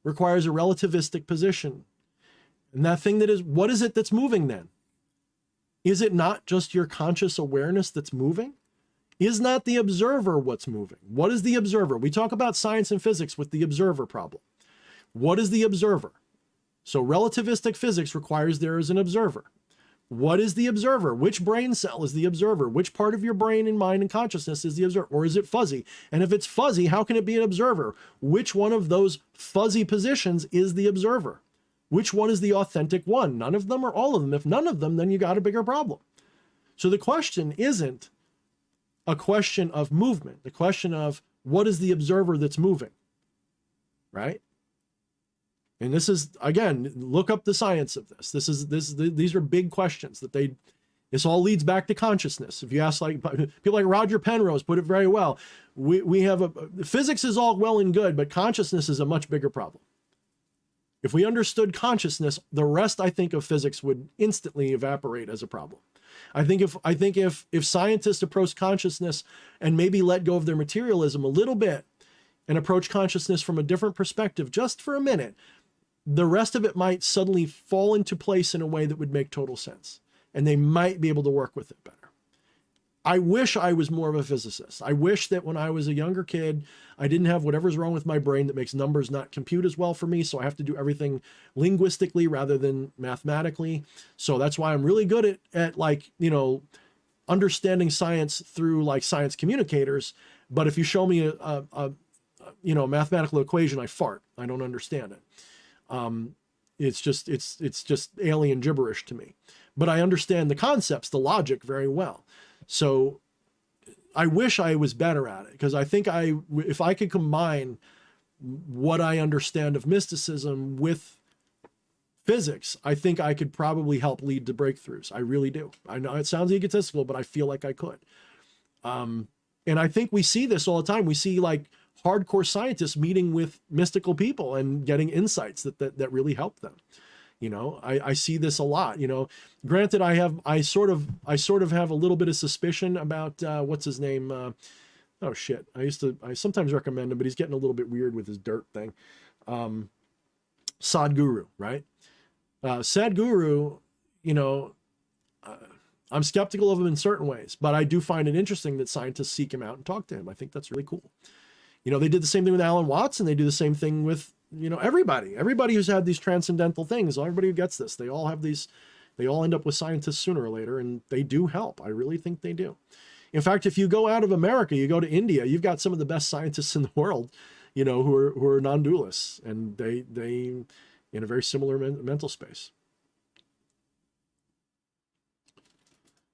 requires a relativistic position. And that thing that is, what is it that's moving then? Is it not just your conscious awareness that's moving? Is not the observer what's moving? What is the observer? We talk about science and physics with the observer problem. What is the observer? So relativistic physics requires there is an observer. What is the observer? Which brain cell is the observer? Which part of your brain and mind and consciousness is the observer? Or is it fuzzy? And if it's fuzzy, how can it be an observer? Which one of those fuzzy positions is the observer? Which one is the authentic one? None of them or all of them? If none of them, then you got a bigger problem. So the question isn't a question of movement. The question of what is the observer that's moving, right? And this is, again, look up the science of this. These are big questions that this all leads back to consciousness. If you ask people like Roger Penrose put it very well, we have physics is all well and good, but consciousness is a much bigger problem. If we understood consciousness, the rest, I think, of physics would instantly evaporate as a problem. I think if scientists approach consciousness and maybe let go of their materialism a little bit and approach consciousness from a different perspective just for a minute, the rest of it might suddenly fall into place in a way that would make total sense. And they might be able to work with it better. I wish I was more of a physicist. I wish that when I was a younger kid, I didn't have whatever's wrong with my brain that makes numbers not compute as well for me. So I have to do everything linguistically rather than mathematically. So that's why I'm really good at understanding science through like science communicators. But if you show me a mathematical equation, I fart. I don't understand it. It's just alien gibberish to me. but I understand the concepts, the logic very well. So I wish I was better at it, because I think if I could combine what I understand of mysticism with physics, I think I could probably help lead to breakthroughs. I really do. I know it sounds egotistical, but I feel like I could. And I think we see this all the time. We see like hardcore scientists meeting with mystical people and getting insights that really help them. You know, I see this a lot. You know, granted, I sort of have a little bit of suspicion about what's his name. Oh shit! I sometimes recommend him, but he's getting a little bit weird with his dirt thing. Sadhguru, right? Sadhguru, you know, I'm skeptical of him in certain ways, but I do find it interesting that scientists seek him out and talk to him. I think that's really cool. You know, they did the same thing with Alan Watts, and they do the same thing with, you know, everybody who's had these transcendental things. Everybody who gets this, they all end up with scientists sooner or later, and they do help. I really think they do. In fact, if you go out of America, you go to India, you've got some of the best scientists in the world, you know, who are non-dualists, and they in a very similar mental space.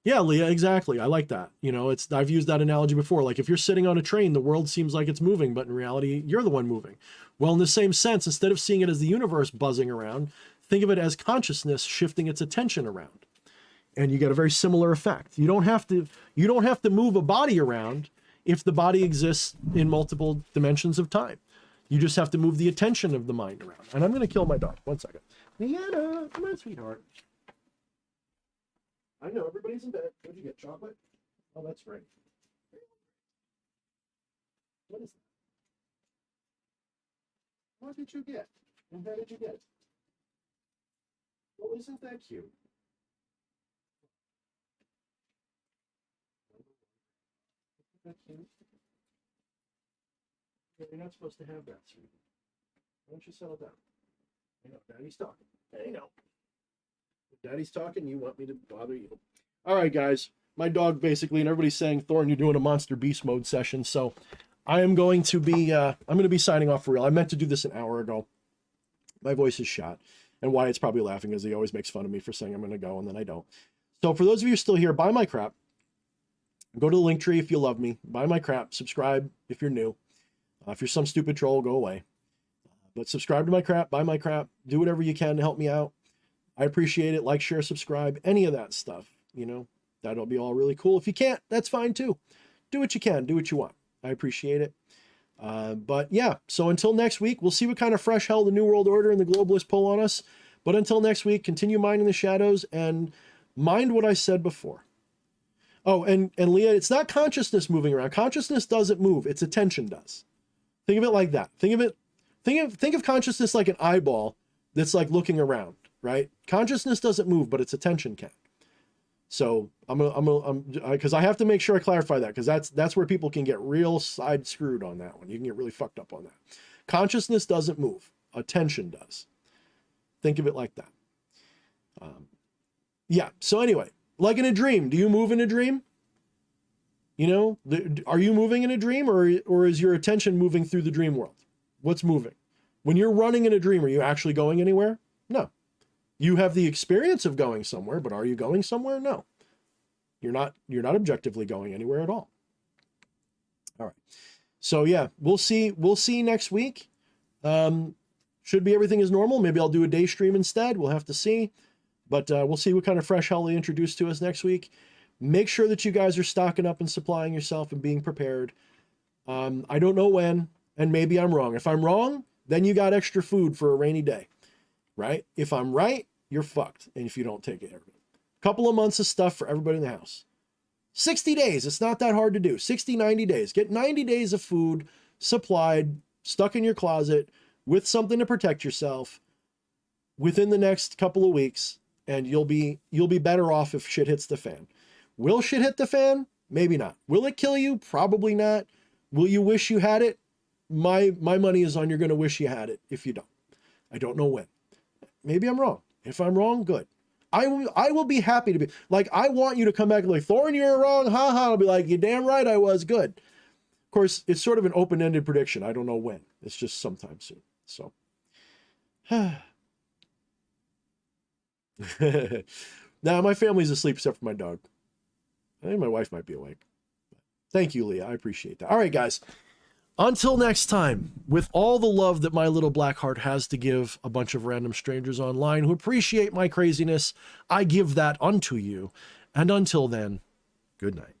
Yeah, Leah, exactly. I like that. You know, I've used that analogy before. Like if you're sitting on a train, the world seems like it's moving, but in reality, you're the one moving. Well, in the same sense, instead of seeing it as the universe buzzing around, think of it as consciousness shifting its attention around. And you get a very similar effect. You don't have to move a body around if the body exists in multiple dimensions of time. You just have to move the attention of the mind around. And I'm going to kill my dog. 1 second. Leanna, come on, sweetheart. I know, everybody's in bed. What'd you get, chocolate? Oh, that's right. What is that? What did you get? And how did you get it? Well, isn't that cute? Isn't that cute? Yeah, you're not supposed to have that, sweetie. Why don't you settle down? I know, Daddy's talking. I know. If Daddy's talking, you want me to bother you. All right, guys. My dog basically, and everybody's saying, Thorne, you're doing a Monster Beast mode session. So I am going to be, I'm going to be signing off for real. I meant to do this an hour ago. My voice is shot. And Wyatt's probably laughing because he always makes fun of me for saying I'm going to go and then I don't. So for those of you still here, buy my crap. Go to the Linktree if you love me. Buy my crap. Subscribe if you're new. If you're some stupid troll, go away. But subscribe to my crap. Buy my crap. Do whatever you can to help me out. I appreciate it. Like, share, subscribe, any of that stuff. You know, that'll be all really cool. If you can't, that's fine too. Do what you can. Do what you want. I appreciate it. But yeah, so until next week, we'll see what kind of fresh hell the New World Order and the globalists pull on us. But until next week, continue minding the shadows and mind what I said before. Oh, and Leah, it's not consciousness moving around. Consciousness doesn't move. Its attention does. Think of it like that. Think of consciousness like an eyeball that's like looking around, right? Consciousness doesn't move, but its attention can. So because I have to make sure I clarify that, because that's where people can get real side screwed on that one. You can get really fucked up on that. Consciousness doesn't move. Attention does. Think of it like that. Yeah. So anyway, like in a dream, do you move in a dream? You know, are you moving in a dream, or is your attention moving through the dream world? What's moving? When you're running in a dream, are you actually going anywhere? No. You have the experience of going somewhere, but are you going somewhere? No. You're not objectively going anywhere at all. All right. So yeah, we'll see next week. Should be everything is normal. Maybe I'll do a day stream instead. We'll have to see. But we'll see what kind of fresh hell they introduce to us next week. Make sure that you guys are stocking up and supplying yourself and being prepared. I don't know when, and maybe I'm wrong. If I'm wrong, then you got extra food for a rainy day, right? If I'm right, you're fucked. And if you don't take it, couple of months of stuff for everybody in the house. 60 days. It's not that hard to do. 60, 90 days. Get 90 days of food supplied, stuck in your closet with something to protect yourself within the next couple of weeks. And you'll be better off if shit hits the fan. Will shit hit the fan? Maybe not. Will it kill you? Probably not. Will you wish you had it? My money is on you're going to wish you had it if you don't. I don't know when. Maybe I'm wrong. If I'm wrong, good. I will be happy to be like, I want you to come back and like, Thorne, you're wrong. Ha ha. I'll be like, you're damn right I was. Good. Of course, it's sort of an open-ended prediction. I don't know when. It's just sometime soon. So Nah, my family's asleep except for my dog. I think my wife might be awake. Thank you, Leah. I appreciate that. All right, guys. Until next time, with all the love that my little black heart has to give a bunch of random strangers online who appreciate my craziness, I give that unto you. And until then, good night.